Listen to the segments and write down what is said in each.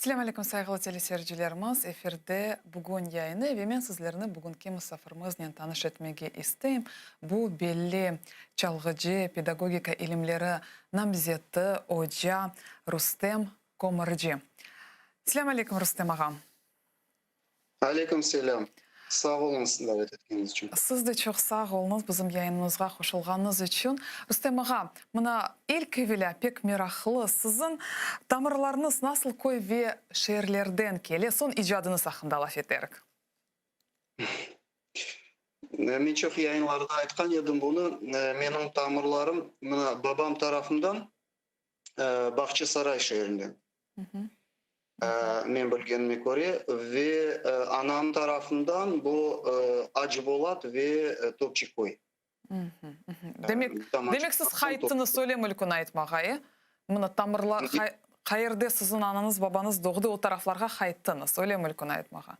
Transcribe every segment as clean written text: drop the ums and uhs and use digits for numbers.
Assalamu alaikum saygılı teleseyircilerimiz. Efirde bugün yayını ve men sizlerini bugünkü misafirmizle tanış etmegi isteyim. Bu belli çalgıcı pedagogika ilimleri namzeti hoca Rustem Komırcı. Assalamu alaikum Rustem ağam. Aleyküm selam. Sağ olun siz davet ettiğiniz için. Siz de çok sağ olunuz bizim yayınımızga koşulganınız için. Rustem ağa, mına ilk evvela pek meraklı sizin tamırlarınız nasıl koy ve şehirlerden kele son icadınız hakkında laf ederik. Men çok yayınlarda aytkan edim bunu. Menin tamırlarım babam tarafından Bahçesaray şehrinden. Men bilgenime göre ve anam tarafından bu Acıbolat ve Topçukoy. Demek siz hayıttını söylemülkün aytmağa. Mına tamırlar hayırda sizin ananız babanız doğdu o taraflarga hayıttınız. Söylemülkün aytmağa.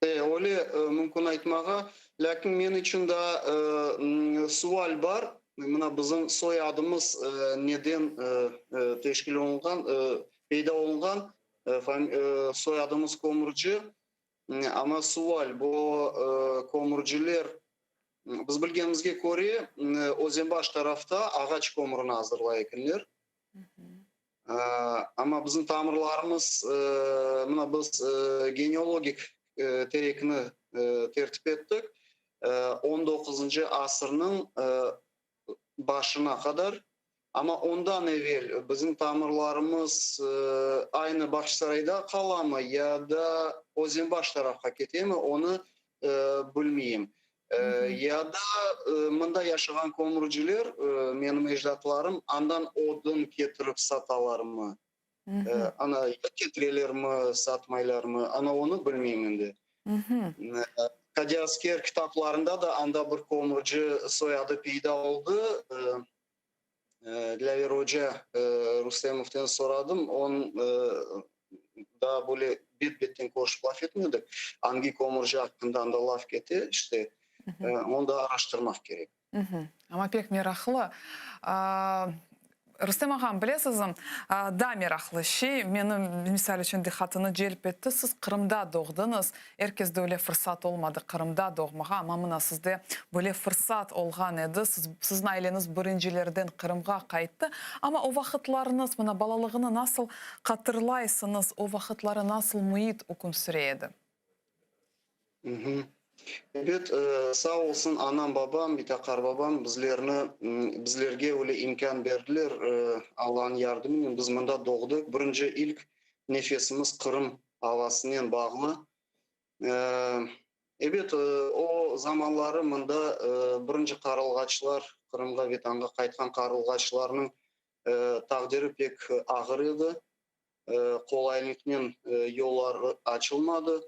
Öyle mümkün aytmağa. Lakin men için de sual var. Mına bizim soyadımız neden teşkil olungan, peyda olungan soyadımız Komırcı. Ama sual bu komurcular biz bilgenimizge göre Ozenbaş tarafta ağaç komurunu hazırlayıkınlar. Ama bizim tamırlarımız biz genealogik terekini tertip ettik. 19. asırının başına kadar. Ama ondan evvel bizim tamırlarımız aynı Bahçesaray'da kala mı ya da Ozenbaş tarafka kete mi onu bilmeyeyim. Ya da mında yaşayan komurcular, benim ecdatlarım andan odun getirip satalar mı? Ana getireler mi, satmaylar mı? Ana onu bilmeyeyim şimdi. Kadyasker kitaplarında da anda bir komurcu soyadı peyda oldu. Dilaver Hoca Rustemov'tan soradım. On da böyle bit-bitten koşup laf etmiyorduk. Hangi komurcu hakkında da laf getti. İşte onu da araştırmak gerek. Ama pek meraklı. Rustem ağam, bilesizim, da meraklı şey, benim misal için dikkatini celp etti. Siz Kırım'da doğdunuz. Herkes de öyle fırsat olmadı Kırım'da doğmağa. Ama mına sizde böyle fırsat olgan edi. Sizin aileniz birincilerden Kırım'a kayıttı. Ama o vakitlarınız, mına balalığını nasıl hatırlaysınız? O vakitları nasıl muhit hüküm süreydi? Evet, sağ olsun anam babam, bir takar babam bizlerge öyle imkan verdiler. Allah'ın yardımıyla biz mında doğduk. Birinci ilk nefesimiz Kırım havasından bağlı. Evet, o zamanları mında birinci karılgaçlar, Kırım'a Vetan'a kaytkan karılgaçlarının takdiri pek ağır idi. Kolaylıkla yollar açılmadı.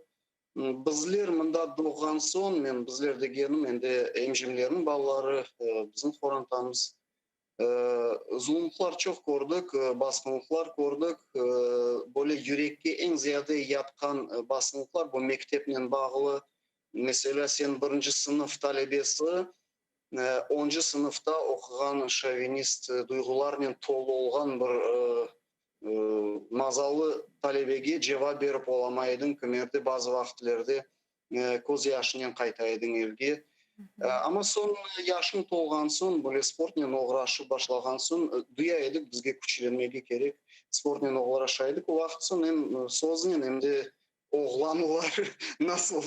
Bizler mında doğan son, men bizler degenim endi emjimlerin balları bizim xorantamız. Zulümler çok gördük, baskınlıklar gördük. Böyle yürekке en ziyade yatkan baskınlıklar bu mektepten bağlı. Mesela sen birinci sınıf talebesi, 10. sınıfta okugan şovinist duygularla tolu olgan bir mazalı talebege cevap berip olamaydın. Kömerde bazı vakitlerde koz yaşından kaytaydın evge. Ama son yaşın tolgan son, böyle sportla uğraşı başlagan son duyaydık bizge küçülenmege gerek. Sportla uğraşaydık. O vakit son hem sozun hem de oğlanlar nasıl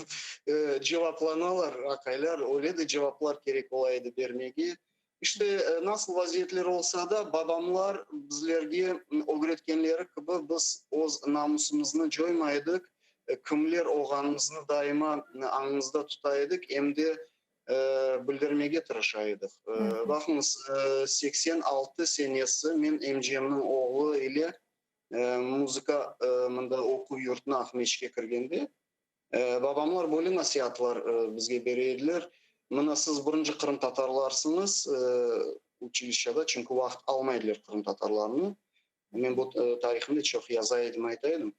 cevaplanalar akaylar, öyle de cevaplar gerek olaydı vermege. İşte nasıl vaziyetler olsa da babamlar bizlerge öğretkenleri gibi biz o namusumuzni joymaydık. Kimler oğanımızını daima anımızda tutaydık. Hem de bildirmege tırışaydık. Bakınız 86 senesi men emcemnin oğlu ile muzika mında oku yurtuna Ahmetçik'e kirgende. Babamlar böyle nasihatlar bizge berediler. Mına siz birinci Kırım Tatarlarsınız училище'da, çünkü vakt almaydılar Kırım Tatarlarını. Men bu tarihimde çok yazaydım aytaydım.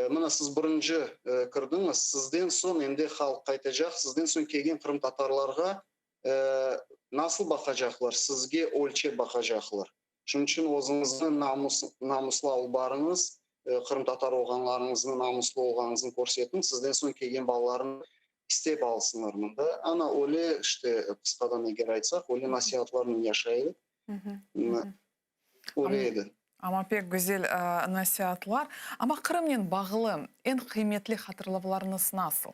Mına siz birinci kırdınız, sizden son endi halk kaytacak, sizden son kelgen Kırım Tatarlarga nasıl bakacaklar, sizge ölçe bakacaklar. Şunun için o'zingizni namuslu alib barınız, Кырым татар болганларыңыздын, намуслуу болганыңыздын көрсөтүң, сизден соң келген балаларын istep alsınlar mında. Ana öyle işte kısadan eğer айтсақ, öyle nasihatlarını yaşaydı. Öyleydi. Ama pek güzel nasihatlar. Ama Kırım'ın bağlı en kıymetli hatırlamalarınız nasıl?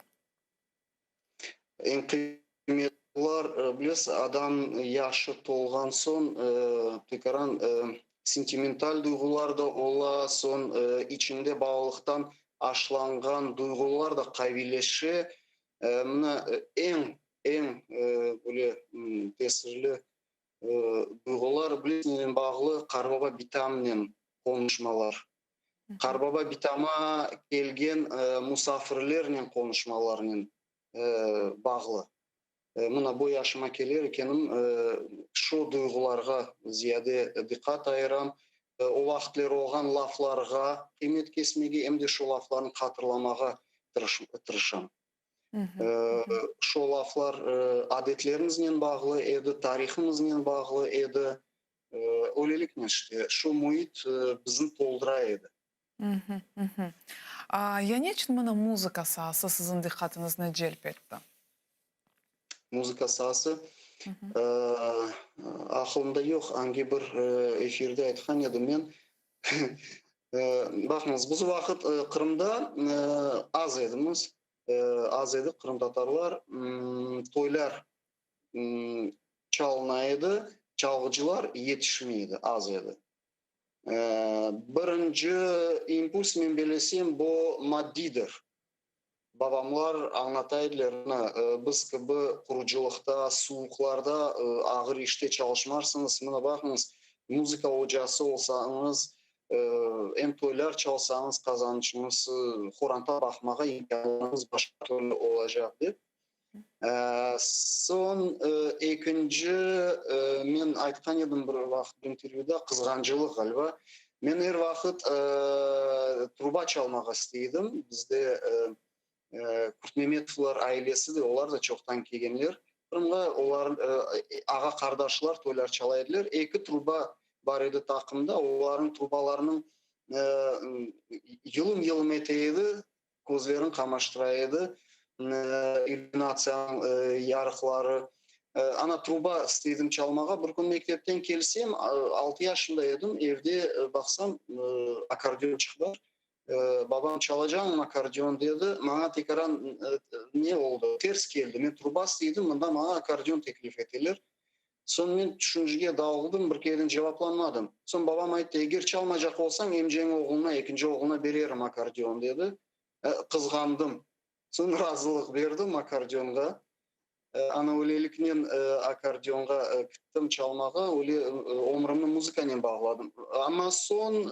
En kıymetliler bilesiz adam yaşı tolgan son tekaran sentimental duygular da ola son içinde bağlılıktan aşılangan duygular da kaybileşi mına en böyle tesirli duygular bilesizden bağlı Karbaba Bitam'ın konuşmalar. Karbaba Bitam'a gelgen musafirlerinin konuşmalarının bağlı. Mına bu yaşıma gelir ekenim şu duygularga ziyade dikkat ayıram. O vaxtlar olgan laflarga kıymet kesmege hem de şu lafların hatırlamaga tırışam. Şu laflar adetlerimizle bağlı edi, tarihimizle bağlı edi. Öylelik ne işte, şu muhit bizim toldura edi. Ya ne için bana muzika sahası sizin dikkatinizni celp etti? Muzika sahası aklımda yok. Hangi bir efirde aytkan edim men. Bakınız, bu vakit Kırım'da az edimiz. Az edi Kırım Tatarlar. Toylar çalınaydı. Çalgıcılar yetişmeydi. Az edi. Birinci impuls men belesem bu maddidir. Babamlar anlataydılar, biz gibi kuruculukta, soğuklarda ağır işte çalışmarsınız. Buna bakınız, müzika hocası olsanız, hem toylar çalsanız kazançınız, horanta bakmağa imkanınız başka türlü olacak deyip. Son ikinci men aytkan edim bir vakit intervyuda kızgancılık galiba. Men her vakit truba çalmağa isteydim. Bizde Kurtmemetovlar ailesi de onlar da çoktan kelgenler. Kırımga onlar ağa kardeşler toylar çalaydılar. İki truba var edi takımda. Onların trubalarının yılım eteydi. Gözlerin kamaştıraydı. İllüminatsiyanın yarıkları. Ana truba isteydim çalmağa. Bir gün mektepten kelsem 6 yaşındaydım. Evde baksam akordeon çıktı. Babam çalacağım akordeon dedi. Bana tekaran ne oldu? Ters geldi. Ben truba isteydim. Bunda bana akordeon teklif ettiler. Son men düşüncege dağıldım. Bir kedin cevaplanmadım. Son babam aytdı, eğer çalmayacak olsan emceğin oğluna, ikinci oğluna veririm akordeon dedi. Kızgandım. Son razılık verdim akordeonga. Ana öylelikten akordeonga gittim çalmağa. Öyle ömrümü muzikanen bağladım. Ama son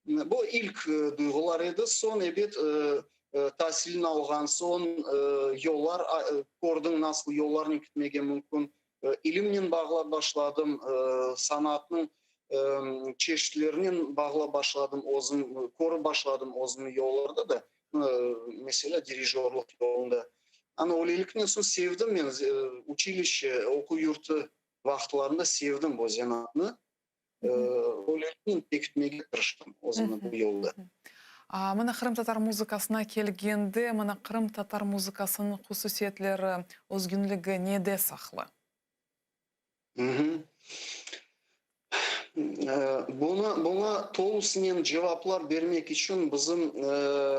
bu ilk duygular edi. Son ebet tahsilini algan son yollar, gördüm nasıl yollarını gitmege mümkün. İlimle bağla başladım. Sanatın çeşitlerinin bağla başladım. Koru başladım ozun yollarda da. Mesela dirijörlük yolunda. Ama öylelikten son sevdim ben. Училище, oku yurtu vaxtlarında sevdim bu zanatını. Öylelikten bekitmege tırıştım ozunu bu yolda. Мына Кырым татар музыкасына келгенде, мына Кырым татар музыкасынын кусусиетлери, өзгүнлүгү неде саклы? Buna tolusinen cevaplar vermek için bizim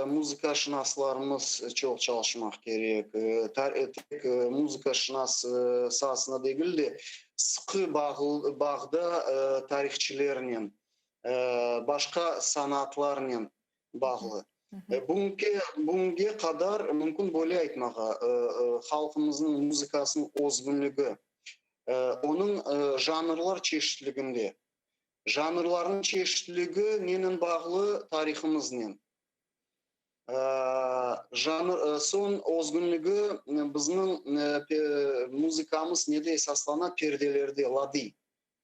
müzika şınaslarımız çok çalışmak gerek. Tek müzika şınası sahasına değil de sıkı bağda tarihçilerinin, başka sanatlarının bağlı. Bunga kadar mümkün böyle aytmağa halkımızın müzikasının özgünlüğü, onun janrlar çeşitliğinde. Janrların çeşitliliği nenin bağlı tarihimizle. Son özgünlüğü bizim müzikamız nede esaslana perdelerde ladi.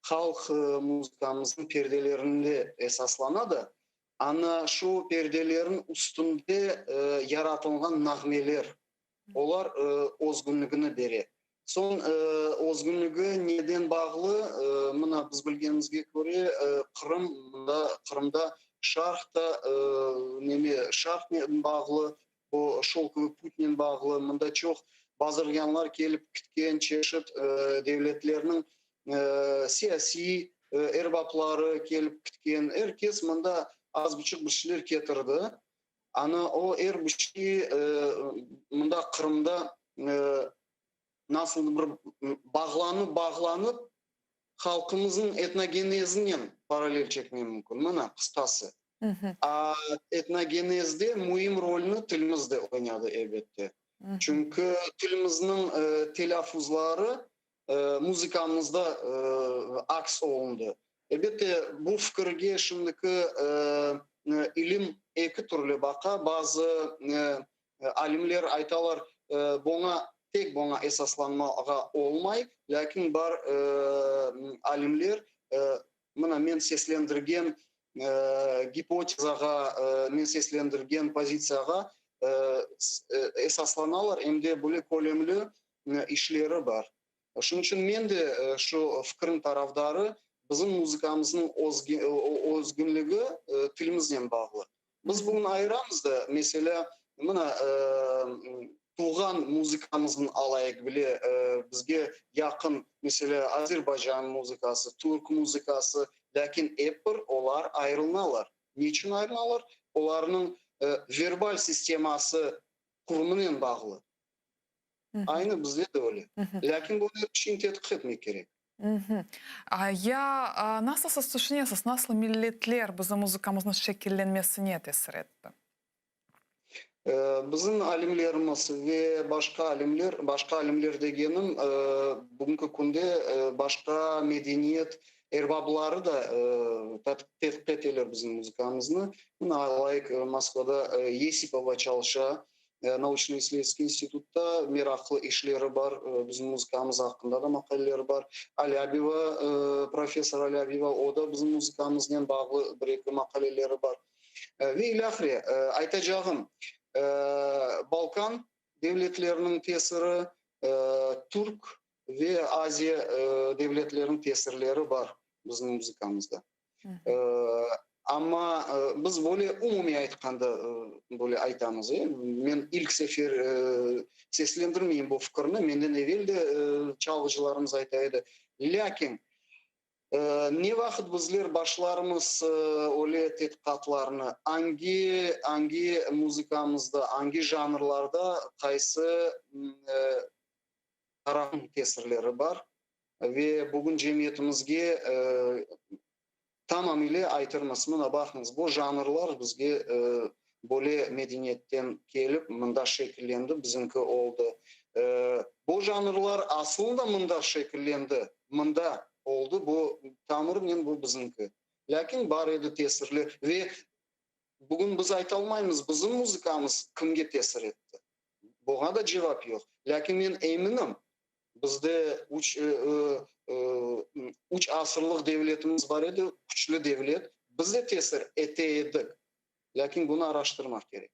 Halk müzikamızın perdelerinde esaslanadı. Ana şu perdelerin üstünde yaratılgan nağmeler. Onlar özgünlüğünü beri. Son özgünlüğü neden bağlı? Mına biz bilgenimizge göre Kırım'da шархта неме шархмен бағлы, bu şolkuvi Putin'in bağlı, mında çok bazırganlar gelip kitken çeşit devletlerinin siyasi erbapları gelip kitken herkes mında az buçuk bir şeyler getirdi. Ana o bir şey mında Kırım'da nasıl bir bağlanıp halkımızın etnogenezinin paralel çekmem mümkün. Mana kıstası. A etnogenezde mühim rolünü tilimizde oynadı elbette. Çünkü tilimizin telaffuzları müzikamızda aks olundu. Elbette bu fikirge şimdiki ilim iki türlü baka. Bazı alimler aytalar tek buna esaslanmağa olmay. Lakin bar alimler mına men seslendirgen гипотезаға, мен сесленdirgen позицияға esaslanalar, emde böyle kolemli işleri var. Şunun için men de şu fikrin tarafdarı bizim müzikamızın özgünlüğü tilimizden bağlı. Biz bugün ayıramız da mesela tuğan müzikamızın alayık bile bizge yakın mesela Azerbaycan müzikası, Türk müzikası, lakin olar ayrılmalar. Niçin ayrılmalar? Onların verbal sisteması kurumunun bağlı. Aynı bizde de öyle. Lakin bunu bir şeyin tetkik etmek gerek. Nasıl siz düşünüyorsunuz? Nasıl milletler bizim müzikamızın şekillenmesine tesir etti? Bizim alimlerimiz ve başka alimler degenim bugünkü günde başka medeniyet erbabları da tetkik etiler bizim müzikamızı. Layık Moskvada Yesipova çalışa, Naучно-исследовательский institutta meraklı işleri var. Bizim müzikamız hakkında da makaleleri var. Profesör Alябьева, o da bizim müzikamızla bağlı bir iki makaleleri var. Ve ilahire aytacağım, Balkan devletlerinin tesiri, Türk ve Azya devletlerinin tesirleri var bizim müzikamızda. Ama biz böyle umumi aytkanda böyle aytamız. Men ilk sefer seslendirmeyeyim bu fikrini. Menden evvel de çalgıcılarımız aytaydı. Lakin ne vakit bizler başlarımız öyle tetkikatlarını hangi müzikamızda, hangi janrlarda kaysı tarafın tesirleri var ve bugün cemiyetimizge tamamıyla aytırmasına bakınız. Bu janrlar bizge böyle medeniyetten gelip mında şekillendi, bizimki oldu. Bu janrlar aslında mında şekillendi, mında oldu. Bu tamamen bu bizimki. Lakin bar edi tesirli ve bugün biz aytalmaymiz bizim müzikamız kimge tesir etti. Buna da cevap yok. Lakin men eminim bizde uç asırlık devletimiz var edi, güçlü devlet. Biz de tesir eteydik. Lakin bunu araştırmak gerek.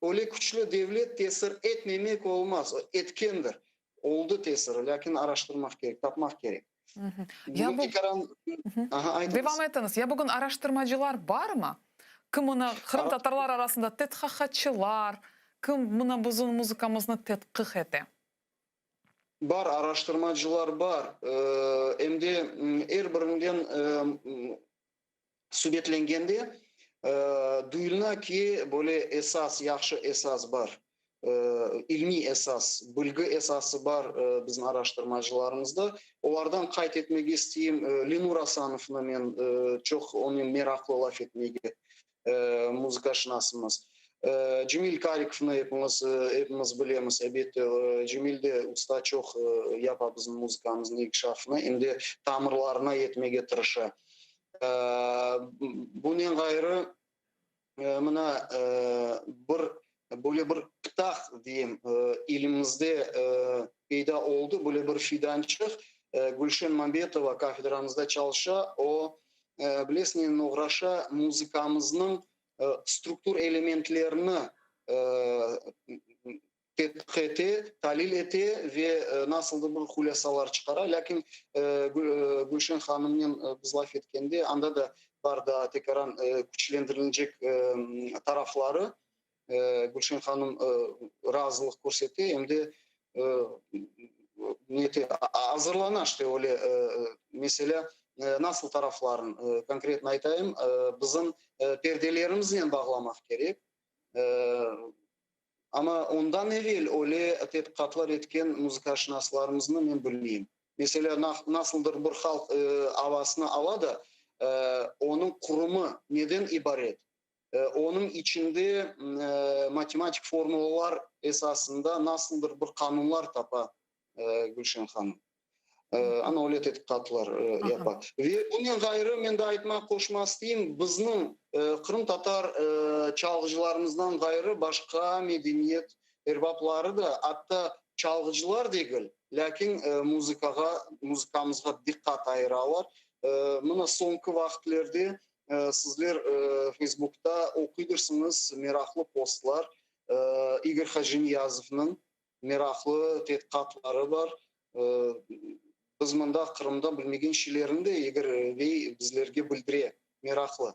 Öyle güçlü devlet tesir etmemek olmaz. Etkendir. Oldu tesiri. Lakin araştırmak gerek, tapmak gerek. Devam ettiniz. Ya bugün araştırmacılar var mı? Kim buna Kırım Tatarlar arasında tetkikatçılar, kim buna bizim müzikamızı tetkik ete? Var, araştırmacılar var. Hem de her birinden sübetlengende duyulna ki böyle esas, yaxşı esas var. İlmi esas, bilgi esası var bizim araştırmacılarımızda. Onlardan kayıt etmek isteyeyim. Linur Asanov'la men çok onun meraklı laf etmeye müzika şınasımız. Cemil Karikov'la hepimiz bilemiz. Elbette Cemil de usta çok yapar bizim müzikamızın ilk şafına. Hem de tamirlarına yetmeye tırışa. Bunun gayrı böyle bir pıtah diyeyim ilimizde peyda oldu. Böyle bir fidançık Gülşen Mambetova kafedramızda çalışa. O bilesinin uğraşa müzikamızın struktur elementlerini tetkik talil ete ve nasıldı bir hulasalar çıkara. Lakin Gülşen Hanım'ın biz laf etkende anda da var da tekrar güçlendirilecek tarafları. Gülşen Hanım razılık ko'rsatdi. Endi niyeti hazırlanan işte öyle mesela nasıl tarafların konkretno aytayım bizim perdelerimizni bağlamak gerek. Ama ondan evvel öyle tetkikatlar etken muzikaşnaslarımızı men bilmeyim. Mesela nasıldır bir halk havasını aladı, onun kurumu neden ibaret? Onun içinde matematik formüller esasında nasıldır bir kanunlar tapa Gülşen Hanım. Ana öyle tetkikatlar yapar. Ve bunun gayrı men de aytmak koşmaz diyeyim. Bizning Kırım Tatar çalgıcılarımızdan gayrı başka medeniyet erbapları da hatta çalgıcılar değil. Lakin muzikamızga dikkat ayıralar. Mına sonki vakitlerde sizler Facebook'ta okuydursınız meraklı postlar. Igor Hajiniyazov'ның meraklı tetkikatları var. Biz mında Kırım'da bilmegen şeylerini de Igor Bey bizlerge bildire meraklı.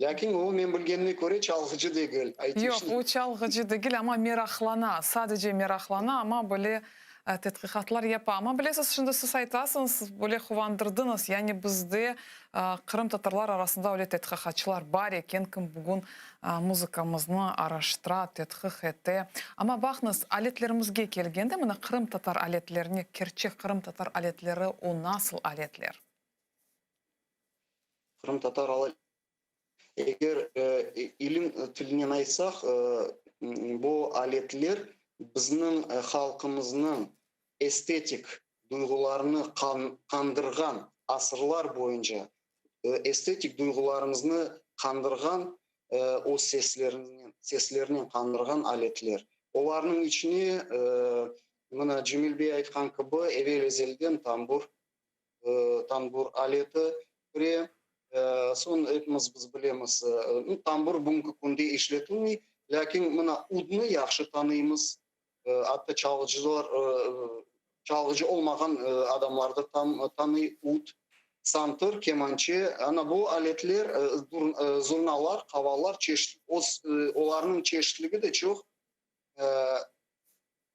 Lakin o men bilgenine göre çalgıcı değil. Yok, o çalgıcı değil ama meraklana. Sadece meraklana ama böyle tetkikatlar yapar. Ama bilesiz şimdi siz aytasınız, böyle kuvandırdınız. Yani bizde Kırım Tatarlar arasında öyle tetkikatçılar var eken kim bugün muzikamızını araştıra, tetkik ete. Ama bakınız aletlerimizge kelgende mana Kırım Tatar aletlerini, gerçek Kırım Tatar aletleri o nasıl aletler? Kırım Tatar alet eğer ilim tilinden aytsak bu aletler bizning halkımızın estetik duygularını kandırgan asırlar boyunca estetik duygularımızı kandırgan o seslerini kandırgan aletler. Onların içine mına Cemil Bey aytkan gibi evvel ezelden tambur aleti kire. Son hepimiz biz bilemiz. Tambur bugünkü kunde işletilmiyor. Lakin mına udunu yaxşı tanıyımız. Hatta çalgıcı olmayan adamlar da tanıyor ud, santır, kemançı. Ana bu aletler, zurnalar, kavallar çeşitli. Onların çeşitliliği de çok.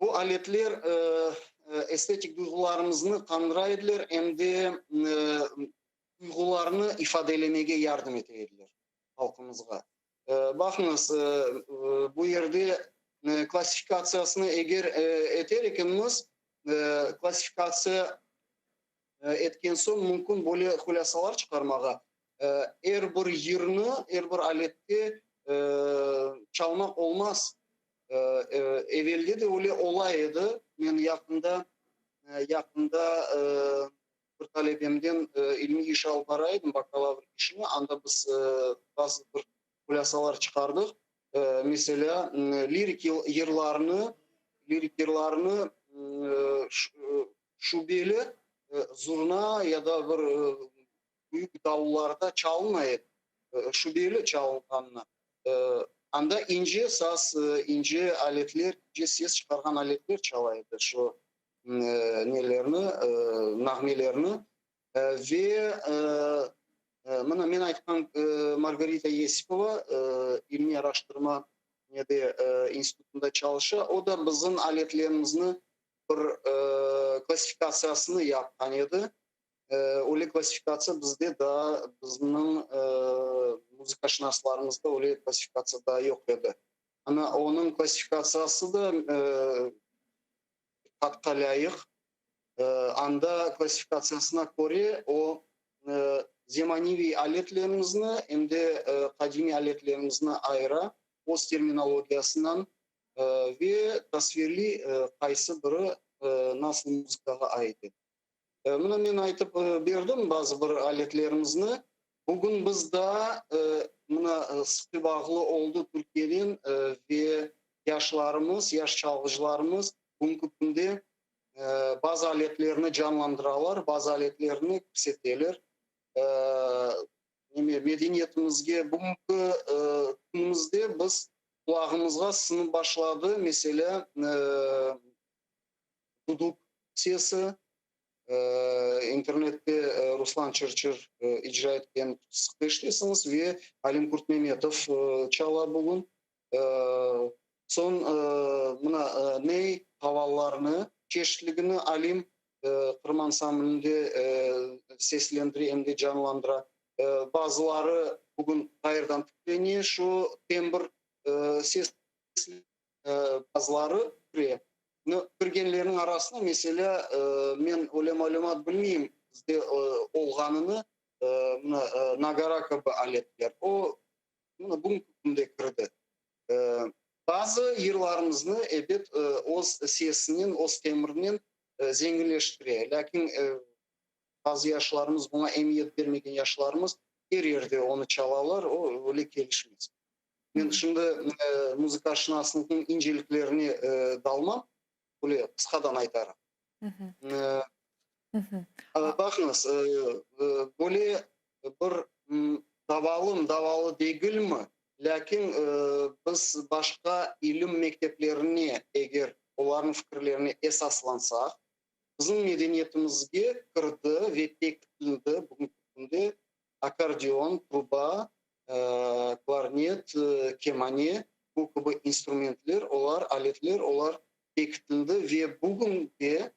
Bu aletler estetik duygularımızı kandıraydılar hem de duygularını ifadelemeye yardım edebilirler halkımızga. Bakınız bu yerde klasifikasiyasını eğer eterikimiz klasifikasiya etken son mümkün böyle hulasalar çıkarmağa. Her bir yerini, her bir alette çalmak olmaz. Evvelde de öyle olaydı. Ben yakında bir talebemden ilmi iş alıp baraydım, bakalavr işini. Anda biz bazı bir hulasalar çıkardık. Mesela lirik yırlarını şubeli zurna ya da bir büyük davullarda çalınmayıp şubeli çalınganına. Anda ince saz, ince aletler, ince ses çıkargan aletler çalaydı şu nelerini, nahmelerini ve mana men aytkan Margarita Yesipova ilmi araştırma institutunda çalışa. O da bizim aletlerimizni bir klasifikasiyasını yapkan edi. Öyle klasifikasiya bizde da bizning muzikaşnaslarımızda öyle klasifikasiya da yok edi. Ana onun klasifikasiyası da takka layık. Anda klasifikasiyasına göre o zemanivi aletlerimizni hem de kadimi aletlerimizni ayıra o'z terminologiyasından ve tasvirli qaysi biri nasıl muzikaga ait. Buna men aytıp berdim bazı bir aletlerimizni. Bugün bizde buna sıkı bağlı oldu Türkiye'nin ve yaş çalgıcılarımız bugünkü günde bazı aletlerini canlandıralar, bazı aletlerini kıseteler. Medeniyetimizge bugünkü günümüzde biz kulağımızga sınıp başladı. Mesela duduk sesi, internette Ruslan Çırçır icra etken sıkıştıysanız ve Halim Kurtmehmetov çala bugün. E, Son buna ney havalarını, çeşitligini Alim Kırım ansamblinde seslendiri hem de canlandıra. Bazıları bugün hayırdan tıkleniyor. Şu tembr ses bazıları kırıyor. Kırgenlerin arasında mesela men öyle malumat bilmeyeyim bizde olganını nagara gibi aletler. O bugün kırdı. Bazı yıllarımızı evet oz sesinin, oz temirinin zenginleştiriyor. Lakin bazı yaşlarımız buna emniyet vermegen yaşlarımız her yerde onu çalarlar, o öyle gelişmez. Ben şimdi müzik aşinasının inceliklerini dalmam, böyle kısadan aytarım. Bakınız, böyle bir davalı değil mi? Lakin biz başka ilim mekteplerini eğer onların fikirlerini esaslansak, bizim medeniyetimizge kırdı ve bekletildi bugün akordeon, truba, klarnet, kemane, bu gibi instrumentler, aletler, bekletildi ve bugün de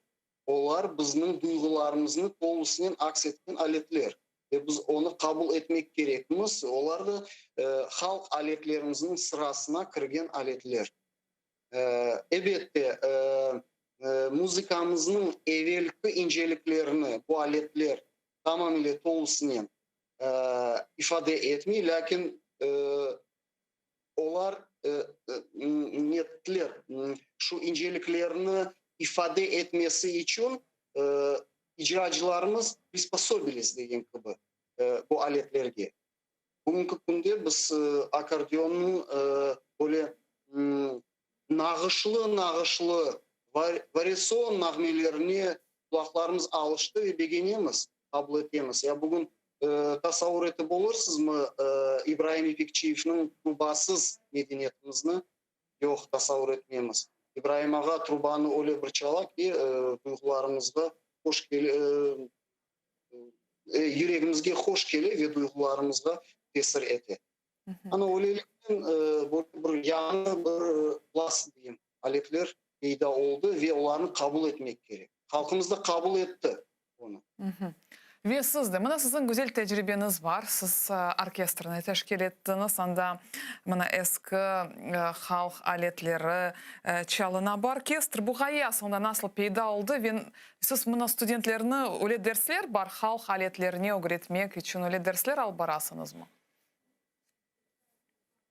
onlar bizim duygularımızın tolusunu aksetken aletler. Ve biz onu kabul etmek gerekmiz. Onlar da halk aletlerimizin sırasına kirgen aletler. Elbette müzikamızın evvelki inceliklerini bu aletler tamamıyla tolusunu ifade etmiyor. Lakin onlar netler şu inceliklerini ifade etmesi için icracılarımız prispособились деген gibi bu aletlerge. Bugünkü günde biz akordiyonun böyle nağışlı varyason nağmelerini kulaklarımız alıştı ve beğenemiz, kabul etemiz. Ya bugün tasavvur etip olursunuz mu İbrahim İpekçiev'nin trubasız medeniyetimizni? Yok, tasavvur etmeyemiz. İbrahim Ağa trubanı öyle bir çalak ki duygularımızda hoş geliyor, yüreğimizge hoş geliyor ve duygularımızda tesir eti. Ama öylelikten bir yanı bir klas diyeyim aletler peyda oldu ve onları kabul etmek gerek. Halkımız da kabul etti onu. Ve siz de, mana sizin güzel tecrübeniz var. Siz orkestrını teşkil ettiniz. Anda mana eski halk aletleri çalına bu orkestr. Bu gayasında nasıl peyda oldu? Ve siz mana studentlerini öyle dersler var, halk aletlerini öğretmek için öyle dersler alıp barasınız mı?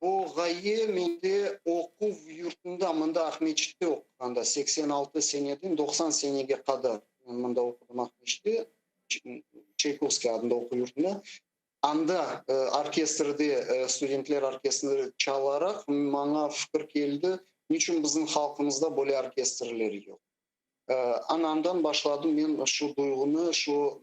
O gaye mende okuv yurtunda, mında Ahmetçik'te okuganda 86 seneden 90 senege kadar mında okudum Ahmetçik'te. Çaykovski adında okul yurtunda. Anda orkestrde studentler orkestrleri çalarak bana fikir geldi. Niçin bizim halkımızda böyle orkestrleri yok? Anamdan başladım ben şu duygunu, şu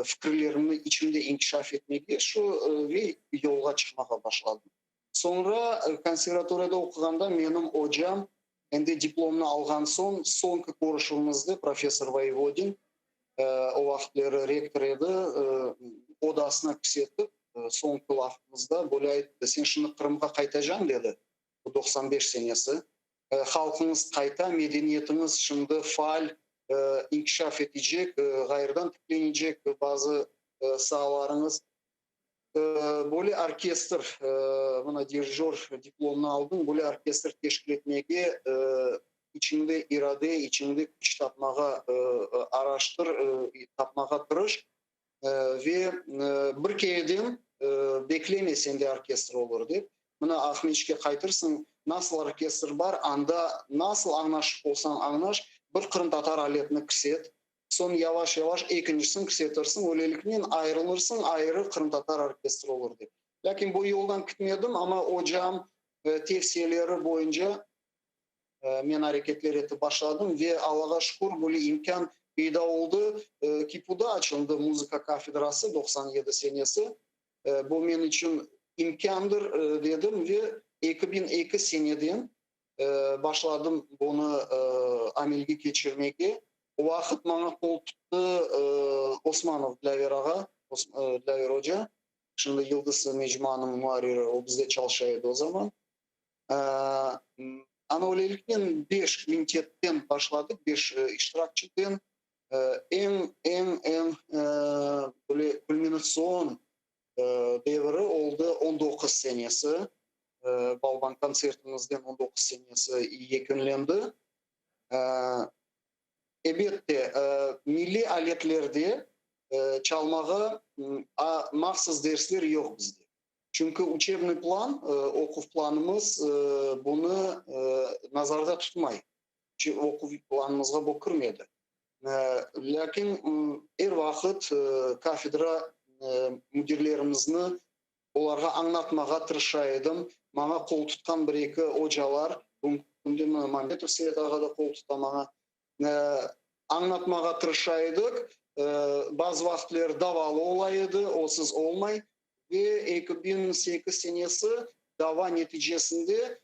fikirlerimi içimde inkişaf etmeye, şu ve yola çıkmaya başladım. Sonra konservatuarda okuganda benim hocam, endi diplomunu algan son konuşmamızda Profesör Voyvodin, o vaxtları rektör edi, odasına küsetip son lafımızda böyle aytdı, sen şimdi Kırım'a kaytacaksın dedi, bu 95 senesi. Halkınız kayta, medeniyetiniz şimdi faal inkişaf edecek, gayrıdan tüklenecek bazı sahalarınız. Böyle orkestr, buna dirijör diplomunu aldım, böyle orkestr teşkil etmeye içinde irade, içinde güç tapmağa araştır, tapmağa tırış ve bir kereden bekleme sende orkestr olur deyip. Buna Ahmetçik'e kaytırsın, nasıl orkestr var, anda nasıl anlaşıp olsan anlaş, bir Kırım Tatar aletini kıset, son yavaş yavaş ikincisini kısetirsin, öylelikle ayrılırsın, ayrı Kırım Tatar orkestr olur deyip. Lakin bu yoldan gitmedim ama hocam tavsiyeleri boyunca men hareketler etip başladım ve Allah'a şükür böyle imkan peyda oldu. Kipu'da açıldı müzika kafedrası 97 senesi. Bu men için imkandır dedim ve 2002 seneden başladım bunu amelge geçirmeye. O vakit bana kol tuttu Osmanov Dilaver ağa, Dilaver Hoca. Şimdi Yıldız Mecmuanın muharriri, o bizde çalışıyordu o zaman. Ana öylelikten 5 quintetten başladık, 5 iştirakçıdan. En böyle kulminasyon devri oldu 19 senesi. Balban konsertimizden 19 senesi yekünlendi. Elbette milli aletlerde çalmağa mahsus dersler yok bizde. Çünkü учебный plan, okul planımız bunu nazarda tutmayı. Çünkü okul planımızga bu kirmedi. Lakin her vakit kafedra müdirlerimizni olarga anlatmağa tırışaydım. Bana kol tutkan bir-iki hocalar, bugün Mametov Seyit ağa da kol tutamağa anlatmağa tırışaydık. Bazı vakitler davalı olaydı, olsuz olmay. Ve 2008 senesi dava neticesinde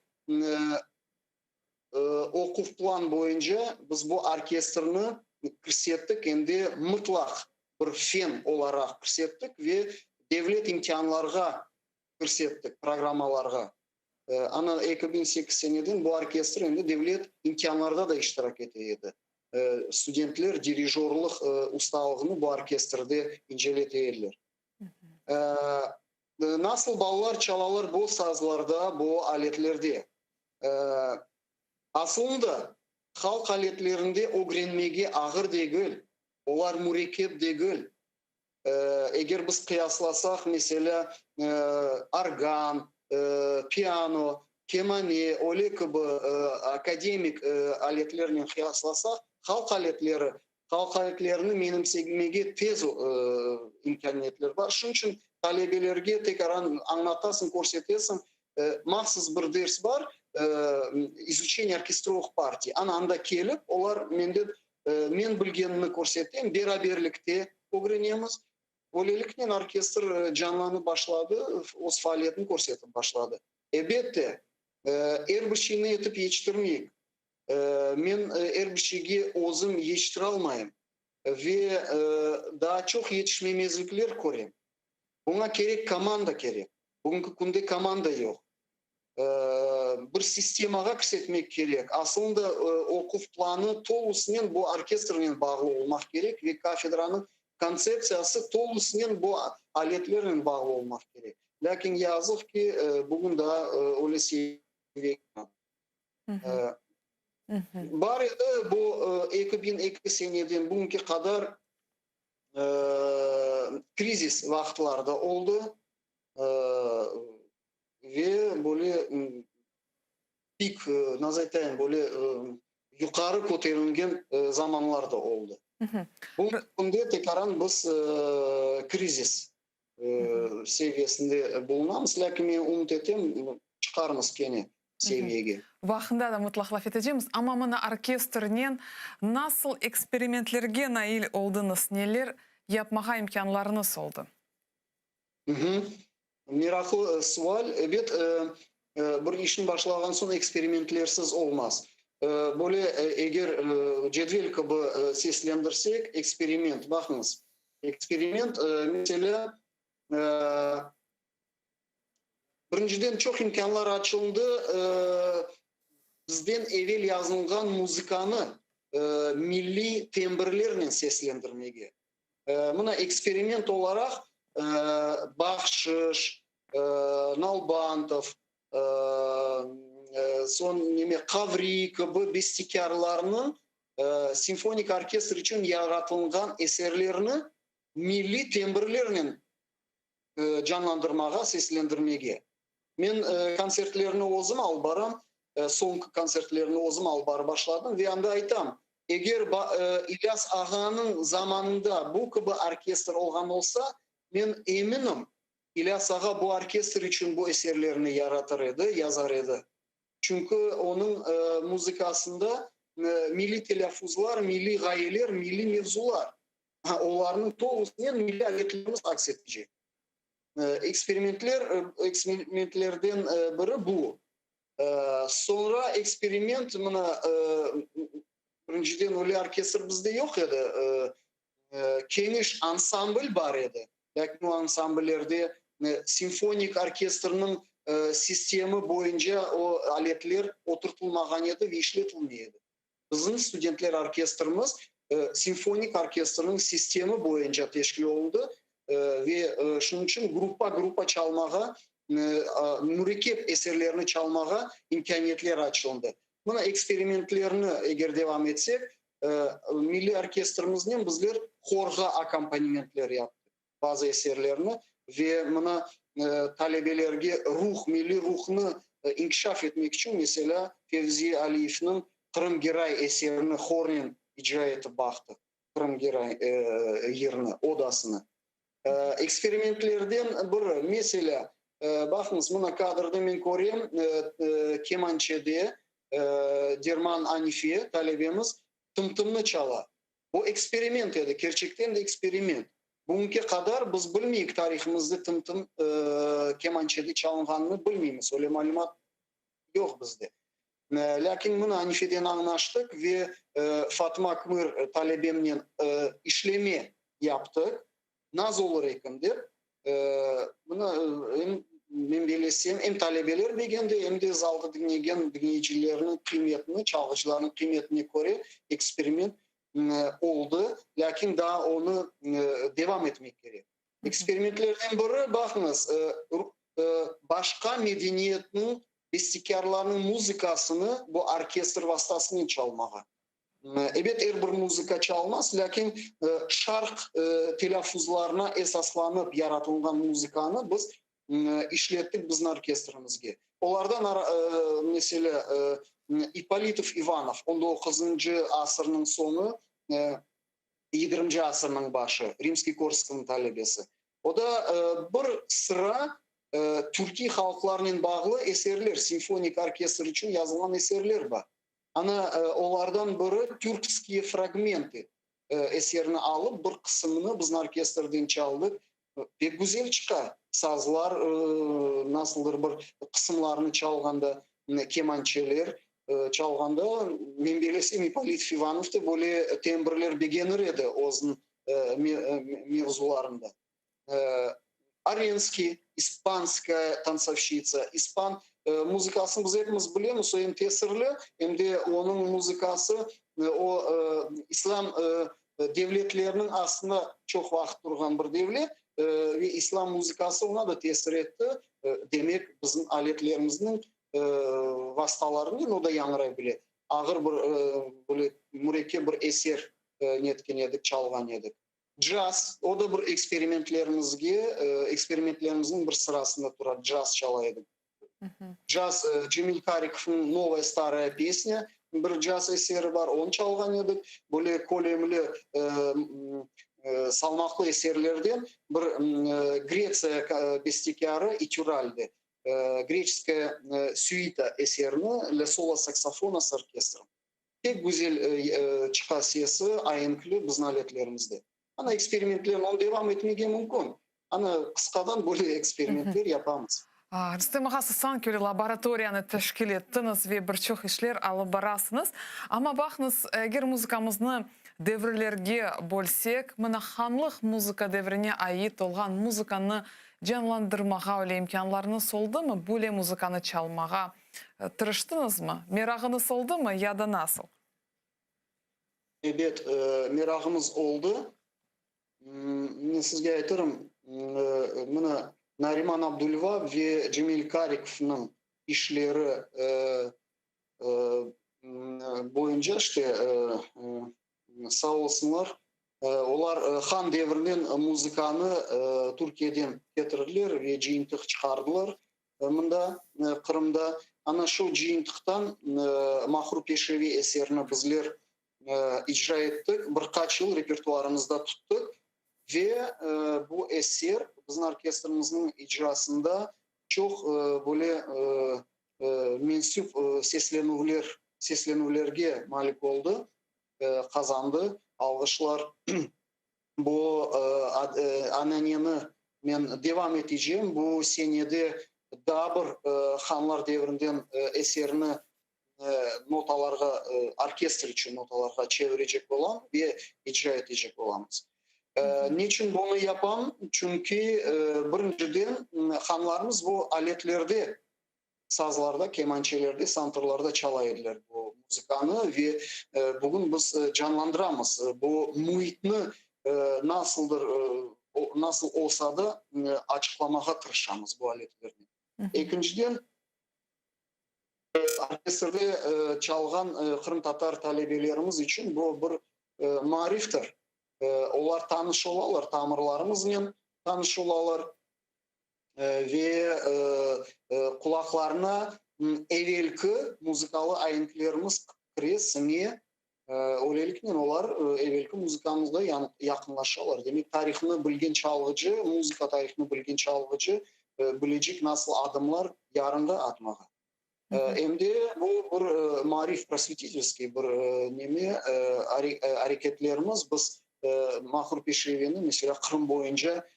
okul plan boyunca biz bu orkestrni kirsettik, endi mutlak bir fen olarak kirsettik ve devlet imtihanlarga kirsettik, programmalarga. Ana 2008 seneden bu orkestr endi devlet imtihanlarda da iştirak eteydi. Studentler dirijorluk ustalığını bu orkestrde inceleteydiler. Nasıl balalar çalalar bu sazlarda, bu aletlerde. Aslında halk aletlerinde öğrenmege ağır değil. Olar mürekkep değil. Eğer biz kıyaslasak mesela organ, piyano, kemane, öyle gibi akademik aletlerle kıyaslasak halk aletlerini menimsemege tez imkaniyetler var. Şunun için talebelerge tekrar anlatasın, көрсетесің. Mahsus bir ders var. Изучение оркестровых партий. Anda kelip, olar men bilgenini көрсетем, beraberlikte öğrenemiz. Böylelikle orkestr canlanı başladı, o faaliyetini көрсетip başladı. Elbette, her bir şeyini etip yetiştirmeyik. Men her bir şeyi özüm yetiştire almayayım. Ve daha çok yetişmemezlikler göreyim. Buna gerek komanda gerek. Bugünkü günde komanda yok. Bir sistemaga kirsetmek gerek. Aslında okul planı tolusымен bu orkestrмен bağlı olmak gerek ve kafedranın konsepsiyası tolusымен bu aletlerle bağlı olmak gerek. Lakin yazık ki bugün daha öyle seviyek. Bari bu 2002 seneden bugünkü kadar krizis vaxtlarda oldu ve böyle pik, nasıl aytayım, böyle yukarı koterilgen zamanlar da oldu. Bugün tekrar biz krizis seviyesinde bulunamız, lakin men umut etem çıkarmız kene seviyege. Vaqtında da mutlaq laf edeceğimiz. Ama mına orkestrnen nasıl eksperimentlerge nail oldunuz? Neler yapmağa imkanlarınız oldu? Miraklı sual. Evet, bir işin başlagan son eksperimentlersiz olmaz. Böyle eğer cedvel gibi seslendirsek, eksperiment, bakınız. Eksperiment mesela birinciden çok imkanlar açıldı. Bizden evvel yazılgan muzikanı milli tembrlerle seslendirmeye. Buna eksperiment olarak Bahşiş, Nalbantov, son Kavri gibi bestekarlarının simfonik orkestr için yaratılgan eserlerini milli tembrlerle canlandırmağa, seslendirmeye. Men konsertlerini özüm al baram, son konsertlerini özüm al bar başladım ve anda aytam. Eğer İlyas Ağa'nın zamanında bu gibi orkestr olgan olsa, men eminim İlyas Ağa bu orkestr için bu eserlerini yaratır edi, yazar edi. Çünkü onun muzikasında milli telaffuzlar, milli gayeler, milli mevzular. Onların toğusunu milli aletlerimiz aks edecek. Eksperimentlerden biri bu. Sonra eksperiment mına birincidен öyle orkestr bizde yok edi. Keniş ansambl var edi. Lakin o ansambllerde simfonik orkestrinin sistemi boyunca o aletler oturtulmagan edi ve işletilmeydi. Bizim studentler orkestrimiz simfonik orkestrinin sistemi boyunca teşkil oldu ve şunun için grupa çalmağa, mürekkep eserlerini çalmağa imkaniyetler açıldı. Buna eksperimentlerini eğer devam etsek, milli orkestrimizden bizler horga akompanimentler yaptık bazı eserlerini ve buna talebelerge milli ruhunu inkişaf etmek için mesela Fevzi Aliyev'nin Kırım Giray eserini hornen icra etip baktık. Kırım Giray yerini, odasını. Eksperimentlerden bir mesela bakınız buna kadrda men göreyim kemançede Derman Anifiye talebemiz tımtımını çala. Bu eksperiment edi. Gerçekten de eksperiment. Bugünkü kadar biz bilmeyik tarihimizde tımtım kemançede çalınganını bilmeyimiz. Öyle malumat yok bizde. Lakin bunu Anife'den anlaştık ve Fatma Akmır talebemle işlemi yaptık. Nasıl olur ekindir? Bunu men bilesem hem talebeler begende hem de zalda dinlegen dinleyicilerinin kıymetini, çalgıcıların kıymetine göre eksperiment oldu. Lakin daha onu devam etmek gerek. Eksperimentlerden biri bakınız başka medeniyetin bestekarlarının müzikasını bu orkestr vasıtasıyla çalmağa. Evet her bir müzika çalmaz, lakin şark telaffuzlarına esaslanıp yaratılgan müzikanı biz işlettik bizim orkestrimizge. Onlardan mesela Ippolitov Ivanov 19. asırın sonu 20. asırın başı Rimski-Korsak'ın talebesi. O da bir sıra Türkiye halklarının bağlı eserler, simfonik orkestr için yazılan eserler var. Ana onlardan biri Türkskiye fragmenti eserini alıp bir kısmını bizim orkestrden çaldık. Pek güzel çıkar. Sazlar nasıldır bir kısımlarını çalganda kemançeler çalganda men bilesem Ippolitov Ivanov da böyle tembrler beginner edi o'zin mevzularında. Аренский, испанская танцовщица, испан muzikasını biz hepimiz biliyoruz. O hem tesirli hem de onun muzikası o İslam devletlerinin aslında çok vakit durgan bir devlet ve İslam muzikası ona da tesir etti. Demek bizim aletlerimizin vasıtalarının o da yanırabilir. Ağır bir böyle mürekkep bir eser netken edik, çalgan edik. Jazz, o da bir eksperimentlerimizin bir sırasında durar. Jazz çalaydık. Jazz, Cemil Karikov'un Новая Старая Песня, bir jazz eseri var, onu çalgan edik. Böyle kolemli, salmaklı eserlerden bir Gretsiya bestekarı İtüral'de. Greçiska suita eserini Le Solo Saksofona с orkestrом. Pek güzel çıkan sesi, ayenkli bizim aletlerimizde. Ana eksperimentlerin onu devam etmeye mümkün. Ana kıskadan böyle eksperimentler yapamaz. Rüstem ağa, siz sanki laboratoriyani teşkil ettiniz ve birçok işler alıp barasınız. Ama bakınız, eğer muzikamızı devrelerge bölsek, mına hanlıq muzika devrine ait olgan muzikаны canlandırmağa öyle imkanlarınız oldu mu? Böyle muzikanı çalmağa tırıştınız mı? Merağınız oldu mu ya da nasıl? Evet, merağımız oldu. Sizge aytırım, mına Nariman Abdulva ve Cemil Karikov'un işleri boyunca işte sağ olsunlar. Olar Han devrinden muzikanı Türkiye'den getirdiler ve jiyintik çıkardılar. Mında Kırım'da ana şu jiyintikten Mahru Peşevi eserini bizler icra ettik. Birkaç yıl repertuarımızda tuttuk. Ve bu eser bizim orkestrimizin icrasında çok böyle mensup seslenuvlerge malik oldu, kazandı. Alkışlar. Bu ananyeni ben devam edeceğim. Bu senede daha bir Hanlar devrinden eserini notalarga, orkestr için notalarga çevirecek olan ve icra edecek olamız. Niçin bunu yapam? Çünkü birinciden hanlarımız bu aletlerde, sazlarda, kemançelerde, santrlarda çalaydılar bu müzikanı ve bugün biz canlandıramız. Bu muhitni nasıldır, nasıl olsa da açıklamaya tırışamız bu aletlerini. İkinciden orkestrde çalgan Kırım Tatar talebelerimiz için bu bir mariftir. Onlar tanış olalar, tamirlarımızla tanış olalar ve kulaklarına evvelki muzikalı ayıntılarımız kire sine öylelikle onlar evvelki muzikamızda yakınlaşıyorlar. Demek tarihini bilgen çalgıcı, muzika tarihini bilgen çalgıcı bilecek nasıl adımlar yarında atmağa. Hem de bu bir marif prosvetительский bir hareketlerimiz biz mahur peşreveni mesela Kırım boyunca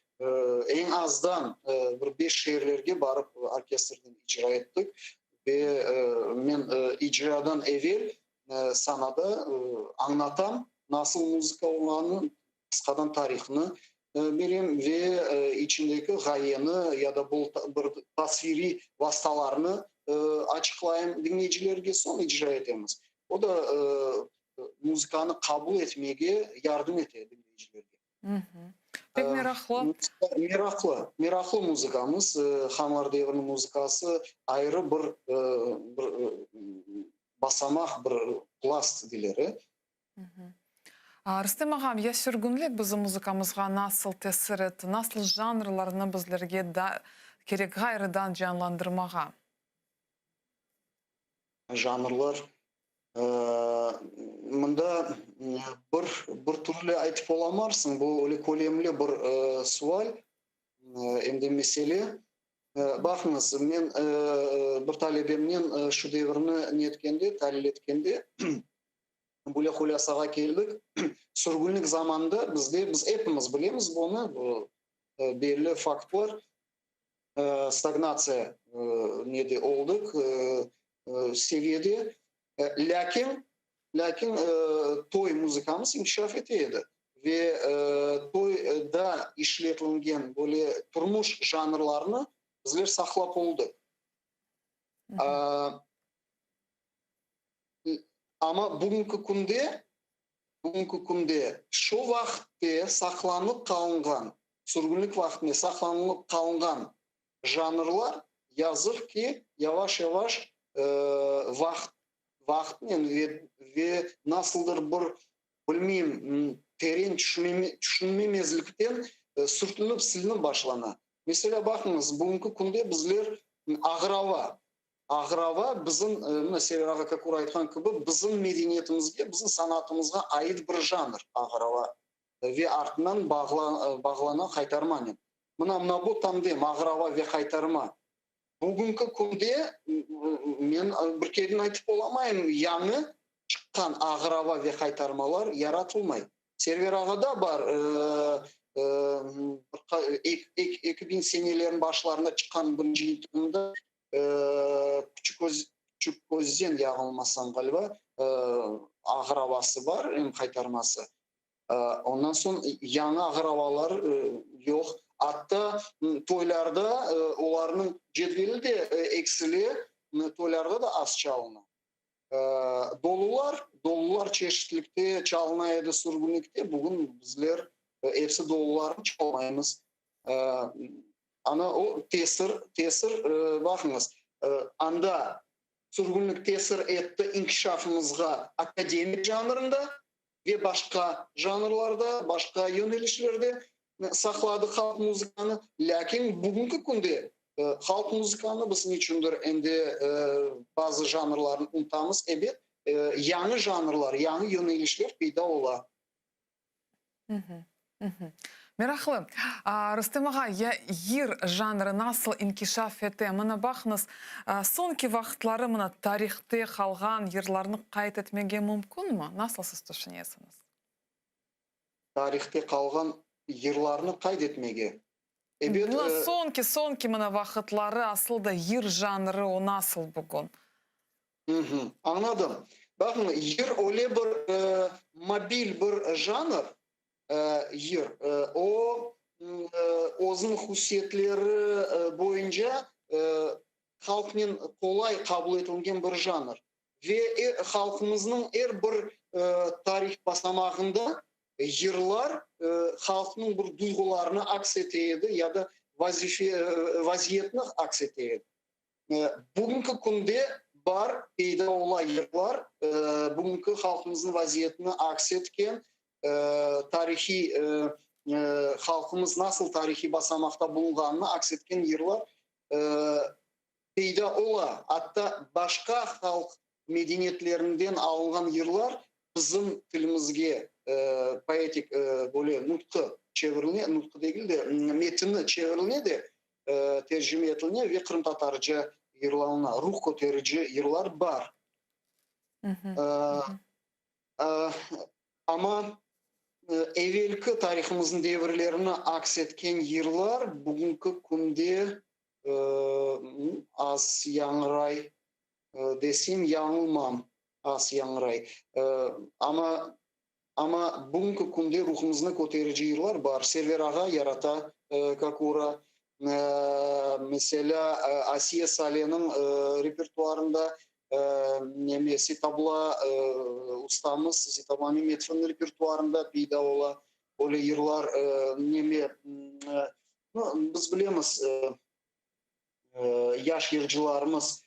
en azdan bir 5 şehirlerge barıp orkestrden icra ettik ve men icradan evvel sana da anlatam nasıl müzika olanı kıskadan tarihini bileyim ve içindeki gayeni ya da bu bir tasviri vasıtalarını açıklayayım dinleyicilerge son icra edemiz. O da müzikanı kabul etmeye yardım eder dinleyicilerge. Pek meraklı. Meraklı müzikamız, Hanlar devrinin müzikası ayrı bir basamak, bir plast dileri. Rüstem ağam, ya sürgünlük bizim müzikamızga nasıl tesir etti, nasıl janrlarını bizlerge da gerek gayrıdan canlandırmağa? Janrlar mında bir türlü aytıp olamarsın. Bu öyle kolemli bir sual. Endi mesele. Bakınız, men bir talebemden şu devrini netkende, talil etkende böyle hulasaga keldik. Sürgünlük zamanında biz hepimiz bilemiz bunu. Belli fakt var. Stagnatsiya nede olduk seviyede. Lakin toy muzikamız inkişaf etiydi. Ve toyda işletilген böyle turmuş janrlarını bizler saklap olduk. Ama bugünkü kunde şu vaxtda saklanıp kalıngan, sürgünlük vaxtında saklanıp kalıngan janrlar yazık ki yavaş yavaş vaxtın ve nasıldır bir bilmeyeyim terin düşünmemezlikten sürtünüp silinip başlana. Mesela bakınız bugünkü kunde bizler Ağrava bizim mesela Kakur aytkan gibi bizim medeniyetimizge, bizim sanatımızga ait bir janr ağrava ve артынан bağlana kaytarma. Mına bu tandem ağrava ve kaytarma. Bugünkü kunde men bir kedin aytıp olamayım, yanı çıkan ağrava ve kaytarmalar yaratılmay. Server Ağa'da var 2000 senelerin başlarında çıkan birinci yıtımda küçük gözden yağılmasan galiba ağravası var, hem kaytarması. Ondan sonra yanı ağravalar yok. Hatta toylarda onların cetveli de eksili, toylarda da az çalına. Dolular çeşitlilikte çalınaydı sürgünlükte. Bugün bizler hepsi dolularını çalmayımız. Ana o tesir bakınız. Anda sürgünlük tesir etti inkişafımızga akademik janrında ve başka janrlarda, başka yönelişlerde sakladı halk müzikanı. Lakin bugünkü kunde halk müzikanı bizim içindir endi bazı janrların unutamız. Evet, yanı janrlar, yanı yönelişler peyda ola. Meraklı. Rüstem ağa, ya yer janrı nasıl inkişaf etti? Mına bakınız, sonki vaxtları mına tarihte kalgan yerlerini kayıt etmege mümkün mü? Nasıl siz düşünüyorsunuz? Tarihte kalgan yerlerini kaydetmege. Эбет Мына сонки мына вакытлары асылда йыр жанры о насыл бүгін? Anladım. Bakın yer öyle bir mobil bir janr yer. O özün hususiyetleri boyunca halkın kolay kabul edilen bir janr. Ve halkımızın her bir tarih basamağında yerler halkın bir duygularını aksetiydi ya da vaziyetini aksetiydi. Bugünkü günde bar peyda olaylar bugünkü halkımızın vaziyetini aksetken tarihi halkımız nasıl tarihi basamakta bulunganını aksetken yerler peyda ola. Hatta başka halk medeniyetlerinden alıngan yerler bizim tilimizge poetik böyle nutku çevriline, nutku değil de metni çevriline de tercüme ediline ve Kırım Tatarca yerlerine ruh koterici yerler var. Ama evvelki tarihimizin devirlerini aksetken yerler bugünkü günde az yanray desem yanılmam az yanray. Ama bugünkü günde ruhumuzni koterici yerler var. Server Ağa yarata Kakura mesela Asiye Saleh'nin repertuarında Sitabla ustamız Sitaba Mehmet'in repertuarında peyda ola öyle yerler biz bilemiz yaş yercilerimiz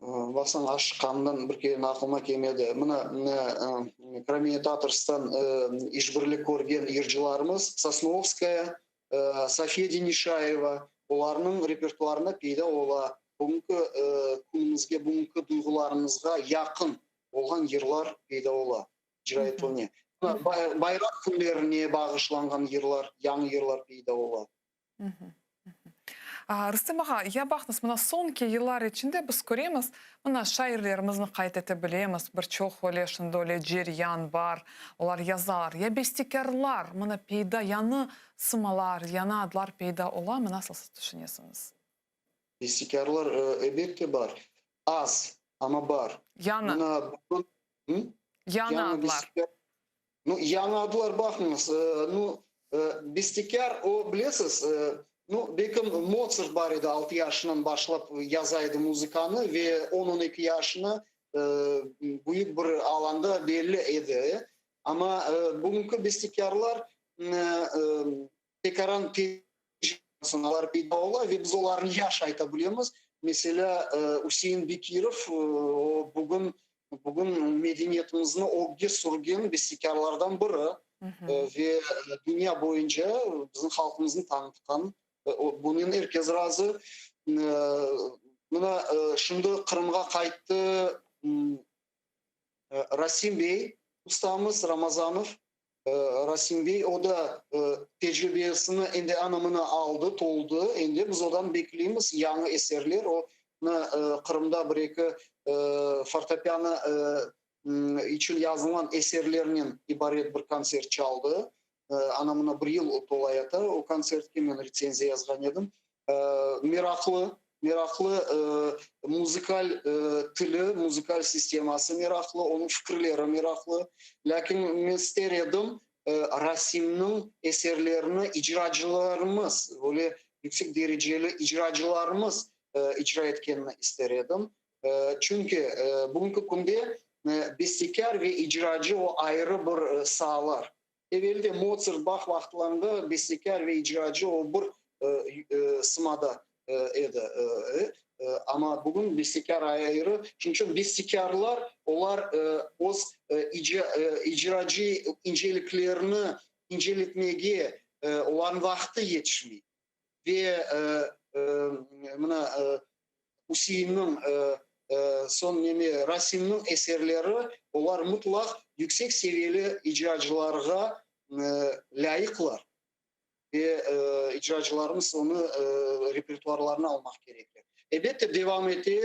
Baksan aşkandan bir kere aklıma gelmedi. Buna Kramitator'stan işbirlik көрген yercilerimiz Sosnovskaya, Sofya Denişayeva onların repertuarına peyda ola. Bugünkü günümüzge, bugünkü duygularımızga yakın olan yerler peyda ola. İcra etilene. Bayrak günlerine bağışlangan yerler, yangi yerler peyda ola. Рустем аға, я бақныз, мына сонки yıllar içinde biz көреміз, мына шайырлерімізді қайтеті білеміз, бір чоқ оле, шынды оле, жерян бар, олар язалар. Я бестекерлар, мына пейда, яны сымалар, яны адылар пейда ола, мына насыл сіз düşünесіңіз? Bestekarlar elbette var. Az ama var. Яны, яны адылар. Яны adlar bakınız. Bestekar o bilesiz. Bekim Mozart var idi 6 yaşından başlap yazaydı muzikanı ve 12 yaşına büyük bir alanda belli edi. Ama bugünkü bestekarlar tekaran sanatlar peyda ola ve biz onların yaş aytabiliyoruz. Mesela Hüseyin Bekirov bugün medeniyetimizin ogge sürgen bestekarlardan biri ve dünya boyunca bizim halkımızın tanıtkan bunun herkes razı. Buna şimdi Kırım'a kayıttı Rasim Bey, ustamız Ramazanov. Rasim Bey o da tecrübesini endi anlamını aldı, toldu. Endi biz odan bekliyoruz yeni eserler. O Kırım'da bir iki fortepiano için yazılan eserlerinin ibaret bir konser çaldı. Anamına bir yıl tolayata o konsertke men recenziya yazgan edim. Meraklı müzikal tili, müzikal sisteması meraklı, onun fikirleri meraklı. Lakin men ister edim Rasim'nin eserlerini icracılarımız, böyle yüksek dereceli icracılarımız icra etkenini ister edim. Çünkü bugünkü günde bestekar ve icracı o ayrı bir sahalar. Evvelde Mozart, Bach vaxtlarında bestekar ve icracı o bir sımada edi. Ama bugün bestekar ayrı. Çünkü bestekarlar onlar öz icracı inceliklerini inceletmeye olan vakti yetişmiyor. Ve Hüseyin'in son Rasim'in eserleri onlar mutlak yüksek seviyeli icracılara layıklar. Ve icracılarımız onu repertuarlarına almak gerekir. Elbette devam etti.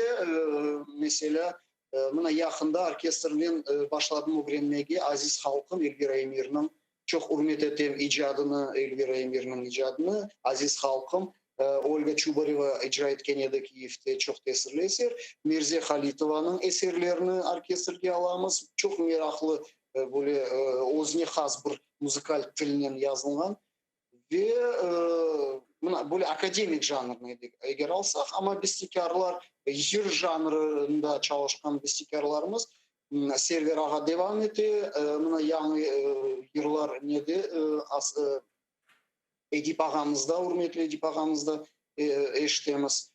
Mesela buna yakında orkestrden başladım öğrenmeye Aziz Halkın, Elgir Aymir'in çok hürmet ettiğim icadını, Elvira Emir'in icadını, aziz halkım, Olga Çubareva icra etken edi Kiev'te çok tesirli eser. Mirze Halitova'nın eserlerini orkestrga alamiz. Çok meraklı böyle o'ziga xas bir müzikal tilinden yazılgan ve böyle akademik janrını eğer alsak ama bestekarlar jir janrında çalışkan bestekarlarımız server ağa devam etti. Buna yangi yıllar neydi? Edip ağamızda, hürmetli Edip ağamızda eşitemiz.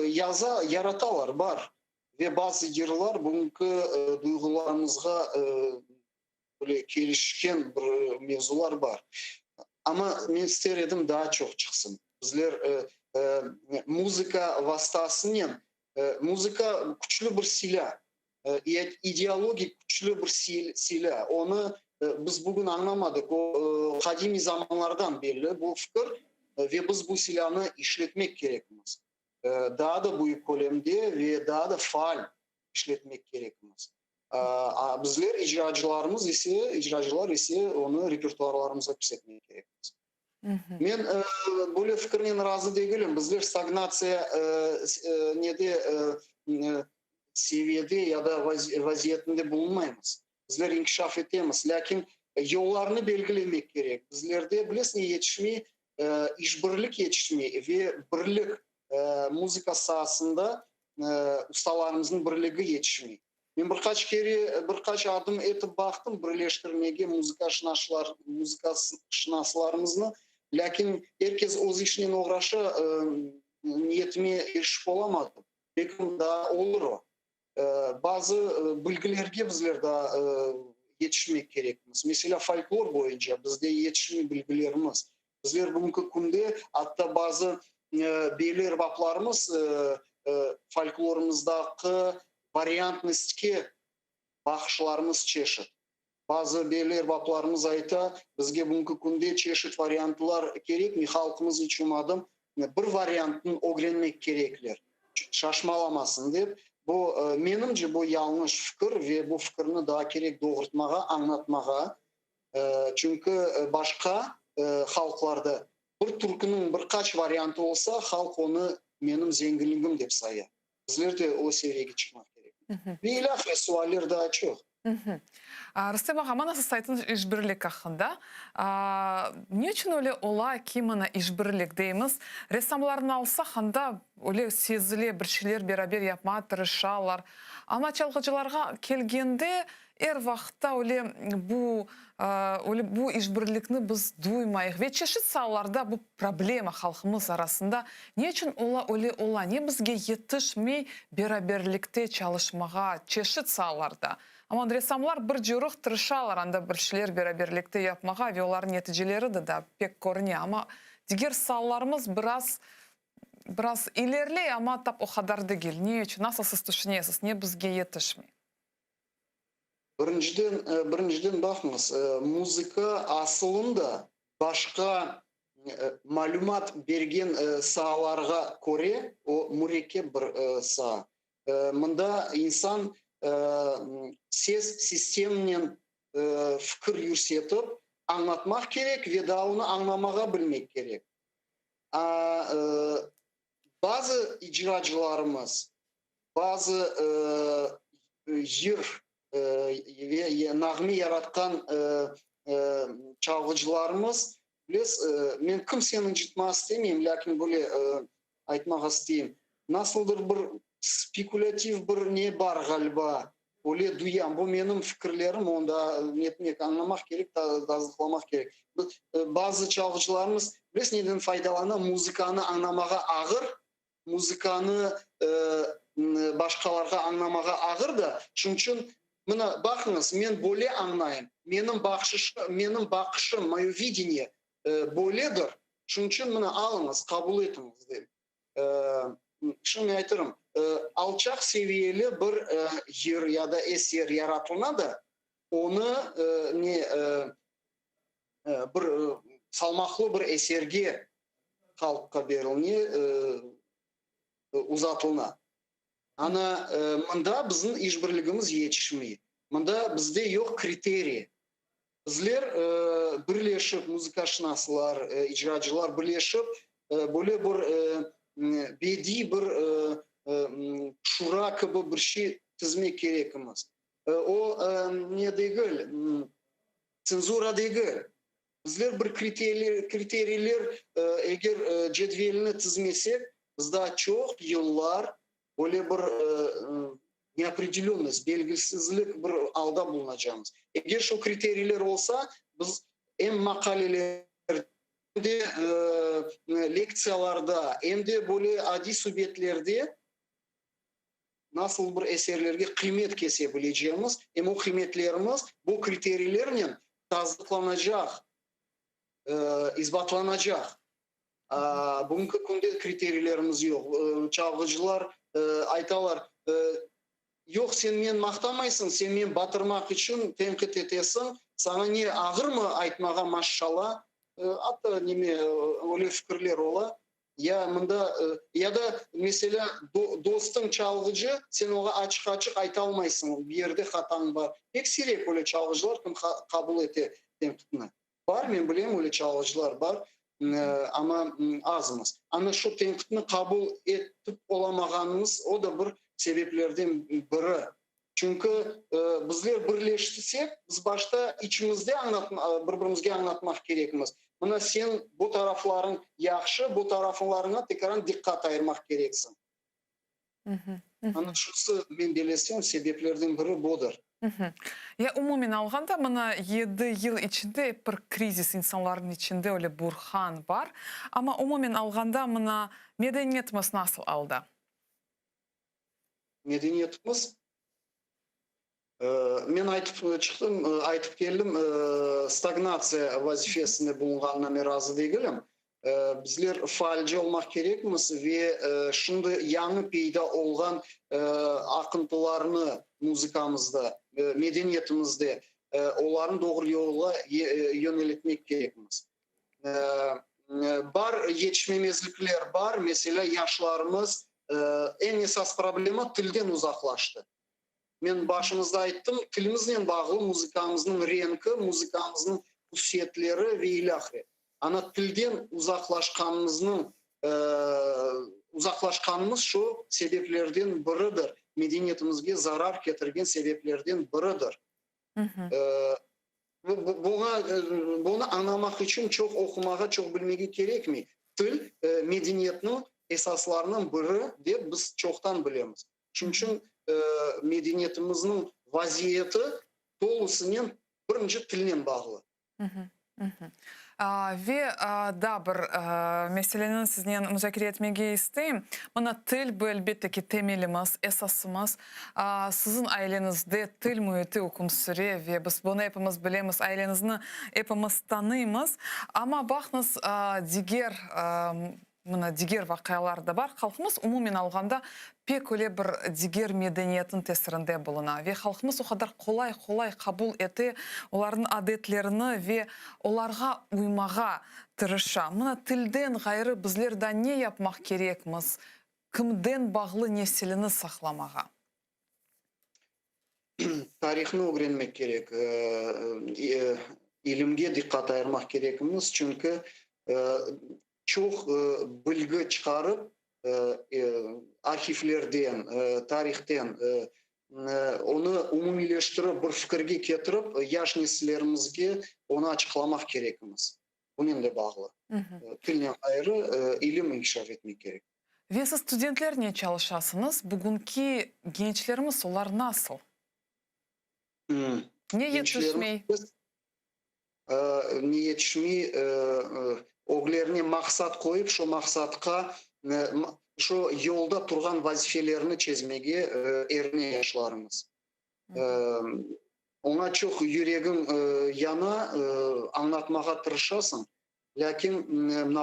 Yaza yaratalar var ve bazı yıllar bugünkü duygularımızga böyle gelişken bir mevzular var. Ama men isterim daha çok çıksın. Bizler müzika vasıtasıyla müzika güçlü bir silah. İdeologik güçlü bir silah. Onu biz bugün anlamadık. O kadimi zamanlardan belli bu fikir ve biz bu silahını işletmek gerekmez. Daha da büyük kolemde ve daha da faal işletmek gerekmez. Bizler icracılar ise onu repertuarlarımıza püsetmek gerekmez. Men böyle fikirden razı değilim. Bizler stagnatsiya seviyede ya da vaziyetinde bulunmayız. Bizler inkişaf etemiz. Lakin yollarını belirlemek gerek. Bizlerde bilesiniz yetişmeyi, işbirlik yetişmeyi ve birlik müzika sahasında ustalarımızın birliği yetişmeyi. Ben birkaç adım etip baktım birleştirmeye müzika şınaslarımızı. Lakin herkes o işine uğraşa niyetime erişip olamadı. Belki daha olur o. Bazı bilgilerge bizler daha yetişmek gerekmez. Mesela folklor boyunca bizde yetişme bilgilerimiz. Bizler bugünkü günde hatta bazı belli erbaplarımız folklorumuzdaki variantnistki bakışlarımız çeşit. Bazı belli erbaplarımız ayta bizge bugünkü günde çeşit variantlar gerek mi? Halkımız için adım bir variantın öğrenmek gerekler. Şaşmalamasın deyip bu menimce bu yanlış fikir ve bu fikrini daha gerek doğrultmağa, anlatmağa. Çünkü başka halklarda bir türkünün birkaç variantı olsa halk onu benim zenginliğim deyip sayar. Bizler de o seviyeye çıkmak gerek. Ve ilahve sualler daha çok. Рустем аға, мана сіз айтыңыз ішбірлік ақында. Не үшін өлі ола кимана ішбірлік дейміз? Рессамларын алса қанда өлі сезіле біршілер берабер япма тырышалар. Ама чалғыжыларға келгенде әр вақытта bu işbirlikni biz duymayıq ve çeşit sahalarda bu problema halkımız arasında. Ne için ola, ne bizge yetişmey beraberlikte çalışmağa çeşit sahalarda. Ama ressamlar bir jürük tırışalar anda bir şeyler beraberlikte yapmağa ve onların neticeleri de pek görünüyor. Ama diğer sahalarımız biraz ilerley ama tap o kadar değil. Ne için? Nasıl siz düşünüyorsunuz? Ne bizge yetişmey? Birinciden bakınız, müzika aslında başka malumat bergen sahalarga göre o mürekkep bir saha. Mında insan ses sisteminin fikir yürsetip anlatmak gerek ve daha onu anlamağa bilmek gerek. Bazı icracılarımız, bazı ve nağmi yaratkan çalgıcılarımız men kimsenin citma istemeyim lakin böyle aytmak isteyeyim. Nasıldır bir spekulatif bir ne var galiba öyle duyam. Bu benim fikirlerim onda netmek anlamak gerek, dazıklamak gerek. Bazı çalgıcılarımız neden faydalanır? Müzikanı anlamağa ağır, müzikanı başkalarga anlamağa ağır da. Çünkü buna bakınız, men böyle anlayayım. Benim bakışım, moje видение böyledir. Çünkü bunu alınız, kabul etiniz deyim. Şimdi aytırım, alçak seviyeli bir yer ya da eser yaratılına da onu bir salmaklı bir eserge halkka berilini uzatılına. Ana mında bizim işbirligimiz yetişmeyi. Mında bizde yok kriteri. Bizler birleşip muzikaşnaslar, icracılar birleşip böyle bir bedi bir şura gibi bir şey tizmek gerekimiz. O ne değil, cenzura değil. Bizler bir kriteriler eğer cedvelini tizmesek, bizde çok yıllar böyle bir neopределенность, belgisizlik bir alda bulunacağımız. Eğer şu kriteriler olsa, biz hem makalelerde, hem de leksiyalarda, hem de böyle adi subetlerde nasıl bir eserlerge kıymet kesebileceğimiz, hem o kıymetlerimiz bu kriterilerle tasdiklanacak, izbatlanacak. Bugünkü günde kriterilerimiz yok. Çalgıcılar aytalar, yok sen men maqtamaysın, sen men batırmak için tenkit etesin, sana ne ağır mı aytmağa maşallah, hatta neme öyle fikirler ola. Ya mında ya da mesela dostun çalgıcı, sen ona açık açık ayta almaysın, bir yerde hatan var. Pek sirek öyle çalgıcılar kim kabul ete tenkitini. Var, men bileyim öyle çalgıcılar var. Ama azımız. Ama şu tenkitini kabul etip olamağanımız o da bir sebeplerden biri. Çünkü bizler birleştirsek, biz başta içimizde birbirimize anlatmak gerekimiz. Buna sen bu tarafların yaxşı, bu taraflarına tekrar dikkat ayırmak gereksin. Ana şusu men belesem sebeplerden biri budur. Ya umumen alganda mına 7 yıl içinde bir krizis insanların içinde öyle burhan var. Ama umumen alganda mına medeniyetimiz nasıl aldı? Medeniyetimiz men aytıp çıktım, aytıp geldim, stagnatsiya vazifesinde bulunganına men razı değilim. Bizler faalci olmak gerekmiz ve şimdi yanı peyda olgan akıntılarını muzikamızda, medeniyetimizde onların doğru yola yöneltmek gerekmiz. Var yetişmemezlikler var. Mesela yaşlarımız en esas problema tilden uzaklaştı. Men başımızda ayttım, tilimizle bağlı muzikamızın rengi, muzikamızın hususiyetleri ve ilahı. Ana tilden uzaklaşkanımız şu sebeplerden biridir. Medeniyetimizge zarar getirgen sebeplerden biridir. Bunu anlamak için çok okumağa, çok bilmeye gerek mi? Til medeniyetinin esaslarının biri de biz çoktan bilemiz. Çünkü medeniyetimizin vaziyeti dolusunun birinci tiline bağlı. Ve da bir meselenin sizden müzakere etmeye isteyim. Bana til bu elbette ki temelimiz, esasımız. Sizin ailenizde til mühiti hüküm süre ve biz bunu hepimiz bilemiz, ailenizni hepimiz tanıyımız. Ama bakınız diğer diğer vakayalar da var. Halkımız umumen alganda pek öyle bir diğer medeniyetin tesirinde buluna ve halkımız o kadar kolay kabul eti onların adetlerini ve onlarga uymağa tırışa. Mına tilden gayrı bizlerden ne yapmak gerekmiz? Kimden bağlı nesilini saklamağa? Tarihini öğrenmek gerek. İlimge dikkat ayırmak gerekimiz. Çünkü çok bilgi çıkarıp arşivlerden, tarihten onu umumileştirip bir fikirge getirip yaş nesillerimizge onu açıklamak gerekimiz. Bununla bağlı. Tilden ayrı ilim inkişaf etmek gerek. Ve siz studentler ne çalışasınız? Bugünkü gençlerimiz onlar nasıl? Ne yetişmeyi? Ne yetişmeyi oğullarına maksat koyup şu maksatka şu yolda turgan vazifelerini çizmege erine yaşlarımız. Ona çok yüreğim yana anlatmağa tırışasın. Lakin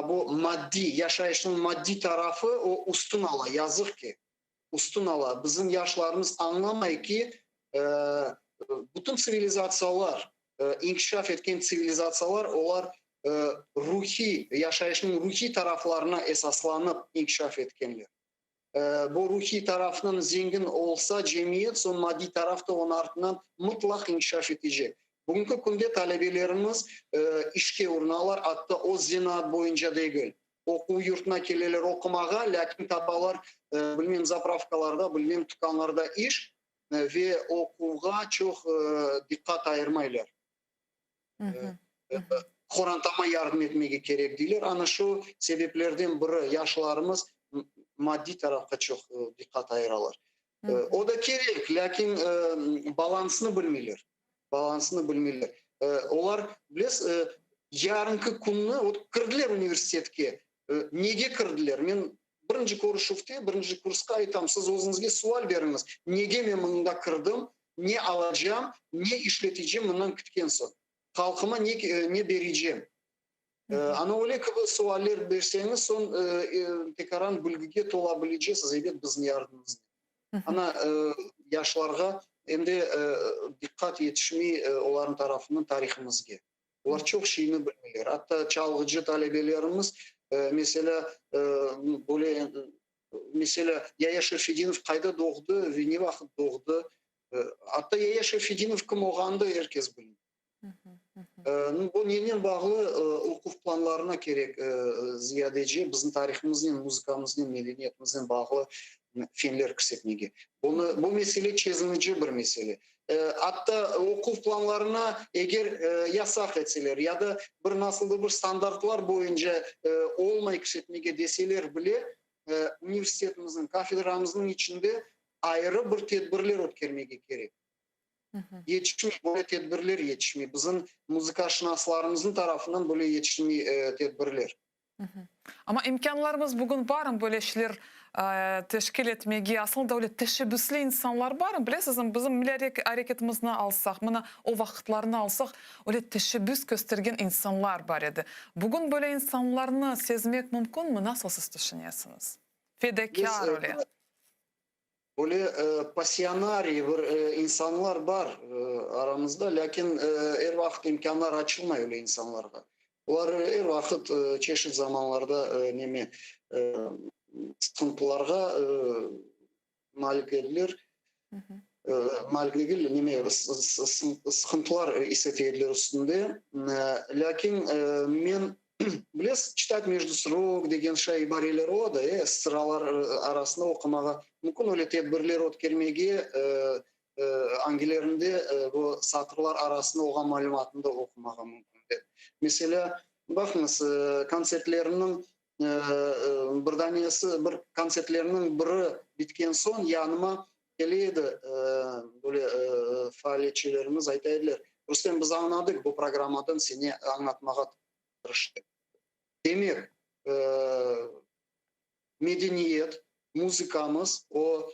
bu maddi, yaşayışın maddi tarafı o üstün ala, yazık ki. Üstün ala. Bizim yaşlarımız anlamay ki bütün sivilizasyonlar, inkişaf etken sivilizasyonlar, onlar ruhi, yaşayışın ruhi taraflarına esaslanıp inkişaf etkenler. bu ruhi tarafından zengin olsa cemiyet, son maddi tarafta onun ardından mutlak inkişaf edecek. Bugünkü günde talebelerimiz işke urnalar, hatta o zinaat boyunca değil. Oku yurtuna keleler okumağa, lakin tapalar bilmem zapravkalarda, bilmem tükanlarda iş ve okuğa çok dikkat ayırmaylar. Korantama yardım etmeye gerek değiller. Ana şu sebeplerden biri yaşlarımız maddi tarafta çok dikkat ayıralar. O da gerek, lakin balansını bilmirler. Balansını bilmirler. Onlar bilesiz, yarınki günü kirdiler üniversitetke. Nege kirdiler? Men birinci ko'rishuvda, birinci kursga aytam, siz o'zingizga savol beriniz. Nega men bunda kirdim? Ne alacağım? Ne işleteceğim bundan kütken so'ng? Halkıma ne vereceğim? Ana öyle gibi sualler verseniz son tekaran bilgiye tolabileceğiz evet bizim yardımımız. Ana yaşlarga hem de dikkat yetişmeyi onların tarafından tarihimizge. Onlar çok şeyini bilmiyorlar. Hatta çalgıcı talebelerimiz mesela böyle mesela Yaya Şerfedinov kayda doğdu ve ne vakit doğdu. Hatta Yaya Şerfedinov kim olğandı herkes bilmiyor. Bu neyle bağlı okul planlarına gerek ziyadece bizim tarihimizin, müzikamızın, medeniyetimizin bağlı filmler kısetmegi. Bu mesele çözümcü bir mesele. Hatta okul planlarına eğer yasak etseler ya da bir nasıl bir standartlar boyunca olmayı kısetmegi deseler bile üniversitetimizin, kafedramızın içinde ayrı bir tedbirler ötkürmegi gerek. Yetişmiş böyle tedbirler yetişmiyor. Bizim müzikaşınaslarımızın tarafından böyle yetişmiyor tedbirler. Ama imkanlarımız bugün var mı böyle işler teşkil etmeye? Aslında öyle teşebbüslü insanlar var mı? Bilesiniz bizim milli hareketimizni alsak, mana o vakitlerini alsak öyle teşebbüs göstergen insanlar var idi. Bugün böyle insanlarını sezmek mümkün mü? Nasıl siz düşünüyorsunuz? Fedakar öyle. Böyle pasyonari bir insanlar var aramızda, lakin her vakit imkanlar açılmıyor öyle insanlarga. Onlar her vakit çeşitli zamanlarda neme sıkıntılarga malik edilir. Malik edilir, neme sıkıntılar hissettiler üstünde. Lakin men bilesiz, читать между строк деген şey ibareler o da sıralar arasında okumağa mümkün öyle tedbirler ötkürmege angilerinde bu satırlar arasında olan malumatını da okumağa mümkün. Mesela bakınız konsertlerinin bir konsertlerinin biri bitken son yanıma geliydi böyle faaliyetçilerimiz aytaydılar. Rüstem biz anladık bu programmadan seni anlatmağa tırıştık. Demek medeniyet, müzikamız o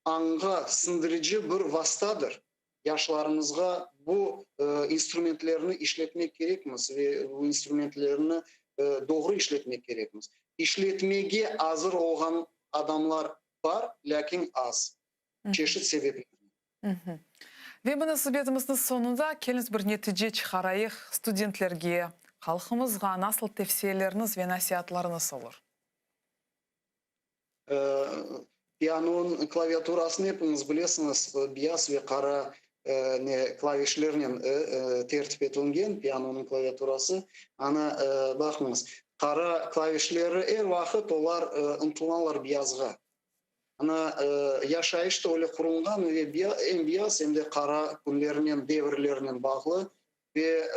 anga sındırıcı bir vasıtadır. Yaşlarımızga bu instrumentlerini işletmek gerekmez ve bu instrumentlerini doğru işletmek gerekmez. İşletmeye hazır olan adamlar var, lakin az. Çeşit sebepler. Ve münasibetimizin sonunda keliniz bir netice çıkarayıq studentlerge, halkımızga nasıl tavsiyeleriniz ve nasihatlarınız olur? Piyanonun klaviaturasını hepiniz bilirsiniz. Beyaz ve kara klavişlerinin tertip edilген piyanonun klaviaturası. Ana bakınız, kara klavişleri her vakit onlar ıntılanlar beyazga. Ana yaşayış da öyle kurulgan ve hem beyaz hem de kara günlerinin, devirlerinin bağlı ve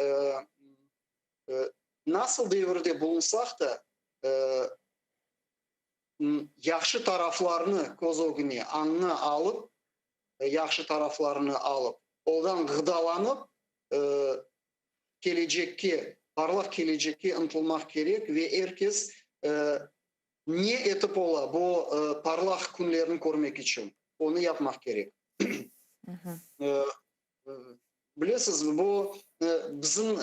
nasıl devirde bulunsak da yaxşı taraflarını kozogini anına alıp yaxşı taraflarını alıp oradan gıdalanıp gelecekki parlak gelecekki ıntılmak gerek ve herkes ne etip ola bu parlak günlerini görmek için onu yapmak gerek. Bilesiz bu bizim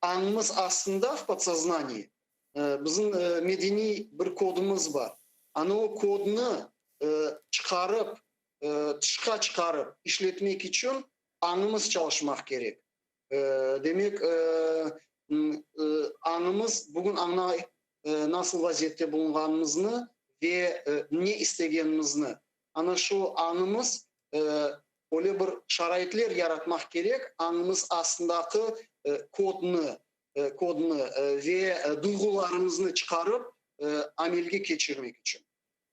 anımız aslında в подсознании. Bizim medeni bir kodumuz var. Ana o kodunu çıkarıp, dışka çıkarıp işletmek için anımız çalışmak gerek. Demek anımız bugün ana nasıl vaziyette bulunganımızını ve ne istegenimizni ana şu anımız öyle bir şaraitler yaratmak gerek. Anımız aslındaki kodunu ve duygularımızı çıkarıp amelge geçirmek için.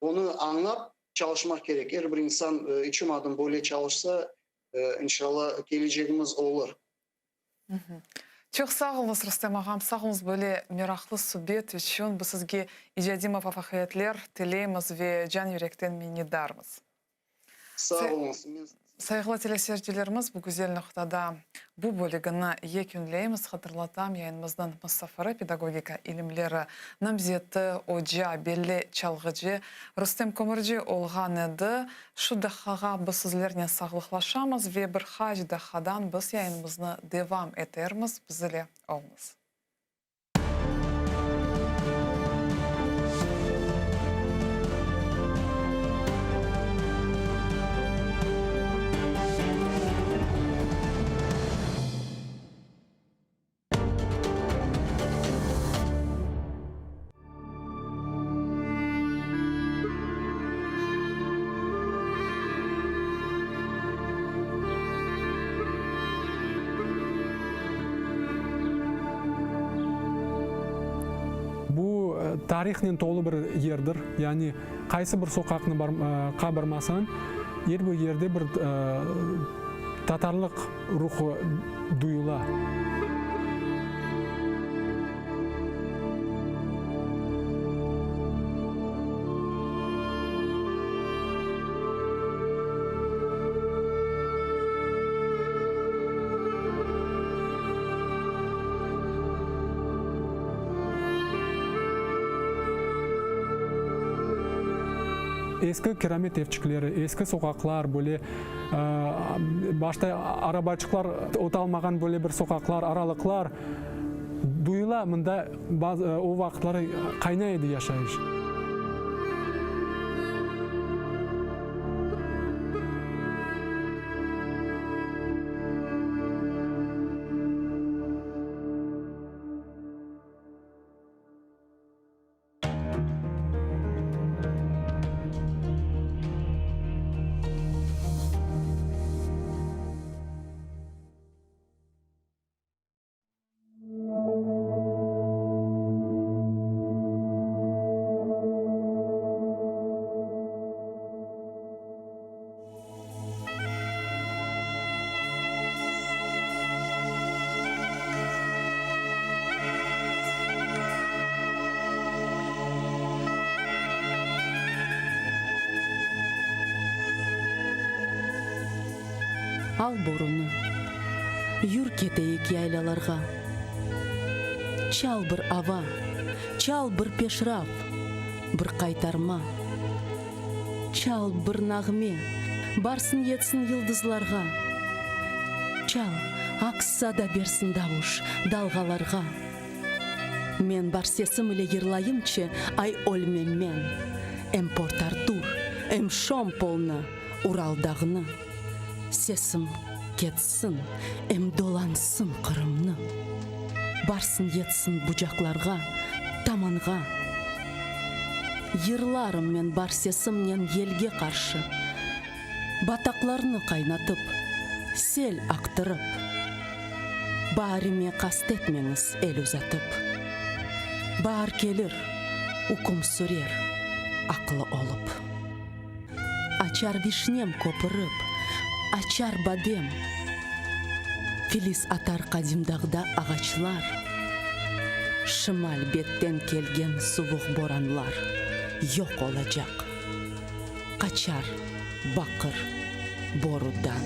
Onu anlap çalışmak gerek. Her bir insan içim adım böyle çalışsa inşallah geleceğimiz olur. Çok sağ olunuz Rüstem ağam, sağ olunuz böyle meraklı sohbet için. Bu sizge ijadi muvaffaqiyatlar tileymiz ve can yürekten minnetdarmız. Sağ olun. Saygılı teleseyircilerimiz, bu güzel noktada bu bölümünü yekünleyimiz. Hatırlatam, yayınımızdan Mustafa pedagogika ilimleri namzeti, oca, belli çalgıcı Rüstem Kömürcü olğan edi. Şu dakikaga biz sizlerine sağlıklaşamız ve bir hac dakikadan biz yayınımızı devam ederimiz. Bizle olunuz. Тарихнен толы бір ердір, яғни қайсы бір соқақны бармасан, ер бұл ерде бір татарлық рухы дuyula. Eski keramet evçikleri, eski sokaklar, böyle başta arabaçıklar otalmagan böyle bir sokaklar, aralıklar duyula mında o vaxtları kaynaydı yaşayış. Al borunu, yür keteyik yaylalarga. Çal bir ava, çal bir peşraf, bir kaytarma. Çal bir nağme, barsın yetsin yıldızlarga. Çal, aksa da bersin davuş dalgalarga. Men бар сесім ile yırlayımçı ay olmem men. Em Port Artur, em Шомполны, Уралдағыны. Сесім кетсін, em dolansın Қырымны. Барсын етсін бұжақларға, таманға. Yırlarım men бар сесімнен елге қаршы. Батақларны қайнатып, сел ақтырып. Барыме қастетмеңіз el uzatып. Бар келір, укум сүрер, ақылы олып. Açar vişnem kopırıp, açar badem. Filiz atar kadimdağda ağaçlar. Şimal betten kelgen soğuk boranlar yok olacak. Kaçar bakır borudan.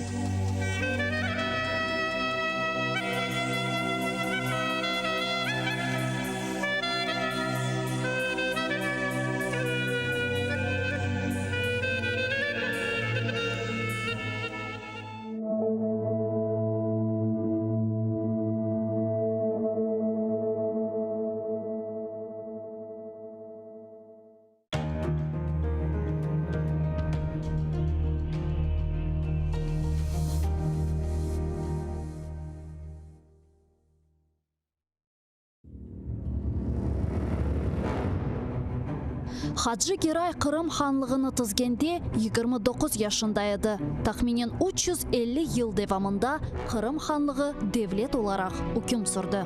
Хаджи Герай Қырым ханлығыны тізгенде 29 yaşында еді. Тахминен 350 ел девамында Қырым ханлығы девлет оларақ үкім сүрді.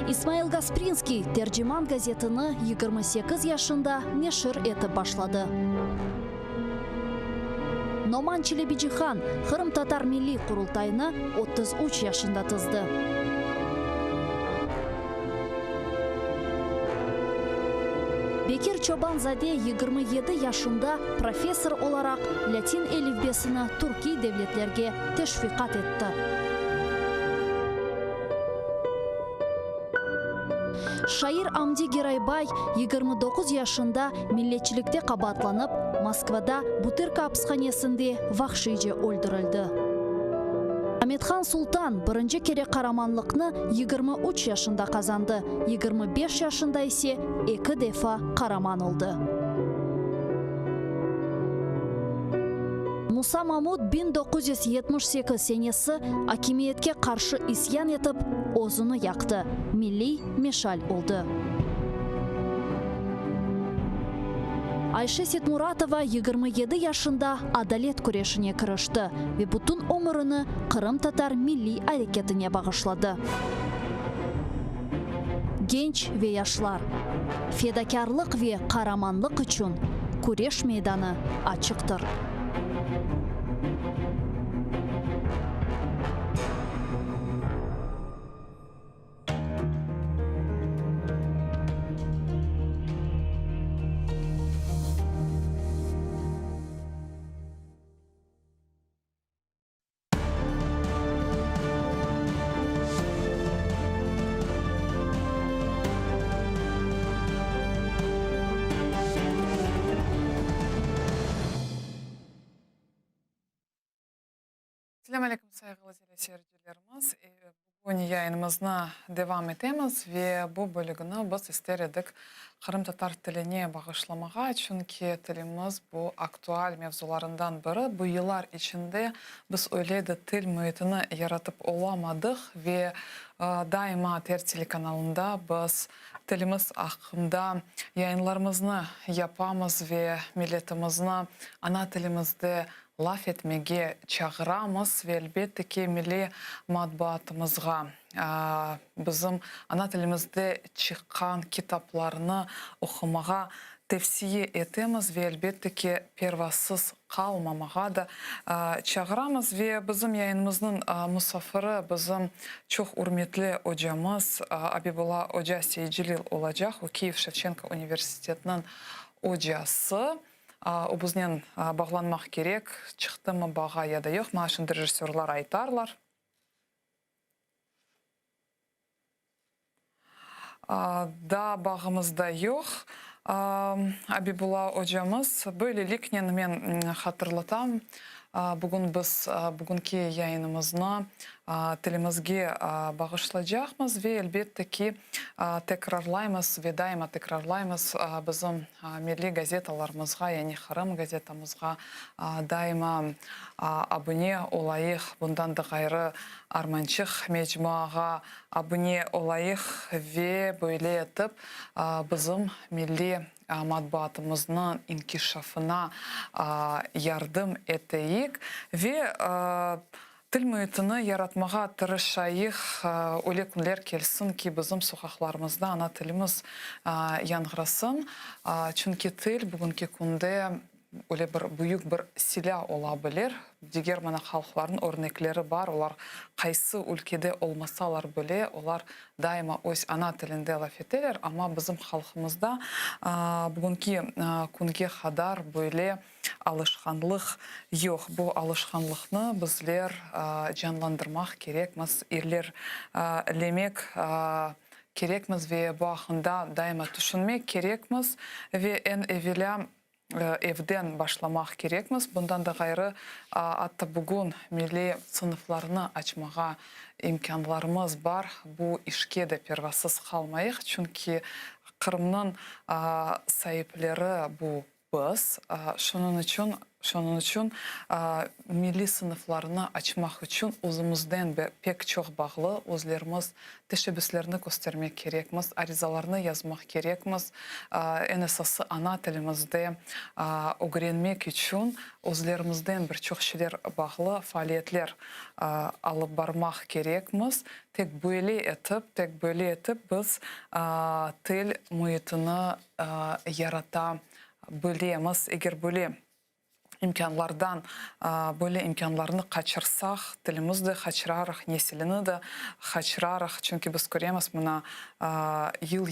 Исмаил Гаспринский Терджиман газетіні 28 yaşında нешір етіп башлады. Номан Челебиджихан Қырым татар милли құрылтайны 33 yaşında тызды. Бекир Чобанзаде 27 yaşında профессор olarak Латин әлифбесini Түрки devletlerге teşviqat etті. Шайыр Амди Герайбай 29 yaşında milletçilikte qabatlanıp Moskvada Butyrka apsxanesinde vahşice öldürüldü. Ahmetxan Sultan birinci kere qaramanlıqni 23 yaşında kazandı. 25 yaşında ise 2 defa qaraman oldu. Musa Mahmud 1978 senesi hakimiyetke karşı isyan etip ozunu yaktı. Milli meşal oldu. Ayşe Setmuratova 27 yaşında adalet kureşine kırıştı ve bütün ömrünü Kırım Tatar milli hareketine bağışladı. Genç ve yaşlar, fedakarlık ve kahramanlık için kureş meydanı açıktır. Selam aleyküm saygılı teleseyircilerimiz. Bugün yayınımızına devam etemiz ve bu bölümünü biz istedik Kırım Tatar tiline bağışlamağa, çünkü tilimiz bu aktual mevzularından biri. Bu yıllar içinde biz öyle de til mühitini yaratıp olamadık ve daima TR telekanalında biz tilimiz hakkında yayınlarımızı yapamız ve milletimizine ana tilimizde laf etmege çağıramız ve elbette ki milli matbuatımızga bizim ana tilimizde çıkan kitaplarını okumağa tavsiye etemiz ve elbette ki pervasız kalmamağa da çağıramız ve bizim yayınımızın misafiri bizim çok hürmetli hocamız Abibullah Hoca Seycilil olacak. O Kiev Şevçenko Üniversitesi'nin hocası. O bizden bağlanmak gerek. Çıktı mı bağa ya da yok. Mana şunday rejissyorlar aytarlar. Da bağımızda yok. Abibullah hocamız. Böylelikle men hatırlatam. Bugün biz bugünkü yayınımızı tilimizge bağışlayacağımız ve elbette ki tekrarlayımız ve daima tekrarlayımız bizim milli gazetalarımızga, yani Kırım gazetamızga daima abone olayıq. Bundan da gayrı Armançıq mecmuaga abone olayıq ve böyle etip bizim milli matbuatımızın inkişafına yardım eteyik ve til mühitini yaratmağa tırışayıq. Öyle günler kelsin ki bizim sokaklarımızda ana tilimiz yanğırasın. Çünkü til bugünkü günde öyle bir büyük bir silah olabilir. Diğer mana halkların örnekleri var. Onlar kaysı ülkede olmasalar bile onlar daima öz ana tilinde laf ederler. Ama bizim halkımızda bugünkü günge kadar böyle alışkanlık yok. Bu alışkanlıkны bizler canlandırmak gerekmez. İlerlemek gerekmez ve bu hakkında daima düşünmek gerekmez ve en evvela evden başlamak gerekmez. Bundan da gayrı hatta bugün milli sınıflarını açmağa imkanlarımız var. Bu işke de pervasız kalmayıq. Çünkü Kırım'ın sahipleri bu biz şunun için milli sınıflarını açmak için özümüzden pek çok bağlı özlerimiz teşebbüslerini göstermek gerekmiz, arizalarını yazmak gerekmiz. En esası ana tilimizde öğrenmek için özlerimizden birçok şeyler bağlı faaliyetler alıp barmak gerekmiz. Tek böyle etip biz til muhitini yarata bilemiz. Eğer böyle imkanlardan böyle imkanlarını kaçırsak, tilimizi de kaçırarıq, nesilini de kaçırarıq. Çünkü biz göremiz buna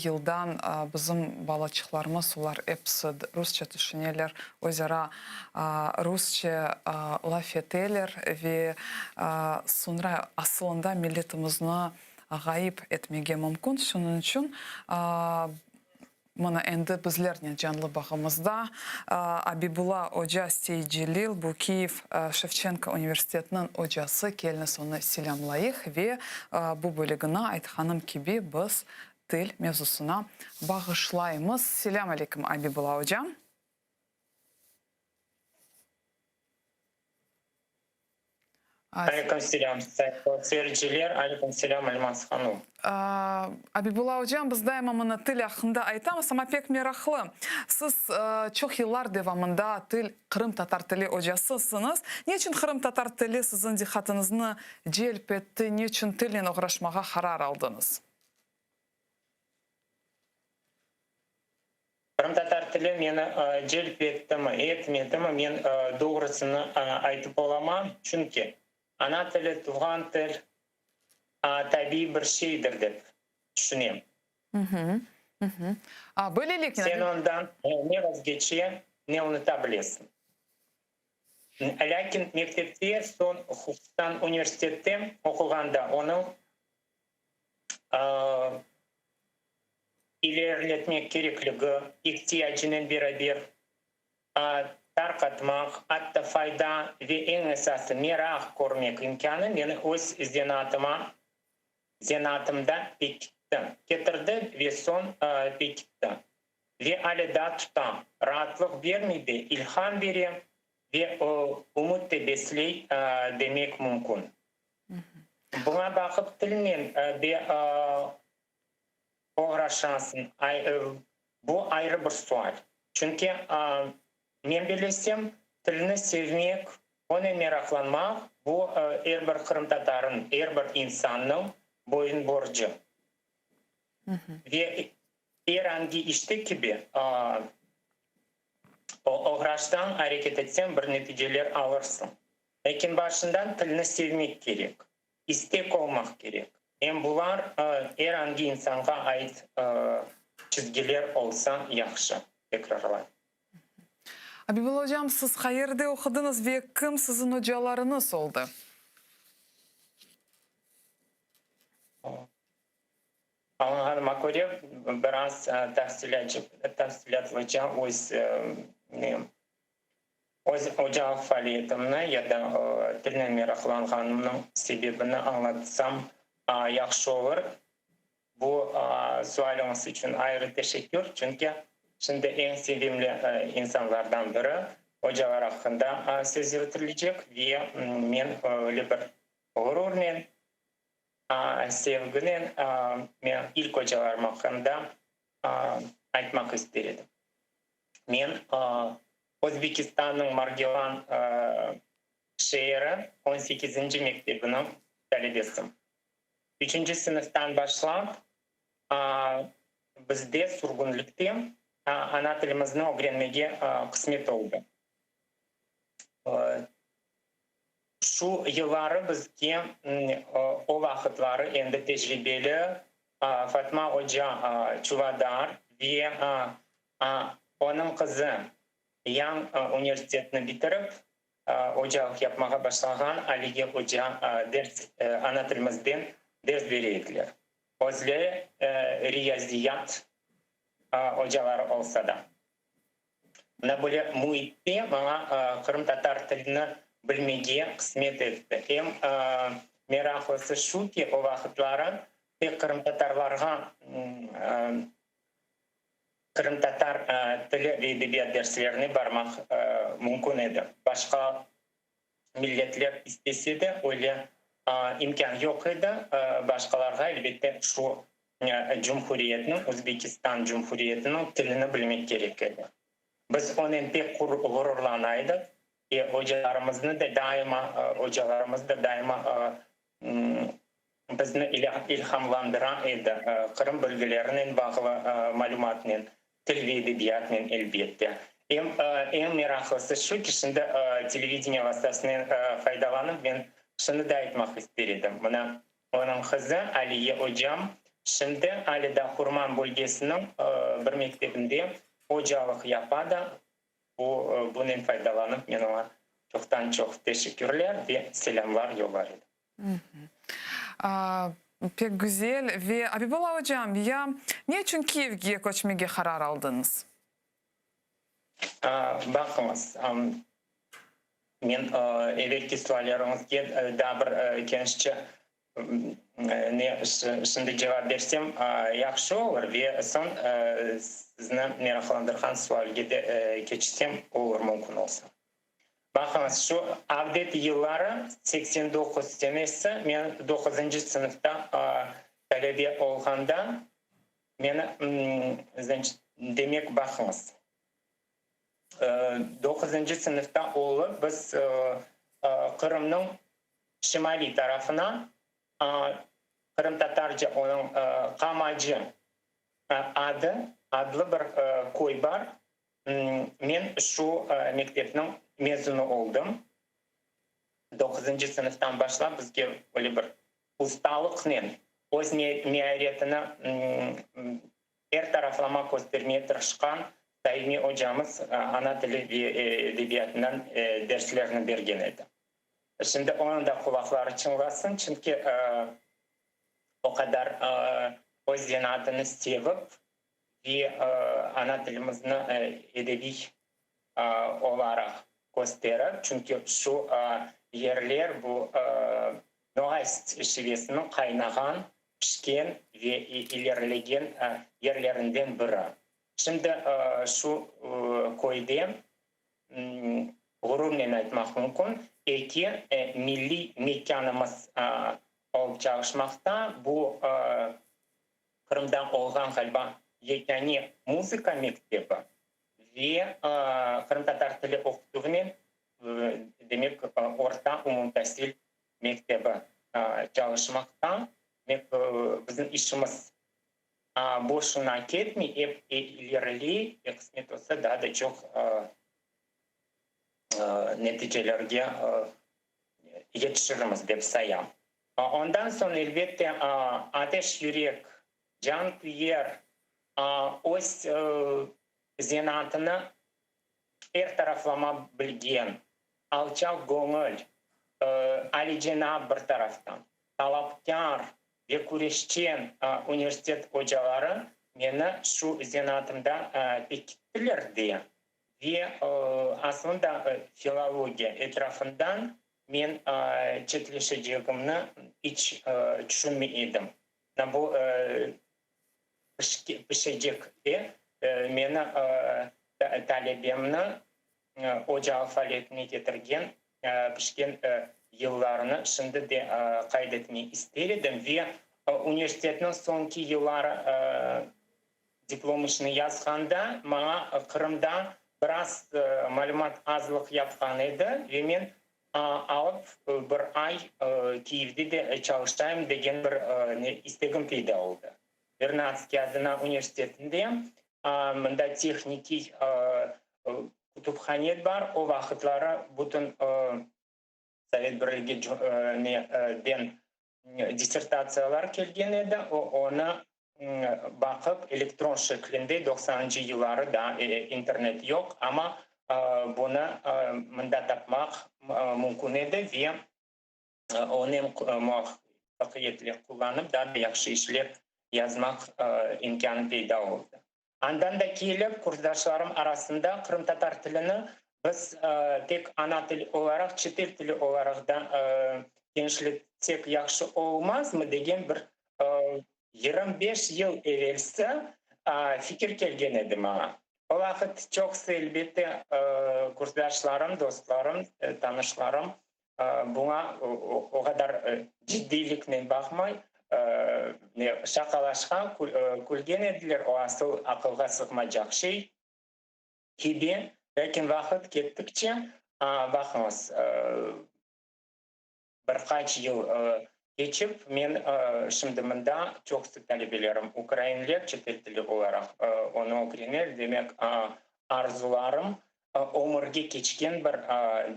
yıldan bizim balaçıklarımız onlar hepsi Rusça düşünürler, özara Rusça laf eterler ve sonra aslında milletimizni gayip etmege mümkün. Şunun için Mana endi bizlerning canlı bağımızda Abibullah Hoca Seycelil, bu Kiyev Shevchenko Üniversiteti'nin hocası, kendisi onu selamlayıq ve bu bölümüne aytxanım gibi biz til mevzusuna bağışlayımız. Selam aleyküm Abibullah Hocam. Aleyküm selam. Seyirciler, aleyküm selam Almaz Hanım. Abibullah Hocam, biz daima mana til hakkında aytamız ama pek meraklı. Siz çok yıllar devamında Kırım Tatar tili hocasısınız. Niçin Kırım Tatar tili sizin dikkatinizni celp etti? Niçin tille uğraşmağa karar aldınız? Kırım Tatar tili meni celp etti mi, etmedi mi? Men doğrusunu aytıp olamam. Çünkü ana tili, tuğan til tabii bir şeydir dep düşünüyorum. Böylelikle Sen ondan ne vazgeçe, ne unutabilirsin. Lakin mektepte, son hukuktan üniversitette okuganda onu ilerletmek gerekliliği, ihtiyacının beraber tarqatmak, hatta fayda ve en esası merak görmek imkanı beni öz zenatımda pekittim. Getirdi ve son pekittim. Ve aleda tutam, rahatlık vermedi, ilham verem ve umut da besley demek mümkün. Buna bakıp tilmen bir uğraşansın. Bu ayrı bir sual. Çünkü men bilesem tilini sevmek, ona meraklanmak bu her bir Kırım Tatarın, her bir insanın boyun borcu. Ve herhangi işte gibi o uğraştan hareket etsen bir neticeler alırsın. Lakin başından tilini sevmek gerek. İstek olmak gerek. Hem bunlar herhangi insana ait çizgiler olsa yaxşı. Tekrarlayın. Abibullah Hocam, siz hayırda okudunuz ve kim sizin hocalarınız oldu? Hanıma göre biraz tafsilatlıca öz hoca faaliyetimni ya da tiline meraklanganımның sebebini anlatsam yaxşı olur. Bu sualınız için ayrı teşekkür. Çünkü şimdi en sevimli insanlardan biri hocalar hakkında söz yürütülecek ve men öyle bir gururla, sevginin men ilk hocalarım hakkında aytmak istedim. Men Özbekistan'ın Margilan şehri 18. mektebinin talebesiyim. 3. sınıftan başlayıp bizde surgunlukta ana tilimizni öğrenmege kısmet oldu. Şu yılları bizge o vakitlari endi tecrübeli Fatma Hoca Çuvadar ve onun kızı Yan üniversitetini bitirip hocalık yapmaya başlayan Aliye Hoca ana tilimizden ders veriydiler. Özleri riyaziyat hocalar olsa da. Buna böyle muhitte bana Kırım Tatar tilini bilmege kısmet etti. Hem meraklısı şu ki o vakitleri tek Kırım Tatarlarga Kırım-Tatar tili ve edebiyat derslerine barmak mümkün edi. Başka milletler istese de öyle imkan yok idi. Başkalarga elbette şu Cumhuriyetinin, Özbekistan Cumhuriyetinin tilini bilmek gerek edi. Biz onun pek gururlanaydık. Hocalarımız da daima bizni ilhamlandıran edi. Kırım bölgelerinin bağlı malumatının, til ve edebiyatının elbette. En meraklısı şu ki şimdi televizyon vasıtasından faydalanıp ben şunu da etmek istedim. Onun kızı Aliye hocam şimdi Ali'de Hurman bölgesinin bir mektebinde hocalık yapadı. Bunun faydalanıp ben ona çoktan çok teşekkürler ve selamlar yollarım. Pek güzel. Ve Abibullah hocam, ya niçin Kiev'e koçmege karar aldınız? Bakınız, men evvelki suallarınızga da bir genççe şimdi cevap versem yaxşı olur ve son sizni meraklandırgan sualga geçsem olur mümkün olsa. Bakınız şu avdet yılları 89 senesi men 9. sınıfta talebe olganda meni demek bakınız 9. sınıfta olup biz Kırım'ın şimali tarafına Kırım Tatarca onun Kamacı adlı bir koy var. Men şu mektepnin mezunu oldum. 9. sınıftan başlap bizge öyle bir ustalıkla öz meharetini her taraflama göstermeye tırışkan Daimi hocamız ana dili ve edebiyatından derslerini bergen edi. Şimdi onun da kulakları çınlasın çünkü o kadar öz zanaatını sevip ve ana dilimizin edebi olarak gösterip çünkü şu yerler bu Noğayst şivesinin kaynağın, pişken ve ilerlegen yerlerinden biri. Şimdi şu koyda gururla aytmak mümkün. İki milli mekanımız olup çalışmakta. Bu Kırım'dan olgan galiba yegane muzika mektebi ve Kırım Tatar tili okuduğunun demek orta umumtahsil mektebi çalışmakta. Bizim işimiz boşuna gitmeyip ilerleyip kısmet olsa daha da çok neticelerge yetişiriz dep sayam. Ondan sonra elbette ateş yürek, can kuyar, öz zanaatını her taraflama bilgen, alçak gönül, alicena bir taraftan, talapkar ve kureşçen üniversitet hocaları beni şu zanaatımda pekittilerdi. Ve aslında filologiya etrafından men çetleşeceğimi hiç düşünmeydim. Bu pişecek de meni talebimni ocağı faaliyetine getirgen pişken yıllarını şimdi de kaydetmeyi istedim ve üniversitetin sonki yılları diplomuşunu yazganda bana Kırım'da biraz malumat azlık yapkan edi ve men alıp bir ay Kiev'de de çalışayım degen bir istegim peyda oldu. Vernadskiy adına üniversitetinde mında texniki kutupxanet var. O vakitleri bütün Sovet Birliği'den dissertatsiyalar kelgen edi. Onu bakıp elektron şeklinde 90. yılları da internet yok ama bunu mında tapmak mümkün edi ve onu muvaffakiyetli kullanıp daha yaxşı işler yazmak imkanı peyda oldu. Andan da kelip kursdaşlarım arasında Kırım Tatar tilini biz tek ana dil olarak, çetel dili olarak da genişletsek yaxşı olmaz mı degen bir 25 yıl evvelsi fikir kelgen edi mana. O vakit çok elbette kursdaşlarım, dostlarım, tanışlarım buna o kadar ciddilikle bakmay, şakalaşkan kulgen ediler, o asıl akılga sıkmayacak şey gibi. Lakin vakit gittikçe bakınız birkaç yıl geçip men şimdi mında çok sık talebelerim Ukraynalı çet el tili olarak onu öğrenir. Demek arzularım ömürge geçken bir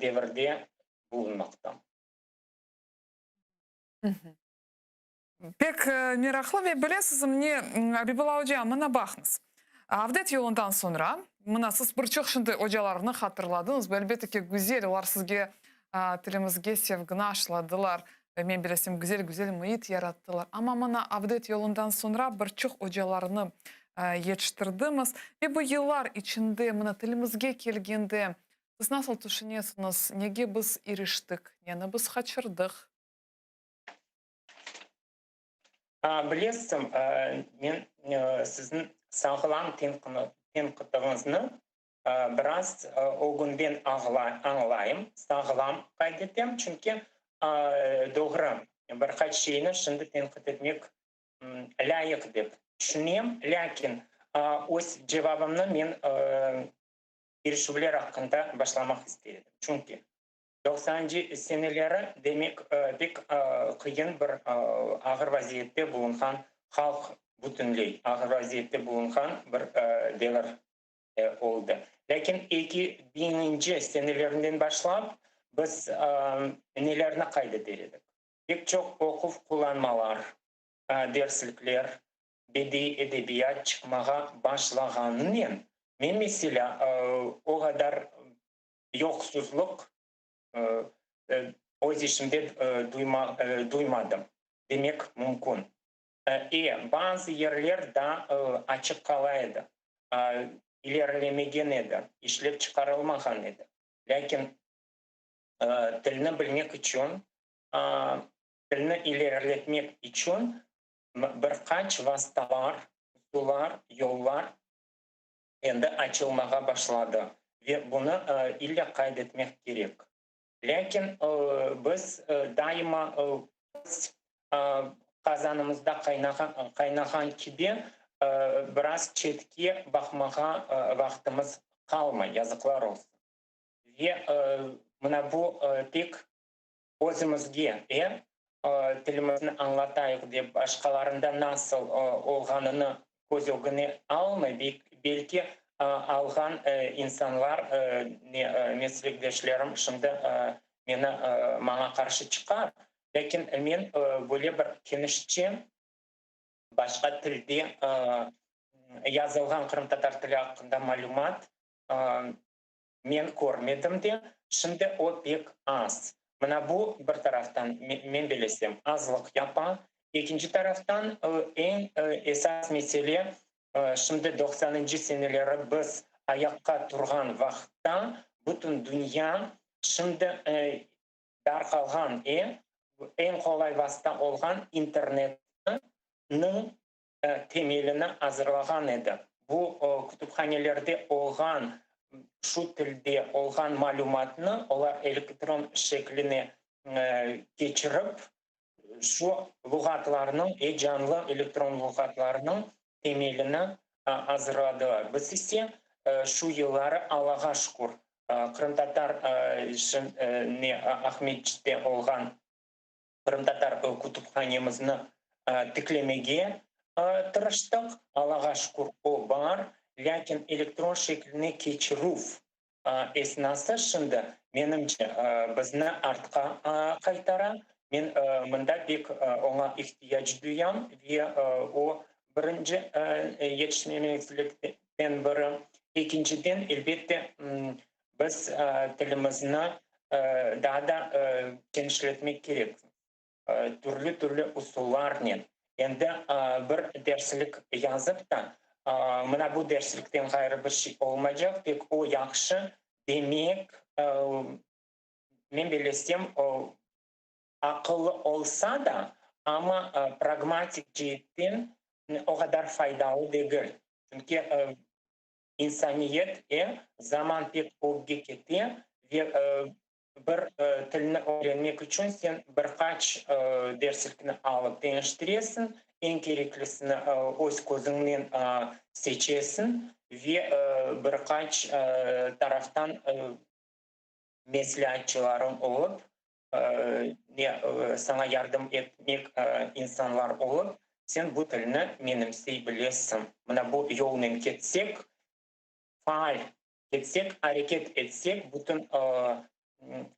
devirde bulunmakta. Pek meraklı ve bilesiz mine Bibula Hoca mına bakınız. Avdet yolundan sonra mına siz birçok şimdi hocalarını hatırladınız. Elbette ki güzel, olar sizge tilimizge sevgini aşıladılar. Men bilesem güzel muhit yarattılar. Ama mına Avdet yolundan sonra birçok hocalarını yetiştirdiniz. Ve bu yıllar içinde mına tilimizge kelgende siz nasıl düşünüyorsunuz? Nege biz eriştik? Yani biz kaçırdık? Білесім, мен сіздің сағылам тенқытыңызны біраз оғынбен аңлайым, сағылам қайдетем, чүнке doğru birkaç şeyini şimdi tenkit etmek layık деп düşünüyorum. Lakin öz cevabımı men erişimler hakkında başlamak istedim. Çünkü 90-cı seneleri demek pek kıyın bir ağır vaziyette bulungan halk bütünlüğü, ağır vaziyette bulungan bir devir oldu. Lakin 2000-ci senelerinden başlayıp biz nelerini kaydederdik? Pek çok okuf kullanmalar, derslikler, bedi edebiyat çıkmağa başlağanının men mesela o kadar yoksuzluk öz işimde duymadım demek mümkün. Bazı yerlerde açık kalaydı, ilerlemegen edi, işlep çıkarılmagan edi. Lakin tilini bilmek için, tilini ilerletmek için birkaç vasıtalar, yollar endi açılmaya başladı. Ve bunu illa kaydetmek gerek. Lakin biz daima kazanımızda kaynagan gibi biraz çetki bakmaya vaktimiz kalma, yazıklar olsun. Ve buna bu pek özümüzge tilimizni anlatayık diye başkalarında nasıl olganını göz önüne almay, belki algan insanlar, meslektaşlarım şimdi bana karşı çıkar. Lakin men böyle bir kenişçi başka tilde yazılgan Kırım Tatar tili hakkında malumat men görmedim de şimdi o pek az. Buna bu bir taraftan men bilesem azlık yapar. İkinci taraftan en esas mesele şimdi 90-cı seneleri biz ayakta turgan vaxtda bütün dünya şimdi darqalgan en kolay vasıta olgan internetinin temelini hazırlagan edi. Bu kütüphanelerde olgan, şu tilde olgan malumatını olar elektron şekline geçirip şu lügatlarının, canlı elektron lügatlarının temelini hazırladılar. Biz ise şu yılları Allah'a şükür Kırım Tatar Ahmetçi'de olgan Kırım Tatar kütüphanemizni tiklemege tırıştık. Allah'a şükür o var. Lakin elektron şekline geçiruf esnası şimdi menimce bizni artqa qaytara. Men mında pek ona ihtiyaç duyam ve o birinci yetişmemizlikten biri. İkinciden elbette biz tilimizni daha da genişletmek gerek. Türlü usullarla. Endi bir derslik yazıp da mana bu derslikten gayrı bir şey olmayacak. Pek o yaxşı demek men bilesem akıllı olsa da ama pragmatik cihetten o kadar faydalı değil. Çünkü insaniyet zaman pek olgu kete ve bir tilini öğrenmek için sen birkaç derslikini alıp değiştiresin. En gereklisini öz gözünden seçesin ve birkaç taraftan meslekçilerin olup sana yardım etmek insanlar olup sen bu tilini menimseyebilirsin. Buna bu yoldan ketsek, faal ketsek, hareket etsek, bütün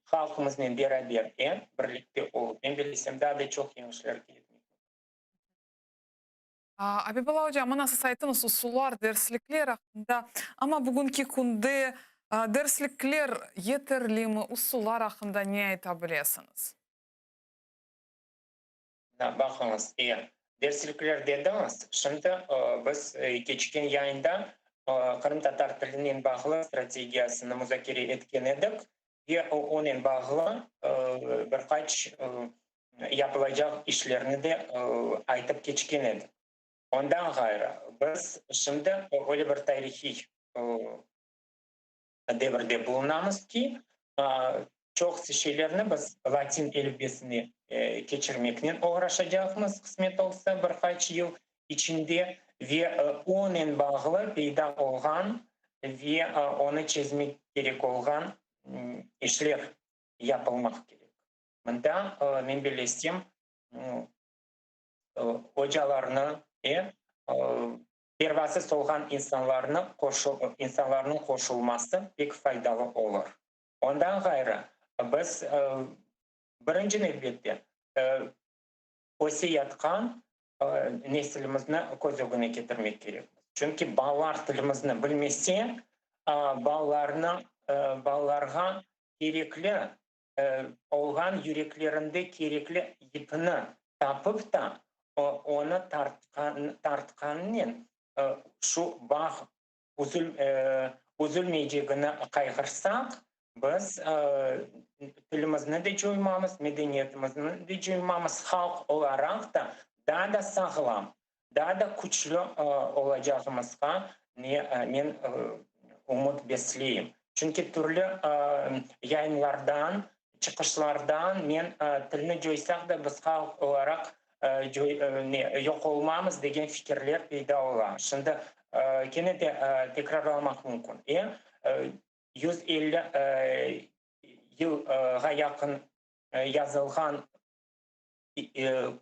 halkımızla beraber birlikte olup, ben bilsem daha da çok gençler gelmek. Abibala hocam, mana siz aytdınız usullar, derslikler hakkında. Ama bugünkü kunde derslikler yeterli mi? Usullar hakkında ne aytabilirsiniz? Bakınız, derslikler dediniz. Şimdi biz geçen yayında Kırım Tatar tilinin bağlı stratejiyasını müzakere etken edik. Ve onun bağlı birkaç yapılacak işlerini de aytıp geçken edik. Ondan gayrı biz şimdi öyle bir tarihi devirde bulunamız ki çok şeylerini biz Latin elbisini geçirmekle uğraşacağımız kısmet olsa birkaç yıl içinde ve onun bağlı peyda olan ve onu çizmek gerek olan işler yapılmak gerek. Bunda ben bilesem hocalarını pervasız olgan insanların koşulması pek faydalı olur. Ondan gayrı biz birinci növbette osiyatkan neslimizni koz önüne getirmek gerek. Çünkü ballar tilimizni bilmese, ballarga gerekli olgan yüreklerinde gerekli ipini tapıp da onu tartkanın şu bağ üzülmeyeceğini kaygırsak, biz tilimizni de joymamız, medeniyetimizni de joymamız, halk olarak da daha da sağlam, daha da güçlü olacağımızga ben umut besleyeyim. Çünkü türlü yayınlardan, çıkışlardan ben tilini joysak da biz halk olarak yok olmamız degen fikirler peyda olan. Şimdi gene de tekrarlamak mümkün. 150 yılga yakın yazılgan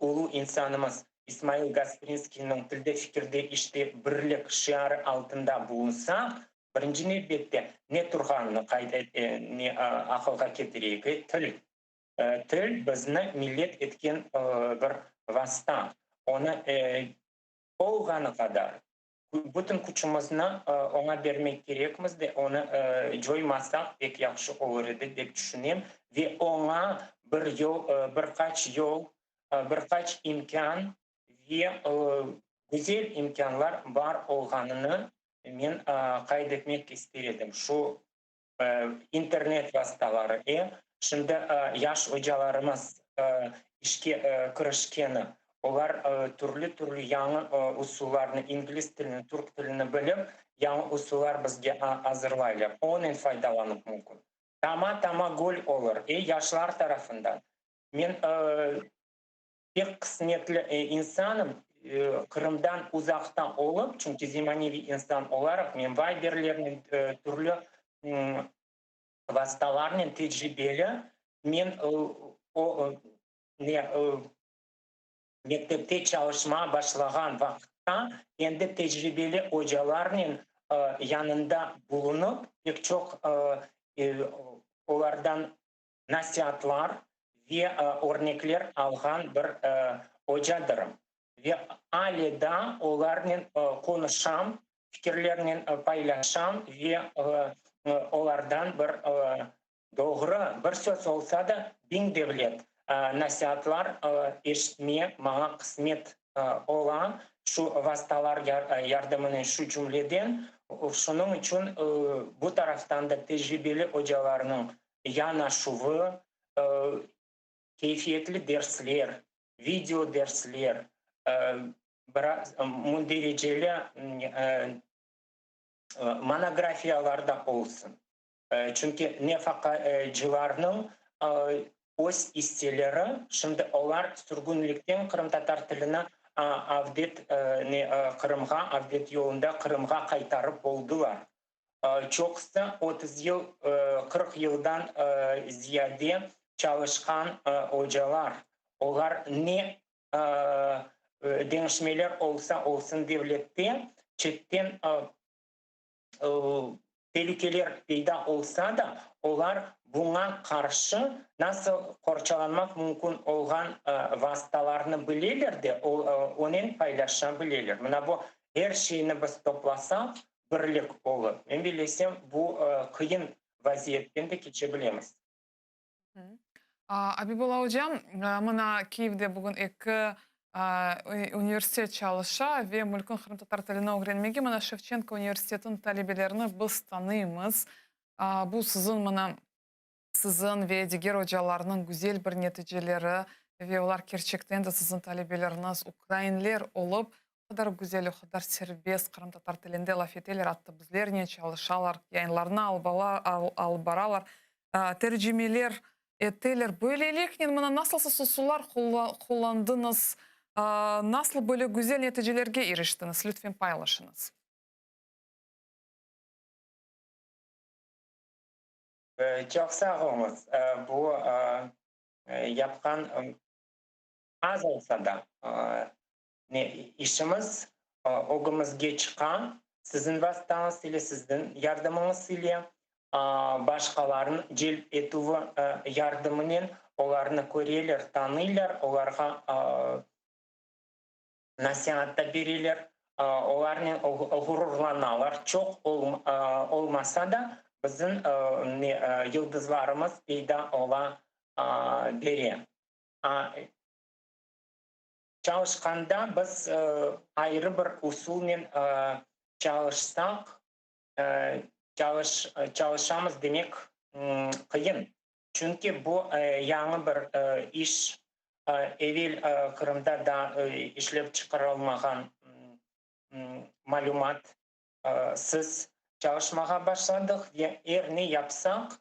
ulu insanımız İsmail Gasprinski'nin tilde fikirde işte birlik şiarı altında bulunsa, birinci növbette ne turganını akılga getireyik, til. Til bizni millet etken bir vasıta. Onu olğanı kadar bütün gücümüzni ona vermek gerekmiz de onu joymasak pek yaxşı olur edi dep düşüneyim. Ve ona birkaç imkan ve güzel imkanlar var olğanını men kaydetmek istedim. Şu internet vasıtaları. Şimdi yaş hocalarımız işe kirişkeni, onlar türlü yanı usullarını, İngiliz tilini, Türk tilini bilip, yanı usullar bizge hazırlaylar. Onun faydalanıp mümkün. Tama gol olur. Yaşlar tarafından. Men pek kısmetli insanım, Kırım'dan uzaktan olup, çünkü zemanevi insan olarak men Viber'lerin türlü vasıtalarının tecrübeli, men mektepte çalışmaya başlayan vakitte kendi tecrübeli hocaların yanında bulunup pek çok onlardan nasihatlar ve örnekler algan bir hocadırım. Ve ailede onların konuşan, fikirlerini paylaşan ve onlardan bir doğru bir söz olsa da bin devlet nasihatlar eşitmeye bana kısmet olan şu vasıtalar yardımının şu cümleden şunun için bu taraftan da tecrübeli hocalarının yanaşığı, keyfiyetli dersler, video dersler, biraz dereceli monografyalarda olsun. Çünkü nefakacılarının öz isteleri, şimdi onlar sürgünlükten Kırım Tatar tiline Kırım'a, avdet yolunda Kırım'a kaytarıp oldular. Çoksa 30 yıl, 40 yıldan ziyade çalışkan hocalar. Onlar ne değişmeler olsa olsun devlette, çetten tehlikeler peyda olsa da onlar buna karşı nasıl korçalanmak mümkün olan vasıtalarını bilirler de onun paylaşabilirler. Mana bu her şeyini biz toplasak birlik olur. Ben bilesem bu kıyın vaziyetten de geçebiliriz. Абиболла hocam, мына Киевде бүгін екі университет çalışа ve мүлкін Кырым татар тіліне öğrenmege мына Шевченко университетінің талебелерini biz tanıyımız. Bu sizin ve diğer hocalarının güzel bir neticeleri ve olar gerçekten de sizin talebeleriniz Ukraynalılar olup o kadar güzel, o kadar serbest Kırım tatar tilinde laf eteler, hatta bizlerine çalışalar, yayınlarına alıp baralar, tercümeler ettiler. Böylelikle nasıl susular kullandınız, nasıl böyle güzel neticelerge eriştiniz? Lütfen paylaşınız. Çok sağ olunuz. Bu yapkan az olsa da işimiz ogumuzga çıkan sizin vasıtanız ile, sizin yardımınız ile başkalarının celp etuvi yardımının onlarını köreyler, tanıylar, onlarga nasihatta verirler, onlarla gururlanalar. Çok olmasa da bizim yıldızlarımız peyda ola beri. Çalışkanda biz ayrı bir usulмен çalışsak, çalışamız demek kıyın. Çünkü bu yeni bir iş, evvel Kırım'da da işlep çıkarılmayan malumat, siz çalışmaya başladık ve eğer ne yapsak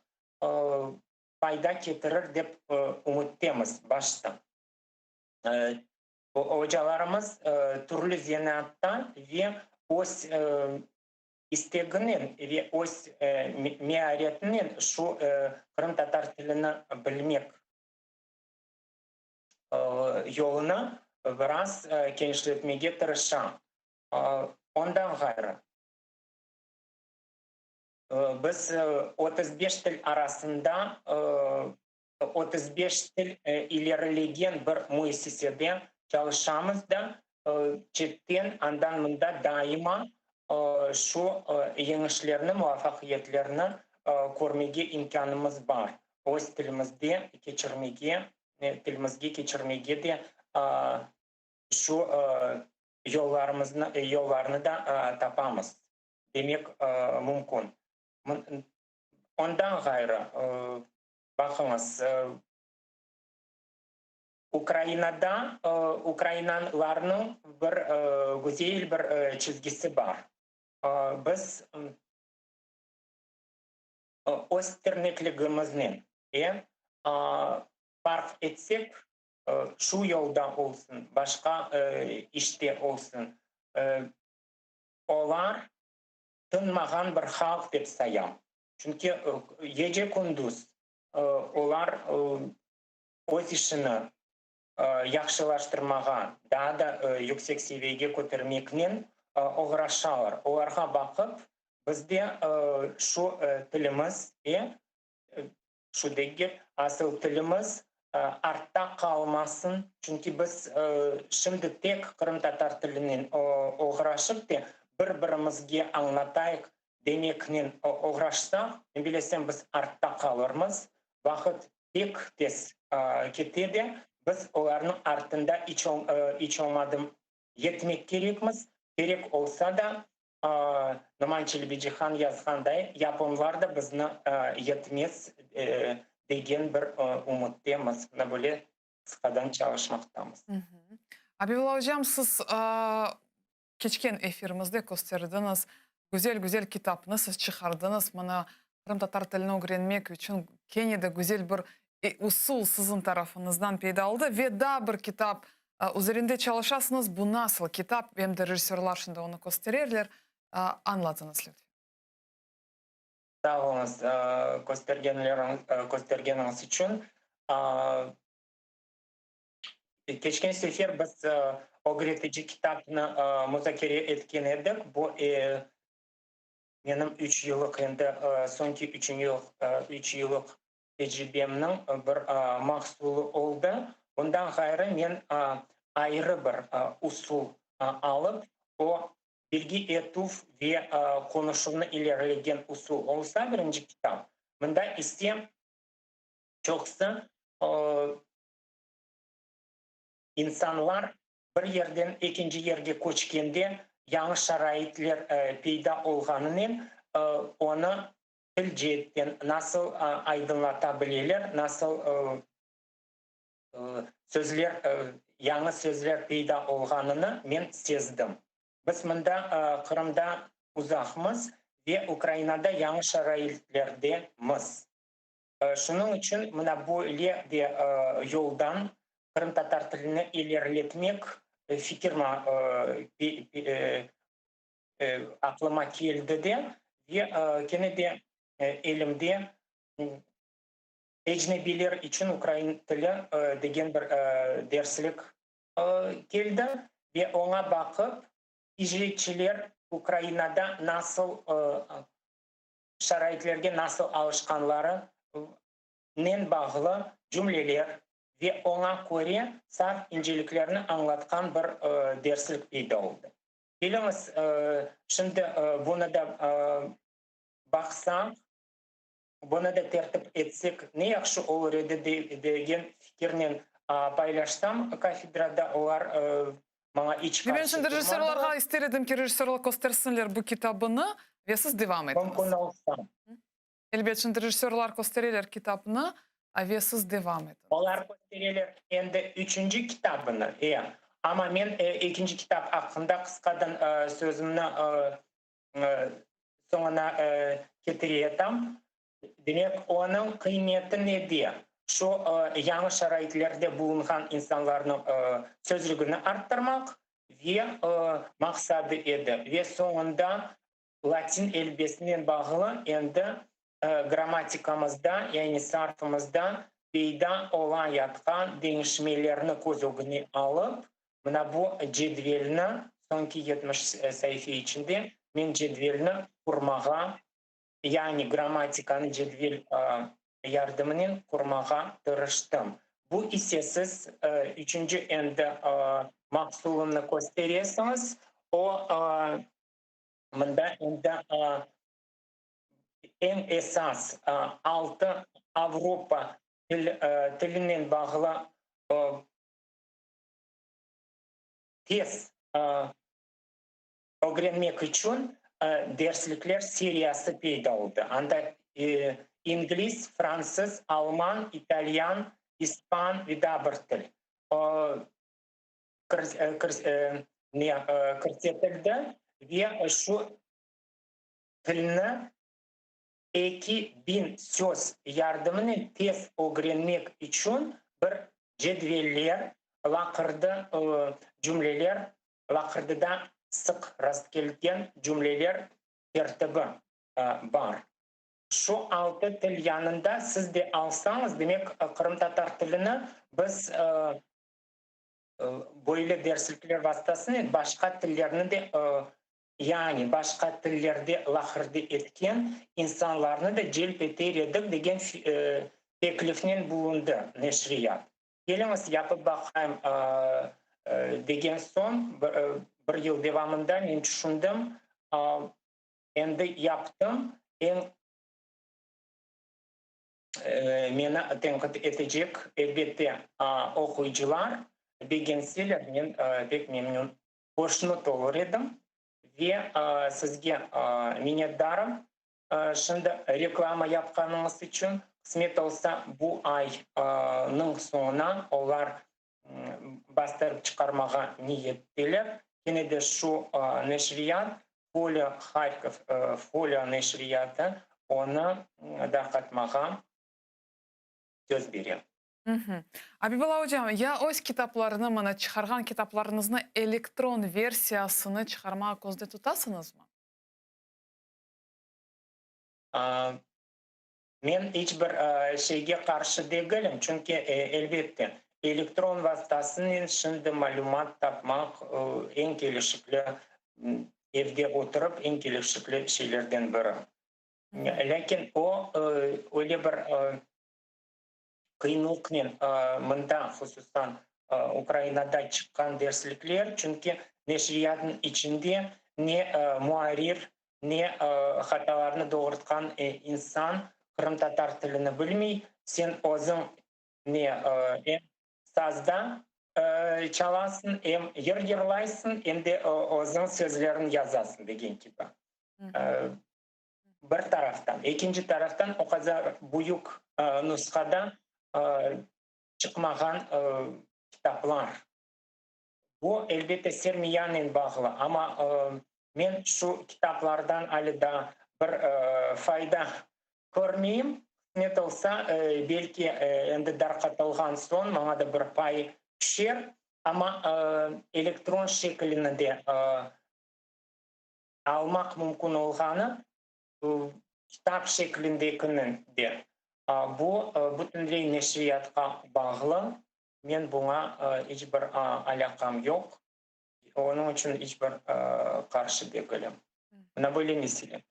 fayda getirir dep umuttayız başta. Hocalarımız türlü zanaattan ve öz isteğinin ve öz meharetinin şu Kırım Tatar tilini bilmek yolunu biraz genişletmeye tırışan. Ondan gayrı biz 35 til arasında 35 til ilerleyen bir müessesede çalışamız da çetten andan mında daima şu yenişlerini, muvaffakiyetlerini görmege imkanımız var. Öz tilimizde geçirmege de şu yollarını da tapamız demek mümkün. Ondan gayrı bakınız, Ukrayna'da Ukraynalıların bir güzel bir çizgisi var. Biz öz tırnakligimizden fark etsek şu yolda olsun, başka işte olsun, onlar tınmagan bir halk dep sayam. Çünkü gece gündüz onlar öz işini yaxşılaştırmaga, daha da yüksek seviyeye көтермекнен uğraşarlar. Onlarga bakıp bizde şu tilimiz şu degi asıl tilimiz artta kalmasın. Çünkü biz şimdi tek Kırım Tatar tilinden uğraşıp da bir-birimizge anlatayık demekнен uğraşsak, bilesem biz artta kalırmız. Vakit pek tez ketedi. Biz onların артында hiç olmadım yetmek gerekmiz. Gerek olsa da Numan Çelebiçihan yazganday Japonlar da bizni yetmez degen bir umuttayız. Böyle sıkadan çalışmaktamız. Абибулла hocam, siz keçken efirimizde gösterdiniz. Güzel kitapını siz çıkardınız. Mana Kırım tatar tilini öğrenmek için Kenya'da güzel bir usul sizin tarafınızdan peyda oldu. Ve daha bir kitap üzerinde çalışasınız. Bu nasıl kitap? Hem de rejisörler şimdi onu gösterirler. Anlatınız lütfen. Sağ olunuz göstergeniniz için. Geçen sefer biz öğretici kitapını müzakere etken edik. Bu benim 3 yıllık sonki 3 yıllık tecrübemnin bir mahsulü oldu. Bundan gayrı men ayrı bir usul alıp o bilgi etuf ve konuşulunu ilerlegen usul olsa birinci kitap. Bunda istem çoksa insanlar bir yerden ikinci yerge koçkende yanlış şaraitler peyda olganının onu til cihetten nasıl aydınlatabilirler, nasıl sözler, yanlış sözler peyda olganını men sezdim. Biz bunda Kırım'da uzakmız ve Ukrayna'da yanlış şaraitlerdemiz. Şunun için buna böyle bir yoldan Kırım Tatar tilini ilerletmek fikirme aklıma geldi de ve gene de elimde ecnebiler için Ukrayna tili degen bir derslik geldi ve ona bakıp icraçiler Ukrayna'da nasıl şaraitlerge nasıl alışkanları nen bağlı cümleler ve ona göre saf inceliklerini anlatkan bir derslik peyda oldu. Biliniz, şimdi bunu da baksak, bunu da tertip etsek ne yakşı olur edi degen fikirden paylaşsam kafedrada olar bana iç Ben karşı şimdi rejisörlerge isterim ki rejisörler göstersinler bu kitabını ve siz devam ediniz. mümkün olsa. Elbette şimdi rejisörler gösterirler kitabını ve siz devam ediniz. Olar gösterirler endi 3. kitabını. Ama men 2. kitap hakkında kıskadan sözümünü sonuna getireyim. Demek onun kıymeti ne diye? Şu yanlış şaraitlerde bulunan insanların sözlüğünü arttırmak ve maksadı edi. Ve sonunda Latin elbisinin bağlı endi grammatikamızda yani sarfımızda peyda olan yatkan değişmelerini göz önüne alıp buna bu cedvelini sonki 70 sayfa içinde men cedvelini kurmağa yani grammatikanı cedvel yardımının kurmağa tırıştım. Bu ise siz 3. endi mahsulunu gösterirsiniz. O bunda endi en esas 6 Avrupa tilinin bağlı tez öğrenmek için derslikler serisi peyda oldu. Anda İngiliz, Fransız, Alman, İtalyan, İspan ve daha bir til. Kırsetildi ve şu tilini 2000 söz yardımını tez öğrenmek için bir cedveller, lakırdı cümleler, lakırdıda sık rast gelgen cümleler tertibi var. Şu 6 til yanında siz de alsanız demek Kırım Tatar tilini biz böyle derslikler vasıtasıyla başka tillerini de yani başka tillerde lakırdı etken insanlarını da celp eder edik degen teklifinin bulundu neşriyat. Geliniz yapıp bakayım degen son bir yıl devamında men düşündüm endi yaptım meni tenkit edecek elbette okuyucular beğenseler men pek memnun hoşnut olur edim ve sizge minnettarım. Şimdi reklama yapkanınız için kısmet olsa bu ayның sonuna olar бастырып чықармаға ниеттелер. Кенеде шу нешрият, Фолия Харьков, Фолия нешрияты, оны дарқатмаға сөз берем. Абибала Hocam, я өз китапларыны, мына чықарған китапларыңызны электрон версиясыны чықармаға көзде тұтасыңыз ма? Мен ешбір şeyге қаршы дегілім, чүнки әлбетте электрон vasıtasымен шынды мәлімат тапмақ ең келешіклі, evde отырып ең келешіклі şeylerden бірі. Ләкин о öyle bir қиынлықпен мында хусусан Украинада шыққан дерсліклер, чүнки нешриятын içinde не muarir, не хаталарны doğırtқан insan Kırım Tatar тіліні білмей, sen өзің не сазда çalasın, hem yırlaysın, hem de өзің sözlerini yazasın деген gibi. Bir taraftan. İkinci taraftan o kadar büyük nüshada çıkmagan kitaplar. Bu elbette sermiyenin bağlı ama men şu kitaplardan alıda bir fayda görmeyeyim. Ne de olsa belki endi darqatılgan son bana da bir pay düşer ama elektron şeklinde almak mümkün olganı kitap şeklindekinin de. Bu bütünlüğü neşriyatqa bağlı. Men buna hiçbir alakam yok. Onun için hiçbir karşı değilim. Buna böyle mesele.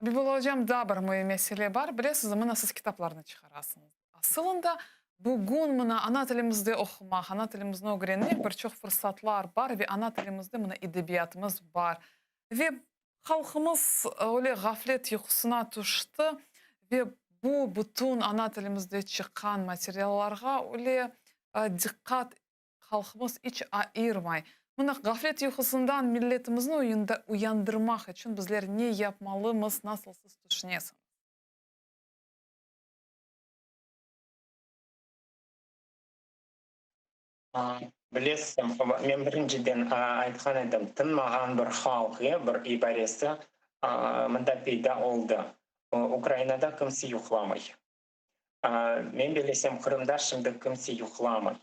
Абибала Hocam, да бір mesele бар. Білесіз, мына сіз китапларны шығарасыңыз. Асылында бүгін мына ана тілімізде оқымақ, ана тілімізді öğrenmek bir çok fırsatlar var ve ana тілімізде мына edebiyatımız var. Ve halkımız öyle gaflet uykusuna düştü ve bu bütün ana тілімізде çıkan materyallarga öyle dikkat halkımız hiç ayırmay. Mına gaflet uykusundan milletimizni uyandırmak için bizler ne yapmalıyız, nasıl siz düşünesiniz? Білесім, мен біріншіден айтқан едім, тынмаған бір халқы, бір ибаресі мында пейда oldu. Ukraynada kimse yoxlamay. Men bilesem Kırım'da şimdi kimse yoxlamay.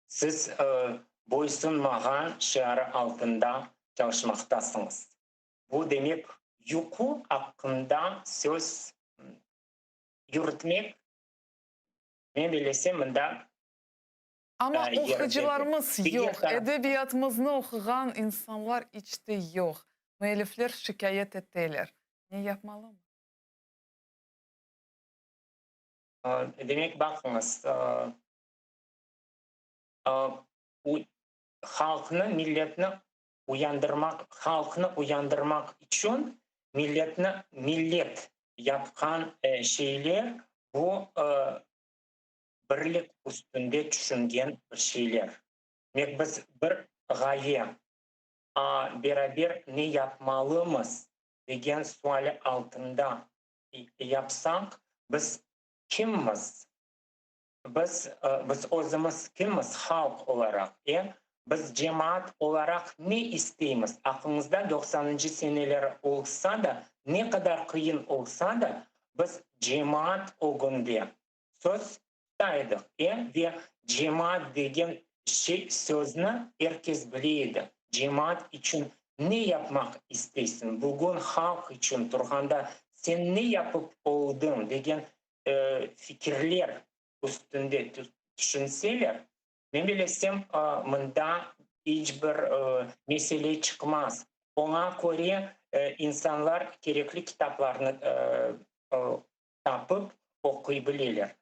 Siz boysunmagan şiarı altında çalışmaktasınız. Bu demek yuku hakkında söz yürütmek. Men bilesem mında Ama okuyucularımız Bir yok. taraf- Edebiyatımızı okuyan insanlar içte yok. Müellifler şikayet ettiler. Ne yapmalı mı? Demek bakınız, halkını, milletini uyandırmak için millet yapkan şeyler bu birlik üstünde düşüngen şeyler. Demek biz bir gaye beraber ne yapmalıyız degen suali altında yapsak biz kimmiz? Biz özümüz kimmiz halk olarak? Biz cemaat olarak ne isteyimiz? Aklımızda 90. seneler olsa da ne kadar kıyın olsa da biz cemaat o günde söz saydık. Ve cemaat degen sözünü herkes biliydi. Cemaat için ne yapmak istesin? Bugün halk için Turhan'da sen ne yapıp oldun degen fikirler üstünde düşünseler, ben bilesem mında hiçbir mesele çıkmaz. Ona göre insanlar gerekli kitaplarını tapıp okuyabilirler.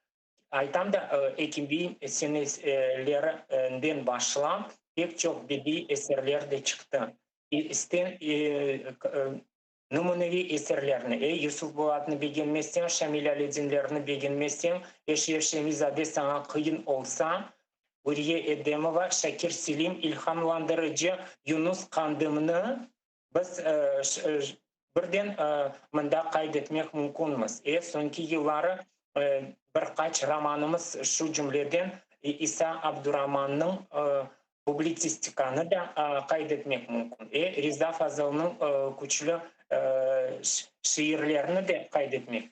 Aytam da 2000 senelerinden başlayıp pek çok bedi eserler de çıktı. Numunevi eserlerini, Yusuf Bolat'ını beğenmezsen, Şamil Alidinlerini beğenmezsen, Eşref Şemizade sana kıyın olsa, Uriye Edemova, Şakir Selim, ilhamlandırıcı Yunus Kandım'ını biz birden mında kaydetmek mümkünmüz. Sonki yılları birkaç romanımız şu cümleden İsa Abdurrahman'ın publisistikanı da kaydetmek mümkün. Rıza Fazıl'ın güçlü şiirlerini de kaydetmek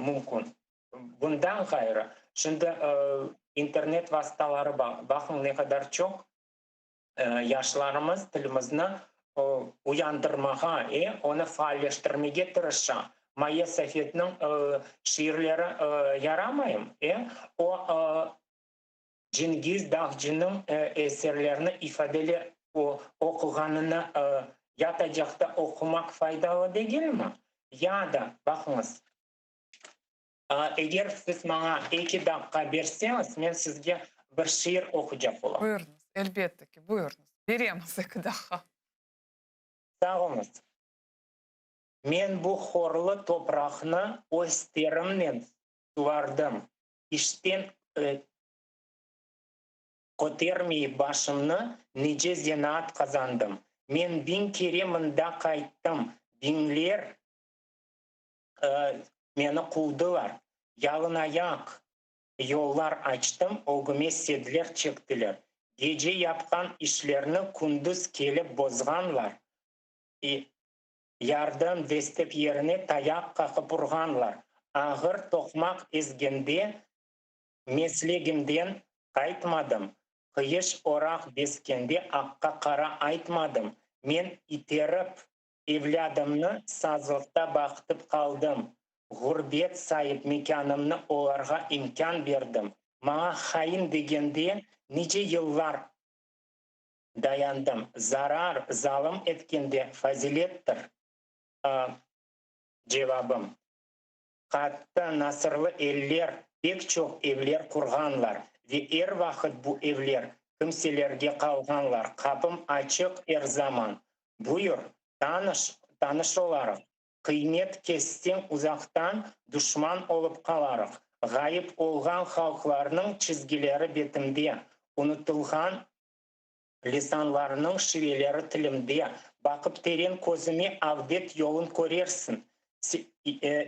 mümkün. Bundan gayrı. Şimdi internet vasıtaları bakın ne kadar çok yaşlarımız dilimizni uyandırmağa, onu faalleştirmeye tırışa. Maya Safet'nin şiirleri yaramayım. O Cengiz Dağcı'nın eserlerini ifadeli okuganını yatacakta okumak faydalı değil mi? Ya da bakınız, eğer siz bana 2 dakika verseniz, ben sizge bir şiir okuyacak olam. Buyurunuz. Elbette ki. Buyurunuz. Veremiz 2 dakika. Sağ olunuz. Men bu horlu toprağını öz terimle suvardım. İşten kotermeyi başımını nice zanaat kazandım. Men 1000 kere mında kayttım. Binler meni kuldular. Yalın ayak yollar açtım. Ogüme sedler çektiler. Gece yapkan işlerini kunduz kelip bozganlar. Yardım destep yerine tayak kakıp urganlar. Ağır tokmak ezgende meslegimden kaytmadım. Kıyış orak beskende akka kara aytmadım. Men iterip evladımны sazlıkta baktıp kaldım. Gurbet sahip mekanımны olarga imkan verdim. Mağa hain degende nice yıllar dayandım. Zarar, zalim etkende fazilettir. Cevabım. Katta nasırlı eller, pek çok evler kurganlar ve vakit bu evler kimselerge kalganlar. Kapım açık zaman. Buyur, tanış olarak. Kıymet kessem uzaktan düşman olup kalarıq. Gayip olgan halklarının çizgileri betimde, unutulgan lisanlarının şiveleri tilimde. Bakıp terin közüme avdet yolun körersin.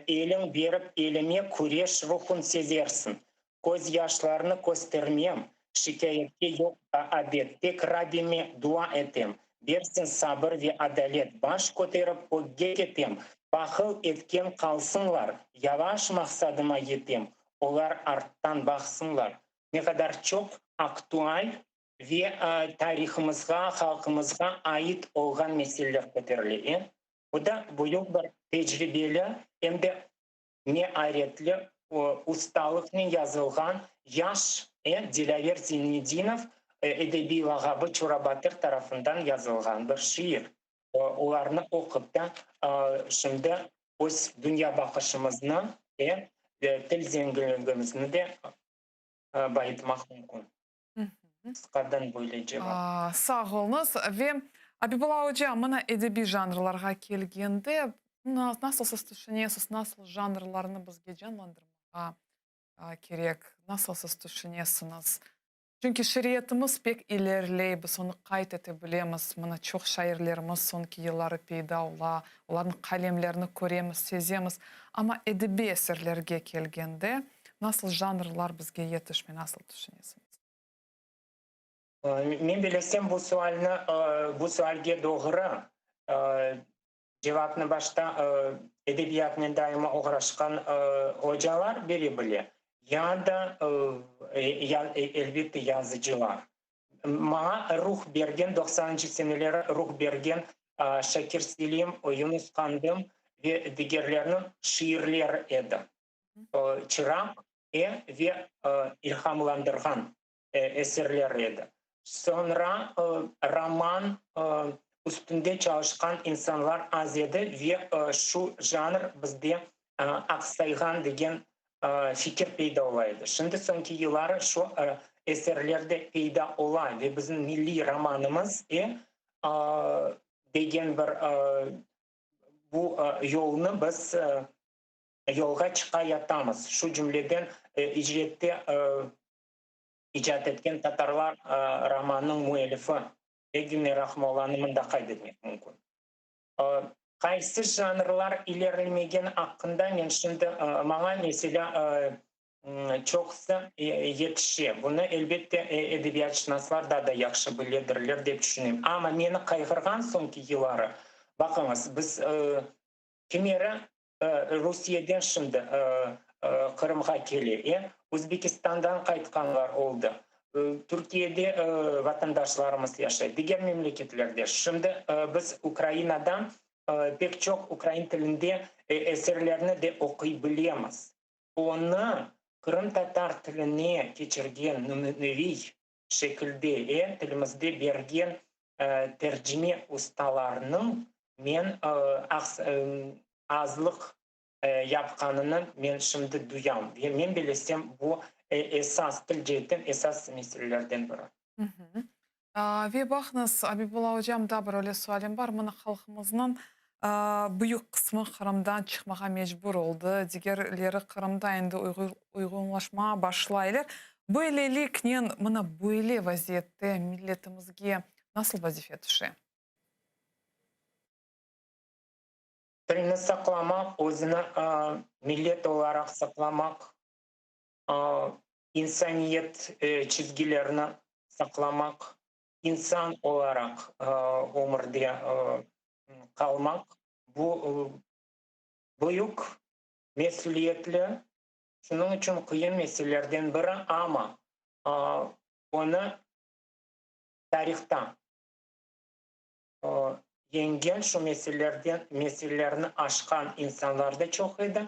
Elin berip elime kureş ruhun sezersin. Көз yaşlarını göstermem. Şikayetke yok adet. Tek Rabbime dua etem. Versin sabır ve adalet. Baş koterip ögge ketem. Bakıl etken kalsınlar. Yavaş maksadıma yetem. Olar arttan baksınlar. Ne kadar çok aktüel ve tarihimizga, halkımızga ait olgan meseleler koterili. Bu da büyük bir tecrübeli hem de ne ayretli ustalıkla yazılgan yaş Dilaver Zeynedinov edebi lagabı Çorabatır tarafından yazılgan bir şiir. Onlarını okup da şimdi öz dünya bakışımızı til zenginliğimizi de bayıtmak mümkün. Sıkadan böyle cevap. Sağ olunuz. Ve Abibullah hocam, mana edebi janrlarga kelgende nasıl siz düşünesiz, nasıl janrlarını bizge canlandırmağa gerek, nasıl siz düşünesiniz? Çünkü şeriatımız pek ilerley, biz onu kayıt edebilemiz. Mana çok şairlerimiz sonki yılları peyda ola, onların kalemlerini göremiz, sezemiz. Ama edebi eserlerge kelgende nasıl janrlar bizge yetişme, nasıl düşünesiniz? Men bilesem bu sualge doğru cevapını başta edebiyatla daima uğraşkan hocalar biri bile. Ya da elbette yazıcılar. Bana ruh bergen 90. senelere ruh bergen Şakir Selim, Yunus Kandım ve diğerlerinin şiirleri edi. Çırak ve ilhamlandırgan eserler edi. Sonra roman üstünde çalışkan insanlar az edi ve şu janr bizde aksaygan degen fikir peyda olaydı. Şimdi sonki yılları şu eserlerde peyda olay ve bizim milli romanımız degen bir bu yolunu biz yolga çıkayatamız. Şu cümleden icrette icat etken Tatarlar romanının müellifi Egine Rahmoğlan'ın da kaydetmek mümkün. Kaysı janrlar ilerlemegen hakkında men şimdi bana mesela çoğusu yetişiyor. Bunu elbette edebiyatşünaslar da yaxşı bilirler деп düşünüyorum. Ama meni kaygırgan sonki yılları, bakınız biz kimere Rusya'dan şimdi Kırım'a geliyor. Özbekistan'dan kayıtkanlar oldu. Türkiye'de vatandaşlarımız yaşıyor. Diğer memleketlerde. Şimdi biz Ukrayna'dan pek çok Ukrayna tilinde eserlerini de okuyabiliyoruz. Onu Kırım Tatar tiline geçirgen nünevi şekilde tilimizde bergen tercüme ustalarının men azlık yapkanını men şimdi duyam. Men bilesem bu esas tilcetin esas meselelerden biri. Ve bakınız, Abibullah hocam da bir öyle sualim var. Mına halkımızın büyük kısmı Kırım'dan çıkmağa mecbur oldu. Diğerleri Kırım'da endi uygunlaşmaya başlayırlar. Bu elelik mına böyle vaziyette milletimizge nasıl vazife düşüyor? Tilini saklamak, özünü millet olarak saklamak, insaniyet çizgilerini saklamak, insan olarak ömürde kalmak, bu büyük mesuliyetli, şunun için kıyın meselelerden biri ama onu tarihten yengen şu meselelerini aşkan insanlar da çok idi.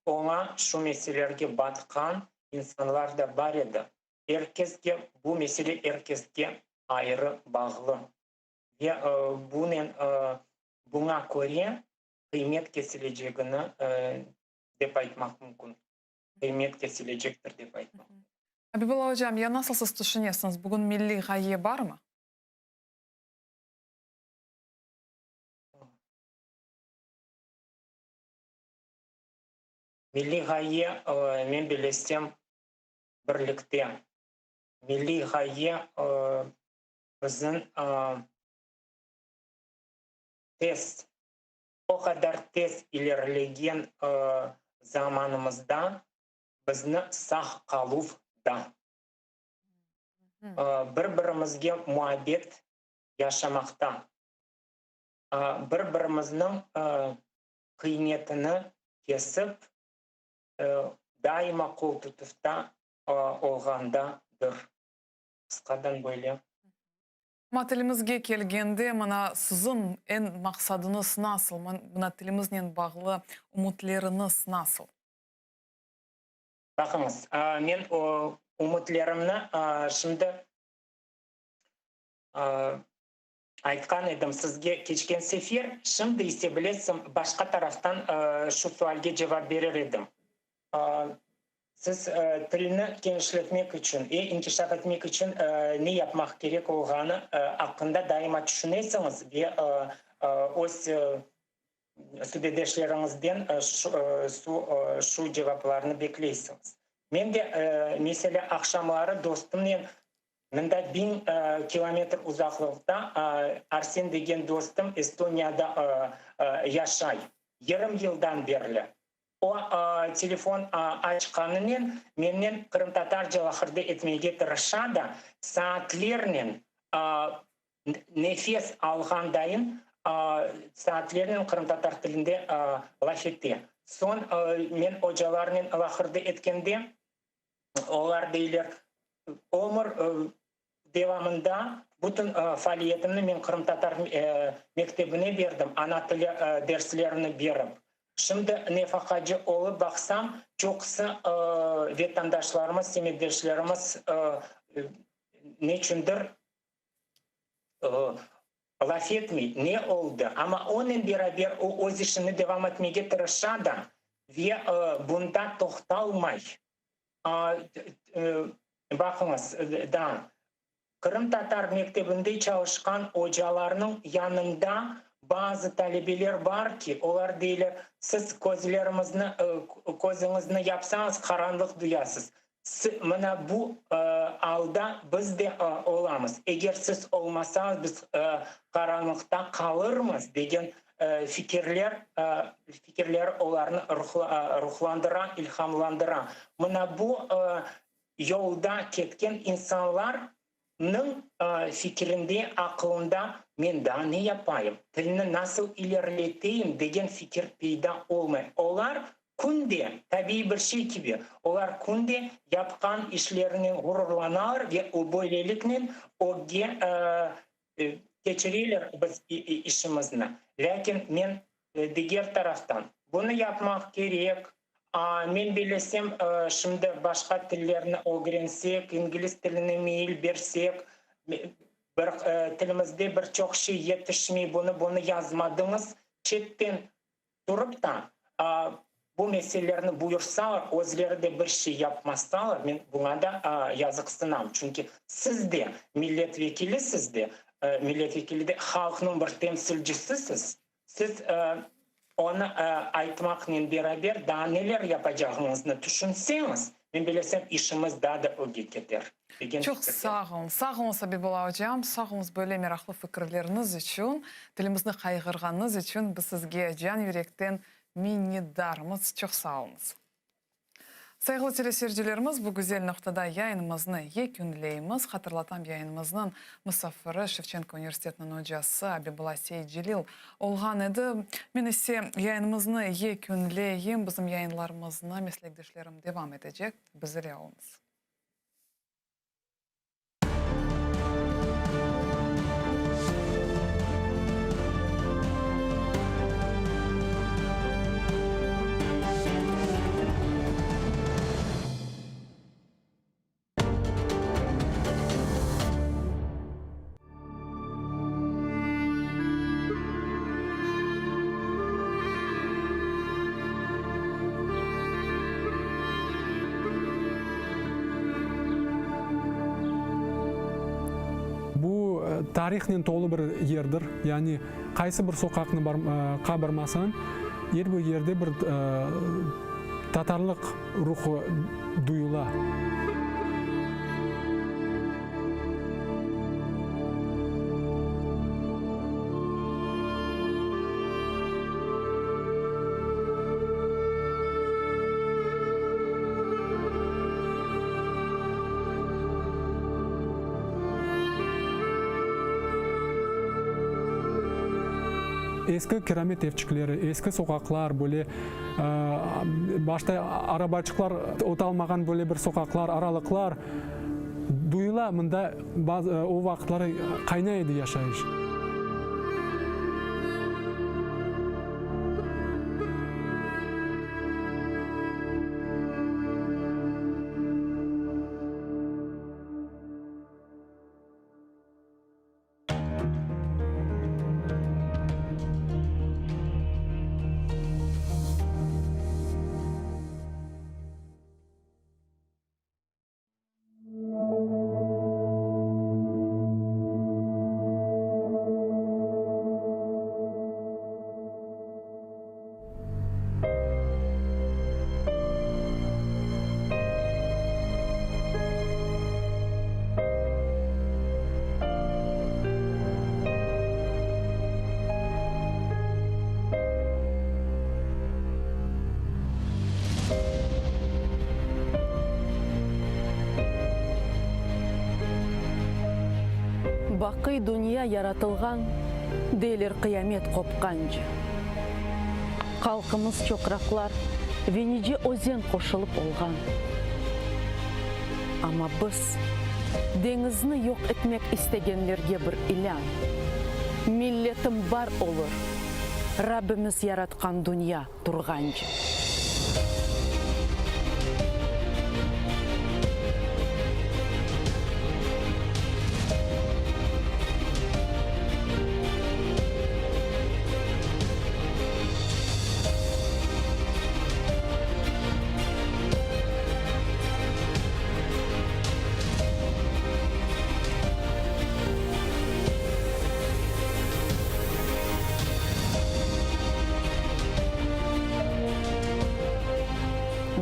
Ona şu meselelerge batkan insanlar da var idi. Herkeske, bu mesele herkeske ayrı bağlı. Ve buna göre kıymet kesilecekini dep aytmak mümkün. Kıymet kesilecektir dep aytmak. Abibullah hocam, ya nasıl siz düşünüyorsunuz? Bugün milli gaye var mı? Milli gaye men bilesem birlikte. Milli gaye bizim tez, o kadar tez ilerlegen zamanımızda bizni sağ kalıp da. Bir-birimizge muhabbet yaşamakta. Bir-birimizin kıymetini kesip daima kol tutufta olgandadır. Kıskadan böyle. Tilimizge kelgende mana sizin en maksadınız nasıl? Buna tilimizle bağlı umutlarınız nasıl? Bakınız, men umutlarımni şimdi aytkan edim sizge keçken sefer. Şimdi ise bilesem başka taraftan şu sualge cevap verir edim. Siz tilini genişletmek için, inkişaf etmek için ne yapmak gerek olğanı hakkında daima düşünesiniz ve öz südedeşlerinizden şu cevaplarını bekleysiniz. Men de mesela akşamları dostumla mında 1000 kilometre uzaklıkta Arsen degen dostum Estonya'da yaşay. Yarım yıldan beri. O telefon açkanının menden Kırım Tatarca lahırda etmeye tırışadı. Saatlerinin nefes alğandayın saatlerinin Kırım Tatar tilinde laf etti. Son men hocalarının lahırda etkende onlar deyler ömür devamında bütün faaliyetimni men Kırım Tatar mektebine verdim. Ana tili derslerini verip. Şimdi nefakacı olup baksam çoksa vatandaşlarımız, semiddeşlerimiz neçindir laf etmiyor. Ne oldu? Ama onun beraber o öz işini devam etmeye tırışadı ve bunda toxtalmay. Bakınız, Kırım Tatar mektebinde çalışkan hocalarının yanında bazı talebeler var ki, onlar deyler, siz gözünüzü yapsanız karanlık duyasınız. Mana bu alda biz de olamız. Eğer siz olmasanız biz karanlıkta kalırmız degen fikirler onlarını ruhlandıra, ilhamlandıra. Mına bu yolda ketken insanların fikrinde, aklında men daha ne yapayım, dilini nasıl ilerleteyim degen fikir peyda olmay. Onlar kunde, tabii bir şey gibi, onlar kunde yapkan işlerinin gururlanar ve o böylelikle o geçirilir biz işimizini. Lakin men diğer taraftan bunu yapmak gerek. Men bilesem şimdi başka tillerini öğrensek, İngiliz diline meyil versek, tilimizde birçok şey yetişmeyi bunu yazmadınız. Çetten durup da bu meselelerini buyursalar, özleri de bir şey yapmazsalar, men buna da yazıksınam. Çünkü siz de milletvekilisiz de, milletvekili de halkın bir temsilcisisiz. Siz onu aytmakla beraber daha neler yapacağınızı düşünseniz, ben bilesem işimiz daha da öge gider. Çok sağ olun. Sağ olun Sabibullah hocam. Sağ olun böyle meraklı fikirleriniz için, dilimizni kaygırganınız için biz sizge can yürekten minnettarmız. Çok sağ olunuz. Saygılı teleseyircilerimiz, bu güzel noktada yayınımızı yekünleyimiz. Hatırlatan yayınımızın misafiri Şevçenko Üniversiteti'nin hocası Abibullah Seycelil olğan edi. Men ise yayınımızı yekünleyim. Bizim yayınlarımızına meslektaşlarım devam edecek. Bizlerle olunuz. Tarixten to'g'ri bir yerdir. Ya'ni qaysi bir so'qaqni barmasan, bu yerda bir tatarlik ruhi duyula. Eski keramet evçikleri, eski sokaklar, böyle başta arabaçıklar otalmagan böyle bir sokaklar, aralıklar duyula mında o vaxtları kaynaydı yaşayış. Бақый дүния яратылған, дейлер қиямет қопқанжы. Қалқымыз чоқрақлар, венеде өзен қошылып олған. Ама біз деңізні yok etmek istегенлерге бір илян. Миллетім бар olur, Раббimiz яратқан дүния тұрғанжы.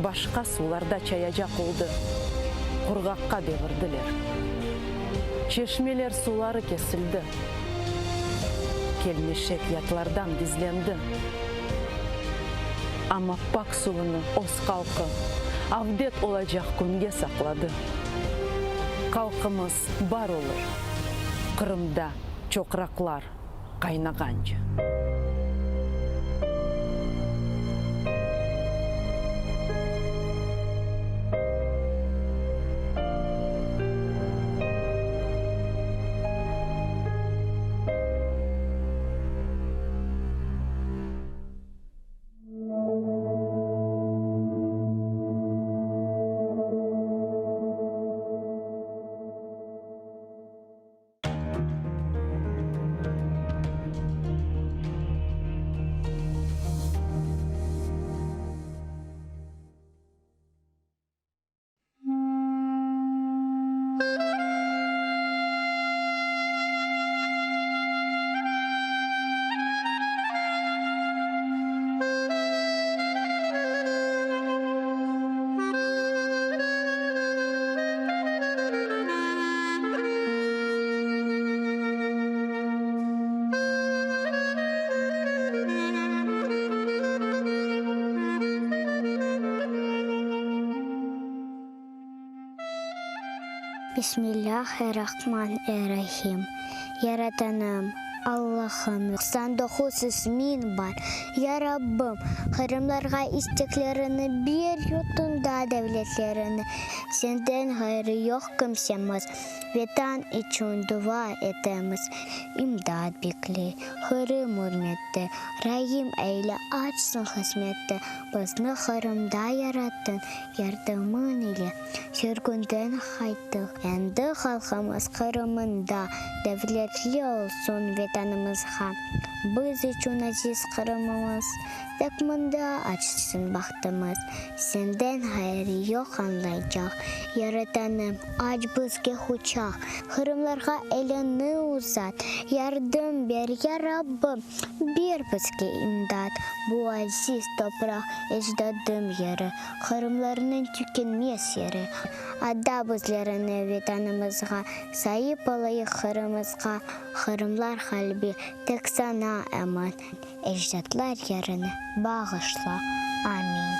Başka sularda çayacak oldu, kurgakka devirdiler. Çeşmeler suları kesildi, келмешек ятлардан гизленді. Ama pak suvunu os kalkı avdet olacak günge sakladı. Kalkımız бар olur. Kırım'da çokraklar kaynağanca. Bismillahirrahmanirrahim. Yaratanım Allah'ım 99 ismin var. Ya Rabbim, Kırımlarga isteklerini bir yutunda devletlerini. Senden hayrı yok kimsemiz. Vatan için dua etemiz. İmdad bekle, Kırım hürmette. Rahim eyle açsın hizmette. Bizni Kırım'da yarattın, yardımın ile. Sürgünden kaytık. Endi halkımız Kırım'ında devletli olsun vatanımızga. Biz için aziz Kırım'ımız. Takmında açsın baktımız. Senden hayrı yok anlayacak. Yaratanım aç bizge uçak. Kırımlarga elini uzat. Yardım ver ya Rabbim. Bir bizge imdat. Bu aziz toprak ecdadım yeri. Kırımlarının tükenmez yeri. Adda bizlerini vatanımızga. Sahip olayı Kırımızga. Kırımlar kalbi tek sana eman. Ecdatlar yerini bağışla. Amin.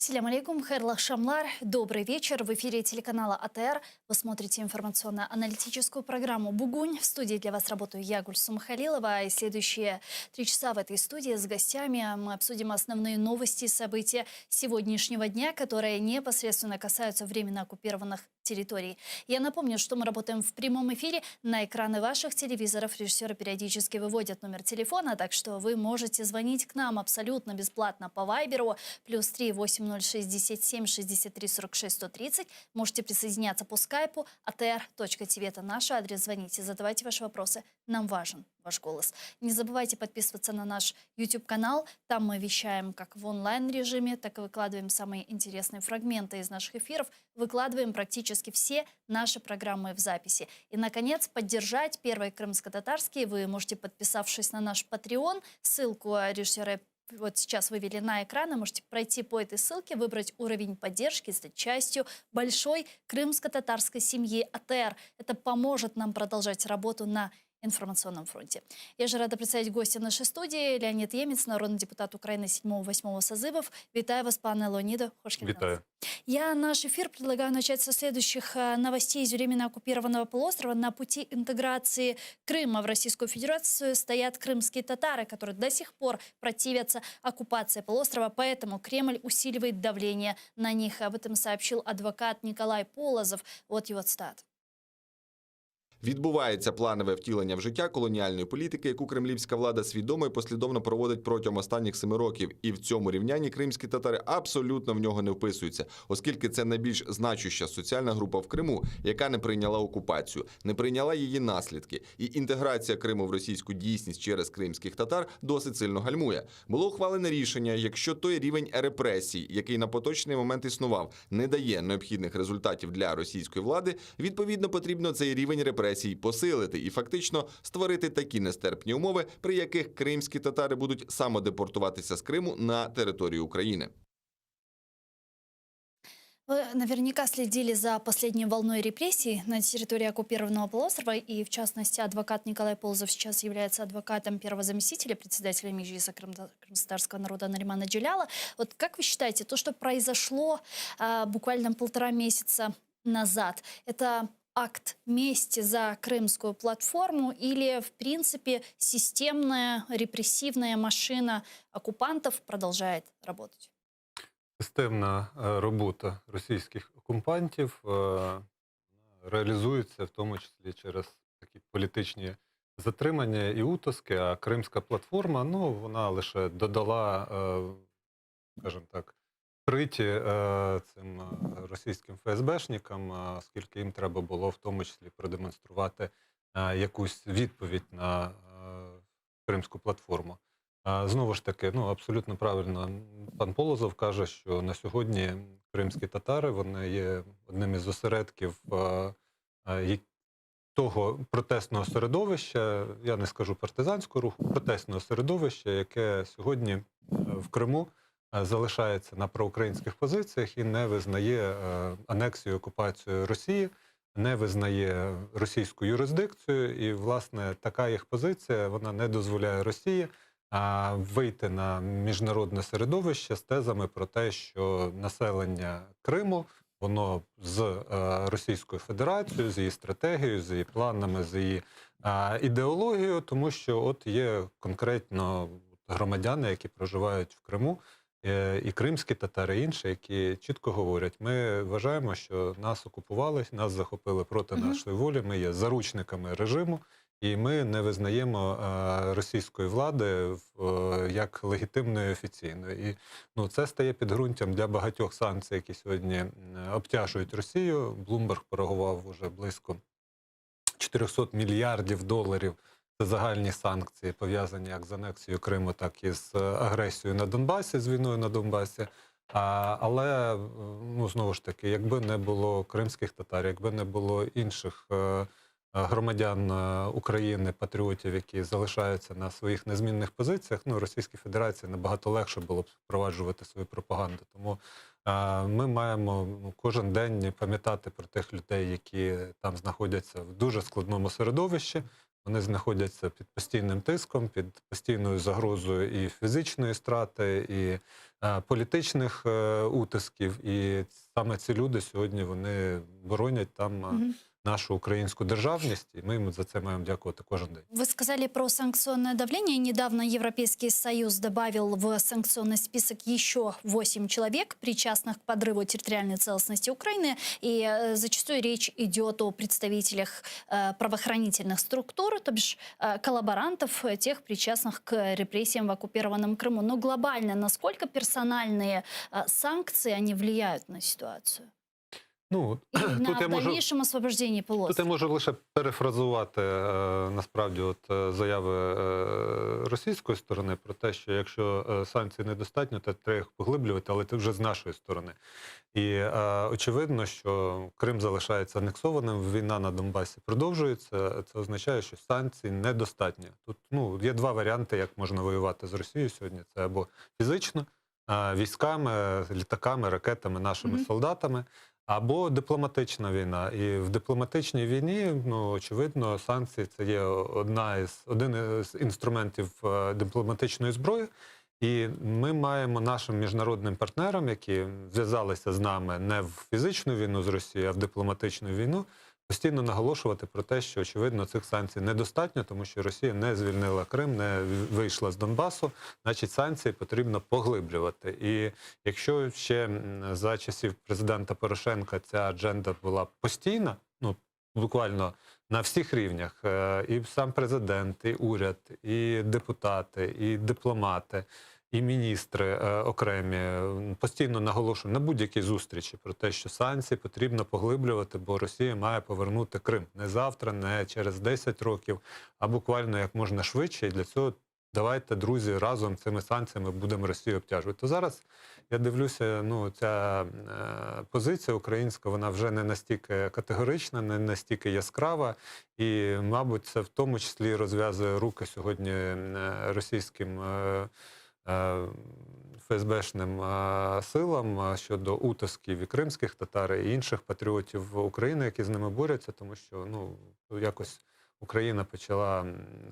Ассаляму алейкум, хайрлах шамлар, добрый вечер. В эфире телеканала АТР вы смотрите информационно-аналитическую программу «Бугунь». В студии для вас работаю я, Гульсум Халилова. И следующие 3 часа в этой студии с гостями мы обсудим основные новости и события сегодняшнего дня, которые непосредственно касаются временно оккупированных территорий. Я напомню, что мы работаем в прямом эфире. На экраны ваших телевизоров режиссеры периодически выводят номер телефона, так что вы можете звонить к нам абсолютно бесплатно по Вайберу +3 8067 63 46 130. Можете присоединяться по скайпу atr.tv. Это наш адрес. Звоните, задавайте ваши вопросы. Нам важен ваш голос. Не забывайте подписываться на наш YouTube-канал. Там мы вещаем как в онлайн-режиме, так и выкладываем самые интересные фрагменты из наших эфиров. Выкладываем практически все наши программы в записи. И, наконец, поддержать Первый крымско-татарский вы можете, подписавшись на наш Patreon. Ссылку режиссера вот сейчас вывели на экраны. Можете пройти по этой ссылке, выбрать уровень поддержки, стать частью большой крымско-татарской семьи АТР. Это поможет нам продолжать работу на информационном фронте. Я же рада представить гостя нашей студии. Леонид Емец, народный депутат Украины 7-8 созывов. Витаю вас, пане Леониде. Витаю. Я наш эфир предлагаю начать со следующих новостей из временно оккупированного полуострова. На пути интеграции Крыма в Российскую Федерацию стоят крымские татары, которые до сих пор противятся оккупации полуострова, поэтому Кремль усиливает давление на них. Об этом сообщил адвокат Николай Полозов. Вот его цитат. Відбувається планове втілення в життя колоніальної політики, яку кремлівська влада свідомо і послідовно проводить протягом останніх 7 років. І в цьому рівнянні кримські татари абсолютно в нього не вписуються, оскільки це найбільш значуща соціальна група в Криму, яка не прийняла окупацію, не прийняла її наслідки. І інтеграція Криму в російську дійсність через кримських татар досить сильно гальмує. Було ухвалене рішення, якщо той рівень репресій, який на поточний момент існував, не дає необхідних результатів для російської влади, відповідно потрібно цей рівень репресій посилити і фактично створити такі нестерпні умови, при яких кримські татари будуть самодепортуватися з Криму на територію України. Вы наверняка следили за последней волной репрессий на территории оккупированного полуострова, и в частности адвокат Николай Полозов сейчас является адвокатом первого заместителя председателя Меджлиса крымтатарского народа Наримана Джеляла. Вот как вы считаете, то, что произошло буквально 1,5 месяца назад, это акт мести за крымскую платформу или, в принципе, системная репрессивная машина оккупантов продолжает работать? Системна робота російських окупантів реалізується в тому числі через такі політичні затримання і утиски, а Кримська платформа, ну, вона лише додала, скажімо так, приті цим російським ФСБшникам, оскільки їм треба було в тому числі продемонструвати якусь відповідь на Кримську платформу. Знову ж таки, ну, абсолютно правильно пан Полозов каже, що на сьогодні кримські татари, вони є одним із осередків того протестного середовища, я не скажу партизанського руху, протестного середовища, яке сьогодні в Криму залишається на проукраїнських позиціях і не визнає анексію, окупацію Росії, не визнає російську юрисдикцію. І, власне, така їх позиція, вона не дозволяє Росії вийти на міжнародне середовище з тезами про те, що населення Криму, воно з Російською Федерацією, з її стратегією, з її планами, з її ідеологією, тому що от є конкретно громадяни, які проживають в Криму, і кримські татари, і інші, які чітко говорять, ми вважаємо, що нас окупували, нас захопили проти нашої волі, ми є заручниками режиму, і ми не визнаємо російської влади як легітимної офіційної. І ну, це стає підґрунтям для багатьох санкцій, які сьогодні обтяжують Росію. Блумберг порахував уже близько 400 мільярдів доларів. Це загальні санкції, пов'язані як з анексією Криму, так і з агресією на Донбасі, з війною на Донбасі. Але, ну, знову ж таки, якби не було кримських татар, якби не було інших громадян України, патріотів, які залишаються на своїх незмінних позиціях, ну, Російській Федерації набагато легше було б впроваджувати свою пропаганду. Тому ми маємо кожен день пам'ятати про тих людей, які там знаходяться в дуже складному середовищі. Вони знаходяться під постійним тиском, під постійною загрозою і фізичної страти, і політичних утисків. І саме ці люди сьогодні вони боронять там нашу українську державність, и мы им за це маємо дякувати кожен день. Вы сказали про санкционное давление. Недавно Европейский Союз добавил в санкционный список еще 8 человек, причастных к подрыву территориальной целостности Украины. И зачастую речь идет о представителях правоохранительных структур, то бишь коллаборантов, тех, причастных к репрессиям в оккупированном Крыму. Но глобально, насколько персональные санкции, они влияют на ситуацию? Ну, і тут на дальнішому освобожденні полуострова. Тут я можу лише перефразувати, насправді, от заяви російської сторони про те, що якщо санкцій недостатньо, то треба їх поглиблювати, але це вже з нашої сторони. І очевидно, що Крим залишається анексованим, війна на Донбасі продовжується, це означає, що санкцій недостатньо. Тут, ну, є два варіанти, як можна воювати з Росією сьогодні. Це або фізично, військами, літаками, ракетами, нашими солдатами, або дипломатична війна. І в дипломатичній війні, ну, очевидно, санкції – це є один із інструментів дипломатичної зброї. І ми маємо нашим міжнародним партнерам, які зв'язалися з нами не в фізичну війну з Росією, а в дипломатичну війну, постійно наголошувати про те, що, очевидно, цих санкцій недостатньо, тому що Росія не звільнила Крим, не вийшла з Донбасу, значить санкції потрібно поглиблювати. І якщо ще за часів президента Порошенка ця адженда була постійна, ну, буквально на всіх рівнях. І сам президент, і уряд, і депутати, і дипломати, і міністри окремі постійно наголошують на будь-якій зустрічі про те, що санкції потрібно поглиблювати, бо Росія має повернути Крим. Не завтра, не через 10 років, а буквально як можна швидше. І для цього давайте, друзі, разом цими санкціями будемо Росію обтяжувати. То зараз я дивлюся, ця позиція українська, вона вже не настільки категорична, не настільки яскрава. І, мабуть, це в тому числі розв'язує руки сьогодні російським ФСБшним силам щодо утисків і кримських татар, і інших патріотів України, які з ними борються, тому що якось Украина начала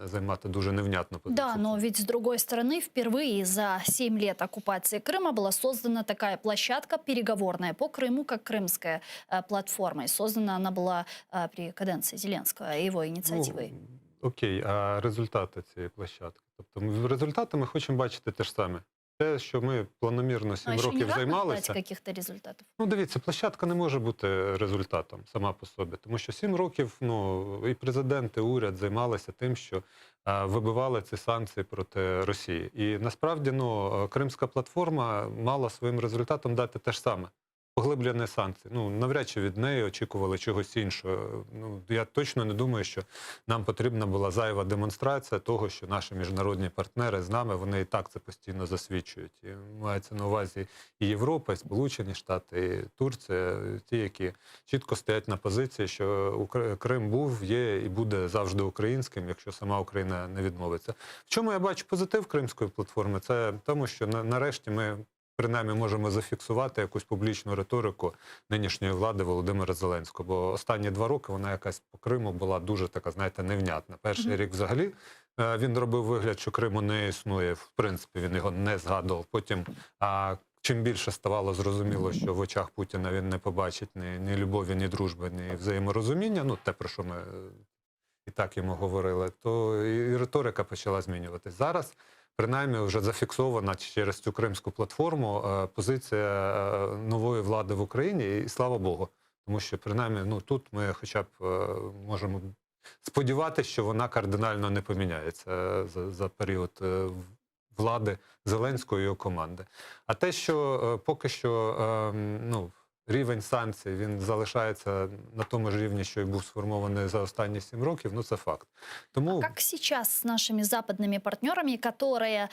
занимать дуже невнятную позицию. Да, но ведь с другой стороны, впервые за 7 лет оккупации Крыма была создана такая площадка переговорная по Крыму, как Крымская платформа. И создана она была при каденции Зеленского, его инициативой. Окей, а результати цієї площадки? Тобто результати ми хочемо бачити те ж саме. Те, що ми планомірно 7 років займалися. Каких-то результатів. Дивіться, площадка не може бути результатом сама по собі, тому що 7 років і президент, і уряд займалися тим, що вибивали ці санкції проти Росії. І насправді, Кримська платформа мала своїм результатом дати те ж саме. Поглиблення санкцій. Навряд чи від неї очікували чогось іншого. Я точно не думаю, що нам потрібна була зайва демонстрація того, що наші міжнародні партнери з нами, вони і так це постійно засвідчують. І мається на увазі і Європа, і Сполучені Штати, і Турція, ті, які чітко стоять на позиції, що Крим був, є і буде завжди українським, якщо сама Україна не відмовиться. В чому я бачу позитив Кримської платформи? Це в тому, що нарешті ми принаймні можемо зафіксувати якусь публічну риторику нинішньої влади Володимира Зеленського. Бо останні 2 роки вона якась по Криму була дуже така, знаєте, невнятна. Перший рік взагалі він робив вигляд, що Криму не існує. В принципі, він його не згадував. Потім, чим більше ставало зрозуміло, що в очах Путіна він не побачить ні любові, ні дружби, ні взаєморозуміння, те, про що ми і так йому говорили, то і риторика почала змінюватись. Зараз принаймні вже зафіксована через цю Кримську платформу позиція нової влади в Україні, і слава Богу. Тому що принаймні тут ми хоча б можемо сподіватися, що вона кардинально не поміняється за період влади Зеленського і його команди. А те, що поки що рівень санкцій, він залишається на тому ж рівні, що і був сформований за останні 7 років, це факт. Тому... Как сейчас с нашими западными партнерами, которые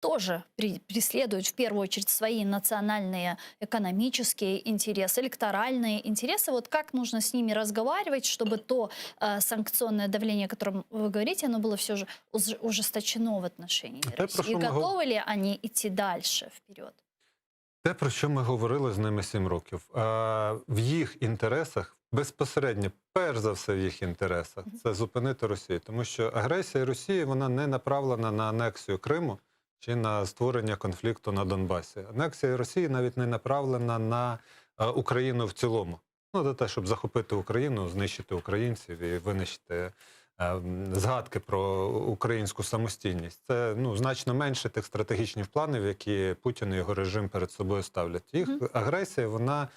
тоже преследуют в первую очередь свои национальные экономические интересы, электоральные интересы. Вот как нужно с ними разговаривать, чтобы то санкционное давление, о котором вы говорите, оно было все же ужесточено в отношении России? И готовы ли они идти дальше вперед? Те, про що ми говорили з ними 7 років, в їх інтересах, безпосередньо, перш за все в їх інтересах, це зупинити Росію. Тому що агресія Росії, вона не направлена на анексію Криму чи на створення конфлікту на Донбасі. Анексія Росії навіть не направлена на Україну в цілому. На те, щоб захопити Україну, знищити українців і винищити згадки про українську самостійність. Це значно менше тих стратегічних планів, які Путін і його режим перед собою ставлять. Їх агресія, вона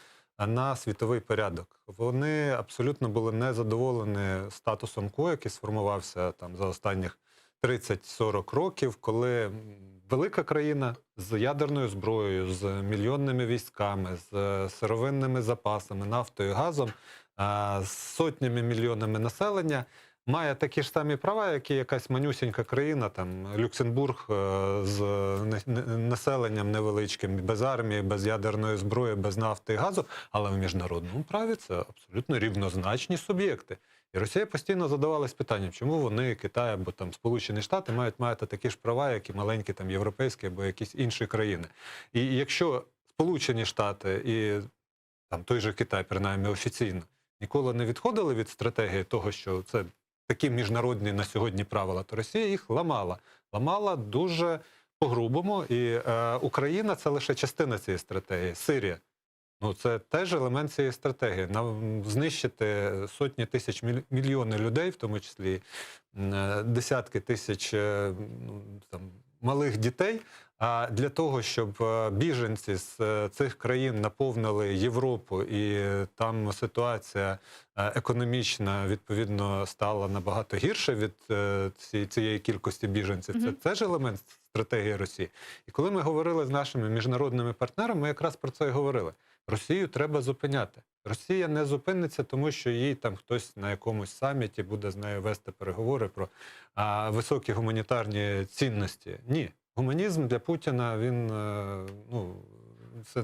на світовий порядок. Вони абсолютно були незадоволені статусом КО, який сформувався там за останніх 30-40 років, коли велика країна з ядерною зброєю, з мільйонними військами, з сировинними запасами, нафтою, газом, з сотнями мільйонами населення має такі ж самі права, як і якась манюсінька країна, там Люксембург з населенням невеличким, без армії, без ядерної зброї, без нафти і газу, але в міжнародному праві це абсолютно рівнозначні суб'єкти. І Росія постійно задавалась питанням, чому вони, Китай або там Сполучені Штати мають мати такі ж права, як і маленькі там європейські або якісь інші країни. І якщо Сполучені Штати і там той же Китай, принаймні офіційно, ніколи не відходили від стратегії того, що це такі міжнародні на сьогодні правила, то Росія їх ламала. Ламала дуже по-грубому, і Україна – це лише частина цієї стратегії. Сирія – це теж елемент цієї стратегії. Знищити сотні тисяч, мільйони людей, в тому числі десятки тисяч малих дітей, для того, щоб біженці з цих країн наповнили Європу і там ситуація економічна, відповідно, стала набагато гірше від цієї кількості біженців, це теж елемент стратегії Росії. І коли ми говорили з нашими міжнародними партнерами, ми якраз про це і говорили. Росію треба зупиняти. Росія не зупиниться, тому що їй там хтось на якомусь саміті буде з нею вести переговори про високі гуманітарні цінності. Ні. Гуманізм для Путіна, він,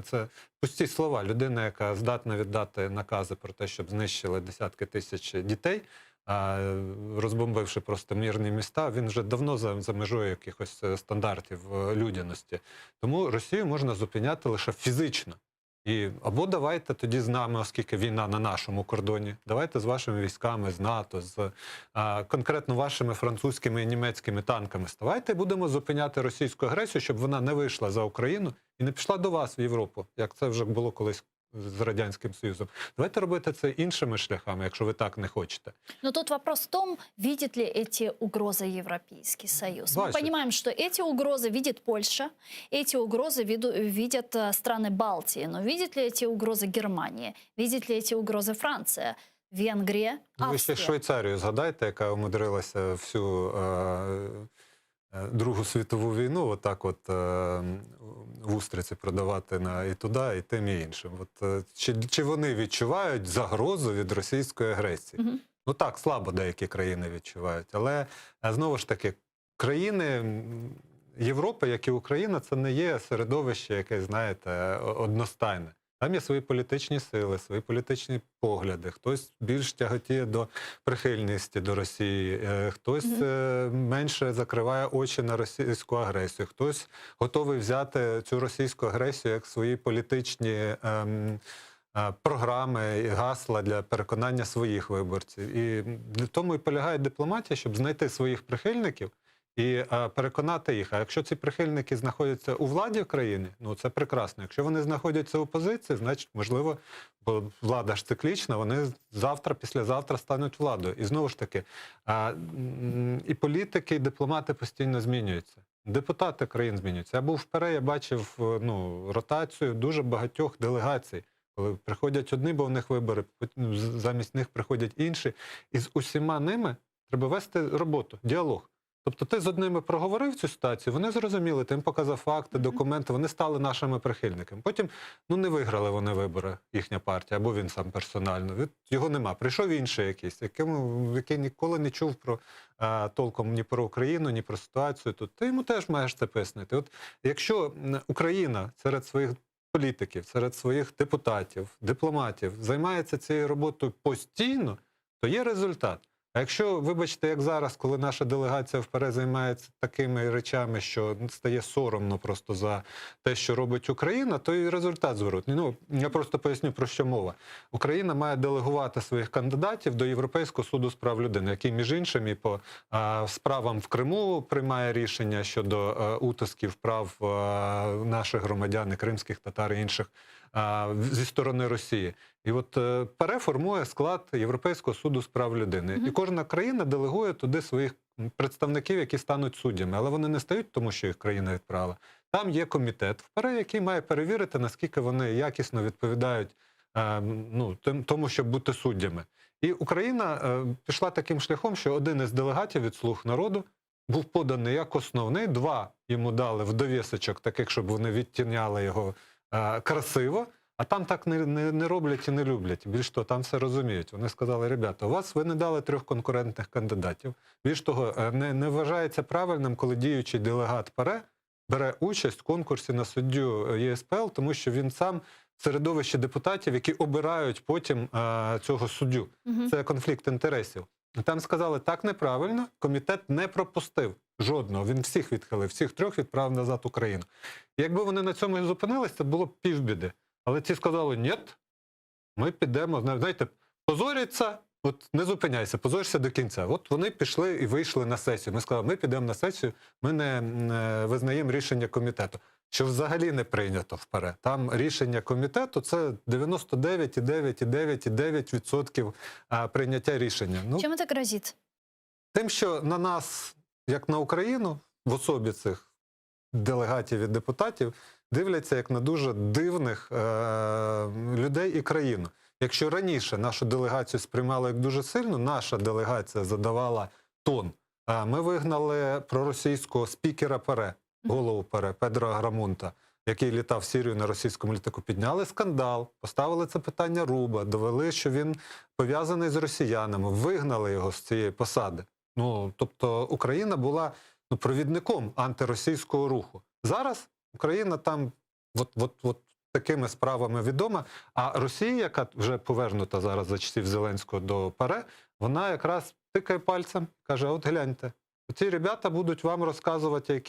це пусті слова. Людина, яка здатна віддати накази про те, щоб знищили десятки тисяч дітей, розбомбивши просто мирні міста, він вже давно за межою якихось стандартів людяності. Тому Росію можна зупиняти лише фізично. Або давайте тоді з нами, оскільки війна на нашому кордоні, давайте з вашими військами, з НАТО, з конкретно вашими французькими і німецькими танками ставайте, будемо зупиняти російську агресію, щоб вона не вийшла за Україну і не пішла до вас в Європу, як це вже було колись з Радянським Союзом. Давайте робити це іншими шляхами, якщо ви так не хочете. Но тут вопрос в том, видит ли эти угрозы Европейский Союз. Мы Бачит. понимаем, что эти угрозы видит Польша, эти угрозы видят страны Балтии. Но видит ли эти угрозы Германия? Видит ли эти угрозы Франция? Венгрия, Ви ще Австрия? Швейцарію згадайте, яка умудрилася всю Другу світову війну отак в устриці продавати і туди, і тим, і іншим. Чи вони відчувають загрозу від російської агресії? Ну так, слабо деякі країни відчувають. Але, знову ж таки, країни Європи, як і Україна, це не є середовище, яке, знаєте, одностайне. Там є свої політичні сили, свої політичні погляди. Хтось більш тяготіє до прихильності до Росії, хтось менше закриває очі на російську агресію, хтось готовий взяти цю російську агресію як свої політичні програми і гасла для переконання своїх виборців. І в тому і полягає дипломатія, щоб знайти своїх прихильників і переконати їх. А якщо ці прихильники знаходяться у владі в країні, ну це прекрасно. Якщо вони знаходяться в опозиції, значить, можливо, бо влада ж циклічна, вони завтра, післязавтра стануть владою. І знову ж таки, і політики, і дипломати постійно змінюються. Депутати країн змінюються. Я був в ПРЕ, я бачив ротацію дуже багатьох делегацій. Коли приходять одні, бо в них вибори, замість них приходять інші. І з усіма ними треба вести роботу, діалог. Тобто ти з одними проговорив цю ситуацію, вони зрозуміли, ти їм показав факти, документи, вони стали нашими прихильниками. Потім, не виграли вони вибори, їхня партія, або він сам персонально. Його нема. Прийшов інший якийсь, який ніколи не чув толком ні про Україну, ні про ситуацію тут. Ти йому теж маєш це пояснити. От якщо Україна серед своїх політиків, серед своїх депутатів, дипломатів займається цією роботою постійно, то є результат. А якщо, вибачте, як зараз, коли наша делегація вперед займається такими речами, що стає соромно просто за те, що робить Україна, то і результат зворотний. Я просто поясню, про що мова. Україна має делегувати своїх кандидатів до Європейського суду з прав людини, який, між іншим, і по справам в Криму приймає рішення щодо утисків прав наших громадян, і кримських татар і інших, зі сторони Росії. І от ПАРЕ формує склад Європейського суду з прав людини. І кожна країна делегує туди своїх представників, які стануть суддями. Але вони не стають тому, що їх країна відправила. Там є комітет в ПАРЕ, який має перевірити, наскільки вони якісно відповідають тому, щоб бути суддями. І Україна пішла таким шляхом, що один із делегатів від «Слуг народу» був поданий як основний, 2 йому дали в довісочок, таких, щоб вони відтіняли його красиво, а там так не роблять і не люблять. Більш того, там все розуміють. Вони сказали: ребята, ви не дали 3 конкурентних кандидатів. Більш того, не вважається правильним, коли діючий делегат ПАРЕ бере участь в конкурсі на суддю ЄСПЛ, тому що він сам в середовищі депутатів, які обирають потім цього суддю. Це конфлікт інтересів. Там сказали: так неправильно, комітет не пропустив жодного. Він всіх відхилив, всіх 3 відправив назад в Україну. І якби вони на цьому і зупинились, це було б півбіди. Але ті сказали: ні, ми підемо, знаєте, позоряться, не зупиняйся, позоришся до кінця. От вони пішли і вийшли на сесію. Ми сказали: ми підемо на сесію, ми не визнаємо рішення комітету. Що взагалі не прийнято в ПАРЕ. Там рішення комітету – це 99,9,9,9% прийняття рішення. Чим це грозить? Тим, що на нас, як на Україну, в особі цих делегатів і депутатів дивляться як на дуже дивних людей і країну. Якщо раніше нашу делегацію сприймали як дуже сильно, наша делегація задавала тон. Ми вигнали проросійського спікера ПАРЕ, голову ПАРЕ, Педро Аграмунта, який літав в Сирію на російському літаку, підняли скандал, поставили це питання руба, довели, що він пов'язаний з росіянами, вигнали його з цієї посади. Тобто Україна була провідником антиросійського руху. Зараз Україна там от такими справами відома, а Росія, яка вже повернута зараз за часів Зеленського до ПАРЕ, вона якраз тикає пальцем, каже, от гляньте, ці ребята будуть вам розказувати,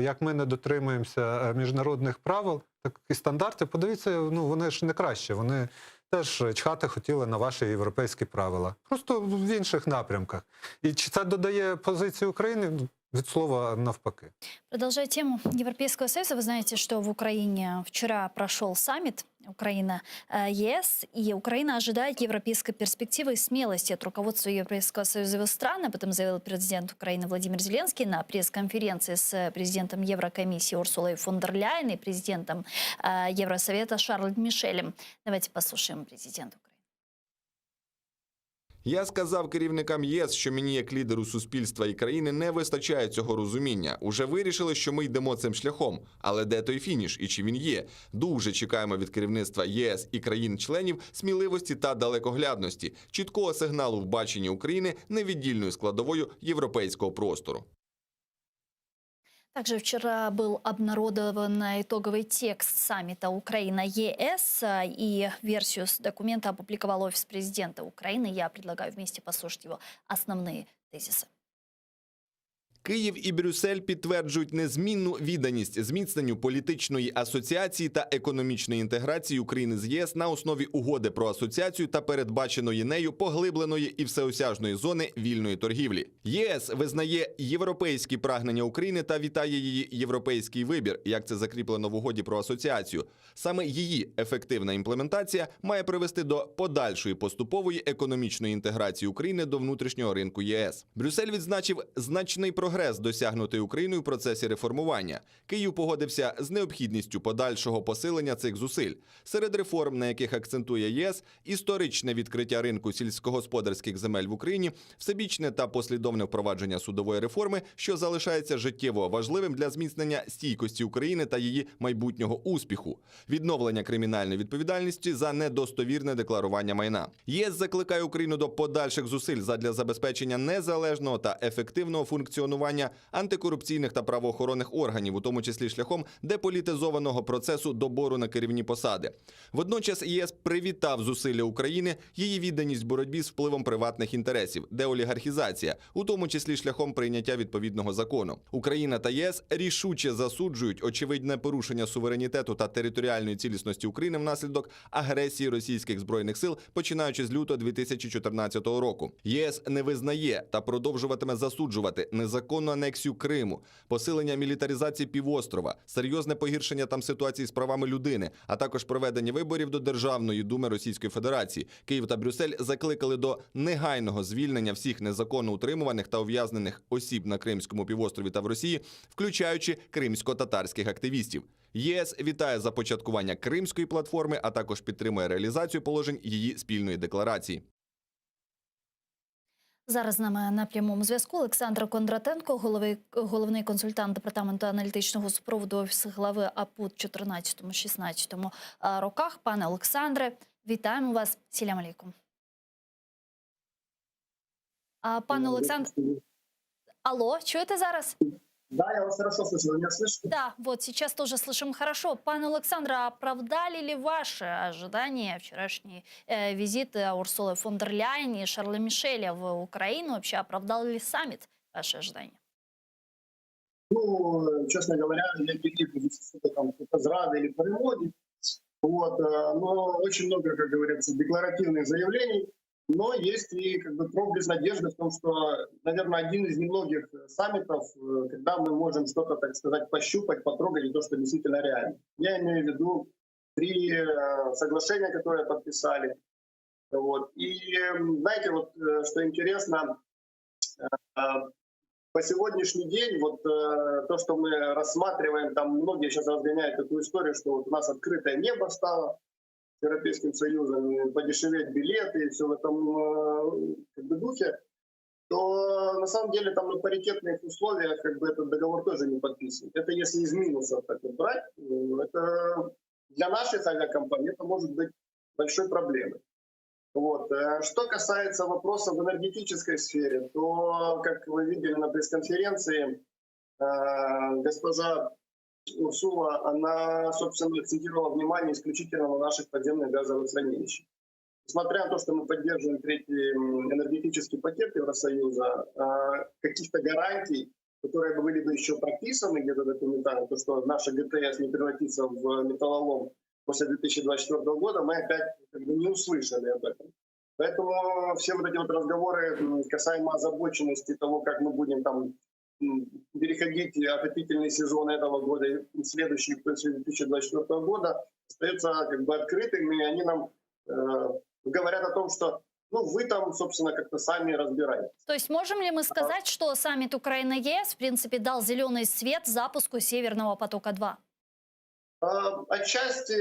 як ми не дотримуємося міжнародних правил і стандартів. Подивіться, вони ж не краще, вони теж чхати хотіли на ваші європейські правила. Просто в інших напрямках. І чи це додає позиції України? Від слова навпаки. Продолжая тему Европейского Союза, вы знаете, что в Украине вчера прошел саммит Украина-ЕС, и Украина ожидает европейской перспективы и смелости от руководства Европейского Союза и его стран. Об этом заявил президент Украины Владимир Зеленский на пресс-конференции с президентом Еврокомиссии Урсулой фон дер Ляйен и президентом Евросовета Шарлем Мишелем. Давайте послушаем президента. Я сказав керівникам ЄС, що мені як лідеру суспільства і країни не вистачає цього розуміння. Уже вирішили, що ми йдемо цим шляхом. Але де той фініш і чи він є? Дуже чекаємо від керівництва ЄС і країн-членів сміливості та далекоглядності, чіткого сигналу в баченні України невіддільною складовою європейського простору. Также вчера был обнародован итоговый текст саммита Украина-ЕС, и версию документа опубликовал офис президента Украины. Я предлагаю вместе послушать его основные тезисы. Київ і Брюссель підтверджують незмінну відданість зміцненню політичної асоціації та економічної інтеграції України з ЄС на основі угоди про асоціацію та передбаченої нею поглибленої і всеосяжної зони вільної торгівлі. ЄС визнає європейські прагнення України та вітає її європейський вибір, як це закріплено в угоді про асоціацію. Саме її ефективна імплементація має привести до подальшої поступової економічної інтеграції України до внутрішнього ринку ЄС. Брюссель відзначив значний прогрес, досягнутий Україною в процесі реформування. Київ погодився з необхідністю подальшого посилення цих зусиль. Серед реформ, на яких акцентує ЄС, історичне відкриття ринку сільськогосподарських земель в Україні, всебічне та послідовне впровадження судової реформи, що залишається життєво важливим для зміцнення стійкості України та її майбутнього успіху, відновлення кримінальної відповідальності за недостовірне декларування майна. ЄС закликає Україну до подальших зусиль задля забезпечення незалежного та ефективного функціонування антикорупційних та правоохоронних органів, у тому числі шляхом деполітизованого процесу добору на керівні посади. Водночас ЄС привітав зусилля України, її відданість боротьбі з впливом приватних інтересів, деолігархізація, у тому числі шляхом прийняття відповідного закону. Україна та єС рішуче засуджують очевидне порушення суверенітету та територіальної цілісності України внаслідок агресії російських збройних сил, починаючи з лютого 2014 року. ЄС не визнає та продовжуватиме засуджувати незаконну анексію Криму, посилення мілітаризації півострова, серйозне погіршення там ситуації з правами людини, а також проведення виборів до Державної думи Російської Федерації. Київ та Брюссель закликали до негайного звільнення всіх незаконно утримуваних та ув'язнених осіб на Кримському півострові та в Росії, включаючи кримсько-татарських активістів. ЄС вітає започаткування Кримської платформи, а також підтримує реалізацію положень її спільної декларації. Зараз з нами на прямому зв'язку Олександр Кондратенко, головний консультант Департаменту аналітичного супроводу Офісу глави АПУ в 14-16 роках. Пане Олександре, вітаємо вас. Сілям алейкум. Пане Олександр, алло, чуєте зараз? Да, я вас хорошо слышу. Вы меня слышите? Да, вот сейчас тоже слышим хорошо. Пане Александр, оправдали ли ваши ожидания вчерашний визит Урсулы фон дер Ляйен и Шарля Мишеля в Украину? Вообще оправдал ли саммит ваши ожидания? Ну, честно говоря, я не что-то там зрады или переводе. Вот, но очень много, как говорится, декларативных заявлений. Но есть и как бы проблеск надежды в том, что, наверное, один из немногих саммитов, когда мы можем что-то, так сказать, пощупать, потрогать, и то, что действительно реально. Я имею в виду 3 соглашения, которые подписали. Вот. И знаете, вот что интересно, по сегодняшний день вот то, что мы рассматриваем, там многие сейчас разгоняют такую историю, что вот у нас открытое небо стало с Европейским Союзом, подешеветь билеты и все в этом как бы духе, то на самом деле там на паритетных условиях как бы этот договор тоже не подписан. Это если из минусов так вот брать, это для наших авиакомпаний это может быть большой проблемой. Вот. Что касается вопроса в энергетической сфере, то, как вы видели на пресс-конференции, госпожа Урсула, она, собственно, акцентировала внимание исключительно на наших подземных газовых хранилищах. Несмотря на то, что мы поддерживаем третий энергетический пакет Евросоюза, каких-то гарантий, которые были бы еще прописаны где-то документально, то, что наша ГТС не превратится в металлолом после 2024 года, мы опять не услышали об этом. Поэтому все вот эти вот разговоры касаемо озабоченности того, как мы будем там переходить отопительный сезон этого года и следующий после 2024 года, остаются как бы открытыми, и они нам говорят о том, что вы там, собственно, как-то сами разбираетесь. То есть можем ли мы сказать, что саммит Украина-ЕС, в принципе, дал зеленый свет запуску Северного потока-2? Отчасти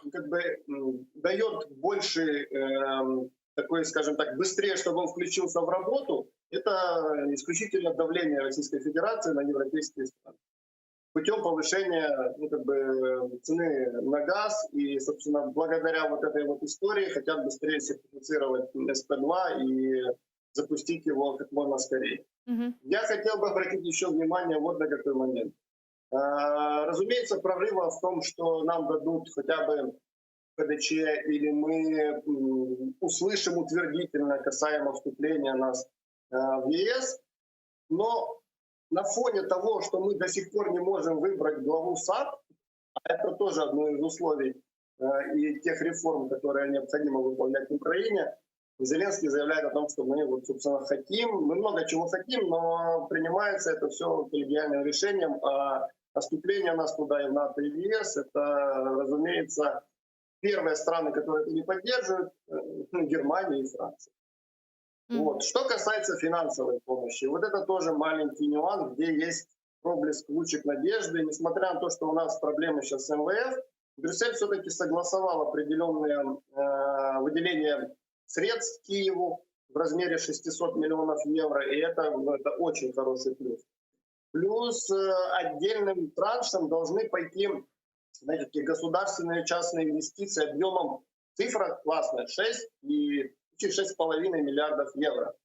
как бы дает больше такой, скажем так, быстрее, чтобы он включился в работу. Это исключительно давление Российской Федерации на европейские страны путем повышения цены на газ. И, собственно, благодаря вот этой вот истории хотят быстрее сертифицировать СП-2 и запустить его как можно скорее. Я хотел бы обратить еще внимание вот на какой момент. Разумеется, прорыва в том, что нам дадут хотя бы ПДЧ или мы услышим утвердительно касаемо вступления нас в ЕС, но на фоне того, что мы до сих пор не можем выбрать главу САП, а это тоже одно из условий и тех реформ, которые необходимо выполнять в Украине, Зеленский заявляет о том, что мы, вот, собственно, хотим, мы много чего хотим, но принимается это все коллегиальным решением, а вступление нас туда и в НАТО, и в ЕС, это, разумеется, первые страны, которые это не поддерживают, Германия и Франция. Вот. Что касается финансовой помощи, вот это тоже маленький нюанс, где есть проблеск лучик надежды. Несмотря на то, что у нас проблемы сейчас с МВФ, Брюссель все-таки согласовал определенные выделения средств Киеву в размере 600 миллионов евро, и это очень хороший плюс. Плюс отдельным траншем должны пойти, знаете, такие государственные частные инвестиции объемом, цифра классная, 6,5 миллиардов евро.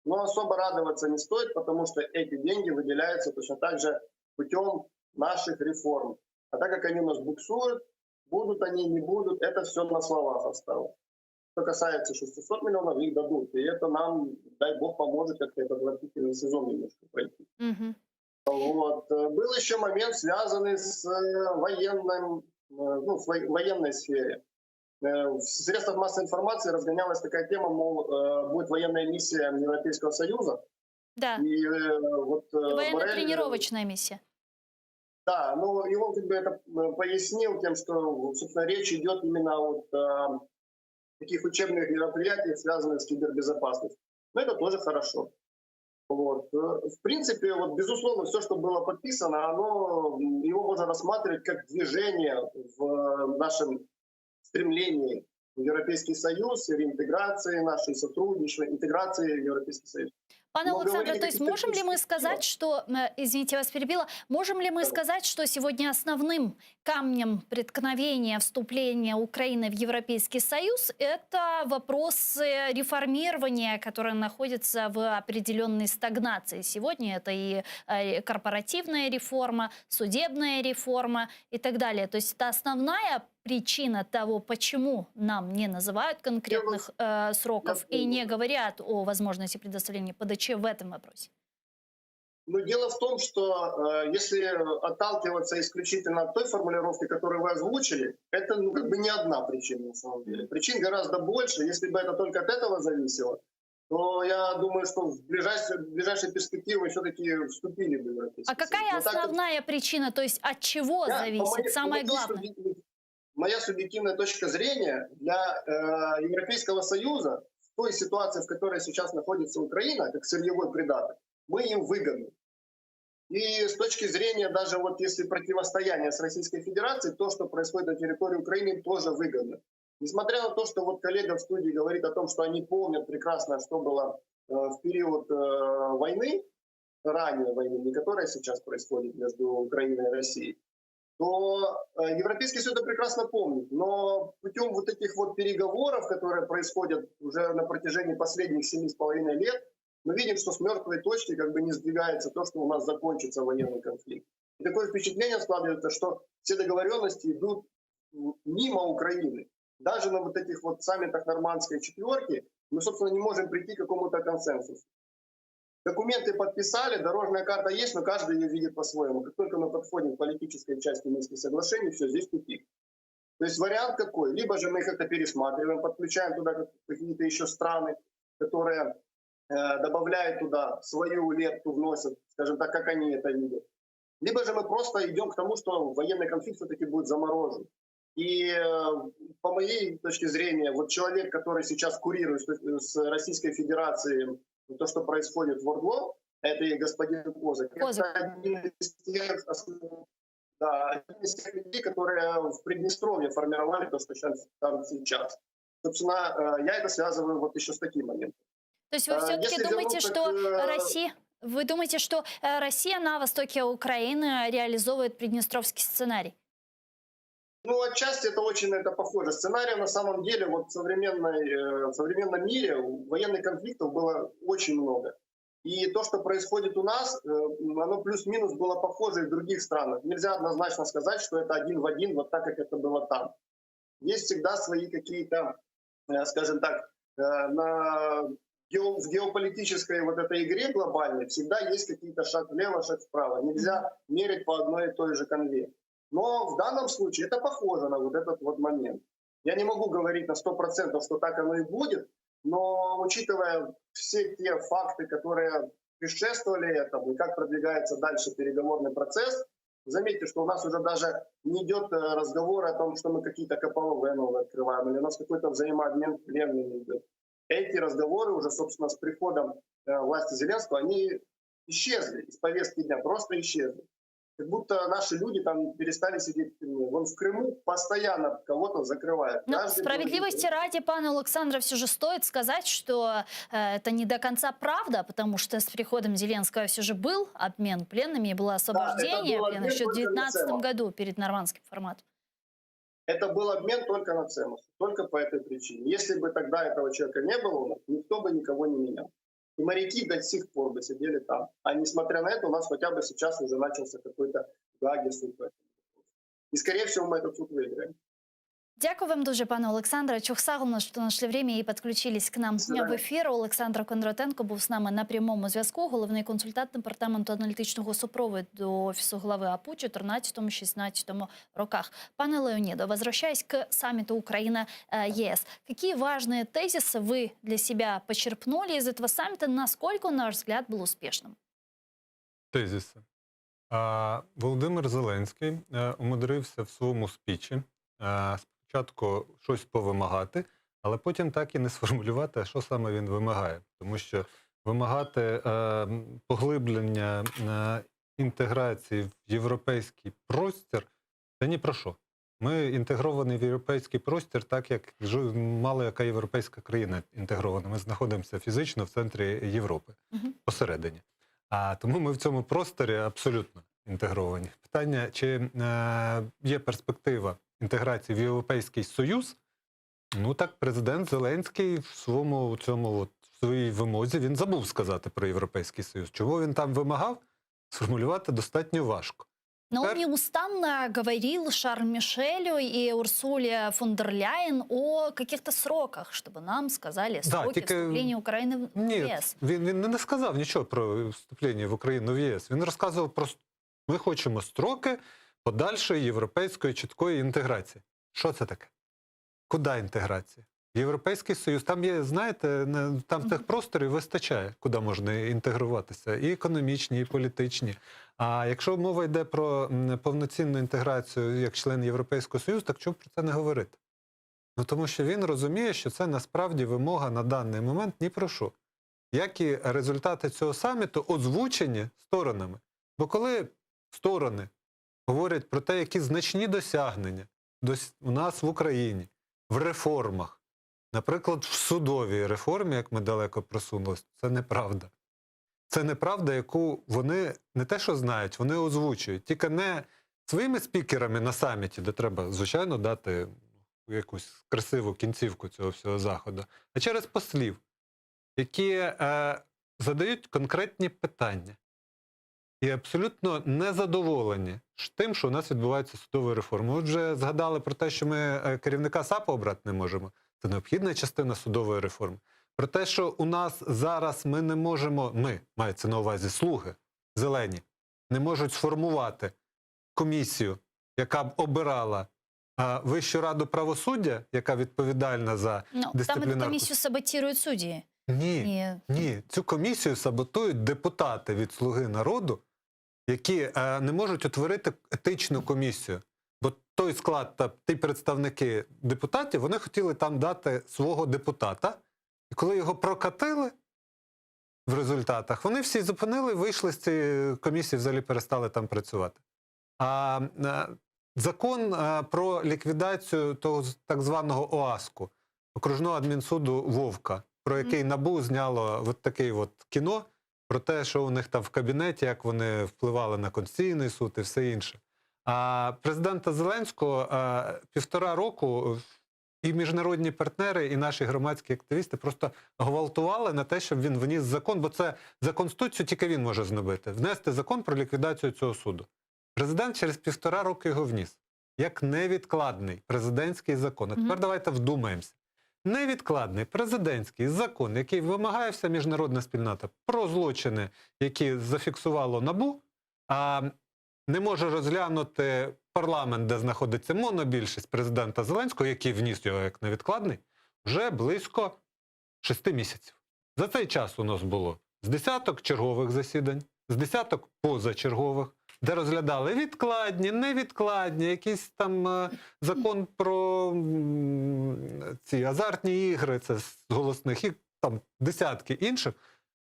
Но особо радоваться не стоит, потому что эти деньги выделяются точно так же путем наших реформ. А так как они нас буксуют, будут они, не будут, это все на словах осталось. Что касается 600 миллионов, их дадут. И это нам, дай бог, поможет как-то этот отопительный сезон немножко пройти. Вот. Был еще момент, связанный с военной сфере. В средствах массовой информации разгонялась такая тема, мол, будет военная миссия Европейского Союза. Да, и, военно-тренировочная миссия. Да, но его как бы это пояснил тем, что, собственно, речь идет именно о таких учебных мероприятиях, связанных с кибербезопасностью. Но это тоже хорошо. Вот. В принципе, вот, безусловно, все, что было подписано, его можно рассматривать как движение в нашем стремлении в Европейский Союз, реинтеграции нашей, сотрудничества, интеграции в Европейский Союз. Пане Александре, то есть можем ли мы сказать, что, извините, вас перебила, можем ли мы сказать, что сегодня основным камнем преткновения вступления Украины в Европейский Союз это вопросы реформирования, которые находятся в определенной стагнации? Сегодня это и корпоративная реформа, судебная реформа и так далее. То есть это основная причина того, почему нам не называют конкретных сроков и не говорят о возможности предоставления ПДЧ в этом вопросе? Но дело в том, что если отталкиваться исключительно от той формулировки, которую вы озвучили, это как бы не одна причина на самом деле. Причин гораздо больше. Если бы это только от этого зависело, то я думаю, что в ближайшей перспективе мы все-таки вступили бы в Европейский Союз. А какая основная причина, то есть от чего зависит, самое главное? Моя субъективная точка зрения, для Европейского Союза в той ситуации, в которой сейчас находится Украина, как сырьевой придаток, мы им выгодны. И с точки зрения даже вот если противостояние с Российской Федерацией, то, что происходит на территории Украины, им тоже выгодно. Несмотря на то, что вот коллега в студии говорит о том, что они помнят прекрасно, что было в период войны, ранее войны, не которая сейчас происходит между Украиной и Россией, то Европейский Союз это прекрасно помнит. Но путем вот этих вот переговоров, которые происходят уже на протяжении последних 7,5 лет, мы видим, что с мертвой точки как бы не сдвигается то, что у нас закончится военный конфликт. И такое впечатление складывается, что все договоренности идут мимо Украины. Даже на вот этих вот саммитах Нормандской четверки мы, собственно, не можем прийти к какому-то консенсусу. Документы подписали, дорожная карта есть, но каждый ее видит по-своему. Как только мы подходим к политической части Минских соглашений, все, здесь тупик. То есть вариант какой? Либо же мы их как-то пересматриваем, подключаем туда какие-то еще страны, которые добавляют туда свою лепту, вносят, скажем так, как они это видят. Либо же мы просто идем к тому, что военный конфликт все-таки будет заморожен. И по моей точке зрения, вот человек, который сейчас курирует с Российской Федерацией то, что происходит в Ордло, это и господин Козак. Это один из тех людей, которые в Приднестровье формировали то, что сейчас там сейчас. Собственно, я это связываю вот еще с таким моментом. То есть вы все-таки думаете, что Россия... Вы думаете, что Россия на востоке Украины реализовывает приднестровский сценарий? Ну, отчасти это очень на это похоже. Сценарий на самом деле вот в современном мире военных конфликтов было очень много. И то, что происходит у нас, оно плюс-минус было похоже и в других странах. Нельзя однозначно сказать, что это один в один, вот так, как это было там. Есть всегда свои какие-то, скажем так, в геополитической вот этой игре глобальной всегда есть какие-то шаг влево, шаг вправо. Нельзя мерить по одной и той же конве. Но в данном случае это похоже на вот этот вот момент. Я не могу говорить на 100%, что так оно и будет, но учитывая все те факты, которые предшествовали этому, и как продвигается дальше переговорный процесс, заметьте, что у нас уже даже не идет разговор о том, что мы какие-то КПВВ новые открываем, или у нас какой-то взаимообмен пленными идет. Эти разговоры уже, собственно, с приходом власти Зеленского, они исчезли из повестки дня, просто исчезли. Как будто наши люди там перестали сидеть в тюрьме. Вон в Крыму постоянно кого-то закрывают. Но справедливости ради, пане Олександре, все же стоит сказать, что это не до конца правда, потому что с приходом Зеленского все же был обмен пленными, было освобождение пленных еще в 2019 году перед нормандским форматом. Это был обмен только на ценности, только по этой причине. Если бы тогда этого человека не было у нас, никто бы никого не менял. И моряки до сих пор бы сидели там. А несмотря на это, у нас хотя бы сейчас уже начался какой-то Гаги суд. И, скорее всего, мы этот суд выиграем. Дякую вам дуже, пане Олександре. Чухсагулно, що знайшли время і підключились к нам в ефір. Олександр Кондратенко був з нами на прямому зв'язку, головний консультант Департаменту аналітичного супроводу Офісу глави АПУ в 2014-2016 роках. Пане Леониде, возвращаясь к саммиту Украина-ЕС, какие важные тезисы вы для себя почерпнули из этого саммита? Насколько, на ваш взгляд, был успешным? Тезиси. Володимир Зеленський умудрився в своєму спічі спочатку щось повимагати, але потім так і не сформулювати, що саме він вимагає. Тому що вимагати поглиблення інтеграції в європейський простір – це ні про що. Ми інтегрований в європейський простір так, як мало яка європейська країна інтегрована. Ми знаходимося фізично в центрі Європи, посередині. Тому ми в цьому просторі абсолютно інтегровані. Питання, чи є перспектива інтеграції в Європейський Союз, ну так президент Зеленський в своїй вимозі, він забув сказати про Європейський Союз. Чого він там вимагав, сформулювати достатньо важко. Но он неустанно говорил Шарлю Мишелю и Урсуле фон дер Ляйен о каких-то сроках, чтобы нам сказали сроки вступления Украины в ЄС. Ні, він не сказав нічого про вступлення в Україну в ЄС. Він розказував про ми хочемо строки подальшої європейської чіткої інтеграції. Що це таке? Куди інтеграція? Європейський Союз. Там є, знаєте, там тих просторів вистачає, куди можна інтегруватися. І економічні, і політичні. А якщо мова йде про повноцінну інтеграцію як член Європейського Союзу, так чому про це не говорити? Ну, тому що він розуміє, що це насправді вимога на даний момент ні про що. як і результати цього саміту озвучені сторонами. Бо коли сторони говорять про те, які значні досягнення у нас в Україні, в реформах, наприклад, в судовій реформі, як ми далеко просунулися, це неправда. Це неправда, яку вони не те, що знають, вони озвучують. Тільки не своїми спікерами на саміті, де треба, звичайно, дати якусь красиву кінцівку цього всього заходу, а через послів, які задають конкретні питання і абсолютно незадоволені тим, що у нас відбувається судова реформа. Ми вже згадали про те, що ми керівника САПа обрати не можемо. Це необхідна частина судової реформи. Про те, що у нас зараз ми не можемо, мається на увазі слуги, зелені, не можуть сформувати комісію, яка б обирала Вищу раду правосуддя, яка відповідальна за дисциплінарку. Там эту комиссию саботируют судьи. Ні. Цю комісію саботують депутати від «Слуги народу», які не можуть утворити етичну комісію. Бо той склад та ті представники депутатів, вони хотіли там дати свого депутата, і коли його прокатили в результатах, вони всі зупинили, вийшли з цієї комісії, взагалі перестали там працювати. А закон про ліквідацію того так званого ОАСКу, окружного адмінсуду Вовка, про який НАБУ зняло от таке от кіно, про те, що у них там в кабінеті, як вони впливали на Конституційний суд і все інше. А президента Зеленського 1,5 року і міжнародні партнери, і наші громадські активісти просто гвалтували на те, щоб він вніс закон, бо це за Конституцію тільки він може зробити. Внести закон про ліквідацію цього суду. Президент через 1,5 року його вніс. Як невідкладний президентський закон. А тепер давайте вдумаємося. Невідкладний президентський закон, який вимагає вся міжнародна спільнота про злочини, які зафіксувало НАБУ, а не може розглянути парламент, де знаходиться монобільшість президента Зеленського, який вніс його як невідкладний, вже близько 6 місяців. За цей час у нас було з десяток чергових засідань, з десяток позачергових, де розглядали відкладні, невідкладні, якийсь там закон про ці азартні ігри, це з голосних, і там десятки інших.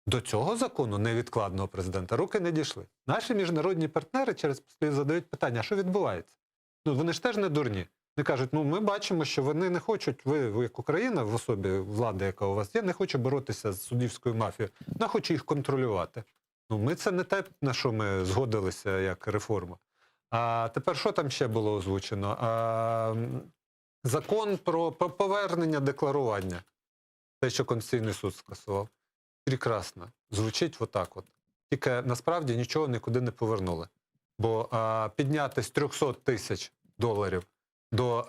До цього закону невідкладного президента руки не дійшли. Наші міжнародні партнери через послів задають питання, а що відбувається? Вони ж теж не дурні. Вони кажуть, ми бачимо, що вони не хочуть, ви як Україна, в особі влади, яка у вас є, не хоче боротися з суддівською мафією, вона хоче їх контролювати. Ми це не те, на що ми згодилися як реформа. А тепер що там ще було озвучено? Закон про повернення декларування. Те, що Конституційний суд скасував. Прекрасно. Звучить отак от. Тільки насправді нічого нікуди не повернули. Бо підняти з 300 тисяч доларів до,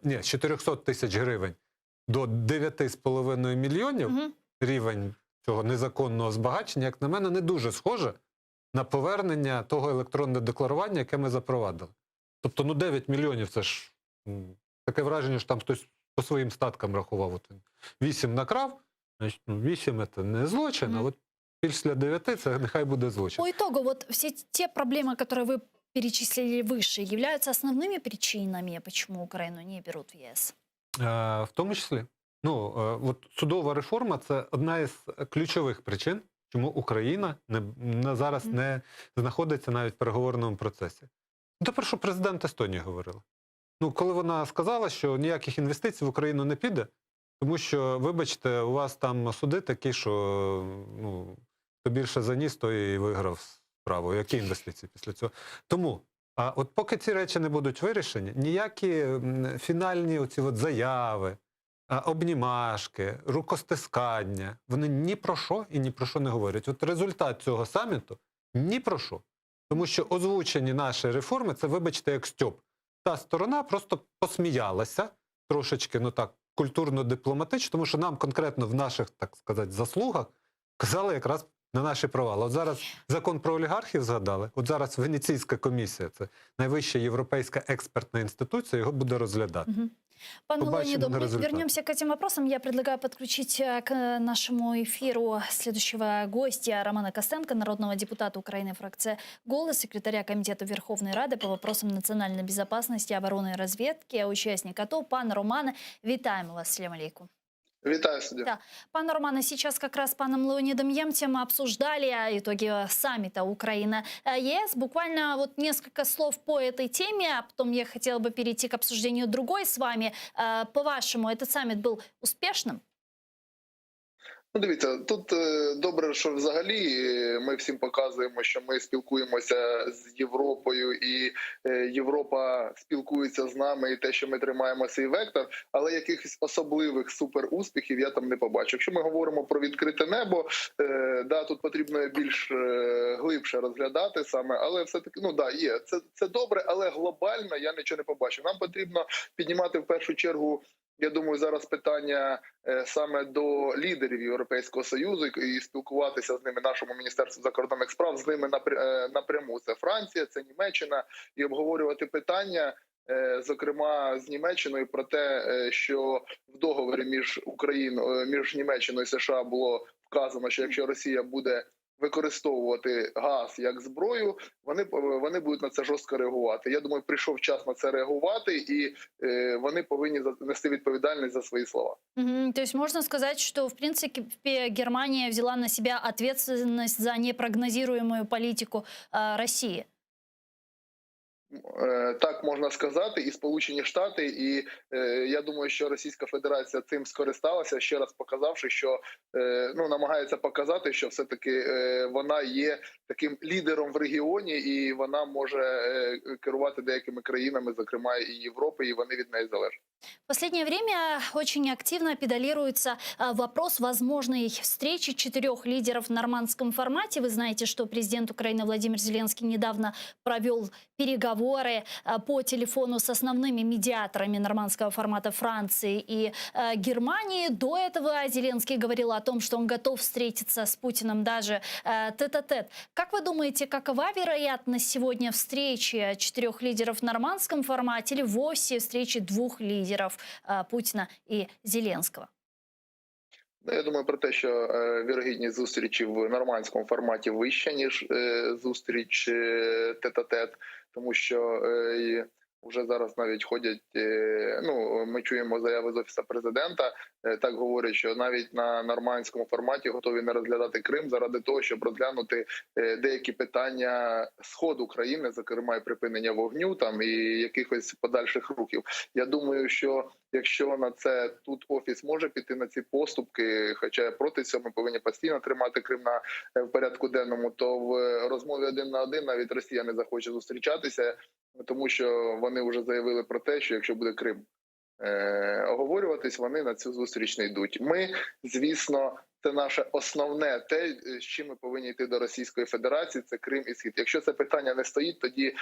з 400 тисяч гривень до 9,5 мільйонів рівень цього незаконного збагачення, як на мене, не дуже схоже на повернення того електронного декларування, яке ми запровадили. Тобто, 9 мільйонів – це ж таке враження, що там хтось по своїм статкам рахував. От 8 накрав, значить, 8 – це не злочин, а от після 9 – це нехай буде злочин. По итогу, вот все те проблемы, которые вы перечислили выше, являются основными причинами, почему Украину не берут в ЕС? В тому числі. От судова реформа – це одна із ключових причин, чому Україна зараз не знаходиться навіть в переговорному процесі. Тепер, що президент Естонії говорила. Коли вона сказала, що ніяких інвестицій в Україну не піде, тому що, вибачте, у вас там суди такі, що хто більше заніс, той і виграв справу. Які інвестиції після цього? Тому, от поки ці речі не будуть вирішені, ніякі фінальні оці от заяви, обнімашки, рукостискання, вони ні про що і ні про що не говорять. От результат цього саміту ні про що. Тому що озвучені наші реформи, це, вибачте, як стьоп. Та сторона просто посміялася, трошечки, культурно-дипломатично, тому що нам конкретно в наших, так сказати, заслугах казали якраз на наші провали. От зараз закон про олігархів згадали, от зараз Венеційська комісія, це найвища європейська експертна інституція, його буде розглядати. Пане Леонидов, вернемся к этим вопросам. Я предлагаю подключить к нашему эфиру следующего гостя Романа Костенко, народного депутата Украины, фракция «Голос», секретаря Комитета Верховной Рады по вопросам национальной безопасности, обороны и разведки, участник АТО. Пан Романе, вітаємо вас, салям алейкум. Вітаю, студія. Да. Пане Романе, сейчас как раз с паном Леонидом Емтем обсуждали итоги саммита Украина-ЕС. Буквально вот несколько слов по этой теме, а потом я хотела бы перейти к обсуждению другой с вами. По-вашему, этот саммит был успешным? Ну, дивіться, тут добре, що взагалі ми всім показуємо, що ми спілкуємося з Європою, і Європа спілкується з нами, і те, що ми тримаємо цей вектор, але якихось особливих суперуспіхів я там не побачу. Якщо ми говоримо про відкрите небо, да, тут потрібно більш глибше розглядати саме, але все-таки, ну да, є. Це добре, але глобально я нічого не побачу. Нам потрібно піднімати в першу чергу, я думаю, зараз питання саме до лідерів Європейського Союзу і спілкуватися з ними, нашому Міністерству закордонних справ, з ними напряму. Це Франція, це Німеччина, і обговорювати питання, зокрема з Німеччиною, про те, що в договорі між Німеччиною і США було вказано, що якщо Росія буде використовувати газ як зброю, вони будуть на це жорстко реагувати. Я думаю, прийшов час на це реагувати, і вони повинні нести відповідальність за свої слова. То есть можно сказать, что, в принципе, Германия взяла на себя ответственность за непрогнозируемую политику России? Так можна сказати, і Сполучені Штати, і я думаю, що Російська Федерація цим скористалася, ще раз показавши, що намагається показати, що все-таки вона є таким лідером в регіоні, і вона може керувати деякими країнами, зокрема і Європи, і вони від неї залежать. В последнее время очень активно педалируется вопрос возможной встречи 4 лидеров в нормандском формате. Вы знаете, что президент Украины Владимир Зеленский недавно провел переговоры по телефону с основными медиаторами нормандского формата Франции и Германии. До этого Зеленский говорил о том, что он готов встретиться с Путиным даже тет-а-тет. Как вы думаете, какова вероятность сегодня встречи 4 лидеров в нормандском формате или вовсе встречи 2 лидеров Путіна і Зеленського? Я думаю про те, що вірогідність зустрічі в нормандському форматі вища, ніж зустріч тет-а-тет, тому що вже зараз навіть ходять, ми чуємо заяви з Офісу Президента, так говорять, що навіть на нормандському форматі готові не розглядати Крим заради того, щоб розглянути деякі питання сходу країни, зокрема і припинення вогню там і якихось подальших рухів. Я думаю, що якщо на це тут Офіс може піти на ці поступки, хоча проти цього ми повинні постійно тримати Крим в порядку денному, то в розмові 1 на 1 навіть Росія не захоче зустрічатися, тому що вони вже заявили про те, що якщо буде Крим оговорюватись, вони на цю зустріч не йдуть. Ми, звісно, це наше основне те, з чим ми повинні йти до Російської Федерації, це Крим і Схід. Якщо це питання не стоїть, тоді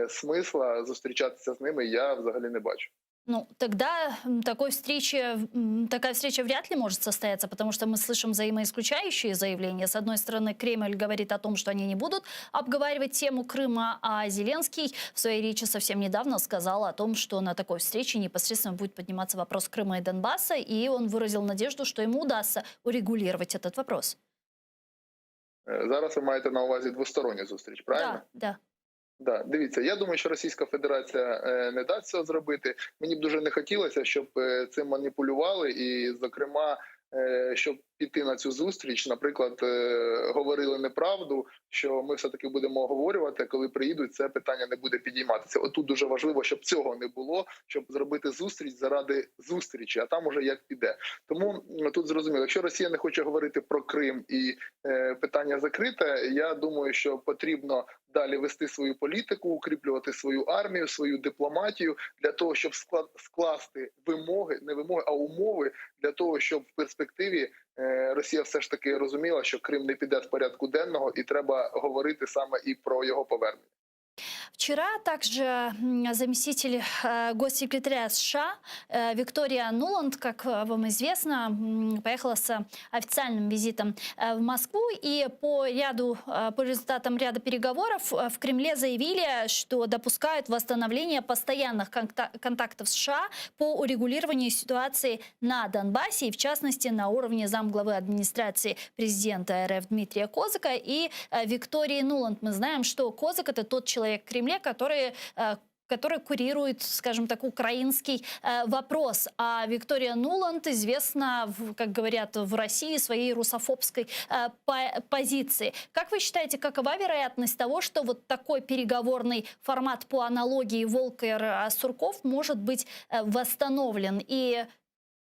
смисла зустрічатися з ними я взагалі не бачу. Ну, тогда такая встреча вряд ли может состояться, потому что мы слышим взаимоисключающие заявления. С одной стороны, Кремль говорит о том, что они не будут обговаривать тему Крыма, а Зеленский в своей речи совсем недавно сказал о том, что на такой встрече непосредственно будет подниматься вопрос Крыма и Донбасса, и он выразил надежду, что ему удастся урегулировать этот вопрос. Зараз ви маєте на увазі двосторонню зустріч, правильно? Да. Да, дивіться, я думаю, що Російська Федерація не дасть цього зробити. Мені б дуже не хотілося, щоб цим маніпулювали і, зокрема, щоб піти на цю зустріч, наприклад, говорили неправду, що ми все-таки будемо оговорювати, коли приїдуть, це питання не буде підійматися. Отут дуже важливо, щоб цього не було, щоб зробити зустріч заради зустрічі, а там уже як піде. Тому тут зрозуміло, якщо Росія не хоче говорити про Крим і питання закрите, я думаю, що потрібно далі вести свою політику, укріплювати свою армію, свою дипломатію для того, щоб скласти вимоги, не вимоги, а умови для того, щоб в перспективі Росія все ж таки розуміла, що Крим не піде з порядку денного і треба говорити саме і про його повернення. Вчера также заместитель госсекретаря США Виктория Нуланд, как вам известно, поехала с официальным визитом в Москву. И по результатам ряда переговоров в Кремле заявили, что допускают восстановление постоянных контактов с США по урегулированию ситуации на Донбассе, и в частности на уровне замглавы администрации президента РФ Дмитрия Козыка и Виктории Нуланд. Мы знаем, что Козык — это тот человек в Кремле, который который курирует, скажем так, украинский вопрос. А Виктория Нуланд известна, как говорят в России, своей русофобской позиции. Как вы считаете, какова вероятность того, что вот такой переговорный формат по аналогии Волкер-Сурков может быть восстановлен? И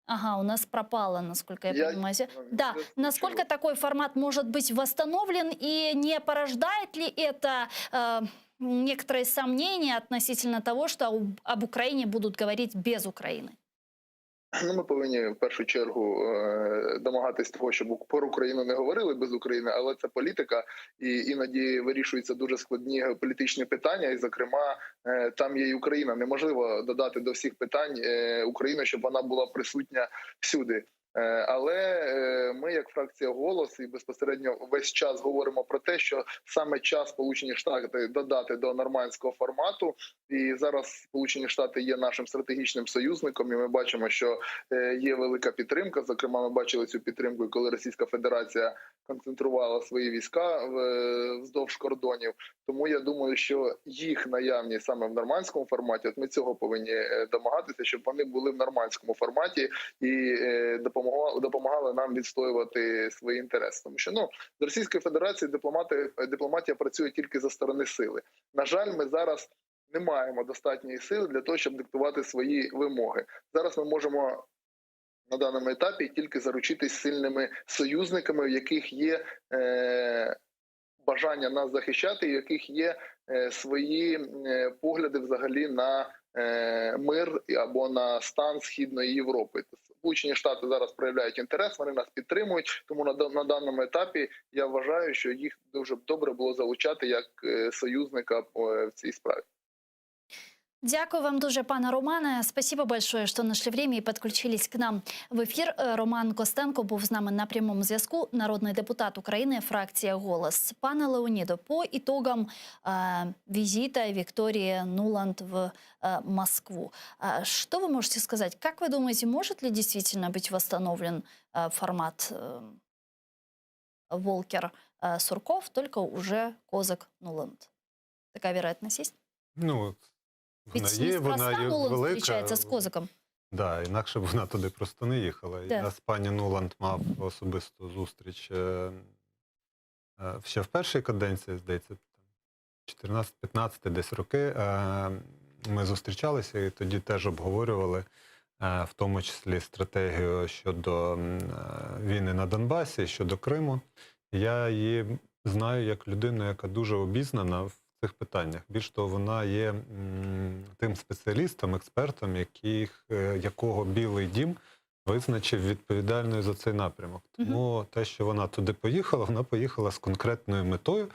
ага, у нас пропало, насколько я понимаю. Да, насколько такой формат может быть восстановлен, и не порождает ли это некоторые сомнения относительно того, что об Украине будут говорить без Украины? Ну, ми повинні в першу чергу домагатись того, щоб про Україну не говорили без України, але це політика, і іноді вирішуються дуже складні геополітичні питання, і, зокрема, там є і Україна. Неможливо додати до всіх питань Україну, щоб вона була присутня всюди. Але ми, як фракція «Голос», і безпосередньо весь час говоримо про те, що саме час Сполучені Штати додати до нормандського формату. І зараз Сполучені Штати є нашим стратегічним союзником, і ми бачимо, що є велика підтримка. Зокрема, ми бачили цю підтримку, коли Російська Федерація концентрувала свої війська вздовж кордонів. Тому я думаю, що їх наявність саме в нормандському форматі, от ми цього повинні домагатися, щоб вони були в нормандському форматі і допомагали нам відстоювати свої інтереси. Тому що з Російської Федерації дипломатія працює тільки за сторони сили. На жаль, ми зараз не маємо достатньої сили для того, щоб диктувати свої вимоги. Зараз ми можемо на даному етапі тільки заручитись сильними союзниками, в яких є бажання нас захищати, в яких є свої погляди взагалі на мир або на стан Східної Європи. Сполучені Штати зараз проявляють інтерес, вони нас підтримують, тому на даному етапі я вважаю, що їх дуже добре було залучати як союзника в цій справі. Дякую вам дуже, пане Романе. Спасибо большое, що знайшли время і підключились к нам в ефір. Роман Костенко був з нами на прямому зв'язку, народний депутат України, фракція «Голос». Пане Леонидо, по итогам визита Виктории Нуланд в Москву, что вы можете сказать? Как вы думаете, может ли действительно быть восстановлен формат Волкер-Сурков, только уже Козак-Нуланд? Такая вероятность есть? Ну, Ведь неспроста Нуланд зустрічається з Козаком. Да, інакше б вона туди просто не їхала. Да. Я з пані Нуланд мав особисту зустріч ще в першій каденції, здається, 14-15 десь роки. Ми зустрічалися і тоді теж обговорювали, в тому числі стратегію щодо війни на Донбасі, щодо Криму. Я її знаю як людину, яка дуже обізнана в цих питаннях. Більш того, вона є тим спеціалістом, експертом, якого Білий дім визначив відповідальною за цей напрямок. Тому те, що вона туди поїхала, вона поїхала з конкретною метою,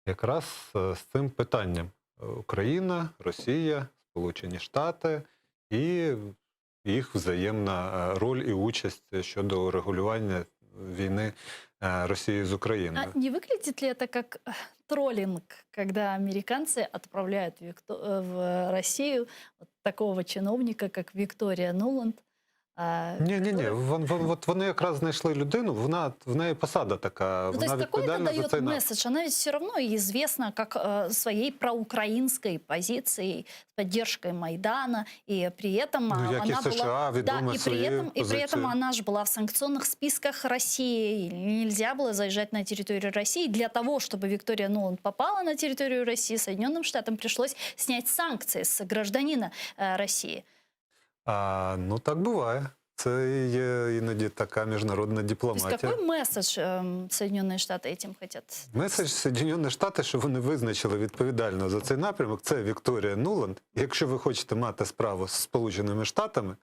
якраз з цим питанням. Україна, Росія, Сполучені Штати і їх взаємна роль і участь щодо урегулювання війны России с Украиной. А не выглядит ли это как троллинг, когда американцы отправляют в Россию вот такого чиновника, как Виктория Нуланд? Ні. От вони якраз знайшли людину, в неї посада така, Ну, то вона есть какой это відповідальна за дает цей напрямок. месседж? Она ведь все равно известна как своей проукраинской позицией, с поддержкой Майдана, и при этом Ну, як і она США была... відома и своєю при этом позицією. она же была в санкционных списках России. Нельзя было заезжать на территорию России. Для того, чтобы Виктория Нуланд попала на территорию России, Соединенным Штатам пришлось снять санкции с гражданина России. Ну, так буває. Це є іноді така міжнародна То есть дипломатія. какой месседж Соединенные Штаты этим хотят? Меседж Соединені Штати, що вони визначили відповідально за цей напрямок, це Вікторія Нуланд. Якщо ви хочете мати справу з Сполученими Штатами,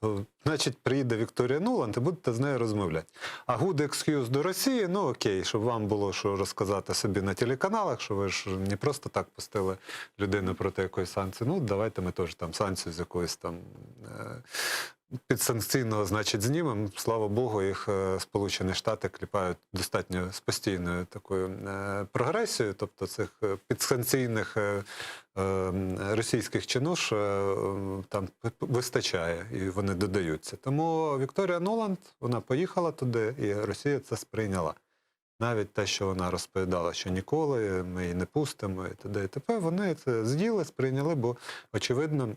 то, значить, приїде Вікторія Нуланд і будете з нею розмовляти. А good excuse до Росії, ну окей, щоб вам було що розказати собі на телеканалах, що ви ж не просто так пустили людину проти якоїсь санкції. Ну, давайте ми теж там санкцію з якоїсь там підсанкційного, значить, знімемо. Слава Богу, їх Сполучені Штати кліпають достатньо з постійною такою прогресією, тобто цих підсанкційних російських чинуш там вистачає, і вони додаються. Тому Вікторія Нуланд, вона поїхала туди, і Росія це сприйняла. навіть те, що вона розповідала, що ніколи ми її не пустимо і т.д. і т.п., вони це з'їли, сприйняли, бо, очевидно,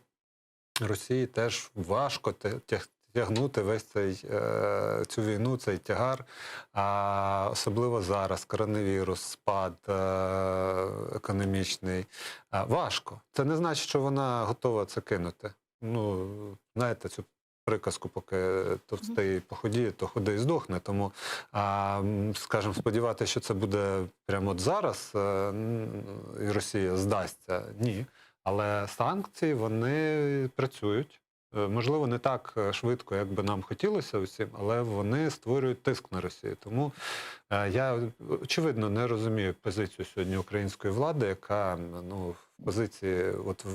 Росії теж важко тягнути весь цю війну, цей тягар, а особливо зараз, коронавірус, спад економічний. Важко. Це не значить, що вона готова це кинути. Ну, знаєте, цю приказку, поки товстий похудіє, то худий здохне. Тому, скажімо, сподіватися, що це буде прямо от зараз, і Росія здасться, ні. Але санкції, вони працюють. Можливо, не так швидко, як би нам хотілося усім, але вони створюють тиск на Росію. Тому я, очевидно, не розумію позицію сьогодні української влади, яка в позиції от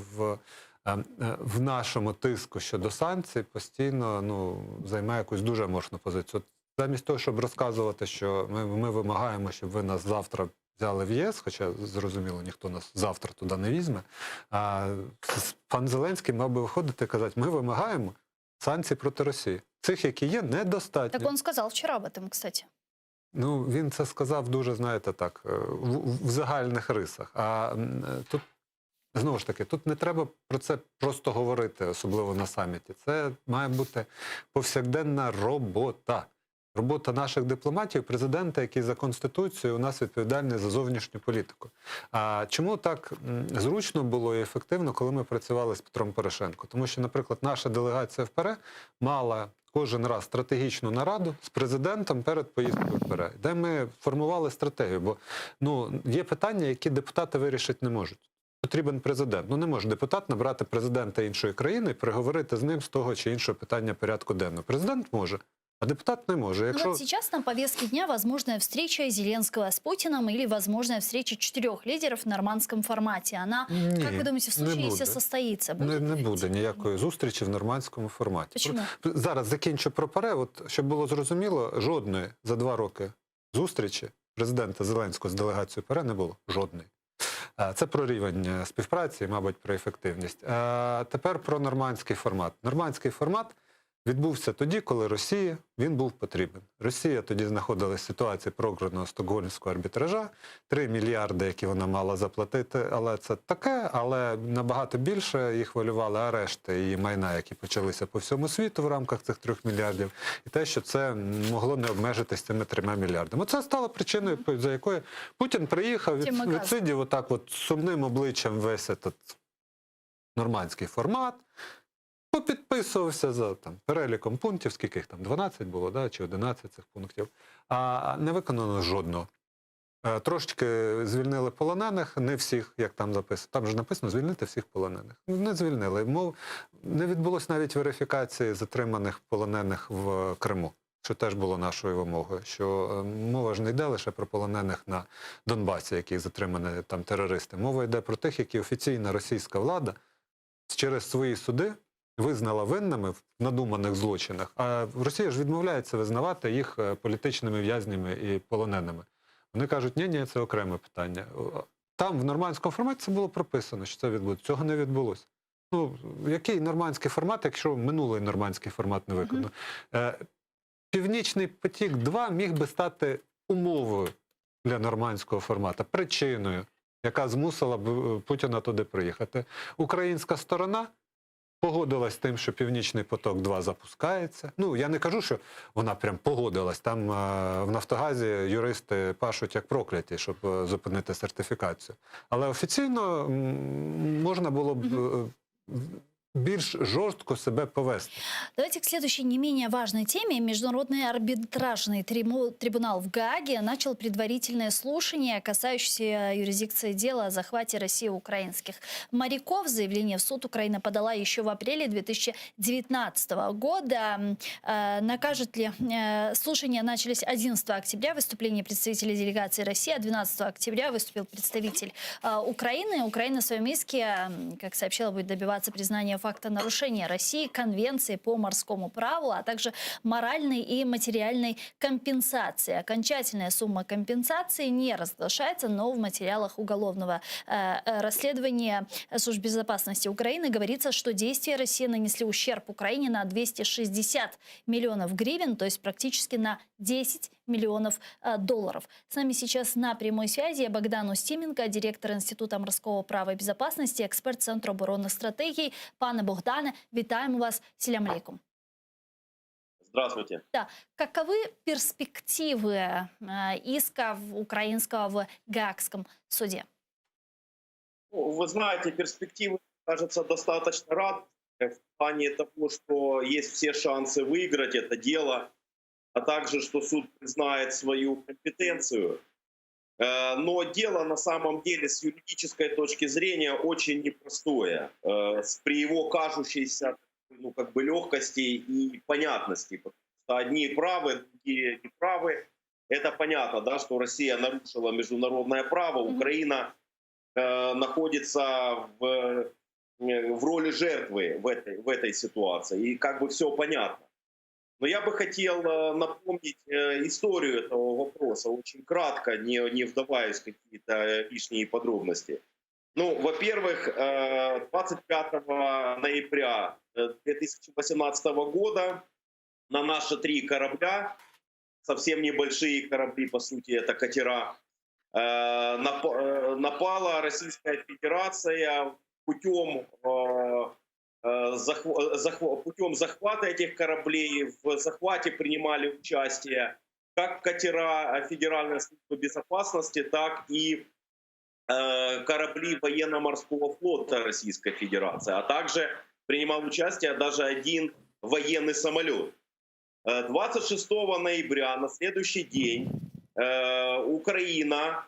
в нашому тиску щодо санкцій постійно займає якусь дуже аморфну позицію. От замість того, щоб розказувати, що ми вимагаємо, щоб ви нас завтра взяли в ЄС, хоча, зрозуміло, ніхто нас завтра туди не візьме, пан Зеленський мав би виходити і казати, ми вимагаємо санкцій проти Росії. Цих, які є, недостатньо. Так он сказал вчера об этом, кстати. Ну, він це сказав дуже, знаєте, так, в загальних рисах. А тут, знову ж таки, тут не треба про це просто говорити, особливо на саміті. Це має бути повсякденна робота. Робота наших дипломатів, президента, який за Конституцією у нас відповідальний за зовнішню політику. А чому так зручно було і ефективно, коли ми працювали з Петром Порошенко? Тому що, наприклад, наша делегація в ПАРЄ мала кожен раз стратегічну нараду з президентом перед поїздкою в ПАРЄ, де ми формували стратегію. Бо є питання, які депутати вирішити не можуть. Потрібен президент. Не може депутат набрати президента іншої країни і переговорити з ним з того чи іншого питання порядку денного. Президент може. А депутат не може. Якщо... Вот сейчас на повестке дня возможная встреча Зеленского с Путиным или возможная встреча 4 лидеров в нормандском формате. Она, как вы думаете, в случае, если состоится? Не буде ніякої зустрічі в нормандському форматі. Чому? Зараз закінчу про ПАРЄ. От, щоб було зрозуміло, жодної за 2 роки зустрічі президента Зеленського з делегацією ПАРЄ не було. Жодної. Це про рівень співпраці, мабуть, про ефективність. Тепер про нормандський формат. Нормандський формат відбувся тоді, коли Росії він був потрібен. Росія тоді знаходилась в ситуації програного стокгольмського арбітража, 3 мільярди, які вона мала заплатити, але це таке, але набагато більше їх хвилювали арешти її майна, які почалися по всьому світу в рамках цих 3 мільярдів, і те, що це могло не обмежитись цими 3 мільярдами. Це стало причиною, за якою Путін приїхав, відсидів отак от сумним обличчям весь этот нормандський формат, попідписувався за переліком пунктів, скільки їх там, 12 було, чи 11 цих пунктів, а не виконано жодного. Трошечки звільнили полонених, не всіх, як там записано. Там же написано, звільнити всіх полонених. Не звільнили. Не відбулось навіть верифікації затриманих полонених в Криму, що теж було нашою вимогою, що мова ж не йде лише про полонених на Донбасі, яких затримані там терористи. Мова йде про тих, які офіційна російська влада через свої суди визнала винними в надуманих злочинах, а Росія ж відмовляється визнавати їх політичними в'язнями і полоненими. Вони кажуть, ні, це окреме питання. Там в нормандському форматі це було прописано, що це відбудеться. Цього не відбулося. Який нормандський формат, якщо минулий нормандський формат не виконано? Північний потік-2 міг би стати умовою для нормандського формату, причиною, яка змусила б Путіна туди приїхати. Українська сторона погодилась з тим, що Північний поток-2 запускається. Я не кажу, що вона прям погодилась. Там в Нафтогазі юристи пашуть як прокляті, щоб зупинити сертифікацію. Але офіційно можна було б більш жорстко себе повести. Давайте к следующей не менее важной теме. Международный арбитражный трибунал в Гааге начал предварительное слушание, касающееся юрисдикции дела о захвате России украинских моряков. Заявление в суд Украина подала еще в апреле 2019 года. Накажет ли... Слушания начались 11 октября. Выступление представителей делегации России, а 12 октября выступил представитель Украины. Украина в своем иске, как сообщила, будет добиваться признания факта нарушения России Конвенции по морскому праву, а также моральной и материальной компенсации. Окончательная сумма компенсации не разглашается, но в материалах уголовного расследования Службы безопасности Украины говорится, что действия России нанесли ущерб Украине на 260 миллионов гривен, то есть практически на 10 миллионов долларов. С нами сейчас на прямой связи Богдан Устименко, директор Института морского права и безопасности, эксперт Центру оборонных стратегий. Пане Богдане, вітаємо вас. Сілям алейкум. Здравствуйте. Да. Каковы перспективы иска украинского в Гаагском суде? Вы знаете, перспективы, кажется, достаточно радостные в плане того, что есть все шансы выиграть это дело, а также, что суд признает свою компетенцию. Но дело на самом деле с юридической точки зрения очень непростое, при его кажущейся легкости и понятности. Потому что одни правы, другие не правы. Это понятно, да, что Россия нарушила международное право, Украина находится в роли жертвы в этой ситуации. И как бы все понятно. Но я бы хотел напомнить историю этого вопроса очень кратко, не вдаваясь в какие-то лишние подробности. Ну, во-первых, 25 ноября 2018 года на наши 3 корабля, совсем небольшие корабли, по сути, это катера, напала Российская Федерация путем захвата этих кораблей. В захвате принимали участие как катера Федеральной службы безопасности, так и корабли военно-морского флота Российской Федерации, а также принимал участие даже один военный самолет. 26 ноября, на следующий день, Украина,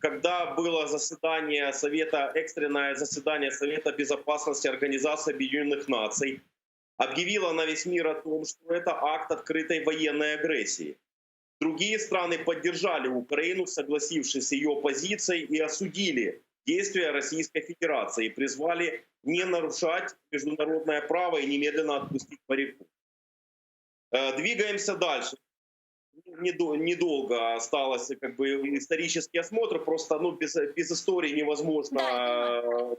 когда было заседание экстренное заседание Совета Безопасности Организации Объединенных Наций, объявила на весь мир о том, что это акт открытой военной агрессии. Другие страны поддержали Украину, согласившись с ее позицией, и осудили действия Российской Федерации и призвали не нарушать международное право и немедленно отпустить моряков. Двигаемся дальше. Недолго осталось исторический осмотр, просто без истории невозможно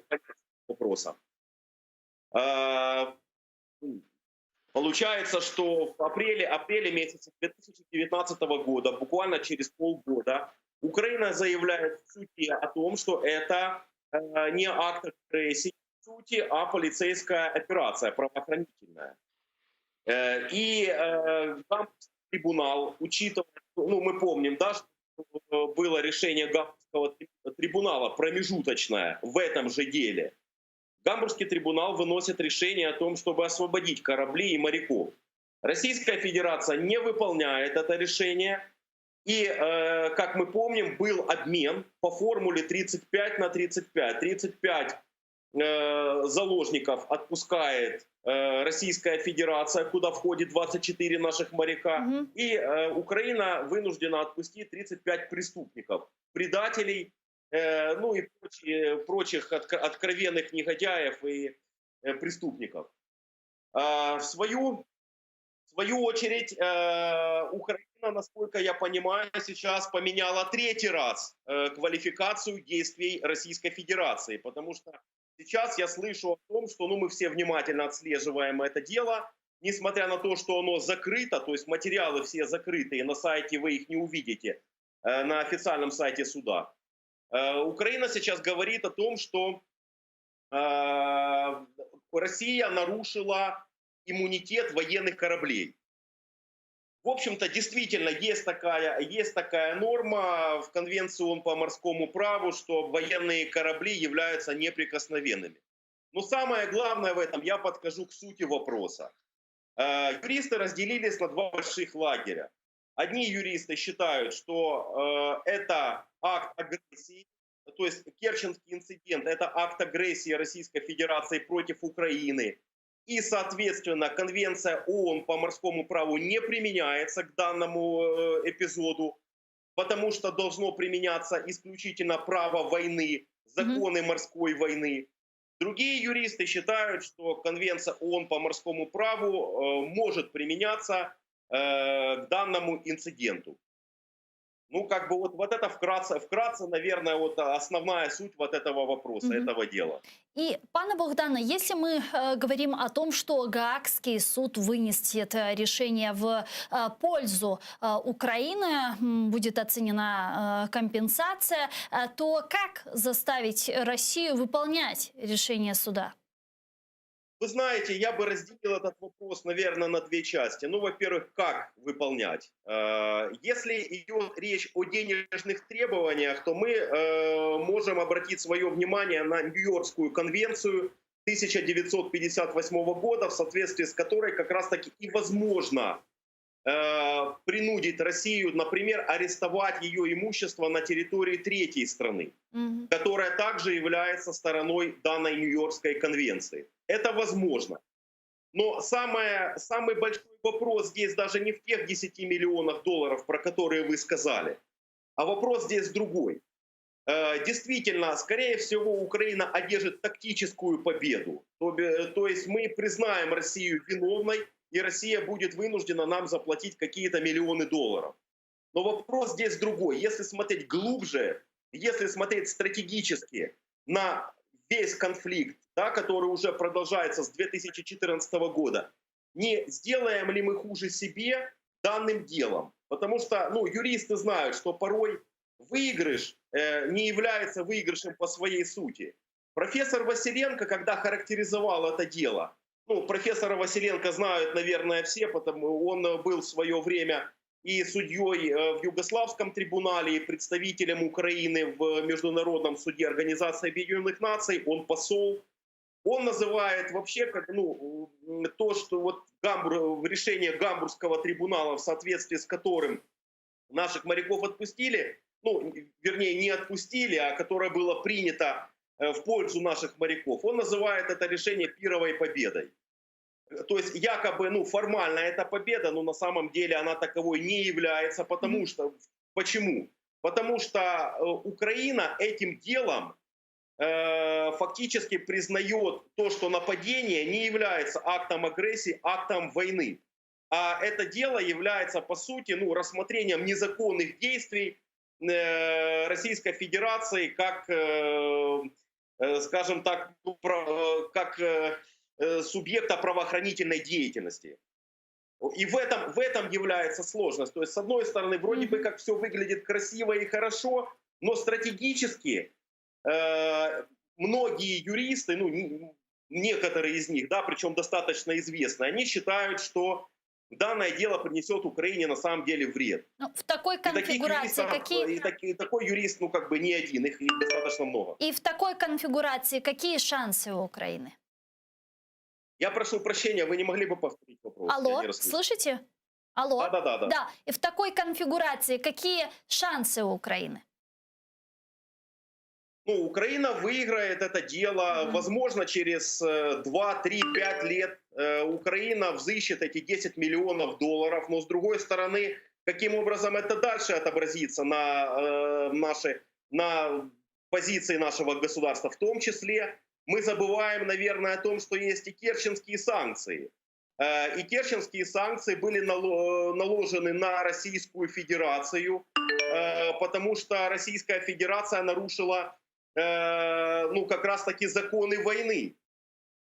понять вопроса. Получается, что в апреле месяце 2019 года, буквально через полгода, Украина заявляет в суде о том, что это не акт агрессии, в сути, а полицейская операция, правоохранительная. И Гамбургский трибунал, учитывая, мы помним, да, что было решение Гамбургского трибунала промежуточное в этом же деле. Гамбургский трибунал выносит решение о том, чтобы освободить корабли и моряков. Российская Федерация не выполняет это решение. И, как мы помним, был обмен по формуле 35 на 35. 35 заложников отпускает Российская Федерация, куда входит 24 наших моряка. И Украина вынуждена отпустить 35 преступников, предателей, ну и прочих откровенных негодяев и преступников. В свою очередь, Украина, насколько я понимаю, сейчас поменяла 3-й раз квалификацию действий Российской Федерации, потому что сейчас я слышу о том, что мы все внимательно отслеживаем это дело, несмотря на то, что оно закрыто, то есть материалы все закрытые, на сайте вы их не увидите, на официальном сайте суда. Украина сейчас говорит о том, что Россия нарушила иммунитет военных кораблей. В общем-то, действительно, есть такая норма в Конвенции ООН по морскому праву, что военные корабли являются неприкосновенными. Но самое главное в этом, я подхожу к сути вопроса. Юристы разделились на 2 больших лагеря. Одни юристы считают, что это акт агрессии, то есть Керченский инцидент – это акт агрессии Российской Федерации против Украины. И, соответственно, Конвенция ООН по морскому праву не применяется к данному эпизоду, потому что должно применяться исключительно право войны, законы морской войны. Другие юристы считают, что Конвенция ООН по морскому праву может применяться к данному инциденту. Ну, как бы вот это вкратце, наверное, вот основная суть вот этого вопроса, этого дела. И, пане Богдане, если мы говорим о том, что Гаагский суд вынесет решение в пользу Украины, будет оценена компенсация, то как заставить Россию выполнять решение суда? Вы знаете, я бы разделил этот вопрос, наверное, на две части. Ну, во-первых, как выполнять? Если идет речь о денежных требованиях, то мы можем обратить свое внимание на Нью-Йоркскую конвенцию 1958 года, в соответствии с которой как раз-таки и возможно принудить Россию, например, арестовать ее имущество на территории третьей страны, которая также является стороной данной Нью-Йоркской конвенции. Это возможно. Но самый большой вопрос здесь даже не в тех 10 миллионах долларов, про которые вы сказали, а вопрос здесь другой. Действительно, скорее всего, Украина одержит тактическую победу. То есть мы признаем Россию виновной, и Россия будет вынуждена нам заплатить какие-то миллионы долларов. Но вопрос здесь другой. Если смотреть глубже, если смотреть стратегически на весь конфликт, да, который уже продолжается с 2014 года, не сделаем ли мы хуже себе данным делом? Потому что юристы знают, что порой выигрыш не является выигрышем по своей сути. Профессор Василенко, когда характеризовал это дело, профессора Василенко знают, наверное, все, потому он был в свое время и судьей в Югославском трибунале, и представителем Украины в Международном суде Организации Объединенных Наций, он посол. Он называет вообще то, что вот решение Гамбургского трибунала, в соответствии с которым наших моряков отпустили, вернее, не отпустили, а которое было принято в пользу наших моряков, он называет это решение пировой победой. То есть якобы, формально это победа, но на самом деле она таковой не является. Потому что, почему? Потому что Украина этим делом фактически признает то, что нападение не является актом агрессии, актом войны. А это дело является, по сути, рассмотрением незаконных действий Российской Федерации как, скажем так, как субъекта правоохранительной деятельности. И в этом является сложность. То есть, с одной стороны, вроде бы как все выглядит красиво и хорошо, но стратегически многие юристы, некоторые из них, да, причем достаточно известные, они считают, что данное дело принесет Украине на самом деле вред. В такой конфигурации такой юрист, не один, их достаточно много. И в такой конфигурации какие шансы у Украины? Я прошу прощения, вы не могли бы повторить вопрос? Алло, слышите? Алло? Да. Да, и в такой конфигурации какие шансы у Украины? Украина выиграет это дело. Возможно, через 2, 3, 5 лет Украина взыщет эти 10 миллионов долларов. Но с другой стороны, каким образом это дальше отобразится на позиции нашего государства, в том числе мы забываем, наверное, о том, что есть и керченские санкции. И керченские санкции были наложены на Российскую Федерацию, потому что Российская Федерация нарушила как раз-таки законы войны.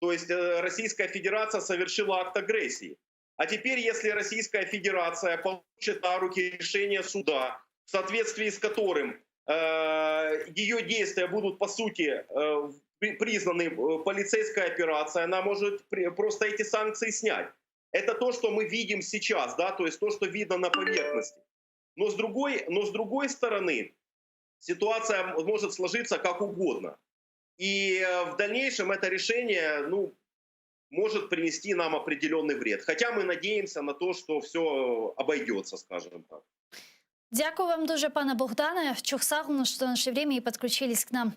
То есть Российская Федерация совершила акт агрессии. А теперь, если Российская Федерация получит на руки решение суда, в соответствии с которым ее действия будут, по сути, признаны полицейской операцией, она может просто эти санкции снять. Это то, что мы видим сейчас, да, то есть то, что видно на поверхности. Но с другой стороны, ситуация может сложиться как угодно. И в дальнейшем это решение, может принести нам определенный вред. Хотя мы надеемся на то, что все обойдется, скажем так. Дякую вам дуже, пане Богдане. Чохсагну, що наше время і підключились к нам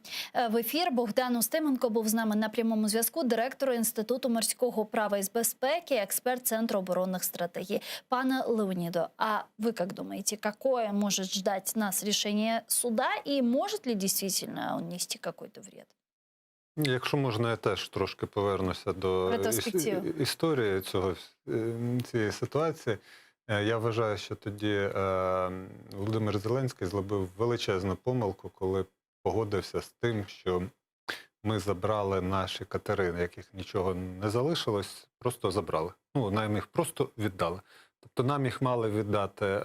в ефір. Богдан Устименко був з нами на прямому зв'язку, директор Інституту морського права і безпеки, експерт Центру оборонних стратегій. Пане Леонидо, а вы как думаете, какое может ждать нас решение суда и может ли действительно он нести какой-то вред? Якщо можна, я теж трошки повернуся до історії цієї ситуації. Я вважаю, що тоді Володимир Зеленський зробив величезну помилку, коли погодився з тим, що ми забрали наші катери, на яких нічого не залишилось, просто забрали. Ну, нам їх просто віддали. Тобто нам їх мали віддати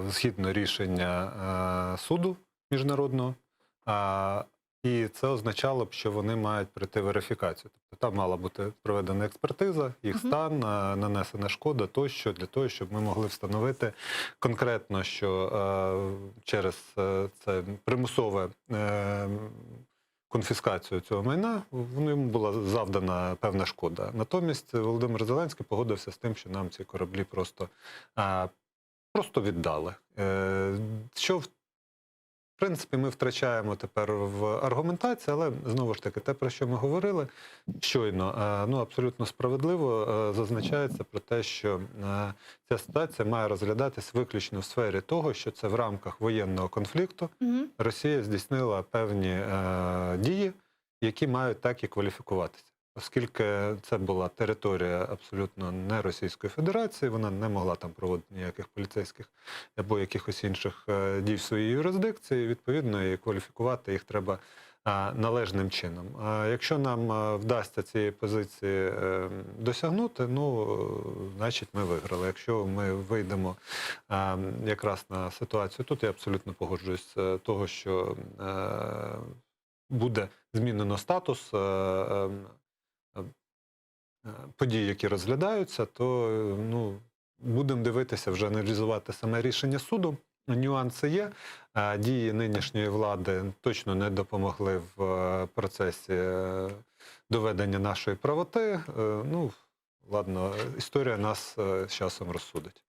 згідно рішення суду міжнародного, і це означало б, що вони мають пройти верифікацію. Тобто там мала бути проведена експертиза, їх стан, нанесена шкода тощо, для того, щоб ми могли встановити конкретно, що через це примусове конфіскацію цього майна, йому була завдана певна шкода. Натомість Володимир Зеленський погодився з тим, що нам ці кораблі просто віддали. Що, в принципі, ми втрачаємо тепер в аргументації, але, знову ж таки, те, про що ми говорили щойно, абсолютно справедливо зазначається про те, що ця ситуація має розглядатись виключно в сфері того, що це в рамках воєнного конфлікту Росія здійснила певні дії, які мають так і кваліфікуватися. Оскільки це була територія абсолютно не Російської Федерації, вона не могла там проводити ніяких поліцейських або якихось інших дій в своїй юрисдикції, відповідно, і кваліфікувати їх треба належним чином. Якщо нам вдасться цієї позиції досягнути, значить ми виграли. Якщо ми вийдемо якраз на ситуацію, тут я абсолютно погоджуюсь з того, що буде змінено статус подій, які розглядаються, то будемо дивитися, вже аналізувати саме рішення суду. Нюанси є. Дії нинішньої влади точно не допомогли в процесі доведення нашої правоти. Ладно, історія нас з часом розсудить.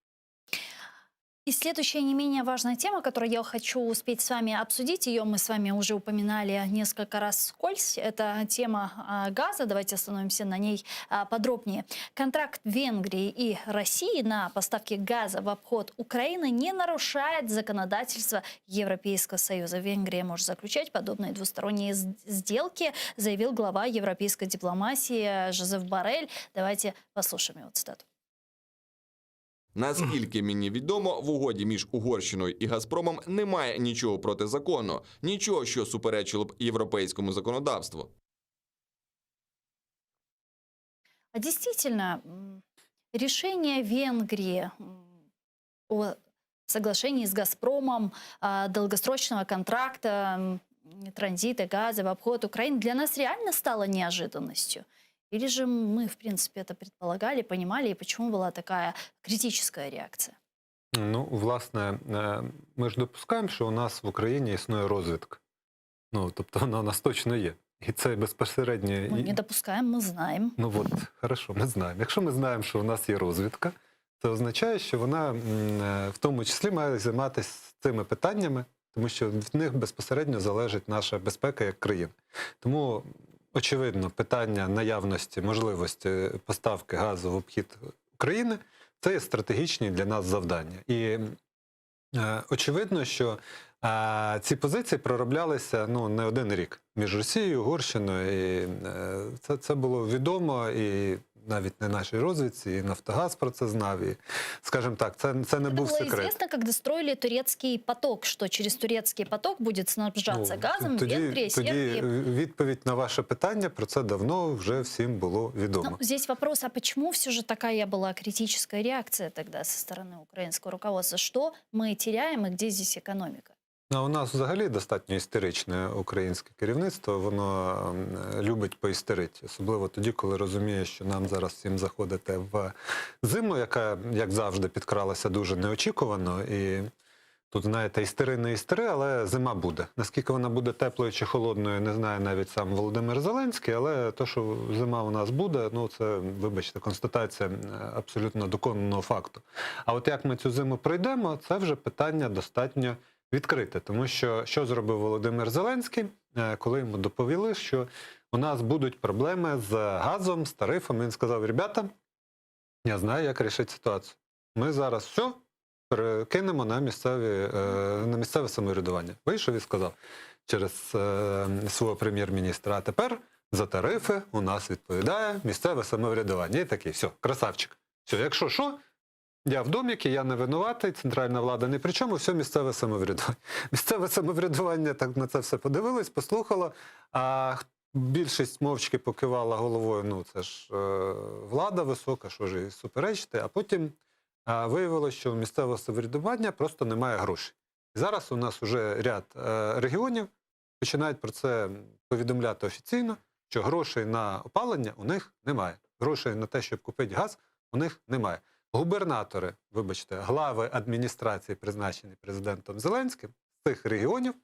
И следующая не менее важная тема, которую я хочу успеть с вами обсудить, ее мы с вами уже упоминали несколько раз вскользь, это тема газа, давайте остановимся на ней подробнее. Контракт Венгрии и России на поставки газа в обход Украины не нарушает законодательство Европейского Союза. Венгрия может заключать подобные двусторонние сделки, заявил глава европейской дипломатии Жозеф Боррель. Давайте послушаем его цитату. Наскільки мені відомо, в угоді між Угорщиною і Газпромом немає нічого протизаконного, нічого, що суперечило б європейському законодавству. А действительно, решение Венгрии о соглашении с «Газпромом» долгосрочного контракта транзита газа в обход Украины для нас реально стало неожиданностью? Или же мы, в принципе, это предполагали, понимали, и почему была такая критическая реакція? Власне, ми ж допускаємо, що у нас в Україні існує розвідка. Тобто вона у нас точно є. І це безпосередньо... Ми не допускаємо, ми знаємо. Хорошо, ми знаємо. Якщо ми знаємо, що у нас є розвідка, це означає, що вона в тому числі має займатися цими питаннями, тому що від них безпосередньо залежить наша безпека як країни. Тому... Очевидно, питання наявності, можливості поставки газу в обхід України – це є стратегічні для нас завдання. І очевидно, що ці позиції пророблялися не один рік між Росією, Угорщиною. І це було відомо і навіть не нашій розвідці, і Нафтогаз про це знав. І, скажімо так, це не був секрет. Це було відомо, коли строїли турецький поток, що через турецький поток буде снабжатися газом Венгрія, Сербія. Тоді відповідь на ваше питання, про це давно вже всім було відомо. Здесь вопрос, а почему все же такая была критическая реакция тогда со стороны украинского руководства? Что мы теряем и где здесь экономика? У нас взагалі достатньо істеричне українське керівництво, воно любить поістерити. Особливо тоді, коли розуміє, що нам зараз всім заходити в зиму, яка, як завжди, підкралася дуже неочікувано. І тут, знаєте, істери не істери, але зима буде. Наскільки вона буде теплою чи холодною, не знає навіть сам Володимир Зеленський, але то, що зима у нас буде, це, вибачте, констатація абсолютно доконаного факту. А от як ми цю зиму пройдемо, це вже питання достатньо відкрите. Тому що зробив Володимир Зеленський, коли йому доповіли, що у нас будуть проблеми з газом, з тарифом. Він сказав: ребята, я знаю, як рішити ситуацію. Ми зараз все перекинемо на місцеве самоврядування. Вийшов і сказав через свого прем'єр-міністра: а тепер за тарифи у нас відповідає місцеве самоврядування. І такий: все, красавчик. Все, якщо що, Я в доміки, я не винуватий, центральна влада ні при чому, все місцеве самоврядування. Місцеве самоврядування так на це все подивилось, послухало, а більшість мовчки покивала головою, ну це ж влада висока, що ж і суперечити, а потім виявилося, що у місцевого самоврядування просто немає грошей. І зараз у нас вже ряд регіонів починають про це повідомляти офіційно, що грошей на опалення у них немає. Грошей на те, щоб купити газ, у них немає. Губернатори, вибачте, глави адміністрації, призначені президентом Зеленським, з цих регіонів,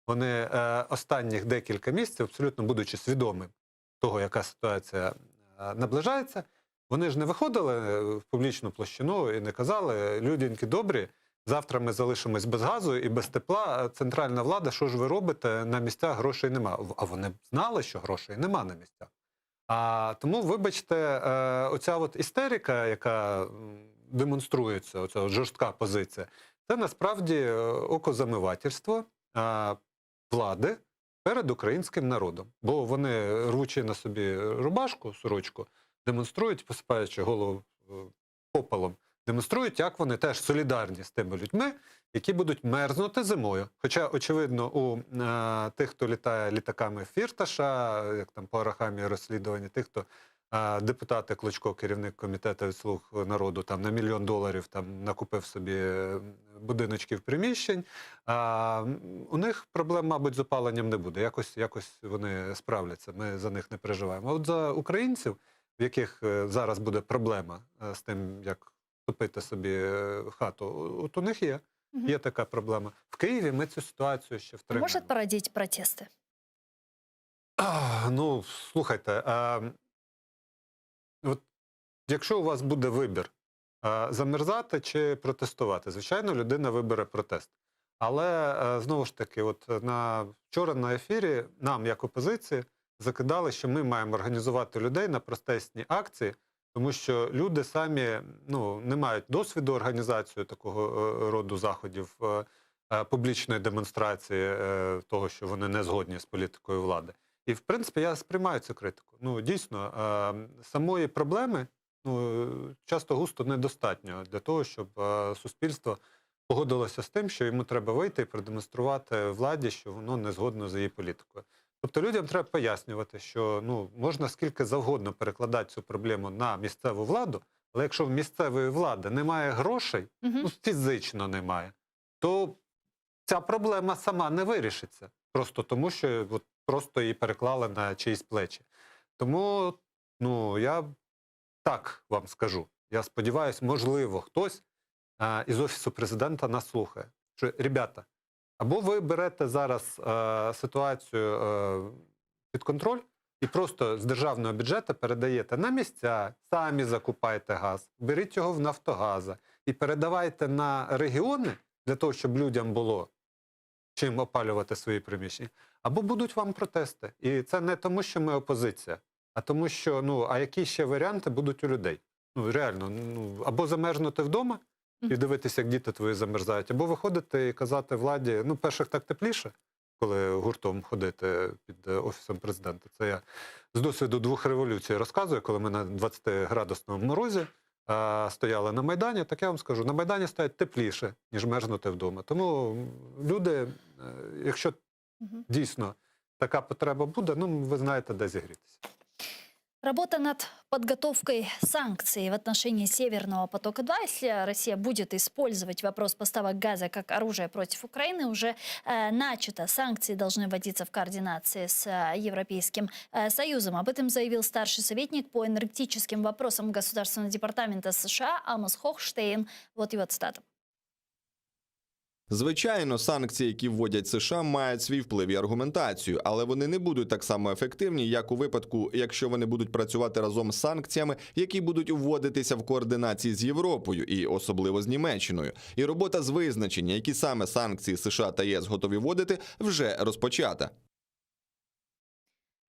вони останніх декілька місяців, абсолютно будучи свідомим того, яка ситуація наближається, вони ж не виходили в публічну площину і не казали: людяньки добрі, завтра ми залишимось без газу і без тепла, центральна влада, що ж ви робите, на місцях грошей нема. А вони знали, що грошей нема на місцях. Тому, вибачте, оця от істерика, яка демонструється, оця от жорстка позиція, це насправді окозамивательство влади перед українським народом. Бо вони, рвучи на собі рубашку, сорочку, демонструють, посипаючи голову попелом, демонструють, як вони теж солідарні з тими людьми, які будуть мерзнути зимою. Хоча, очевидно, у тих, хто літає літаками Фірташа, як там по Арахамії розслідування, тих, хто депутати Кличко, керівник комітету від «Слуг народу», там на $1 мільйон там накупив собі будиночків приміщень, у них проблем, мабуть, з опаленням не буде. Якось вони справляться, ми за них не переживаємо. А от за українців, в яких зараз буде проблема з тим, як купити собі хату, от у них є така проблема. В Києві ми цю ситуацію ще втримаємо. Може породити протести? Ну, слухайте, от якщо у вас буде вибір замерзати чи протестувати, звичайно, людина вибере протест. Але, знову ж таки, от вчора на ефірі нам, як опозиції, закидали, що ми маємо організувати людей на протестні акції, тому що люди самі не мають досвіду організації такого роду заходів, публічної демонстрації того, що вони не згодні з політикою влади. І, в принципі, я сприймаю цю критику. Дійсно, самої проблеми часто густо недостатньо для того, щоб суспільство погодилося з тим, що йому треба вийти і продемонструвати владі, що воно не згодно з її політикою. Тобто людям треба пояснювати, що можна скільки завгодно перекладати цю проблему на місцеву владу, але якщо в місцевої влади немає грошей, фізично немає, то ця проблема сама не вирішиться. Просто тому, що просто її переклали на чиїсь плечі. Тому, я так вам скажу. Я сподіваюся, можливо, хтось із Офісу Президента нас слухає. Що, ребята, або ви берете зараз ситуацію під контроль і просто з державного бюджету передаєте на місця, самі закупайте газ, беріть його в Нафтогаза і передавайте на регіони для того, щоб людям було чим опалювати свої приміщення, або будуть вам протести. І це не тому, що ми опозиція, а тому, що, а які ще варіанти будуть у людей? Реально, або замерзнути вдома і дивитися, як діти твої замерзають, або виходити і казати владі, перших так тепліше, коли гуртом ходити під Офісом Президента. Це я з досвіду 2 революцій розказую, коли ми на 20-градусному морозі стояли на Майдані, так я вам скажу, на Майдані стоять тепліше, ніж мерзнути вдома. Тому люди, якщо дійсно така потреба буде, ви знаєте, де зігрітися. Работа над подготовкой санкций в отношении Северного потока-2, если Россия будет использовать вопрос поставок газа как оружие против Украины, уже начата. Санкции должны вводиться в координации с Европейским Союзом. Об этом заявил старший советник по энергетическим вопросам Государственного департамента США Амос Хохштейн. Вот его цитата. Звичайно, санкції, які вводять США, мають свій вплив і аргументацію, але вони не будуть так само ефективні, як у випадку, якщо вони будуть працювати разом з санкціями, які будуть вводитися в координації з Європою і особливо з Німеччиною. І робота з визначення, які саме санкції США та ЄС готові вводити, вже розпочата.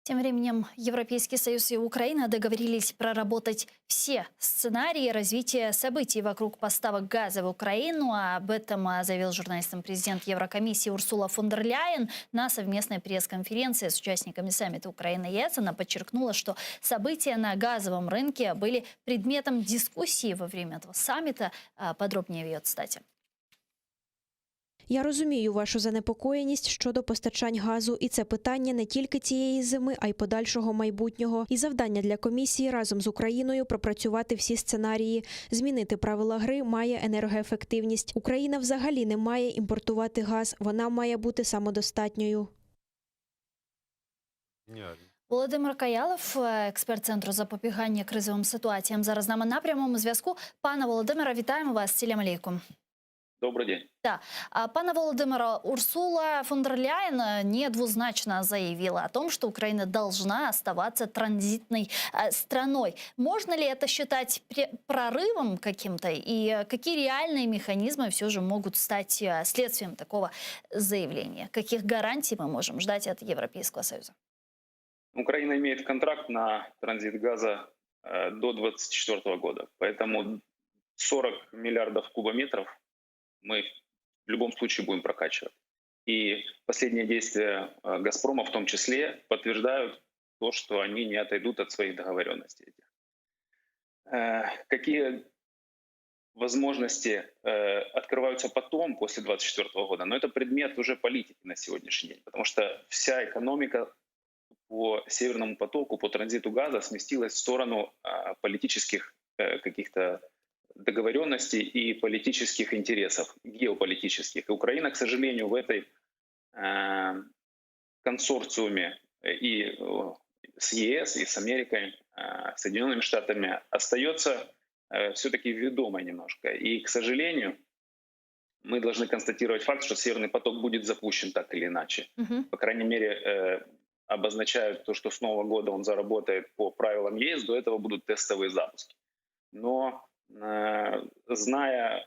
Тем временем Европейский Союз и Украина договорились проработать все сценарии развития событий вокруг поставок газа в Украину. Об этом заявил журналистам президент Еврокомиссии Урсула фон дер Ляйен на совместной пресс-конференции с участниками саммита Украина-ЕС. Она подчеркнула, что события на газовом рынке были предметом дискуссии во время этого саммита. Подробнее в ее цитате. Я розумію вашу занепокоєність щодо постачань газу, і це питання не тільки цієї зими, а й подальшого майбутнього. І завдання для комісії разом з Україною пропрацювати всі сценарії. Змінити правила гри має енергоефективність. Україна взагалі не має імпортувати газ, вона має бути самодостатньою. Володимир Каялов, експерт Центру запобігання кризовим ситуаціям, зараз з нами на прямому зв'язку. Пане Володимире, вітаємо вас. Салям алейкум. Добрый день. Да. Пане Володимире, Урсула фон дер Ляйен недвузначно заявила о том, что Украина должна оставаться транзитной страной. Можно ли это считать прорывом каким-то? И какие реальные механизмы все же могут стать следствием такого заявления? Каких гарантий мы можем ждать от Европейского Союза? Украина имеет контракт на транзит газа до 2024 года. Поэтому 40 миллиардов кубометров мы в любом случае будем прокачивать. И последние действия «Газпрома» в том числе подтверждают то, что они не отойдут от своих договоренностей. Какие возможности открываются потом, после 2024 года, но это предмет уже политики на сегодняшний день, потому что вся экономика по Северному потоку, по транзиту газа сместилась в сторону политических каких-то договоренностей и политических интересов, геополитических. И Украина, к сожалению, в этой консорциуме и с ЕС, и с Америкой, Соединенными Штатами остается все-таки ведомой немножко. И, к сожалению, мы должны констатировать факт, что Северный поток будет запущен так или иначе. По крайней мере, обозначают то, что с Нового года он заработает по правилам ЕС, до этого будут тестовые запуски. Но зная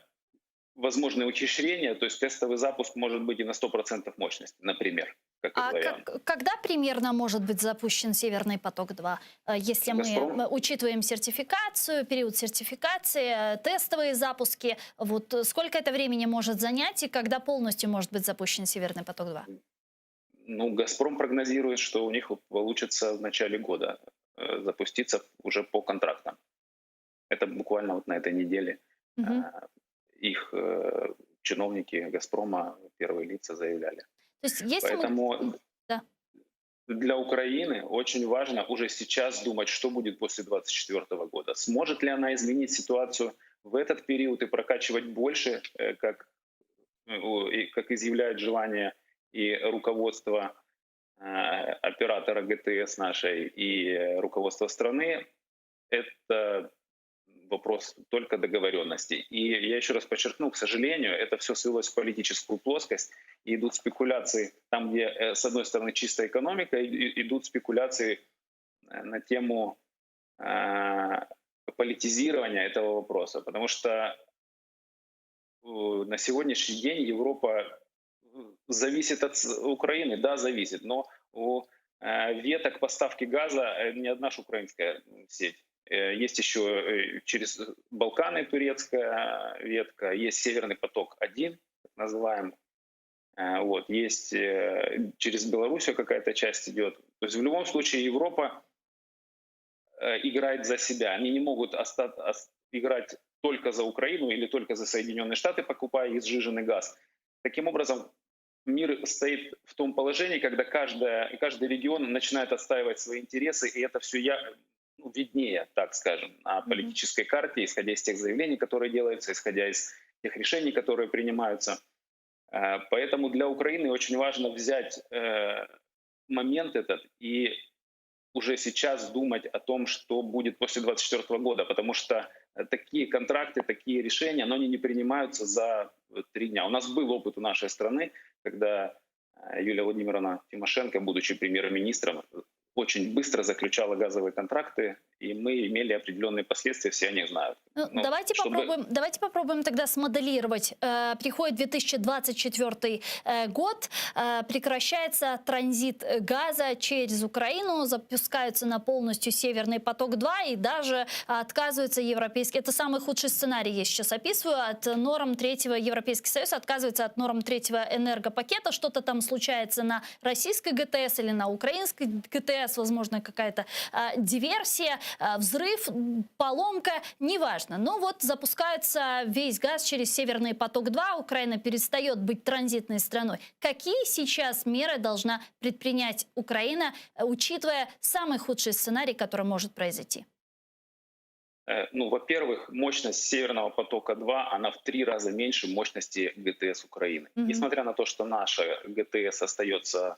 возможные ухищрения, то есть тестовый запуск может быть и на 100% мощности, например. Когда примерно может быть запущен Северный поток-2? Если мы учитываем сертификацию, период сертификации, тестовые запуски, вот сколько это времени может занять и когда полностью может быть запущен Северный поток-2? Ну, «Газпром» прогнозирует, что у них получится в начале года запуститься уже по контрактам. Это буквально вот на этой неделе их чиновники «Газпрома», первые лица заявляли. То есть, если Поэтому для Украины очень важно уже сейчас думать, что будет после 2024 года. Сможет ли она изменить ситуацию в этот период и прокачивать больше, как изъявляет желание и руководство оператора ГТС нашей, и руководство страны, это вопрос только договоренностей. И я еще раз подчеркну, к сожалению, это все слилось в политическую плоскость, и идут спекуляции там, где, с одной стороны, чистая экономика, идут спекуляции на тему политизирования этого вопроса, потому что на сегодняшний день Европа зависит от Украины, да, зависит, но у веток поставки газа не одна ж украинская сеть. Есть еще через Балканы турецкая ветка, есть Северный поток-1, так называемый. Вот, есть через Белоруссию какая-то часть идет. То есть в любом случае Европа играет за себя. Они не могут играть только за Украину или только за Соединенные Штаты, покупая изжиженный газ. Таким образом, мир стоит в том положении, когда каждый регион начинает отстаивать свои интересы, и это все виднее, так скажем, на политической карте, исходя из тех заявлений, которые делаются, исходя из тех решений, которые принимаются. Поэтому для Украины очень важно взять момент этот и уже сейчас думать о том, что будет после 2024 года, потому что такие контракты, такие решения, но они не принимаются за 3 дня. У нас был опыт у нашей страны, когда Юлия Владимировна Тимошенко, будучи премьер-министром, очень быстро заключала газовые контракты, и мы имели определенные последствия, все о них знают. Ну, давайте попробуем тогда смоделировать. Приходит 2024 год, прекращается транзит газа через Украину, запускается на полностью Северный поток-2 и даже отказывается европейский. Это самый худший сценарий, я сейчас описываю, от норм третьего, Европейский Союз отказывается от норм третьего энергопакета, что-то там случается на российской ГТС или на украинской ГТС, возможно, какая-то диверсия, взрыв, поломка, неважно. Но вот запускается весь газ через Северный поток-2, Украина перестает быть транзитной страной. Какие сейчас меры должна предпринять Украина, учитывая самый худший сценарий, который может произойти? Ну, во-первых, мощность Северного потока-2, она в 3 раза меньше мощности ГТС Украины. Несмотря на то, что наша ГТС остается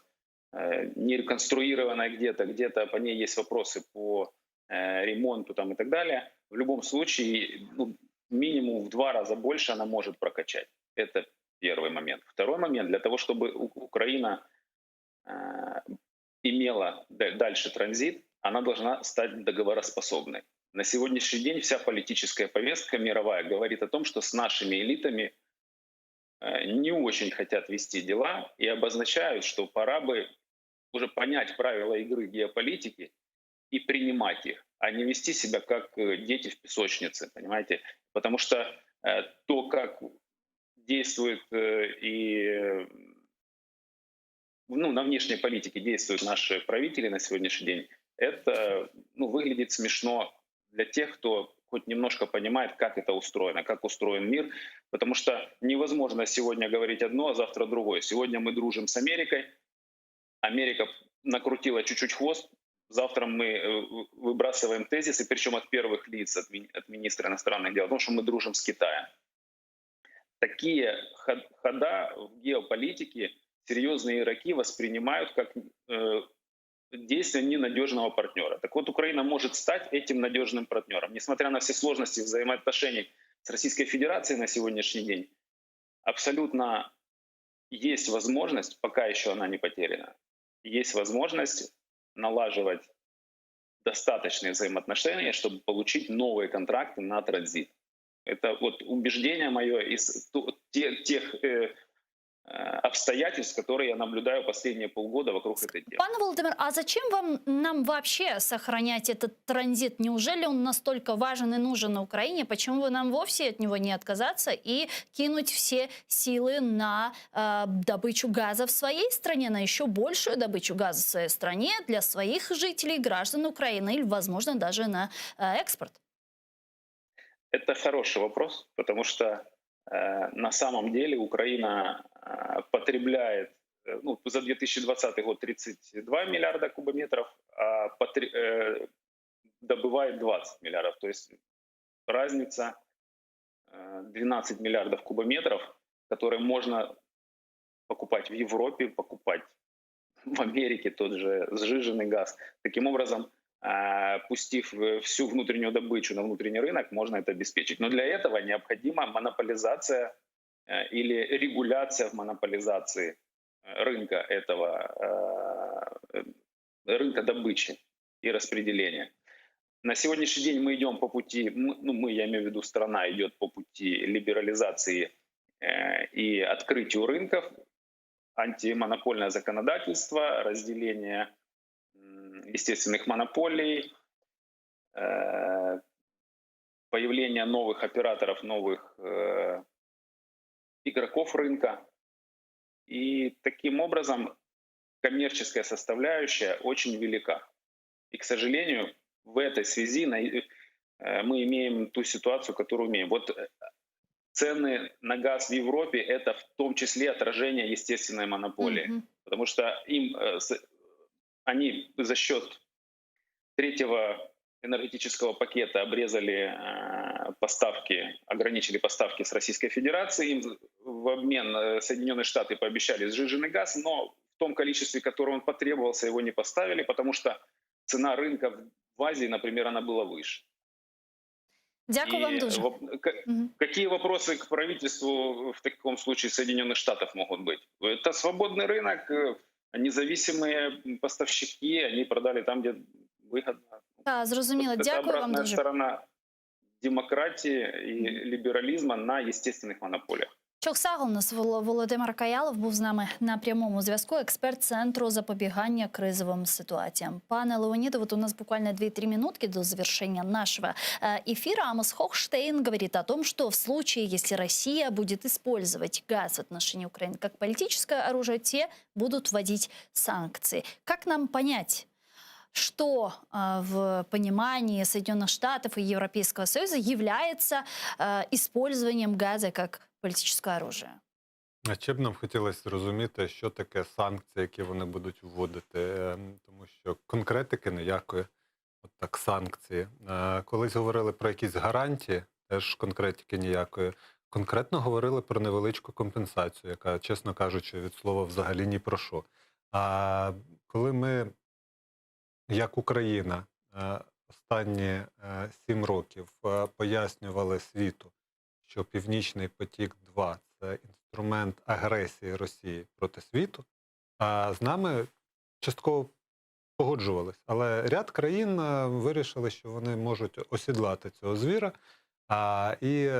не реконструированная где-то по ней есть вопросы по ремонту там и так далее, в любом случае, ну, минимум в 2 раза больше она может прокачать. Это первый момент. Второй момент, для того, чтобы Украина имела дальше транзит, она должна стать договороспособной. На сегодняшний день вся политическая повестка мировая говорит о том, что с нашими элитами не очень хотят вести дела и обозначают, что пора бы уже понять правила игры геополитики и принимать их, а не вести себя как дети в песочнице, понимаете? Потому что то, как действует и на внешней политике действуют наши правители на сегодняшний день, это выглядит смешно для тех, кто хоть немножко понимает, как это устроено, как устроен мир. Потому что невозможно сегодня говорить одно, а завтра другое. Сегодня мы дружим с Америкой, Америка накрутила чуть-чуть хвост, завтра мы выбрасываем тезисы, причем от первых лиц, от министра иностранных дел, потому что мы дружим с Китаем. Такие хода в геополитике серьезные игроки воспринимают как действия ненадежного партнера. Так вот, Украина может стать этим надежным партнером. Несмотря на все сложности взаимоотношений с Российской Федерацией на сегодняшний день, абсолютно есть возможность, пока еще она не потеряна, есть возможность налаживать достаточные взаимоотношения, чтобы получить новые контракты на транзит. Это вот убеждение мое из тех обстоятельств, которые я наблюдаю последние полгода вокруг этой темы. Пан Володимир, а зачем нам вообще сохранять этот транзит? Неужели он настолько важен и нужен на Украине? Почему бы нам вовсе от него не отказаться и кинуть все силы на добычу газа в своей стране, на еще большую добычу газа в своей стране для своих жителей, граждан Украины или, возможно, даже на экспорт? Это хороший вопрос, потому что на самом деле Украина потребляет за 2020 год 32 миллиарда кубометров, а добывает 20 миллиардов. То есть разница 12 миллиардов кубометров, которые можно покупать в Европе, покупать в Америке, тот же сжиженный газ. Таким образом, пустив всю внутреннюю добычу на внутренний рынок, можно это обеспечить. Но для этого необходима монополизация или регуляция в монополизации рынка рынка добычи и распределения. На сегодняшний день мы идем по пути, я имею в виду, страна идет по пути либерализации и открытию рынков, антимонопольное законодательство, разделение естественных монополий, появление новых операторов, новых игроков рынка. И таким образом коммерческая составляющая очень велика. И, к сожалению, в этой связи мы имеем ту ситуацию, которую имеем. Вот цены на газ в Европе — это в том числе отражение естественной монополии. Потому что они за счет третьего энергетического пакета обрезали поставки, ограничили поставки с Российской Федерации. Им в обмен Соединенные Штаты пообещали сжиженный газ, но в том количестве, которое он потребовался, его не поставили, потому что цена рынка в Азии, например, она была выше. Дякую вам дуже. Какие вопросы к правительству в таком случае Соединенных Штатов могут быть? Это свободный рынок, независимые поставщики, они продали там, где выгодно. Так, зрозуміло. Дякую вам дуже. Сторона демократии и либерализма на естественных монополиях. Çok sağ olun, Володимир Каялов був з нами на прямому зв'язку, експерт Центру запобігання кризовим ситуаціям. Пане Леониде, вот у нас буквально 2-3 минутки до завершения нашего эфира. Амос Хохштейн говорит о том, что в случае, если Россия будет использовать газ в отношении Украины как политическое оружие, те будут вводить санкции. Как нам понять, что в понимании Соединенных Штатов и Европейского Союза является использованием газа как політичне оружие? А ще б нам хотілося зрозуміти, що таке санкції, які вони будуть вводити, тому що конкретики ніякої, от так санкції. Колись говорили про якісь гарантії, теж конкретики ніякої. Конкретно говорили про невеличку компенсацію, яка, чесно кажучи, від слова взагалі ні про що. А коли ми, як Україна, останні 7 років пояснювали світу, що Північний потік-2 – це інструмент агресії Росії проти світу, а з нами частково погоджувались. Але ряд країн вирішили, що вони можуть осідлати цього звіра, і,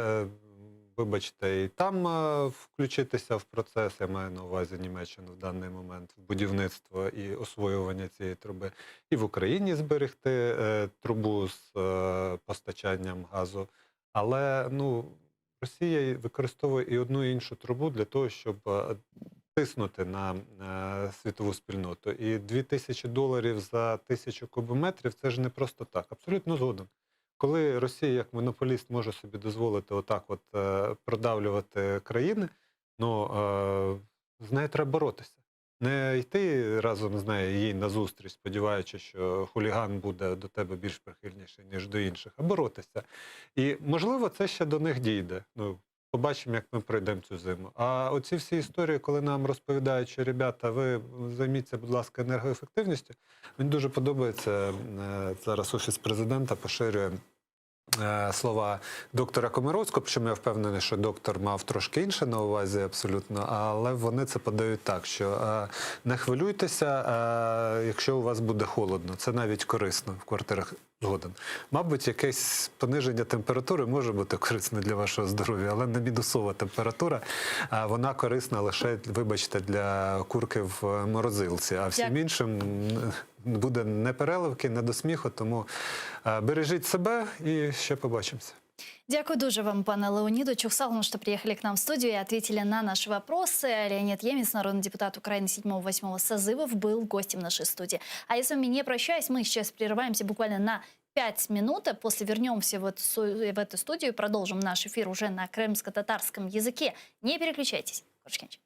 вибачте, і там включитися в процес, я маю на увазі Німеччину в даний момент, в будівництво і освоювання цієї труби, і в Україні зберегти трубу з постачанням газу. Але, Росія використовує і одну і іншу трубу для того, щоб тиснути на світову спільноту. І $2000 за 1000 кубометрів – це ж не просто так. Абсолютно згоден. Коли Росія як монополіст може собі дозволити отак от продавлювати країни, з нею треба боротися. Не йти разом з нею їй назустріч, сподіваючись, що хуліган буде до тебе більш прихильніший, ніж до інших, а боротися. І, можливо, це ще до них дійде. Побачимо, як ми пройдемо цю зиму. А оці всі історії, коли нам розповідають, що, ребята, ви займіться, будь ласка, енергоефективністю, мені дуже подобається, зараз Офіс Президента поширює слова доктора Комаровського, причому я впевнений, що доктор мав трошки інше на увазі абсолютно, але вони це подають так, що не хвилюйтеся, якщо у вас буде холодно, це навіть корисно в квартирах, згоден. Мабуть, якесь пониження температури може бути корисно для вашого здоров'я, але не мінусова температура, вона корисна лише, вибачте, для курки в морозилці, а всім іншим буде не переливки, не до сміху, тому бережіть себе і ще побачимося. Дякую дуже вам, пане Леониду. Чухсаловну, что приехали к нам в студию и ответили на наши вопросы. Леонид Емец, народный депутат Украины 7-8 созывов, был гостем нашей студии. А я с вами не прощаюсь, мы сейчас прерываемся буквально на 5 минут, а после вернемся в эту студию и продолжим наш эфир уже на крымско-татарском языке. Не переключайтесь. Корочкевич.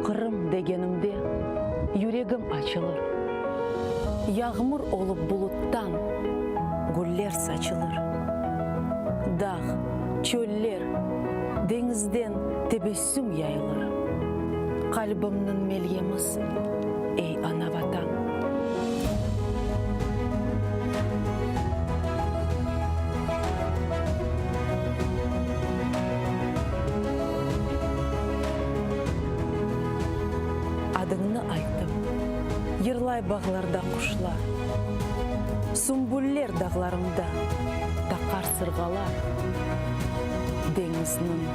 Kırım degenimde yüreğim açılır. Yağmur olup buluttan güller saçılır. Dağ, çöller, denizden tebessüm yayılır. Kalbimnin melyemiz, ey ana vatan. Adını aytım, yırlay bağlarda kuşlar, sümbüller dağlarımda, takar sırgalar. Deniznin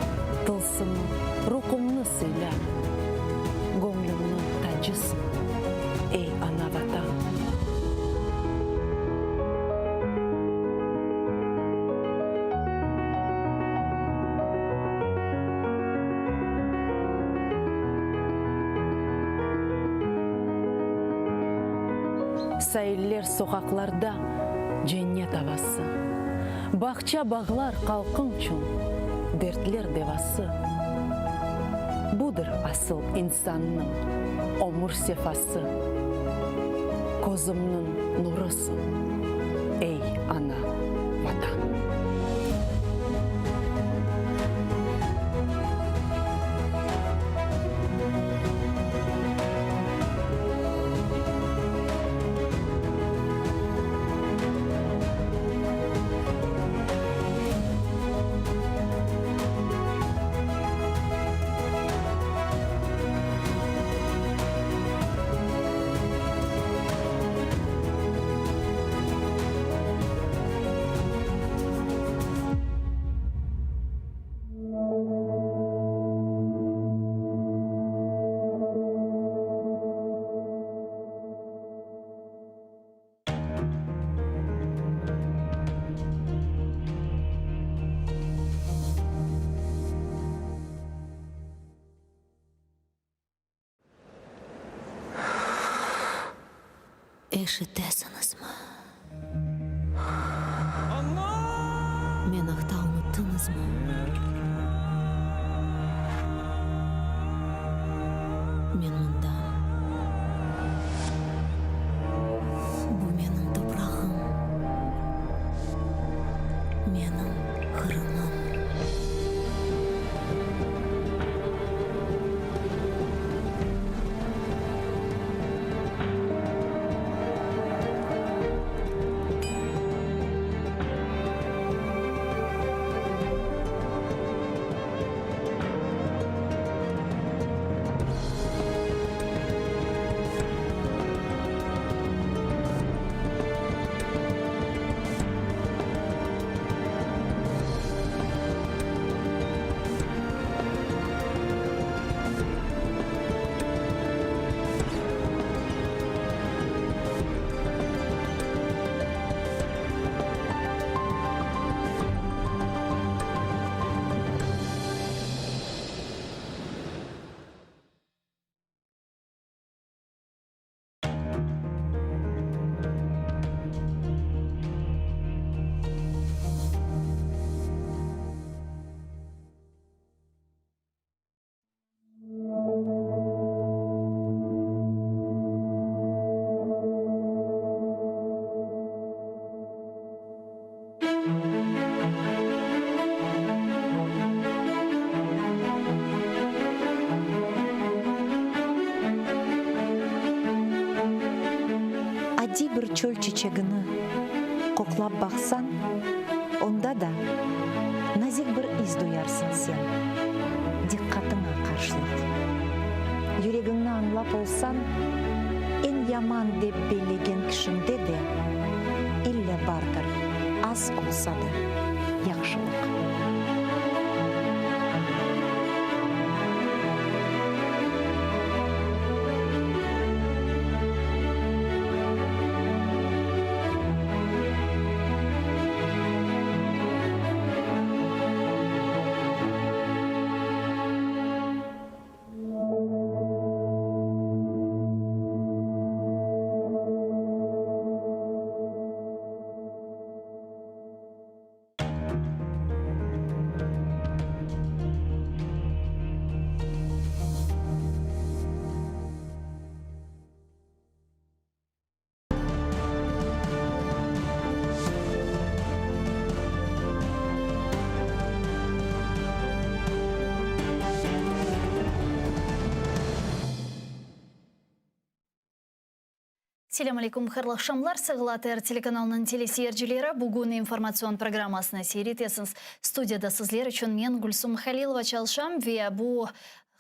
tılsımı, ruhumnu sıyla, gönlümün tacısın, ey ana vatan. Sayıller sokaklarda cennet havası. Бақча бағлар қалқың чун, дертлер девасы. Будыр асыл инсанның омыр сефасы. Көзімнің нұрысын, ей ана ватан. Ишетесіңіз ма? Мен ақта ұмыттыңыз ма? Мен мұнда. Бұл менің топырағым. Менің қырымым. Әдей бір чөл чечегіні қоқлап бақсан, онда да назик бір из дуярсың сен, диққатыңа қаршылық. Жүрегіңні аңлап олсан, ен яман деп белеген кішінде де, илле бардыр, аз олса да, яқшылық. Селам алейкум, хырлы шамлар, сығылатыр телеканалының телесерджілері бүгін информацион программасына сейретесіңіз. Студияда сізлер үшін мен Гүлсум Халилова чалшам, ве бұл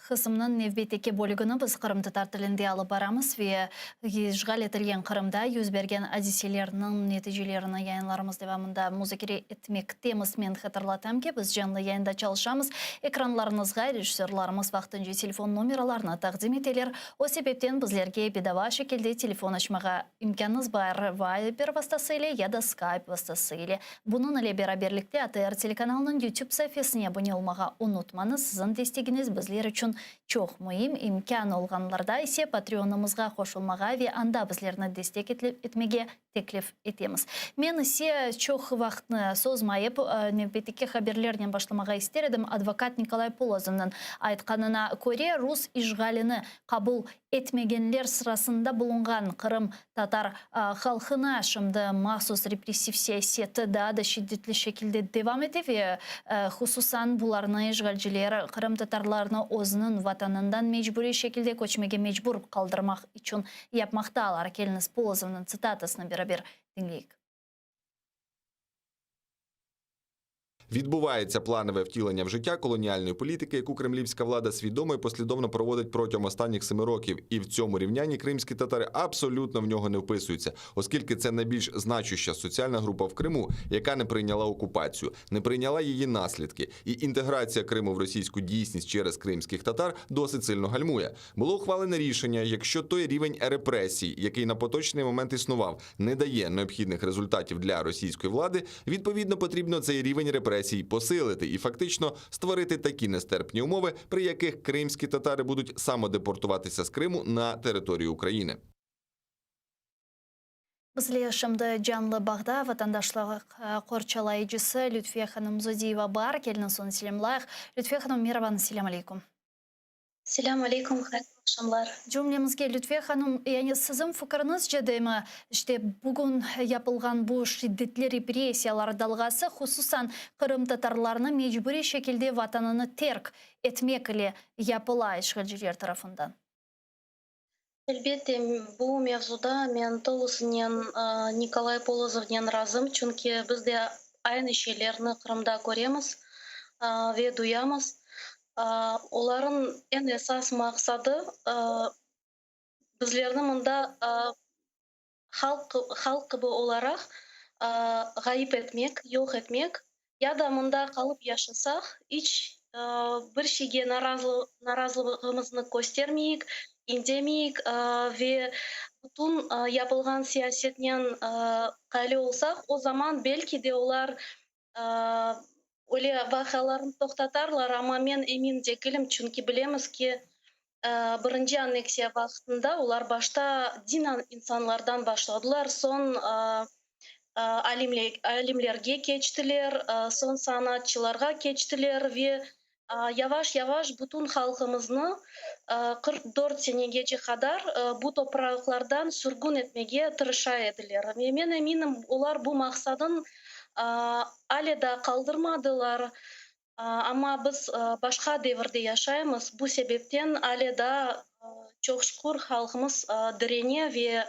Хысымның невбетеке бөлігіні біз Қырымды тартылінде алып барамыз ве жғал етілген Қырымда юзберген әдеселерінің нәтижелеріні яйынларымыз девамында музыкері етмек теміз мен хатырлатам ке біз жанлы яйында чалышамыз. Экранларыңызға режиссерларымыз вақтынжы телефон номераларына тақдим етелер. О себептен біздерге бедава шекелде телефон ашмаға имканыңыз бар Viber вастасыйлы яда Skype вастасыйлы. Бұның әле бераберлікте АТР телеканалының YouTube сәйфесіне абоне олмаға ұнытмаңыз. Сіздің дестегіңіз біздер үшін үшін чоқ мұйым имкан олғанларда есе патреонымызға қошылмаға ве анда бізлеріні дестек етмеге теклif етеміз. Мен есе чоқ вақтны созмайып, небетеке хаберлерінен башламаға істередім адвокат Николай Полозовның айтқанына көре рус ишғаліні қабыл етмегенлер сырасында бұлынған Қырым татар халқына шымды махсус репрессив саясеті да шидdetlі шекілде девам етеве, хусусан бұларны ишғалжілері Қырым татарларыны өзінің ватанından мecburi şekilde көчмеге мecbur қалдырмақ үшін yapmaqtalar. Келініс Полозовның цитатасына бір dinleyik. Відбувається планове втілення в життя колоніальної політики, яку кремлівська влада свідомо і послідовно проводить протягом останніх 7 років. І в цьому рівнянні кримські татари абсолютно в нього не вписуються, оскільки це найбільш значуща соціальна група в Криму, яка не прийняла окупацію, не прийняла її наслідки. І інтеграція Криму в російську дійсність через кримських татар досить сильно гальмує. Було ухвалене рішення, якщо той рівень репресій, який на поточний момент існував, не дає необхідних результатів для російської влади, відповідно потрібно цей рівень репресій посилити і фактично створити такі нестерпні умови, при яких кримські татари будуть самодепортуватися з Криму на територію України. Бізле шымды жанлы бағда ватандашлық қорчалайжысы Лютфия ханым Зодиева бар. Келінің соны селемлайық. Лютфия ханым, мерабаны, селям алейкум. Селям алейкум, қайшамлар. Жумлемізге Лютфия ханым, яғни сізім фікіріңіз жедемі, бүгін япылған бұл шидdetlі репрессиялар далғасы, хусусан Қырым татарларына мecburi шекілде ватанını терк етмекілі япыла ишғалжілер тарафындан. Әлбетте, бұл мевзуда мен толысынен Николай Полозовнен разым, чүнки бізде айны шелерні Қырымда көреміз, ве дуямыз. Оларын en esas мақсады біздердің мұнда халқы оларақ ғайып етмек, йоқ етмек. Яда мұнда қалып яшысақ, іч бір шеге наразылығымызны көстермейік, индемейік ве бұтын япылған сиясетнен қайлы олсақ, о заман белки де олар Оле вақаларын тоқтатарлар, ама мен емин декілім, чүнки білеміз ке бірінші аннексия вақытында олар башта дин инсанлардан башладылар, сон алимлерге кечтілер, сон санатчыларға кечтілер ве яваш бұтын халқымызны 44 сенегече қадар бұ топырақлардан сүргін етмеге тырыша еділер. Мен еминім олар бұ мақсадын әлі да қалдырмадылар, ама біз башқа деверде яшаймыз. Бұл себептен әлі да çok şükür халқымыз дирене ве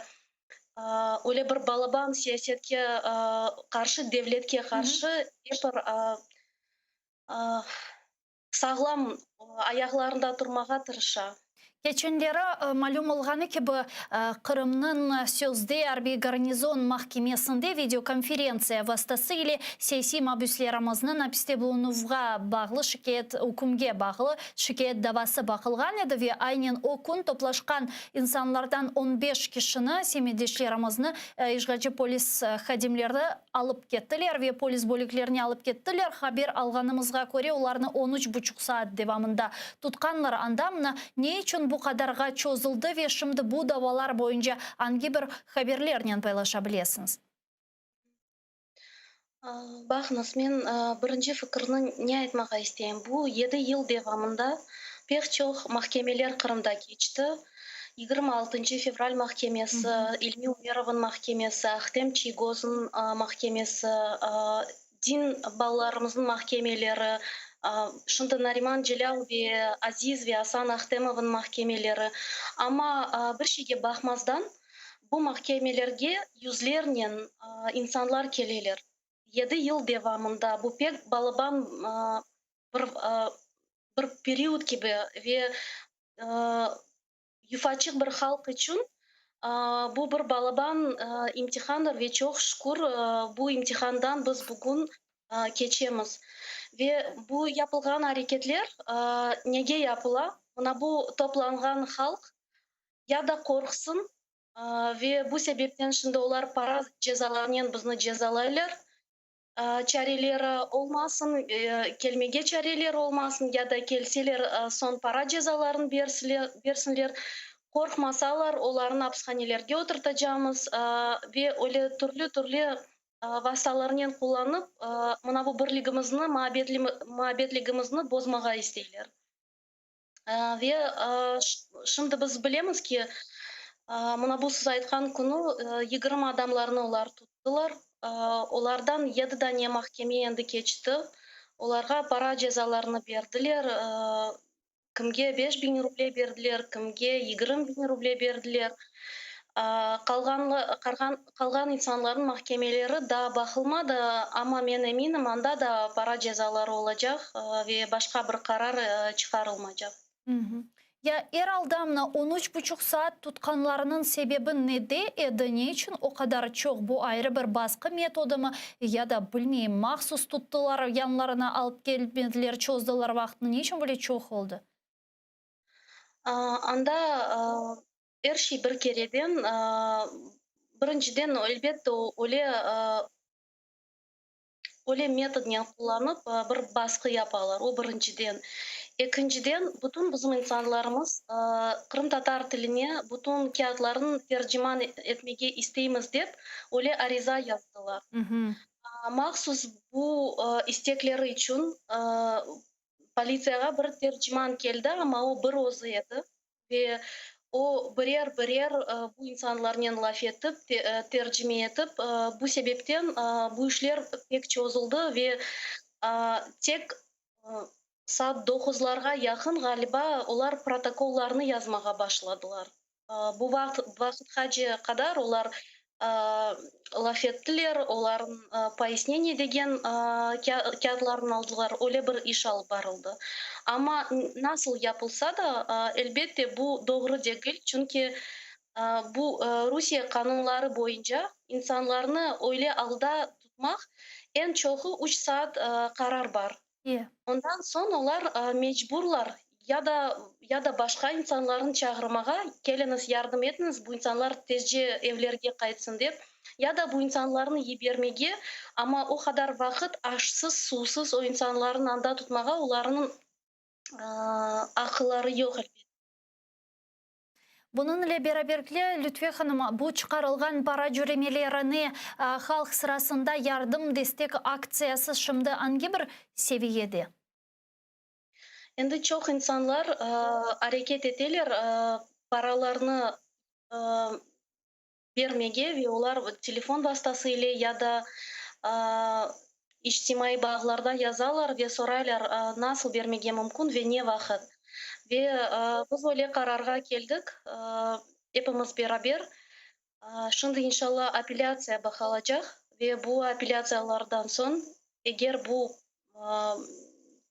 оле бір балабан сиясетке қаршы, девлетке қаршы сағлам аяқларында тұрмаға тырыша. Keçenlere malum olğanı ki bu Kırım'nın sözde Harbi Garnizon Mahkemesinde videokonferensiya vasıtasıyla siyasi mabüslerimizin hapiste bulunuğa bağlı şikayet hükümge bağlı şikayet davası bakılgan edi ve aynen o gün toplaşkan insanlardan 15 kişini semidişlerimizni işgalci polis xadimleri alıp kettiler ve polis bölüklerini alıp kettiler. Haber alganımızga göre onlarını 13,5 saat devamında tutkanlar andamını ne için bu kadarga çözüldü ve şimdi bu davalar boyunca hangi bir haberlerden paylaşabilirsiniz? Baxınız, men birinci fikrini ne aytmağa isteyim. Bu 7 yıl devamında pek çok mahkemeler Kırım'da geçti. 26 fevral mahkemesi, İlmi Umerov'un mahkemesi, Ahtem Çiygoz'un mahkemesi, din ballarımızın mahkemeleri, Şimdi Nariman Celal ve Aziz ve Hasan Ahtemов'un mahkemeleri. Ama bir şeye bakmazdan bu mahkemelerge yüzlerden insanlar gelirler. 7 yıl devamında bu pek balaban bir periyod gibi ve yufaçık bir halk için bu bir balaban imtihandır ve çok şükür bu imtihandan biz bugün geçemiz. Ve bu yapılgan hareketler nege yapıla? Ona bu toplangan halk ya da korksun ve bu sebepten şimdi onlar para cezalarından bizni cezalaylar чарелері olmasın, келмеге чарелері olmasın, ya da kelseler son para cezalarını bersinler. Korkmasalar onların hapishanelerge oturtacağımız ve öyle türlü vasalarını kullanıp mına bu birligimizni, muhabbetligimizni bozmağa isteyler. Ve şimdi biz bilemiz ki mına bu siz aytkan kunu 20 adamlarını olar tuttular. Olardan 7 tane mahkeme endi keçti. Olarga para cezalarını berdiler. Kimge 5.000 ruble berdiler, kimge 20.000 ruble berdiler. Kalgan insanların mahkemeleri daha bakılmadı ama men eminim anda da para cezaları olacak ve başka bir karar çıkarılmayacak. Ya Eraldam'na 13,5 saat tutkanlarının sebebi neydi? Ne için o kadar çok? Bu ayrı bir baskı metodu mu? Ya da bilmeyeyim, mahsus tuttular, yanlarına alıp gelmediler, çözdüler vaktini. Ne için böyle çok oldu? Anda her şey bir kereden, birinciden elbette öyle metodunu kullanıp bir baskı yaparlar. O birinciden. İkinciden, bütün bizim insanlarımız Kırım Tatar tiline bütün kağıtların tercüman etmeye isteyimiz deyip öyle ariza yazdılar. Mahsus bu istekleri için polisiyaga bir tercüman geldi ama o bir özü edi ve o birer bu insanlarla laf etip, tercüme etip bu sebepten bu işler pek çözüldü ve tek saat 9'lara yakın galiba onlar protokollarını yazmaya başladılar. Bu vakitgacha kadar onlar laf ettiler, onların пояснение degen kağıtlarını aldılar, öyle bir iş alıp barıldı. Ama nasıl yapılsa da elbette bu doğru değil. Çünkü bu Rusya kanunları boyunca insanlarını öyle alda tutmak en çoğu 3 saat karar var. Ondan sonra onlar mecburlar ya da başka insanların çağırmağa geliniz, yardım etiniz, bu insanlar tezce evlerge kaytsın deyip ya da bu insanların yibermege ama o kadar vakit aşsız, susuz o insanların anda tutmağa onların akılları yok. Bunun ile beraberlikle Lütfiye Hanım, bu çıkarılgan para jüremelerini halk sırasında yardım destek aktsiyası şimdi hangi bir seviyede? Endi çok insanlar hareket edeler paralarını vermege ve onlar telefon vasıtasıyla ya da içtimai bağlarda yazarlar ve sorarlar nasıl vermege mümkün ve ne vakit. Ve biz öyle kararga geldik hepimiz beraber. Şimdi inşallah apellasya bakılacak ve bu apellasyalardan son eğer bu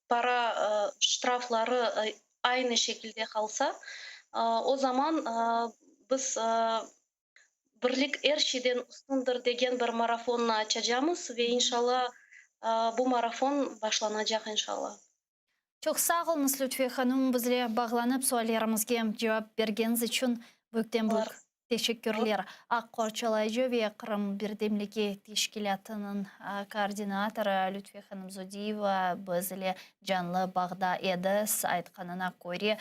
para ştrafları aynı şekilde kalsa o zaman biz birlik her şeyden üstündür degen bir marafonunu açacağımız ve inşallah bu marafon başlanacak inşallah. Çok sağ olunuz Lütfiye Hanım, bizle bağlanıp suallarımızga cevap bergeniz için büyükten büyük teşekkürler. Akkorçalayıcı ve Kırım Birdemligi Teşkilatı'nın koordinatörü Lütfiye Hanım Zodiyeva bizle canlı bağda edi. Aytkanına göre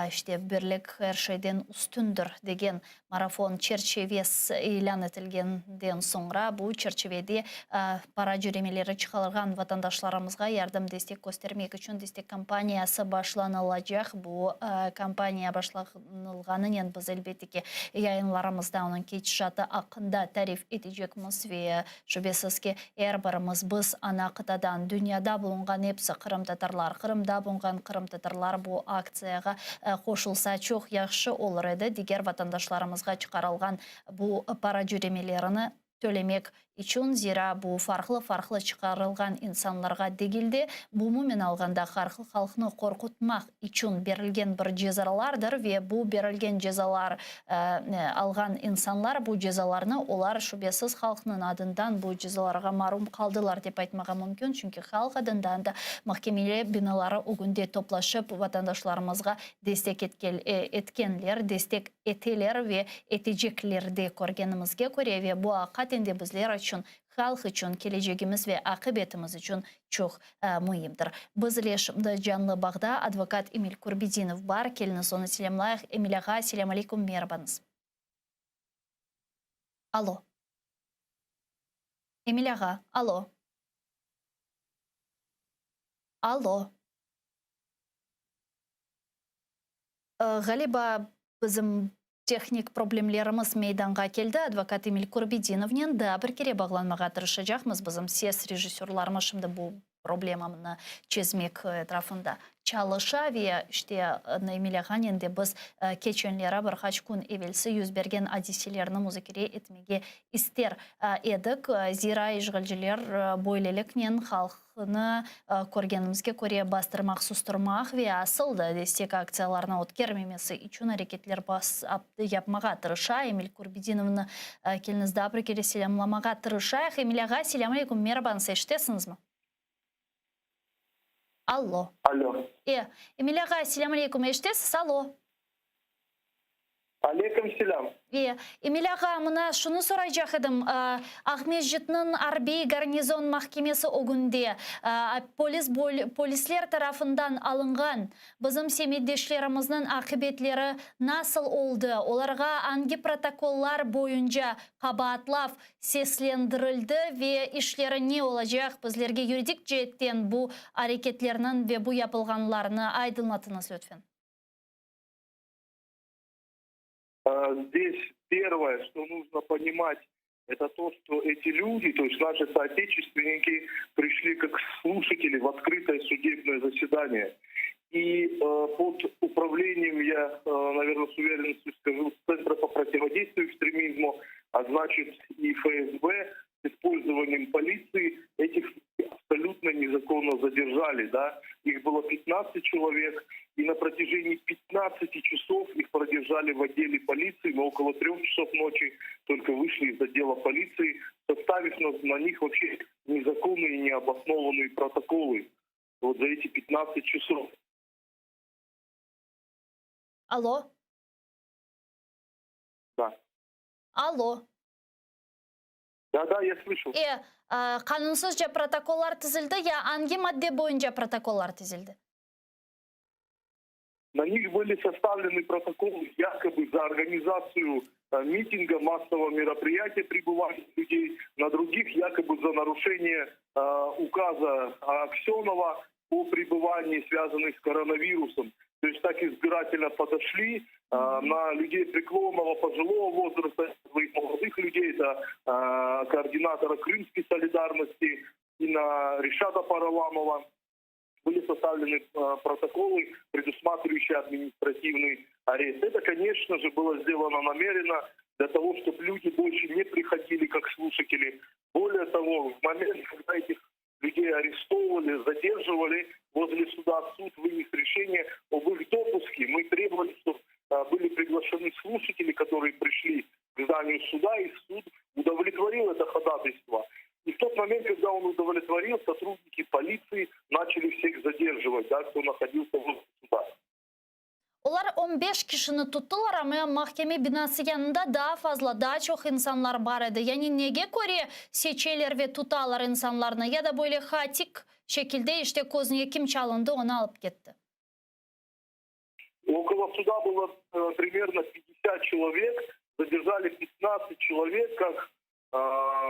işte birlik her şeyden üstündür degen marafon çerçevesi ilan etilgenden sonra bu çerçevede para jüremeleri çıkarılgan vatandaşlarımızga yardım destek göstermek için destek kampaniyası başlanılacak. Bu kampanya başlanılganın biz elbette ki yayınlarımızda onun geçişatı hakkında tarif edeceğimiz ve şüphesiz ki her birimiz biz ana kıtadan dünyada bulungan hepsi Kırım Tatarlar, Kırımda bulungan Kırım Tatarlar bu aksiyaya koşulsa çok yaxşı olur edi. Diğer vatandaşlarımızga çıkarılgan bu para jüremelerini tölemek için zira bu farklı çıkarılgan insanlarga degildi. Bu mümin alganda halkını korkutmak için berilgen bir cezalardır ve bu berilgen cezalar algan insanlar bu cezalarını olar şüphesiz halkının adından bu cezalarga marum kaldılar dep aytmaga mümkün. Çünkü halk adından da mahkemeli binaları o günde toplaşıp vatandaşlarımızga destek etkenler, destek eteler ve etecekler de görgenimizge göre ve bu hakikat Әйткенде bizler үшін, халық үшін, келешегimiz ve akıbetimiz için çok mühimdir. Bizler şimdi canlı bağda advokat Emil Kurbidinov var. Keliniz onu selamlayıq. Emil ağa, selam aleyküm, merhabanız. Alo. Emil ağa, alo. Alo. Galiba bizim texnik problemlerimiz meydanға келді. Advokat Emil Kurbidinov'нен да bir kere bağlanmağa tırışacağımız. Bizim ses rejissörlarımız şimdi bu problemamını çözmek etrafında çalışa ve işte Emil ağaның de biz keçenlere bir kaç gün evvelsi yüz bergen hadiselerini müzakere etmege ister edik. Zira işgalciler böylelikle halkını көргенімізге көре бастырмақ, сұстырмақ ve asıl da destek akцияларына өткермемесі için hareketler yapmağa tırışa. Emil Kurbidinov'ны келінізді bir kere selamlamağa tırışa. Emil ağa, selam aleyküm, merhabanız, eşitesiniz mi? Алло. Алло. Эмил аға, selam aleyküm, eşitесіз? Алло. Алейкум селям. Эмил аға, мұна шуны сұрайжақ едім. Ақмешітнің Арбей гарнизон махкемесі огунде полислер тарафından алынған bizim семейдешлеріміздің ақыбетлері nasıl oldu? Оларға hangi protokollar boyunca kabahatlaf seslendirildi ve işleri ne olacak? Bizlerge yuridik cihetten bu hareketlerinin ve bu yapılganlarını aydınlatınız lütfen. Здесь первое, что нужно понимать, это то, что эти люди, то есть наши соотечественники, пришли как слушатели в открытое судебное заседание. И под управлением, я, наверное, с уверенностью скажу, Центра по противодействию экстремизму, а значит и ФСБ, с использованием полиции, этих абсолютно незаконно задержали. Да? Их было 15 человек, и на протяжении 15 часов их продержали в отделе полиции, но около 3 часов ночи только вышли из отдела полиции, составив на них вообще незаконные и необоснованные протоколы вот за эти 15 часов. Алло? Да. Алло? Да, я слышу. Kanunsuzca protokollar tizildi ya hangi madde boyunca protokollar tizildi? На них были составлены протоколы якобы за организацию митинга, массового мероприятия пребывания людей, на других якобы за нарушение указа Аксенова о пребывании, связанных с коронавирусом. То есть так избирательно подошли на людей преклонного, пожилого возраста, своих молодых людей, это координатора Крымской солидарности и на Ришата Параламова. Были составлены протоколы, предусматривающие административный арест. Это, конечно же, было сделано намеренно для того, чтобы люди больше не приходили как слушатели. Более того, в момент, когда этих людей арестовывали, задерживали, возле суда суд вынес решение об их допуске. Мы требовали, чтобы были приглашены слушатели, которые пришли к зданию суда, и суд удовлетворил это ходатайство. И в тот момент, когда он удовлетворил, сотрудники полиции начали всех задерживать, да, кто находился возле суда. Onlar 15 kişini tuttular ama mahkeme binası yanında daha çok insanlar vardı. Yani neye göre seçiler ve tutarlar insanlarını ya da böyle hatik şekilde işte Kozlu'ya kim çalındı onu alıp gitti. Около суда было примерно 50 человек, задержали 15 человек, как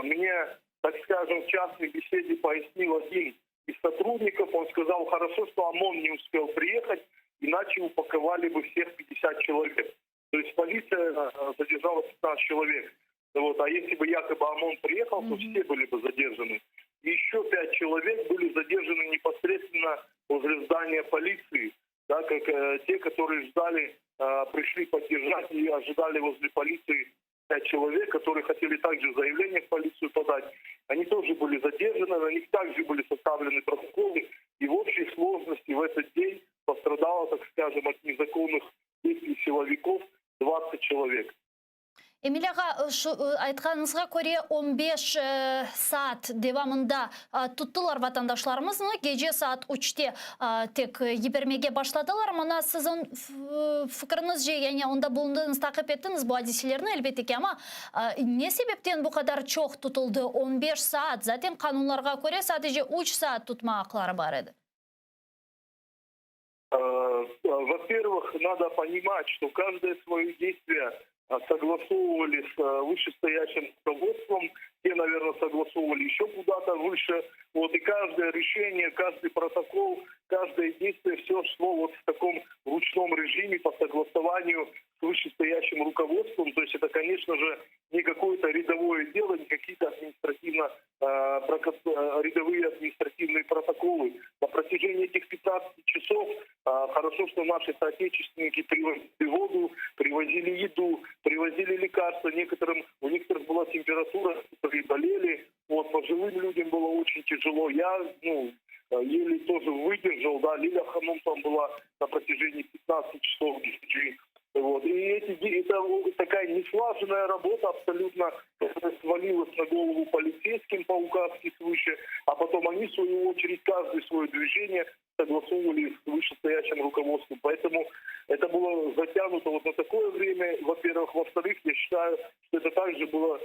мне, так скажем, в частной беседе пояснил один из сотрудников. Он сказал, хорошо, что ОМОН не успел приехать, иначе упаковали бы всех 50 человек. То есть полиция задержала 15 человек. Вот. А если бы якобы ОМОН приехал, то все были бы задержаны. И еще 5 человек были задержаны непосредственно возле здания полиции, да, как те, которые ждали, пришли поддержать и ожидали возле полиции 5 человек, которые хотели также заявление в полицию подать. Они тоже были задержаны, на них также были составлены протоколы. И в общей сложности в этот день пострадало, так скажем, от незаконных действий силовиков 20 человек. Emil ağa, айтқаныңызға көре 15 саат девамында тұттылар ватандашларымыз, геже саат 3-те тек ебермеге башладылар. Мына сіздің фікіріңіз же, яғни онда болындыңыз тақып еттіңіз бұл әдісілерін әлбетте, ама не себептен бұл қадар чоқ тұтылды 15 саат? Затем қанунларға көре садыже 3 саат тұтма ақлары бар еді. Во-первых, надо понимать, что каждое свое действие согласовывали с вышестоящим руководством, те, наверное, согласовывали еще куда-то выше. Вот, и каждое решение, каждый протокол, каждое действие, все шло вот в таком ручном режиме по согласованию с вышестоящим руководством. То есть это, конечно же, не какое-то рядовое дело, не какие-то рядовые административные протоколы. На протяжении этих 15 часов хорошо, что наши соотечественники привозили воду, привозили еду, привозили лекарства. У некоторых была температура, которые болели. Вот, пожилым людям было очень тяжело. Я, еле тоже выдержал, да, Лиля Ханум там была на протяжении 15 часов. Вот. И это такая неслаженная работа абсолютно свалилась на голову полицейским по указке свыше, а потом они, в свою очередь, каждое свое движение согласовывали с вышестоящим руководством. Поэтому это было затянуто вот на такое время, во-первых. Во-вторых, я считаю, что это также было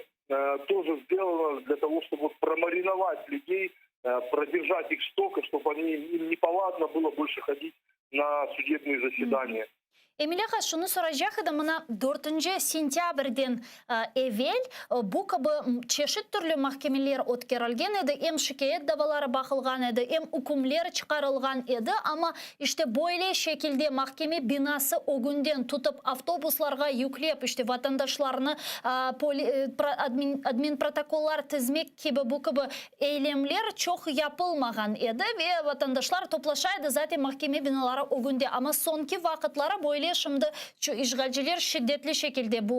тоже сделано для того, чтобы вот промариновать людей, продержать их столько, чтобы им неповадно было больше ходить на судебные заседания. Эмилияға шуны сұрайжақ еді, мұна 4 сентябрьден евел бұл қабы чешет түрлі махкемелер өткерілген еді, ем шикает давалары бақылған еді, ем үкімлер чықарылған еді, ама іште бойле шекілде махкеме бинасы огүнден тұтып автобусларға юклеп, іште ватандашларыны админ протоколлар тізмек кебі бұл қабы ейлемлер чоқ япылмаған еді, ве ватандашлар топлашайды затем махкеме биналары огүнде, ама сонки вақытлары бойле шымды işgalciler şiddetli şekilde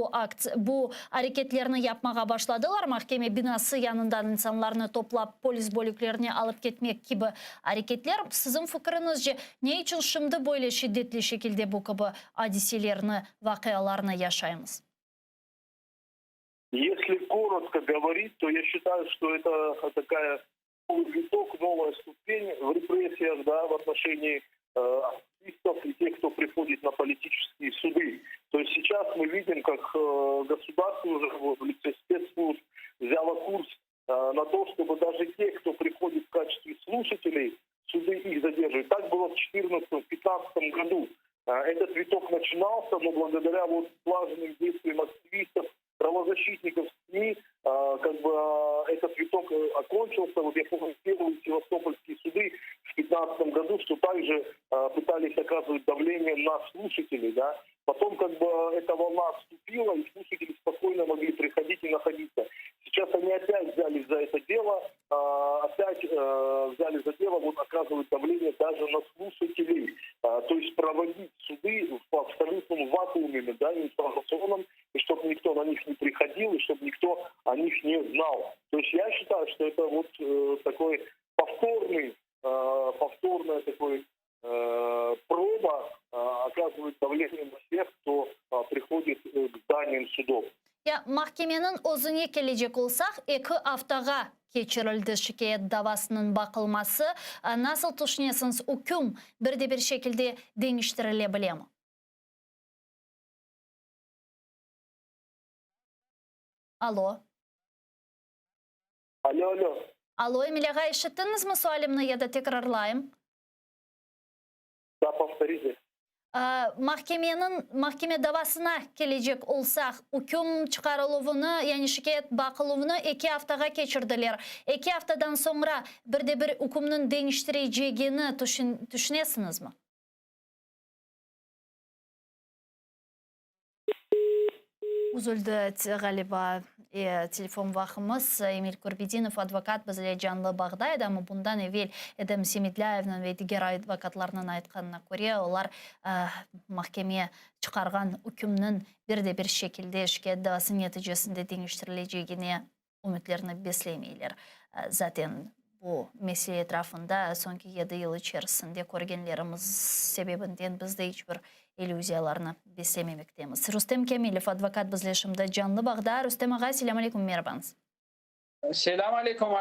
bu hareketlerini yapmaya başladılar. Mahkeme binası yanından insanlarını toplap polis bölüklerine alıp gitmek gibi hareketler. Sizin fikrinizce ne için şimdi böyle şiddetli şekilde bu gibi hadiselerini, vakıalarını yaşayımız? Если коротко говорить, то я считаю, что это такая новый виток, новая ступень в репрессиях, да, в отношении активистов и тех, кто приходит на политические суды. То есть сейчас мы видим, как государство уже в лице спецслужб взяло курс на то, чтобы даже те, кто приходит в качестве слушателей, суды их задерживают. Так было в 2014-2015 году. Этот виток начинался, но благодаря вот слаженным действиям активистов, правозащитников СМИ, этот виток окончился. Вот я помню, первые севастопольские суды в 2015 году, что также пытались оказывать давление на слушателей, да. Потом эта волна отступила, и слушатели спокойно могли приходить и находиться. Сейчас они опять взялись за это дело, вот оказывать давление даже на слушателей. То есть проводить суды в абсолютном вакууме, да, информационном, и чтобы никто на них не приходил, и чтобы никто о них не знал. То есть я считаю, что это вот такой повторная такой проба оказывает давление на всех, кто приходит к зданиям судов. Mahkemenin özüne gelecek olsak, 2 haftaga geçirildi şikayet davasının bakılması. Nasıl düşünüyorsunuz, hüküm bir şekilde değiştirilebilir mi? Alo. Alo, Emiliyaға işittiniz mi sualimni ya da tekrarlayayım? Да, повторите. Mahkeme davasına gelecek olsak, hüküm çıkarılığını, yani şikayet bakılığını 2 haftaga geçirdiler. 2 haftadan sonra bir hükümün değiştireceğini düşünüyorsunuz mu? Üzüldü galiba telefon vakımız. Emil Kurbedinov advokat bizle canlı bağdaydı, ama bundan evvel Edem Semidlayev'nin ve diğer advokatlarının aytkanına göre onlar mahkemeye çıkargan hükümünün bir şekilde şikayet davası neticesinde değiştirileceğine ümitlerini beslemeyler. Zaten bu mesele etrafında sonki 7 yıl içerisinde görgenlerimiz sebebinden bizde hiçbir иллюзияларны бесемемектеміз. Рустем Кемилев, адвокат бізлешімді жанлы бағда. Рустем аға, селам алейкум, мербаңыз. Селам алейкум,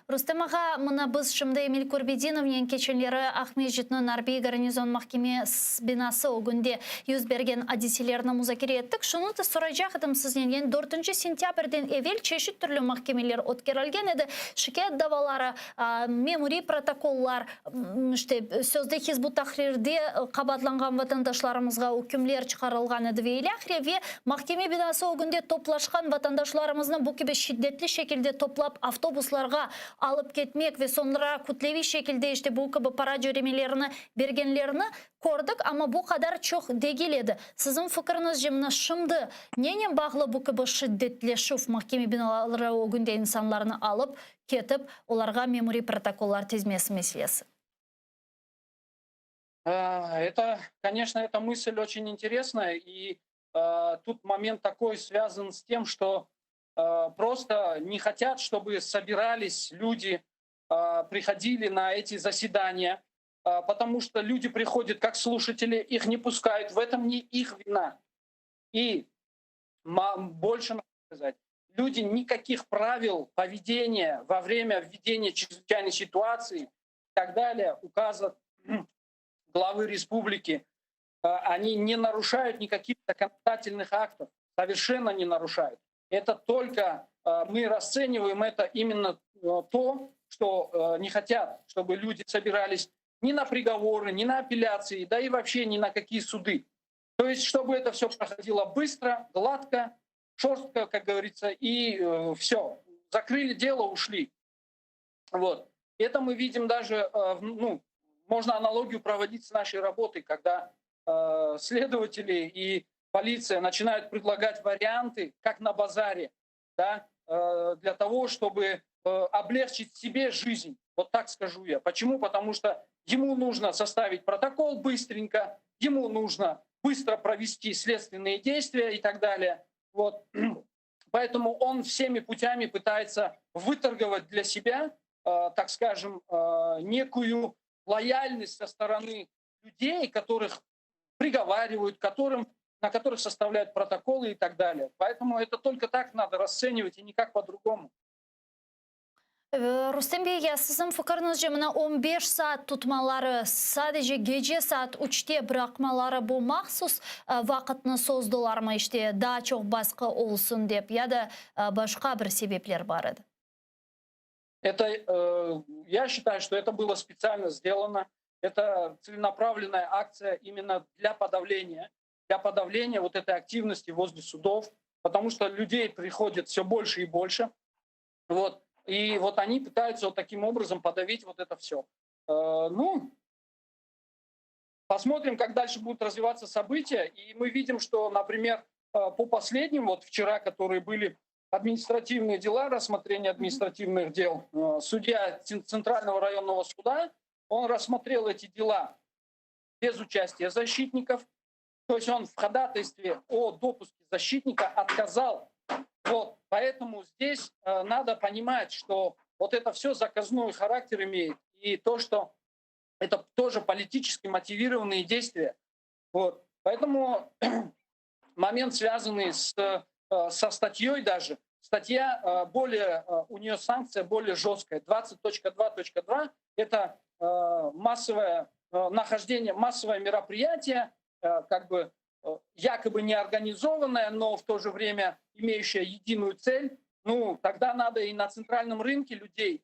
Рустем аға, мұна біз шымды Эмиль Курбединовнен кеченлері Ахмежитны Нарби гарнизон махкеме бинасы огунде юз берген адиселеріні музакире еттік. Шуныты сұрайжақ едім сізнен 4 сентябрден евел чешет түрлі махкемелер өткерілген еді. Шикет давалары, мемори протоколлар, сөзді Хизбу Тахрирде қабатланған ватандашларымызға үкімлер чықарылған еді вейлі. Ахреве махкеме бинасы огунде топлашқан ватандашларымызны бұл кебе шиддетлі шекілде топлап автобусларға алып кетмек ве сонра күтлеви шекілде бұл кібі пара жөремелеріні бергенлеріні көрдік, ама бұл қадар чоқ дегеледі. Сіздің фікіріңіз жеміні шымды, ненен бағлы бұл кібі шиддетлешув махкеме биналары огунде инсанларыны алып кетіп, оларға мемори протоколлар тезмесі меселесі? Это, конечно, эта мысль очень интересная, и тут момент такой связан с тем, что просто не хотят, чтобы собирались люди, приходили на эти заседания, потому что люди приходят как слушатели, их не пускают, в этом не их вина. И больше надо сказать, люди никаких правил поведения во время введения чрезвычайной ситуации и так далее, указа главы республики, они не нарушают никаких законодательных актов, совершенно не нарушают. Это только мы расцениваем это именно то, что не хотят, чтобы люди собирались ни на приговоры, ни на апелляции, да и вообще ни на какие суды. То есть, чтобы это все проходило быстро, гладко, жестко, как говорится, и все. Закрыли дело, ушли. Вот. Это мы видим даже, можно аналогию проводить с нашей работой, когда следователи и полиция начинают предлагать варианты, как на базаре, да, для того, чтобы облегчить себе жизнь. Вот так скажу я. Почему? Потому что ему нужно составить протокол быстренько, ему нужно быстро провести следственные действия и так далее. Вот. Поэтому он всеми путями пытается выторговать для себя, так скажем, некую лояльность со стороны людей, которых приговаривают, на которых составляют протоколы и так далее. Поэтому это только так надо расценивать и никак по-другому. Рустем Бey, сіздің фікіріңіз жеміні 15 саат тұтмалары, садеже геже саат учте бірақмалары бұл мақсус вақытны создылар ма іште, да чоқ басқы олсын деп, яда башқа бір себеплер бар еді? Я считаю, что это было специально сделано. Это целенаправленная акция именно для подавления вот этой активности возле судов, потому что людей приходит все больше и больше. Вот. И вот они пытаются вот таким образом подавить вот это все. Посмотрим, как дальше будут развиваться события. И мы видим, что, например, по последним, вот вчера, которые были административные дела, рассмотрение административных дел, судья Центрального районного суда, он рассмотрел эти дела без участия защитников. То есть он в ходатайстве о допуске защитника отказал. Вот. Поэтому здесь надо понимать, что вот это все заказной характер имеет. И то, что это тоже политически мотивированные действия. Вот. Поэтому момент, связанный со статьей даже, статья у нее санкция более жесткая. 20.2.2 это массовое нахождение, массовое мероприятие, как бы якобы неорганизованное, но в то же время имеющее единую цель. Тогда надо и на центральном рынке людей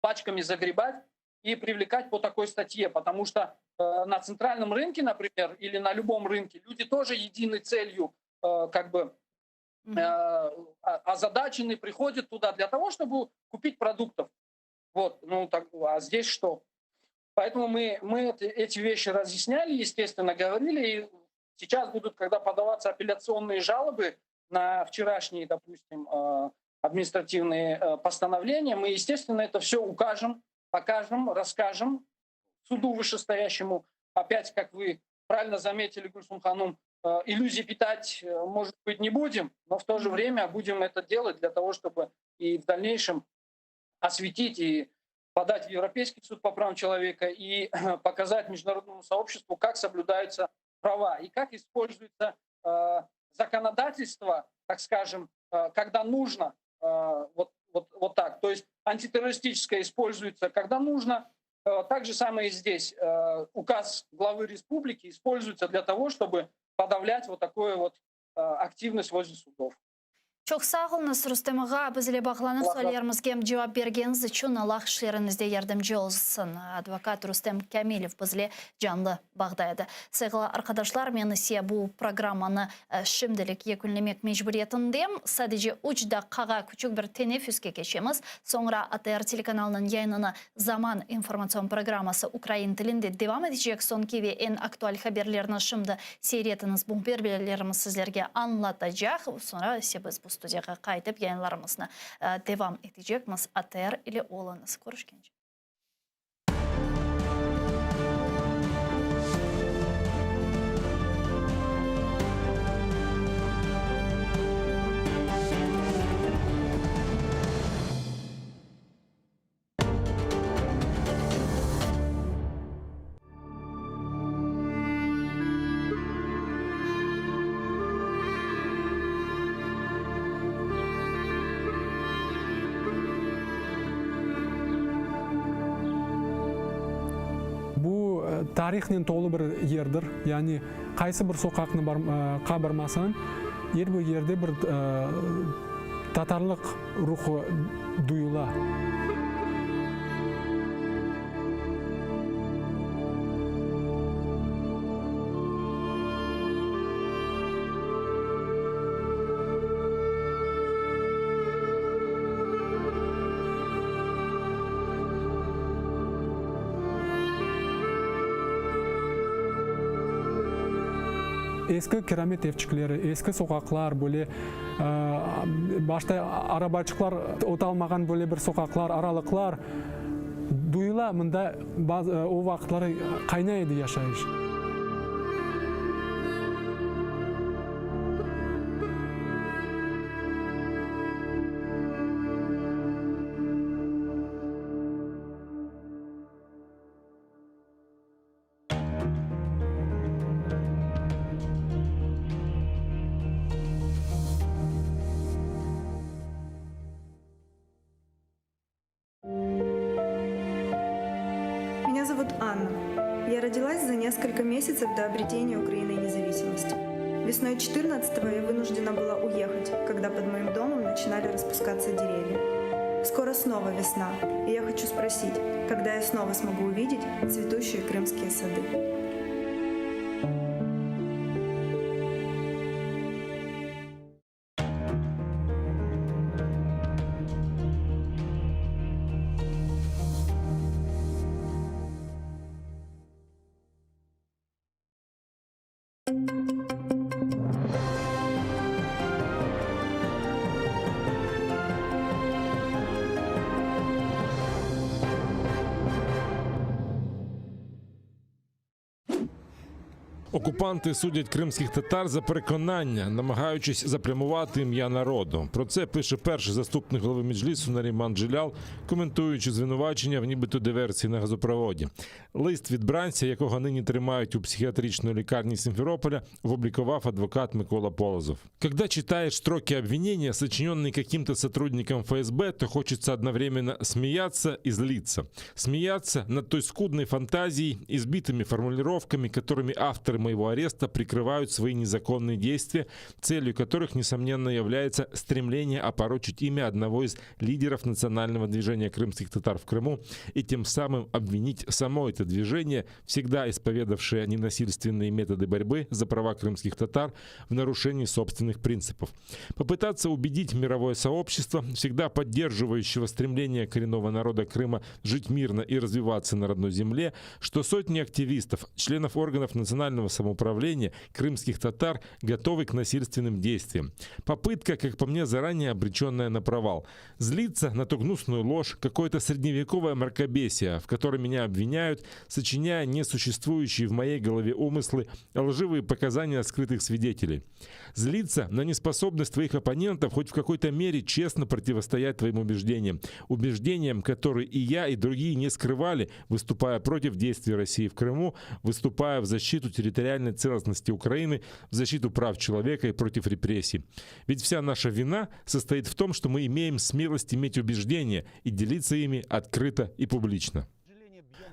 пачками загребать и привлекать по такой статье, потому что на центральном рынке, например, или на любом рынке люди тоже единой целью озадачены, приходят туда для того, чтобы купить продуктов. Вот, а здесь что? Поэтому мы эти вещи разъясняли, естественно, говорили. И сейчас будут, когда подаваться апелляционные жалобы на вчерашние, допустим, административные постановления, мы, естественно, это все укажем, покажем, расскажем суду вышестоящему. Опять, как вы правильно заметили, Гульсум Ханум, иллюзий питать, может быть, не будем, но в то же время будем это делать для того, чтобы и в дальнейшем осветить и подать в Европейский суд по правам человека и показать международному сообществу, как соблюдаются права и как используется законодательство, так скажем, когда нужно, вот так. То есть антитеррористическое используется, когда нужно. Так же самое и здесь. Указ главы республики используется для того, чтобы подавлять вот такую вот активность возле судов. Çok sağ olunuz Rüstem ağa. Bizle bağlanıp sorularımızga cevap bergeniz için Allah işlerinizde yardımcı olsun. Advokat Rüstem Kamilov bizle canlı bağdaydı. Sevgili arkadaşlar, ben ise bu programını şimdilik yekunlemek mecburiyetindeyim. Sadece 3 dakika küçük bir teneffüske geçeceğiz. Sonra ATR telekanalının yayınını Zaman informasyon programması Ukrayna dilinde devam edecek. Sonki ve en aktual haberlerini şimdi seyretiniz. Bu haberlerimiz sizlerge anlatacak. Sonra ise biz bu studiyaga qaytib yayınlarımızı devam edecekmiz. ATR ile olunuz. Görüşkence. Тарихнен толы бір ердір, яғни қайсы бір соқақны бармасын, ер бұл ерде бір татарлық рухы дuyula. Eski keramet evçikleri, eski sokaklar, böyle başta arabaçıklar otalmagan böyle bir sokaklar, aralıklar duyula mında o vaxtları kaynaydı yaşayış. Меня зовут Анна. Я родилась за несколько месяцев до обретения Украиной независимости. Весной 14-го я вынуждена была уехать, когда под моим домом начинали распускаться деревья. Скоро снова весна, и я хочу спросить, когда я снова смогу увидеть цветущие крымские сады. Окупанти судять кримських татар за переконання, намагаючись запрямувати ім'я народу. Про це пише перший заступник голови Меджлісу Наріман Джилял, коментуючи звинувачення в нібито диверсії на газопроводі. Лист від бранця, якого нині тримають у психіатричній лікарні Сімферополя, опубликовав адвокат Микола Полозов. Когда читаешь строки обвинения, сочиненные каким-то сотрудником ФСБ, то хочется одновременно смеяться и злиться. Смеяться над той скудной фантазией, избитыми формулировками, которыми авторы моего ареста прикрывают свои незаконные действия, целью которых, несомненно, является стремление опорочить имя одного из лидеров национального движения крымских татар в Крыму и тем самым обвинить само это движение, всегда исповедавшее ненасильственные методы борьбы за права крымских татар, в нарушении собственных принципов. Попытаться убедить мировое сообщество, всегда поддерживающего стремление коренного народа Крыма жить мирно и развиваться на родной земле, что сотни активистов, членов органов национального самоуправления крымских татар готовы к насильственным действиям. Попытка, как по мне, заранее обреченная на провал. Злиться на ту гнусную ложь, какое-то средневековое мракобесие, в котором меня обвиняют, сочиняя несуществующие в моей голове умыслы, лживые показания скрытых свидетелей. Злиться на неспособность твоих оппонентов хоть в какой-то мере честно противостоять твоим убеждениям. Убеждениям, которые и я, и другие не скрывали, выступая против действий России в Крыму, выступая в защиту территориальной целостности Украины, в защиту прав человека и против репрессий. Ведь вся наша вина состоит в том, что мы имеем смелость иметь убеждения и делиться ими открыто и публично.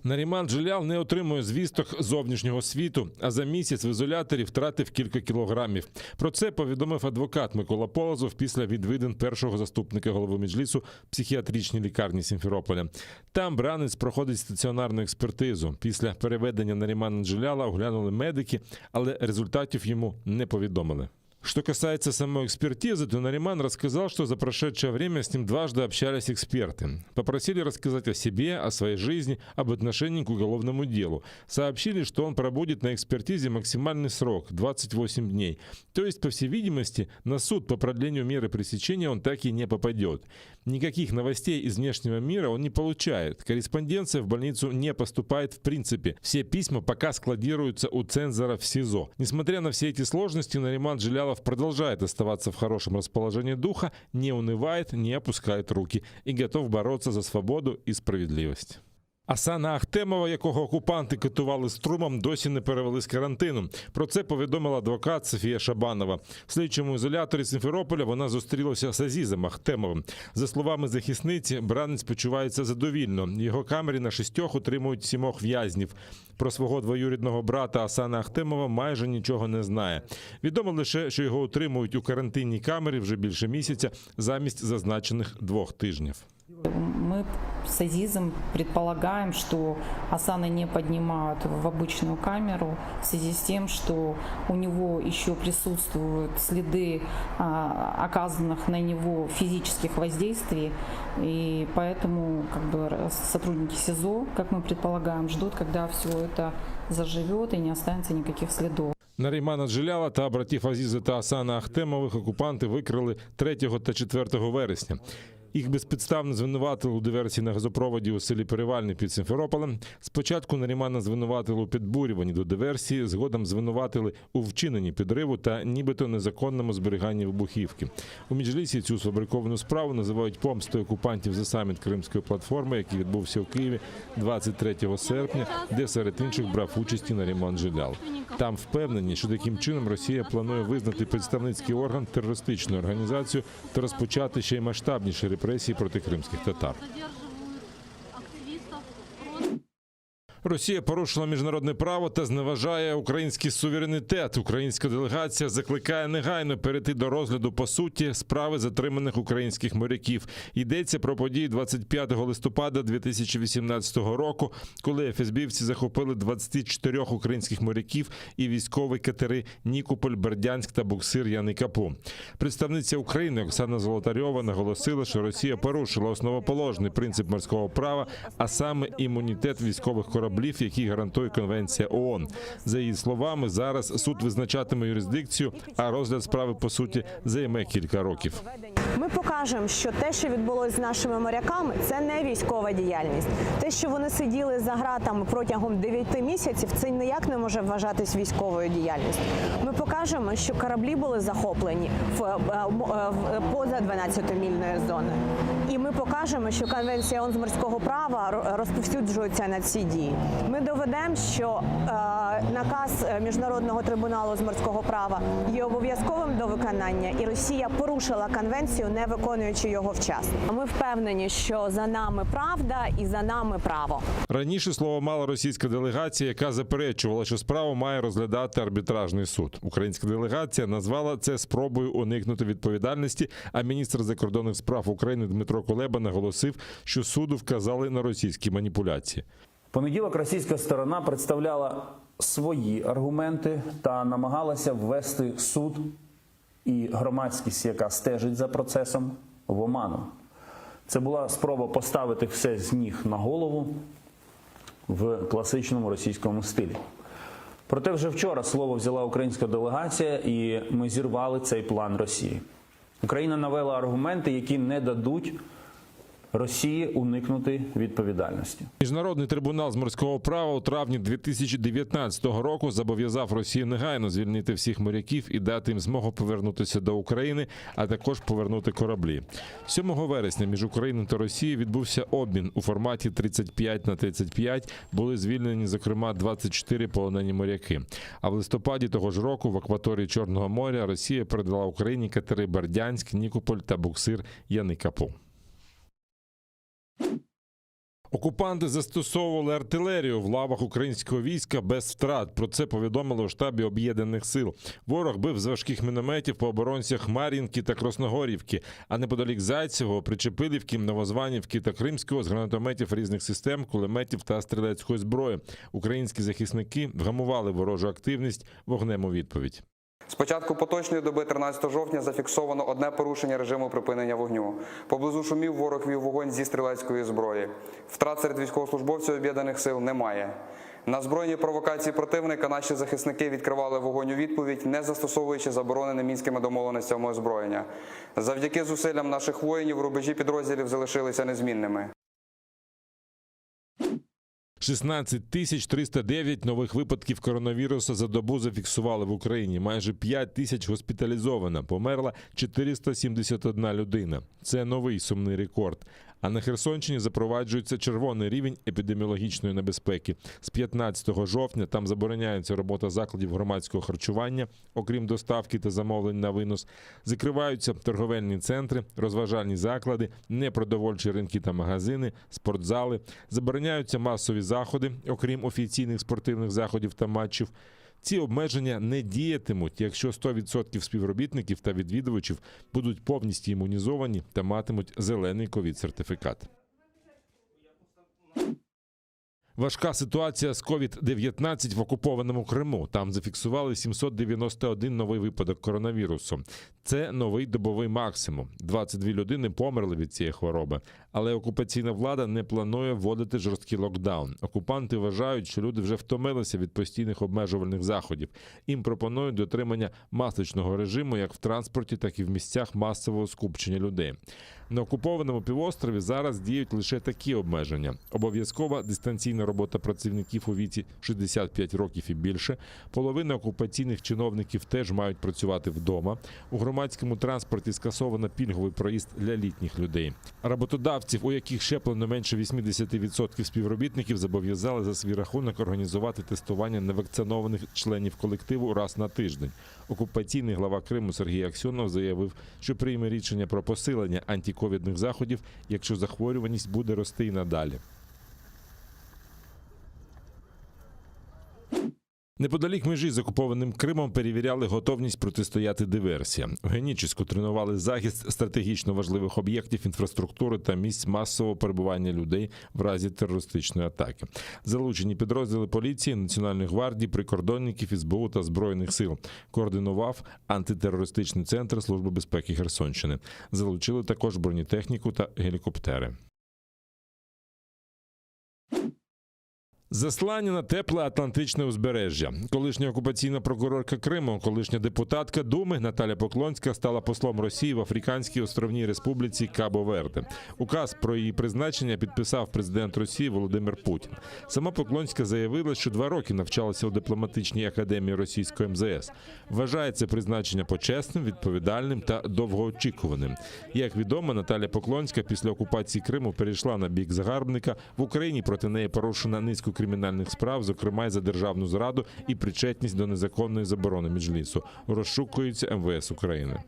Наріман Джелял не отримує звісток зовнішнього світу, а за місяць в ізоляторі втратив кілька кілограмів. Про це повідомив адвокат Микола Полозов після відвідин першого заступника голови Меджлісу психіатричній лікарні Сімферополя. Там бранець проходить стаціонарну експертизу. Після переведення Нарімана Джеляла оглянули медики, але результатів йому не повідомили. Что касается самой экспертизы, то Нариман рассказал, что за прошедшее время с ним дважды общались эксперты. Попросили рассказать о себе, о своей жизни, об отношении к уголовному делу. Сообщили, что он пробудет на экспертизе максимальный срок – 28 дней. То есть, по всей видимости, на суд по продлению меры пресечения он так и не попадет. Никаких новостей из внешнего мира он не получает. Корреспонденция в больницу не поступает в принципе. Все письма пока складируются у цензора в СИЗО. Несмотря на все эти сложности, Нариман Джелялов продолжает оставаться в хорошем расположении духа, не унывает, не опускает руки и готов бороться за свободу и справедливость. Асана Ахтемова, якого окупанти катували струмом, досі не перевели з карантину. Про це повідомила адвокат Софія Шабанова. В слідчому ізоляторі Сімферополя вона зустрілася з Азізом Ахтемовим. За словами захисниці, бранець почувається задовільно. В його камері на 6 утримують 7 в'язнів. Про свого двоюрідного брата Асана Ахтемова майже нічого не знає. Відомо лише, що його утримують у карантинній камері вже більше місяця замість зазначених 2 тижнів. Мы с Азизом предполагаем, что Асана не поднимают в обычную камеру в связи с тем, что у него еще присутствуют следы оказанных на него физических воздействий. И поэтому сотрудники СИЗО, как мы предполагаем, ждут, когда все это заживет и не останется никаких следов. Нарімана Джеляла та братів Азіза та Асана Ахтемових окупанти викрили 3 та 4 вересня. Їх безпідставно звинуватили у диверсії на газопроводі у селі Перевальне під Сімферополем. Спочатку Нарімана звинуватили у підбурюванні до диверсії, згодом звинуватили у вчиненні підриву та нібито незаконному зберіганні вибухівки. У Меджлісі цю сфабриковану справу називають помстою окупантів за саміт Кримської платформи, який відбувся у Києві 23 серпня, де серед інших брав участь і Наріман Джелял. Там впевнені, що таким чином Росія планує визнати представницький орган терористичною організацією та розпочати ще й масштабніші репресії проти кримських татар. Росія порушила міжнародне право та зневажає український суверенітет. Українська делегація закликає негайно перейти до розгляду по суті справи затриманих українських моряків. Йдеться про події 25 листопада 2018 року, коли ФСБівці захопили 24 українських моряків і військові катери «Нікополь», «Бердянськ» та буксир «Яни Капу». Представниця України Оксана Золотарьова наголосила, що Росія порушила основоположний принцип морського права, а саме імунітет військових кораблів, які гарантує Конвенція ООН. За її словами, зараз суд визначатиме юрисдикцію, а розгляд справи, по суті, займе кілька років. Ми покажемо, що те, що відбулося з нашими моряками, це не військова діяльність. Те, що вони сиділи за ґратами протягом 9 місяців, це ніяк не може вважатись військовою діяльністю. Ми покажемо, що кораблі були захоплені поза 12-мільною зоною. І ми покажемо, що Конвенція ООН з морського права розповсюджується на ці дії. Ми доведемо, що наказ Міжнародного трибуналу з морського права є обов'язковим до виконання, і Росія порушила конвенцію, не виконуючи його вчасно. Ми впевнені, що за нами правда і за нами право. Раніше слово мала російська делегація, яка заперечувала, що справу має розглядати арбітражний суд. Українська делегація назвала це спробою уникнути відповідальності, а міністр закордонних справ України Дмитро Кулеба наголосив, що суду вказали на російські маніпуляції. В понеділок російська сторона представляла свої аргументи та намагалася ввести суд і громадськість, яка стежить за процесом, в оману. Це була спроба поставити все з ніг на голову в класичному російському стилі. Проте вже вчора слово взяла українська делегація, і ми зірвали цей план Росії. Україна навела аргументи, які не дадуть Росії уникнути відповідальності. Міжнародний трибунал з морського права у травні 2019 року зобов'язав Росію негайно звільнити всіх моряків і дати їм змогу повернутися до України, а також повернути кораблі. 7 вересня між Україною та Росією відбувся обмін у форматі 35/35. Були звільнені, зокрема, 24 полонені моряки. А в листопаді того ж року в акваторії Чорного моря Росія передала Україні катери «Бердянськ», «Нікополь» та буксир «Яникапу». Окупанти застосовували артилерію в лавах українського війська без втрат. Про це повідомили у штабі Об'єднаних сил. Ворог бив з важких мінометів по оборонцях Мар'їнки та Красногорівки, а неподалік Зайцевого, Причепилівки, Новозванівки та Кримського з гранатометів різних систем, кулеметів та стрілецької зброї. Українські захисники вгамували ворожу активність вогнем у відповідь. З початку поточної доби 13 жовтня зафіксовано одне порушення режиму припинення вогню. Поблизу Шумів ворог вів вогонь зі стрілецької зброї. Втрат серед військовослужбовців Об'єднаних сил немає. На збройні провокації противника наші захисники відкривали вогонь у відповідь, не застосовуючи заборонене мінськими домовленостями озброєння. Завдяки зусиллям наших воїнів рубежі підрозділів залишилися незмінними. 16 309 нових випадків коронавірусу за добу зафіксували в Україні. Майже 5 тисяч госпіталізовано. Померла 471 людина. Це новий сумний рекорд. А на Херсонщині запроваджується червоний рівень епідеміологічної небезпеки. З 15 жовтня там забороняється робота закладів громадського харчування, окрім доставки та замовлень на винос. Закриваються торговельні центри, розважальні заклади, непродовольчі ринки та магазини, спортзали. Забороняються масові заходи, окрім офіційних спортивних заходів та матчів. Ці обмеження не діятимуть, якщо 100% співробітників та відвідувачів будуть повністю імунізовані та матимуть зелений ковід-сертифікат. Важка ситуація з COVID-19 в окупованому Криму. Там зафіксували 791 новий випадок коронавірусу. Це новий добовий максимум. 22 людини померли від цієї хвороби. Але окупаційна влада не планує вводити жорсткий локдаун. Окупанти вважають, що люди вже втомилися від постійних обмежувальних заходів. Їм пропонують дотримання масочного режиму як в транспорті, так і в місцях масового скупчення людей. На окупованому півострові зараз діють лише такі обмеження. Обов'язкова дистанційна робота працівників у віці 65 років і більше. Половина окупаційних чиновників теж мають працювати вдома. У громадському транспорті скасовано пільговий проїзд для літніх людей. Роботодавців, у яких щеплено менше 80% співробітників, зобов'язали за свій рахунок організувати тестування невакцинованих членів колективу раз на тиждень. Окупаційний глава Криму Сергій Аксьонов заявив, що прийме рішення про посилення антиковідних заходів, якщо захворюваність буде рости і надалі. Неподалік межі з окупованим Кримом перевіряли готовність протистояти диверсіям. У Генічеську тренували захист стратегічно важливих об'єктів інфраструктури та місць масового перебування людей в разі терористичної атаки. Залучені підрозділи поліції, Національної гвардії, прикордонників, СБУ та Збройних сил. Координував антитерористичний центр Служби безпеки Херсонщини. Залучили також бронетехніку та гелікоптери. Заслання на тепле Атлантичне узбережжя. Колишня окупаційна прокурорка Криму, колишня депутатка Думи Наталя Поклонська стала послом Росії в Африканській островній республіці Кабо-Верде. Указ про її призначення підписав президент Росії Володимир Путін. Сама Поклонська заявила, що 2 роки навчалася у дипломатичній академії російської МЗС. Вважає це призначення почесним, відповідальним та довгоочікуваним. Як відомо, Наталя Поклонська після окупації Криму перейшла на бік загарбника. В Україні проти неї порушена низку кримінальних справ, зокрема й за державну зраду і причетність до незаконної заборони Меджлісу. Розшукується МВС України.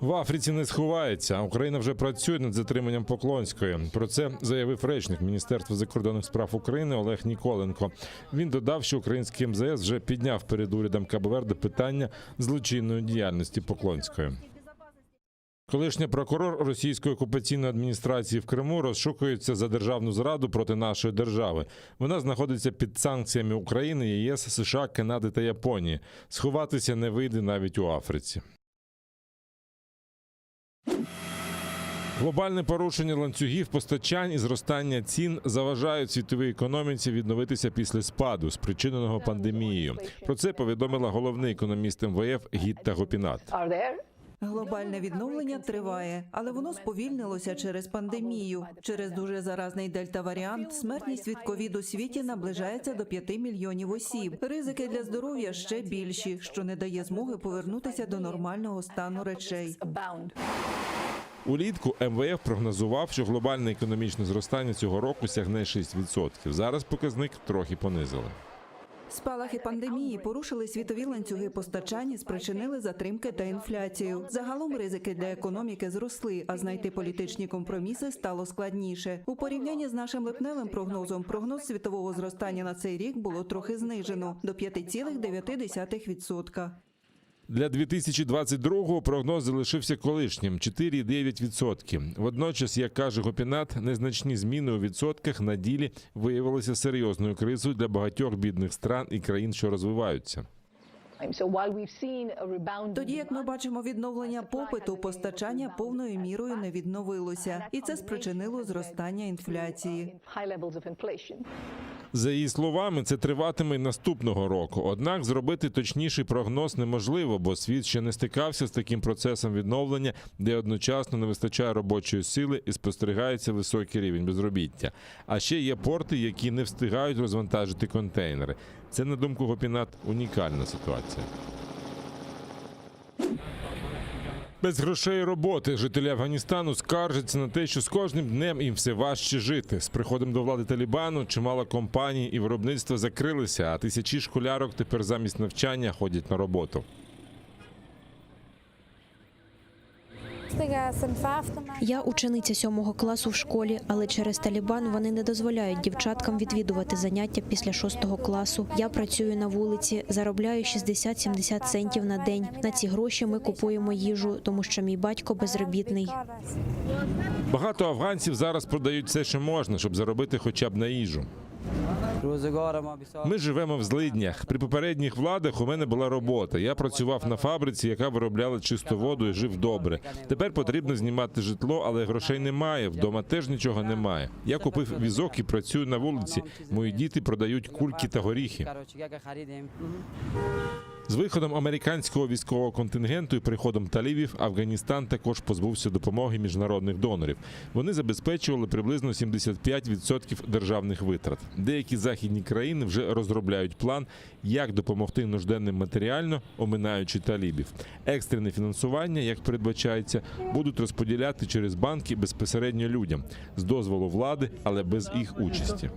В Африці не сховається. Україна вже працює над затриманням Поклонської. Про це заявив речник Міністерства закордонних справ України Олег Ніколенко. Він додав, що український МЗС вже підняв перед урядом Кабо-Верде питання злочинної діяльності Поклонської. Колишня прокурор російської окупаційної адміністрації в Криму розшукується за державну зраду проти нашої держави. Вона знаходиться під санкціями України, ЄС, США, Канади та Японії. Сховатися не вийде навіть у Африці. Глобальне порушення ланцюгів постачань і зростання цін заважають світовій економіці відновитися після спаду, спричиненого пандемією. Про це повідомила головний економіст МВФ Гітта Гопінат. Глобальне відновлення триває, але воно сповільнилося через пандемію. Через дуже заразний дельта-варіант смертність від ковід у світі наближається до 5 мільйонів осіб. Ризики для здоров'я ще більші, що не дає змоги повернутися до нормального стану речей. Улітку МВФ прогнозував, що глобальне економічне зростання цього року сягне 6%. Зараз показник трохи понизили. Спалахи пандемії порушили світові ланцюги постачань і спричинили затримки та інфляцію. Загалом ризики для економіки зросли, а знайти політичні компроміси стало складніше. У порівнянні з нашим липневим прогнозом, прогноз світового зростання на цей рік було трохи знижено – до 5,9%. Для 2022-го прогноз залишився колишнім – 4,9%. Водночас, як каже Гопінат, незначні зміни у відсотках на ділі виявилися серйозною кризою для багатьох бідних стран і країн, що розвиваються. Тоді, як ми бачимо відновлення попиту, постачання повною мірою не відновилося. І це спричинило зростання інфляції. За її словами, це триватиме й наступного року. Однак зробити точніший прогноз неможливо, бо світ ще не стикався з таким процесом відновлення, де одночасно не вистачає робочої сили і спостерігається високий рівень безробіття. А ще є порти, які не встигають розвантажити контейнери. Це, на думку Гопінат, унікальна ситуація. Без грошей і роботи жителі Афганістану скаржаться на те, що з кожним днем їм все важче жити. З приходом до влади Талібану чимало компаній і виробництва закрилися, а тисячі школярок тепер замість навчання ходять на роботу. Я учениця 7-го класу в школі, але через Талібан вони не дозволяють дівчаткам відвідувати заняття після 6-го класу. Я працюю на вулиці, заробляю 60-70 центів на день. На ці гроші ми купуємо їжу, тому що мій батько безробітний. Багато афганців зараз продають все, що можна, щоб заробити хоча б на їжу. Ми живемо в злиднях. При попередніх владах у мене була робота. Я працював на фабриці, яка виробляла чисту воду і жив добре. Тепер потрібно знімати житло, але грошей немає. Вдома теж нічого немає. Я купив візок і працюю на вулиці. Мої діти продають кульки та горіхи. З виходом американського військового контингенту і приходом талібів Афганістан також позбувся допомоги міжнародних донорів. Вони забезпечували приблизно 75% державних витрат. Деякі західні країни вже розробляють план, як допомогти нужденним матеріально, оминаючи талібів. Екстрене фінансування, як передбачається, будуть розподіляти через банки безпосередньо людям, з дозволу влади, але без їх участі.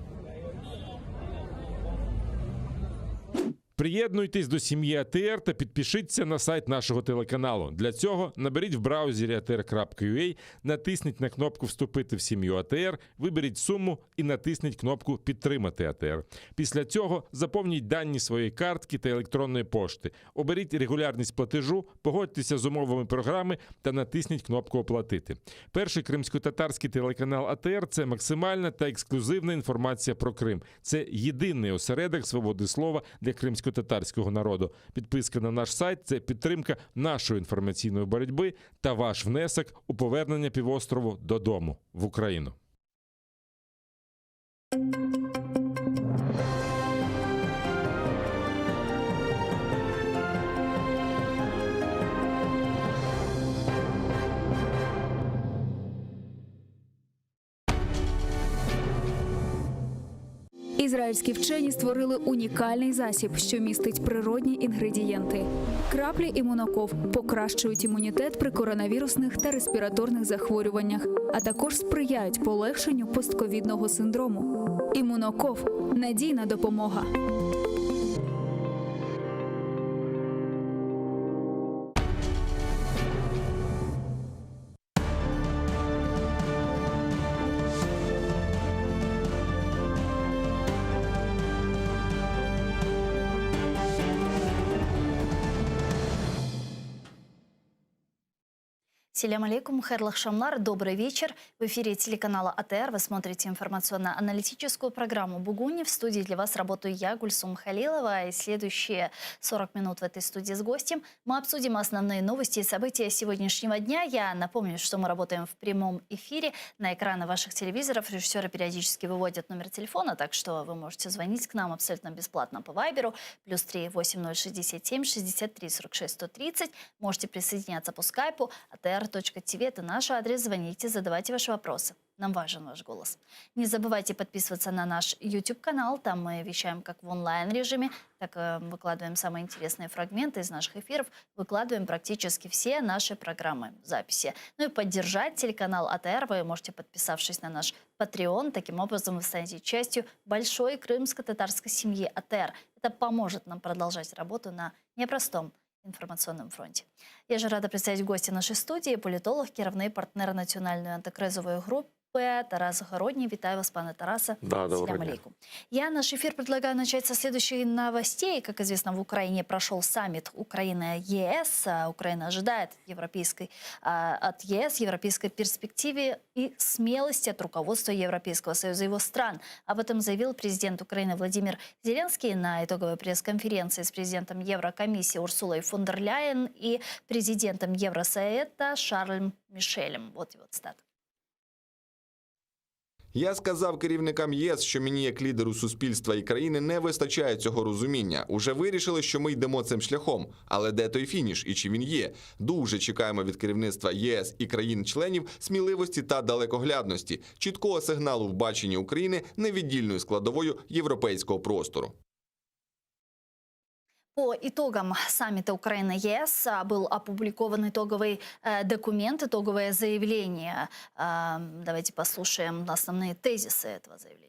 Приєднуйтесь до сім'ї АТР та підпишіться на сайт нашого телеканалу. Для цього наберіть в браузері atr.ua, натисніть на кнопку «Вступити в сім'ю АТР», виберіть суму і натисніть кнопку «Підтримати АТР». Після цього заповніть дані своєї картки та електронної пошти. Оберіть регулярність платежу, погодьтеся з умовами програми та натисніть кнопку «Оплатити». Перший кримсько-татарський телеканал АТР – це максимальна та ексклюзивна інформація про Крим. Це єдиний осередок свободи слова для кримсько-татарського народу. Підписка на наш сайт – це підтримка нашої інформаційної боротьби та ваш внесок у повернення півострову додому, в Україну. Ізраїльські вчені створили унікальний засіб, що містить природні інгредієнти. Краплі імуноков покращують імунітет при коронавірусних та респіраторних захворюваннях, а також сприяють полегшенню постковідного синдрому. Імуноков – надійна допомога. Селям алейкум, хайрлах шамлар, добрый вечер. В эфире телеканала АТР вы смотрите информационно-аналитическую программу «Бугунь». В студии для вас работаю я, Гульсум Халилова. И следующие 40 минут в этой студии с гостем мы обсудим основные новости и события сегодняшнего дня. Я напомню, что мы работаем в прямом эфире. На экраны ваших телевизоров режиссеры периодически выводят номер телефона, так что вы можете звонить к нам абсолютно бесплатно по Вайберу. +3 8067 63 46 130. Можете присоединяться по скайпу. atr.tv – это наш адрес. Звоните, задавайте ваши вопросы. Нам важен ваш голос. Не забывайте подписываться на наш YouTube-канал. Там мы вещаем как в онлайн-режиме, так выкладываем самые интересные фрагменты из наших эфиров. Выкладываем практически все наши программы в записи. Ну и поддержать телеканал АТР вы можете, подписавшись на наш Patreon. Таким образом, вы станете частью большой крымско-татарской семьи АТР. Это поможет нам продолжать работу на непростом информационном фронте. Я же рада представить гостя нашей студии, политолог, керівний партнер національної антикризової групи Тарас Городній. Витаю вас, пане Тараса. Да, добрый день. Алейкум. Я наш эфир предлагаю начать со следующих новостей. Как известно, в Украине прошел саммит Украина-ЕС. Украина ожидает от ЕС европейской перспективы и смелости от руководства Европейского Союза и его стран. Об этом заявил президент Украины Владимир Зеленский на итоговой пресс-конференции с президентом Еврокомиссии Урсулой фон дер Ляйен и президентом Евросовета Шарлем Мишелем. Вот его цитата. Я сказав керівникам ЄС, що мені як лідеру суспільства і країни не вистачає цього розуміння. Уже вирішили, що ми йдемо цим шляхом. Але де той фініш і чи він є? Дуже чекаємо від керівництва ЄС і країн-членів сміливості та далекоглядності, чіткого сигналу в баченні України невіддільною складовою європейського простору. По итогам саммита Украина-ЕС был опубликован итоговый документ, итоговое заявление. Давайте послушаем основные тезисы этого заявления.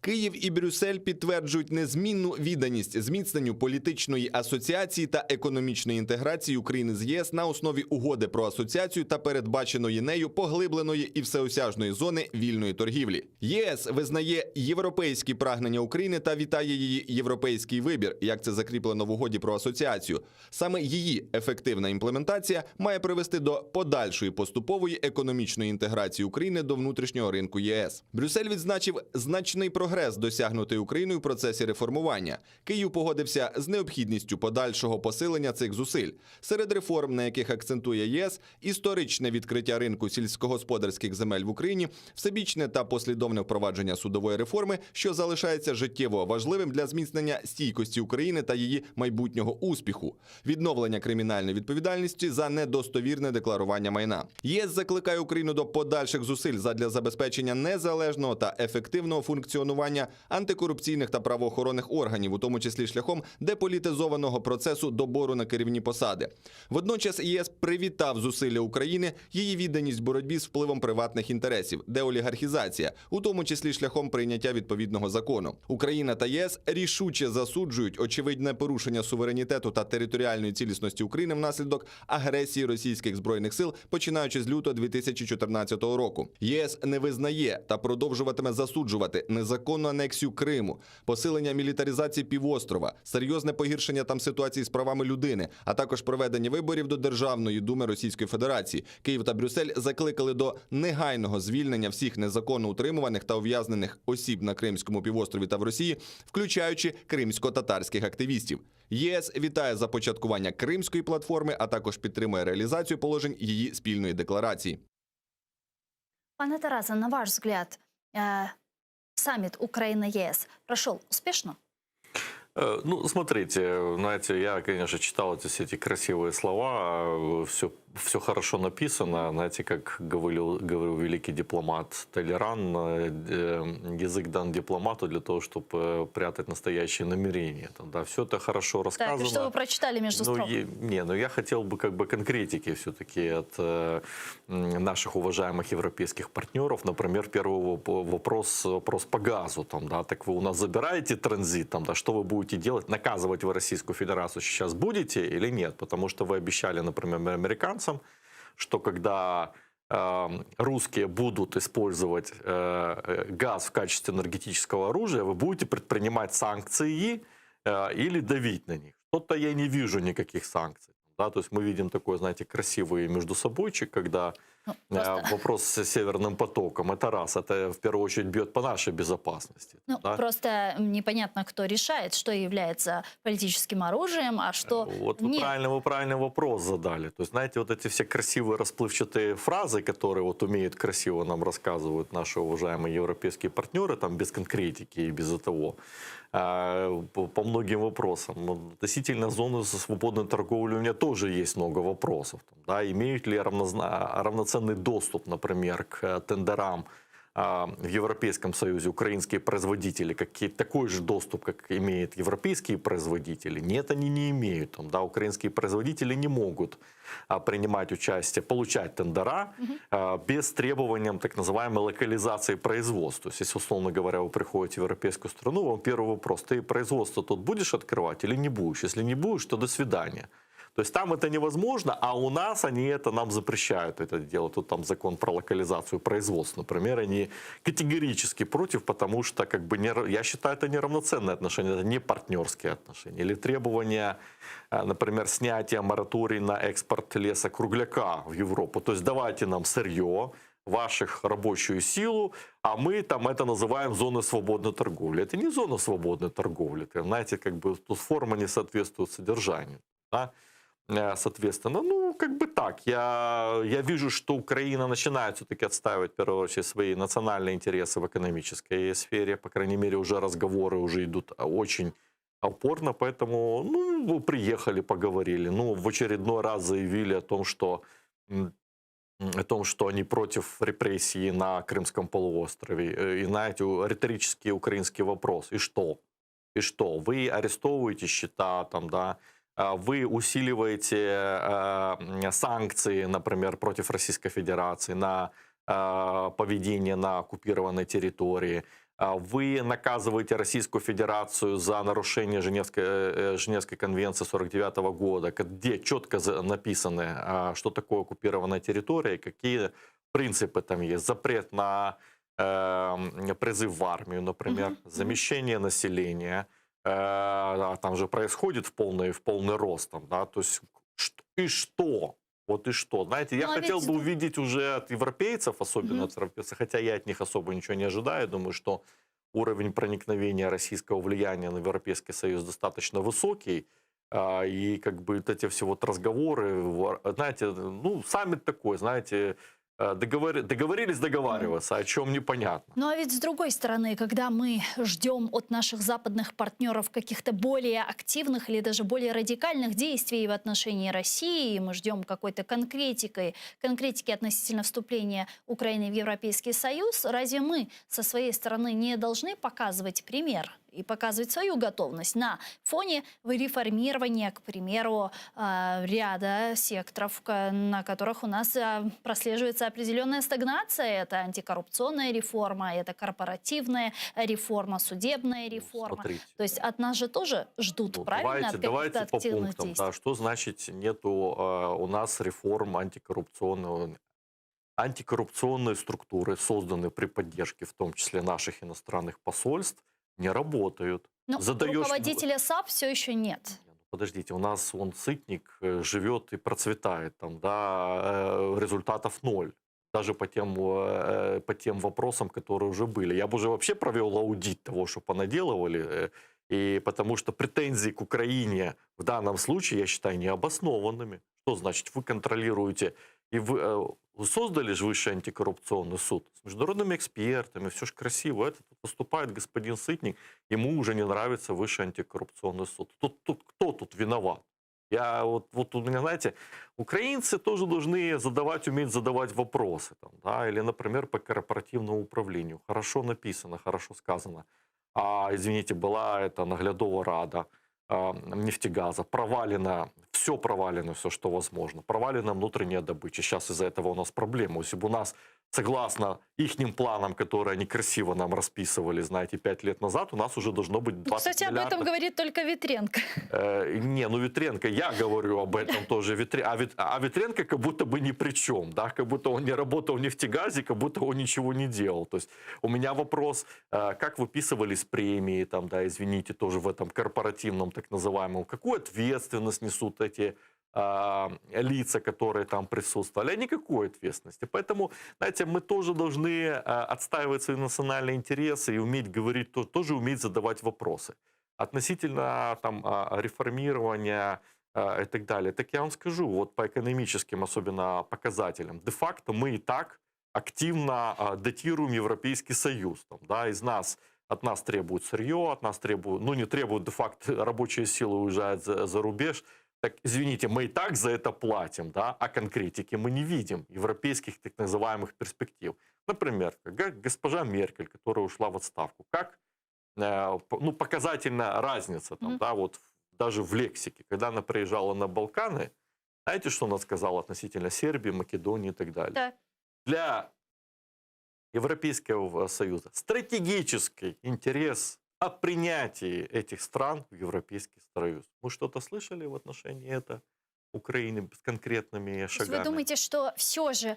Київ і Брюссель підтверджують незмінну відданість зміцненню політичної асоціації та економічної інтеграції України з ЄС на основі угоди про асоціацію та передбаченої нею поглибленої і всеосяжної зони вільної торгівлі. ЄС визнає європейські прагнення України та вітає її європейський вибір, як це закріплено в угоді про асоціацію. Саме її ефективна імплементація має привести до подальшої поступової економічної інтеграції України до внутрішнього ринку ЄС. Брюссель відзначив значний прогрес, досягнутий Україною в процесі реформування. Київ погодився з необхідністю подальшого посилення цих зусиль. Серед реформ, на яких акцентує ЄС, історичне відкриття ринку сільськогосподарських земель в Україні, всебічне та послідовне впровадження судової реформи, що залишається життєво важливим для зміцнення стійкості України та її майбутнього успіху, відновлення кримінальної відповідальності за недостовірне декларування майна. ЄС закликає Україну до подальших зусиль задля забезпечення незалежного та ефективного функціонування антикорупційних та правоохоронних органів, у тому числі шляхом деполітизованого процесу добору на керівні посади. Водночас ЄС привітав зусилля України, її відданість боротьбі з впливом приватних інтересів, деолігархізація, у тому числі шляхом прийняття відповідного закону. Україна та єС рішуче засуджують очевидне порушення суверенітету та територіальної цілісності України внаслідок агресії російських збройних сил, починаючи з лютого 2014 року. ЄС не визнає та продовжуватиме засуджувати незаконну анексію Криму, посилення мілітаризації півострова, серйозне погіршення там ситуації з правами людини, а також проведення виборів до Державної думи Російської Федерації. Київ та Брюссель закликали до негайного звільнення всіх незаконно утримуваних та ув'язнених осіб на Кримському півострові та в Росії, включаючи кримсько-татарських активістів. ЄС вітає започаткування Кримської платформи, а також підтримує реалізацію положень її спільної декларації. Пане Тарасе, на ваш взгляд, саммит Украина-ЕС прошел успешно? Ну, смотрите, знаете, я, конечно, читал все эти красивые слова, все хорошо написано, знаете, как говорил великий дипломат Толеран, язык дан дипломату для того, чтобы прятать настоящие намерения. Да, все это хорошо рассказано. Так, и что вы прочитали между строк? Но я хотел бы как бы конкретики все-таки от наших уважаемых европейских партнеров. Например, первый вопрос по газу. Там, да, так вы у нас забираете транзит, там, да, что вы будете делать? Наказывать вы Российскую Федерацию сейчас будете или нет? Потому что вы обещали, например, американцам, что когда русские будут использовать газ в качестве энергетического оружия, вы будете предпринимать санкции или давить на них. Что-то я не вижу никаких санкций. Да, то есть мы видим такой, знаете, красивый междусобойчик, когда вопрос с Северным потоком, это раз, это в первую очередь бьет по нашей безопасности. Ну, да? просто непонятно, кто решает, что является политическим оружием, а что Вот нет. вы правильный вопрос задали. То есть, знаете, вот эти все красивые расплывчатые фразы, которые вот умеют красиво нам рассказывают наши уважаемые европейские партнеры, там без конкретики и без этого, по многим вопросам. Относительно зоны свободной торговли у меня тоже есть много вопросов. Да, имеют ли равноценный доступ, например, к тендерам в Европейском Союзе украинские производители, такой же доступ, как имеют европейские производители? Нет, они не имеют. Да, украинские производители не могут принимать участие, получать тендера без требования так называемой локализации производства. То есть, если, условно говоря, вы приходите в европейскую страну, вам первый вопрос: ты производство тут будешь открывать или не будешь? Если не будешь, то до свидания. То есть там это невозможно, а у нас они это нам запрещают это делать. Тут там закон про локализацию производства, например, они категорически против, потому что, как бы, я считаю, это неравноценные отношения, это не партнерские отношения. Или требования, например, снятия мораторий на экспорт леса-кругляка в Европу. То есть давайте нам сырье, ваших рабочую силу, а мы там это называем зоной свободной торговли. Это не зона свободной торговли. Это, знаете, как бы тут форма не соответствует содержанию. Да? Соответственно, ну, как бы так. Я вижу, что Украина начинает все-таки отстаивать, в первую очередь, свои национальные интересы в экономической сфере. По крайней мере, уже разговоры уже идут очень упорно. Поэтому, ну, вы приехали, поговорили. Ну, в очередной раз заявили о том, что они против репрессий на Крымском полуострове. И, знаете, риторический украинский вопрос. И что? И что? Вы арестовываете счета, там, да, вы усиливаете санкции, например, против Российской Федерации на поведение на оккупированной территории. Вы наказываете Российскую Федерацию за нарушение Женевской конвенции 1949 года, где четко написано, что такое оккупированная территория, какие принципы там есть. Запрет на призыв в армию, например, замещение населения. Там же происходит в полный рост. Там, да? То есть, и что? Вот и что? Знаете, я хотел бы увидеть уже от европейцев, особенно от европейцев, хотя я от них особо ничего не ожидаю. Думаю, что уровень проникновения российского влияния на Европейский Союз достаточно высокий. И как бы вот эти все вот разговоры, знаете, ну, саммит такой, знаете, договорились договариваться, о чем непонятно. Ну а ведь с другой стороны, когда мы ждем от наших западных партнеров каких-то более активных или даже более радикальных действий в отношении России, мы ждем какой-то конкретики относительно вступления Украины в Европейский Союз, разве мы со своей стороны не должны показывать пример и показывать свою готовность на фоне реформирования, к примеру, ряда секторов, на которых у нас прослеживается определенная стагнация? Это антикоррупционная реформа, это корпоративная реформа, судебная реформа. Смотрите. То есть от нас же тоже ждут, правильно? Давайте по активных пунктам. действий. Да, что значит нету у нас реформ антикоррупционного? Антикоррупционные структуры, созданные при поддержке, в том числе наших иностранных посольств, не работают. Но руководителя САП все еще нет. Подождите, у нас вон Сытник живет и процветает, там, да, результатов ноль. Даже по тем вопросам, которые уже были. Я бы уже вообще провел аудит того, что понаделывали, и потому что претензии к Украине в данном случае, я считаю, необоснованными. Что значит, вы контролируете, и вы создали же Высший антикоррупционный суд с международными экспертами, все же красиво. Это поступает господин Сытник, ему уже не нравится Высший антикоррупционный суд. Кто тут виноват? Вот у меня, знаете, украинцы тоже должны уметь задавать вопросы. Там, да? Или, например, по корпоративному управлению. Хорошо написано, хорошо сказано. Извините, была эта наглядова рада нефтегаза, провалено, все, что возможно. Провалена внутренняя добыча. Сейчас из-за этого у нас проблема. Если бы у нас согласно ихним планам, которые они красиво нам расписывали, знаете, 5 лет назад, у нас уже должно быть 20 Кстати, об миллиардов. этом говорит только Ветренко. Не, ну Ветренко, я говорю об этом тоже. А Ветренко как будто бы ни при чем, да, как будто он не работал в нефтегазе, как будто он ничего не делал. То есть у меня вопрос, как выписывались премии, там, да, извините, тоже в этом корпоративном так называемом, какую ответственность несут эти лица, которые там присутствовали, а никакой ответственности. Поэтому, знаете, мы тоже должны отстаивать свои национальные интересы и уметь говорить, тоже уметь задавать вопросы. Относительно там, реформирования и так далее, так я вам скажу, вот по экономическим особенно показателям, де-факто мы и так активно датируем Европейский Союз. Там, да, от нас требуют сырье, от нас требуют, ну не требуют, де-факто рабочая сила уезжает за рубеж. Так, извините, мы и так за это платим, да, а конкретики мы не видим, европейских так называемых перспектив. Например, как госпожа Меркель, которая ушла в отставку, как ну, показательная разница, там, да, вот даже в лексике, когда она приезжала на Балканы, знаете, что она сказала относительно Сербии, Македонии и так далее? Да. Для Европейского Союза стратегический интерес о принятии этих стран в Европейский Союз. Вы что-то слышали в отношении этого Украины с конкретными шагами? Вы думаете, что все же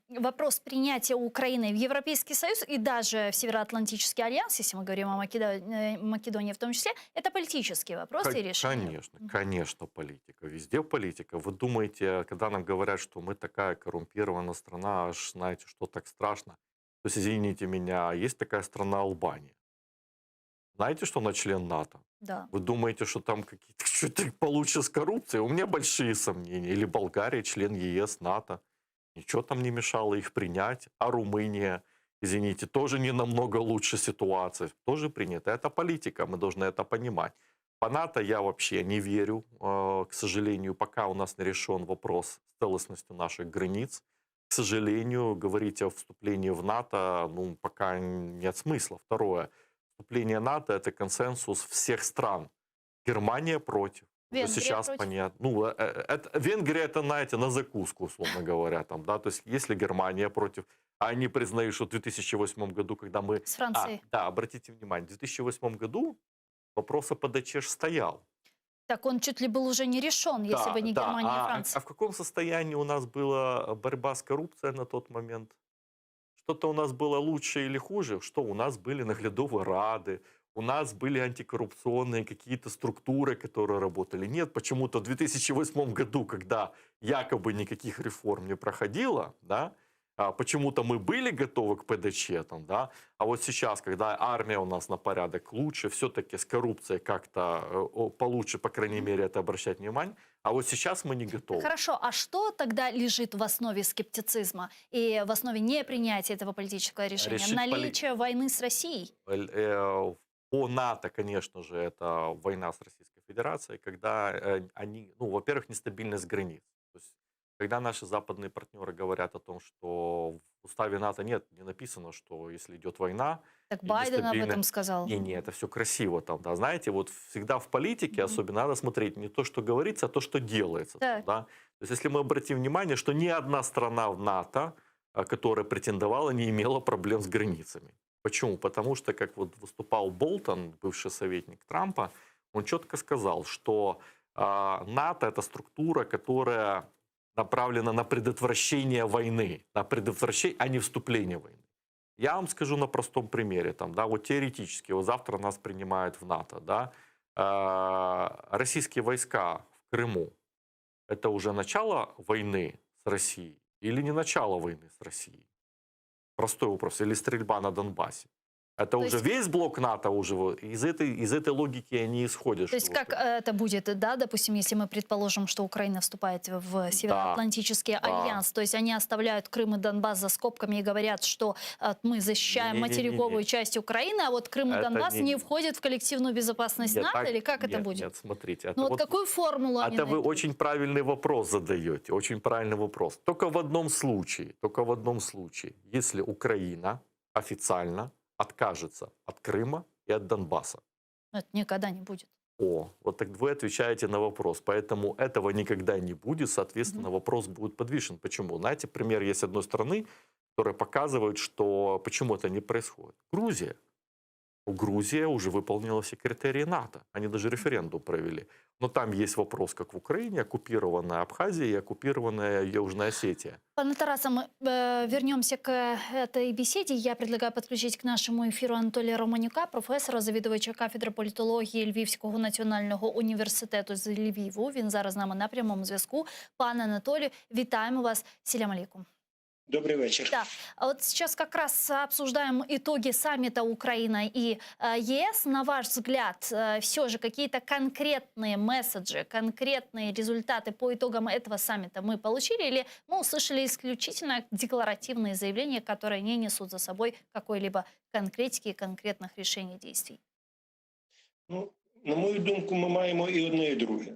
вопрос принятия Украины в Европейский Союз и даже в Североатлантический альянс, если мы говорим о Македонии в том числе, это политический вопрос и решение? Конечно, политика. Везде политика. Вы думаете, когда нам говорят, что мы такая коррумпированная страна, аж знаете, что так страшно? То есть, извините меня, есть такая страна Албания. Знаете, что она член НАТО? Да. Вы думаете, что там какие-то что-то получше с коррупцией? У меня большие сомнения. Или Болгария, член ЕС, НАТО. Ничего там не мешало их принять. А Румыния, извините, тоже не намного лучше ситуации. Тоже принята. Это политика, мы должны это понимать. По НАТО я вообще не верю. К сожалению, пока у нас не решен вопрос с целостностью наших границ. К сожалению, говорить о вступлении в НАТО, ну, пока нет смысла. Второе. Вступление НАТО – это консенсус всех стран. Германия против. Венгрия сейчас против. понятно. Ну, Венгрия – это, знаете, на закуску, условно говоря. Там, да? То есть, если Германия против, а они признают, что в 2008 году, когда мы... С Францией. Да, обратите внимание, в 2008 году вопрос о ПДЧ стоял. Так он чуть ли был уже не решен, если бы не Германия и Франция. А в каком состоянии у нас была борьба с коррупцией на тот момент? Что-то у нас было лучше или хуже? Что у нас были наглядовые рады, у нас были антикоррупционные какие-то структуры, которые работали. Нет, почему-то в 2008 году, когда якобы никаких реформ не проходило, да, почему-то мы были готовы к ПДЧ, там, да, а вот сейчас, когда армия у нас на порядок лучше, все-таки с коррупцией как-то получше, по крайней мере, это обращать внимание, а вот сейчас мы не готовы. Хорошо, а что тогда лежит в основе скептицизма и в основе непринятия этого политического решения? Наличие войны с Россией? По НАТО, конечно же, это война с Российской Федерацией, когда они, ну, во-первых, нестабильность границ. То есть, когда наши западные партнеры говорят о том, что в уставе НАТО не написано, что если идет война... Так Байден об этом сказал. Не, это все красиво там, да, знаете, вот всегда в политике особенно надо смотреть не то, что говорится, а то, что делается. Там, да? То есть, если мы обратим внимание, что ни одна страна в НАТО, которая претендовала, не имела проблем с границами. Почему? Потому что, как вот выступал Болтон, бывший советник Трампа, он четко сказал, что НАТО – это структура, которая направлена на предотвращение войны, на предотвращение, а не вступление в войну. Я вам скажу на простом примере. Там, да, вот теоретически, вот завтра нас принимают в НАТО. Да, российские войска в Крыму – это уже начало войны с Россией или не начало войны с Россией? Простой вопрос. Или стрельба на Донбассе. Это то уже есть... весь блок НАТО уже из этой логики они исходят. То есть как это будет, да, допустим, если мы предположим, что Украина вступает в Североатлантический альянс, то есть они оставляют Крым и Донбасс за скобками и говорят, что мы защищаем материковую часть Украины, а вот Крым и Донбасс не входят в коллективную безопасность НАТО, или как это будет? Нет, смотрите. Ну вот какую формулу они Это вы очень правильный вопрос задаете, очень правильный вопрос. Только в одном случае, если Украина официально откажется от Крыма и от Донбасса. Это никогда не будет. Вот так вы отвечаете на вопрос. Поэтому этого никогда не будет, соответственно, вопрос будет подвешен. Почему? Знаете, пример есть одной страны, которые показывают, что почему это не происходит. Грузия. Грузия уже выполнила все критерии НАТО. Они даже референдум провели. Но там есть вопрос, как в Украине, оккупированная Абхазия и оккупированная Южная Осетия. Пане Тарасе, мы вернемся к этой беседе. Я предлагаю подключить к нашему эфиру Анатолія Романюка, професора, завідувача кафедри політології Львівського національного університету з Львіву. Він зараз з нами на прямому зв'язку. Пане Анатолію, вітаємо вас. Сілям алейкум. Добрый вечер. Да, а вот сейчас как раз обсуждаем итоги саммита Украина и ЕС. На ваш взгляд, все же какие-то конкретные месседжи, конкретные результаты по итогам этого саммита мы получили? Или мы услышали исключительно декларативные заявления, которые не несут за собой какой-либо конкретики и конкретных решений действий? Ну, на мою думку, ми маємо і одне, і друге.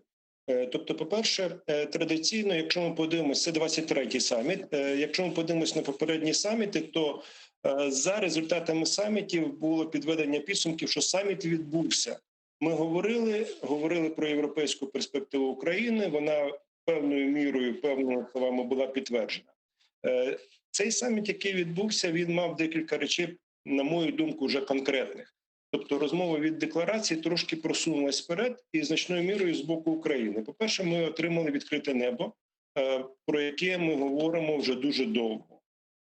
Тобто, по-перше, традиційно, якщо ми подивимося, це 23-й саміт, якщо ми подивимося на попередні саміти, то за результатами самітів було підведення підсумків, що саміт відбувся. Ми говорили про європейську перспективу України, вона певною мірою, певними словами була підтверджена. Цей саміт, який відбувся, він мав декілька речей, на мою думку, вже конкретних. Тобто розмова від декларації трошки просунулась вперед і значною мірою з боку України. По-перше, ми отримали відкрите небо, про яке ми говоримо вже дуже довго.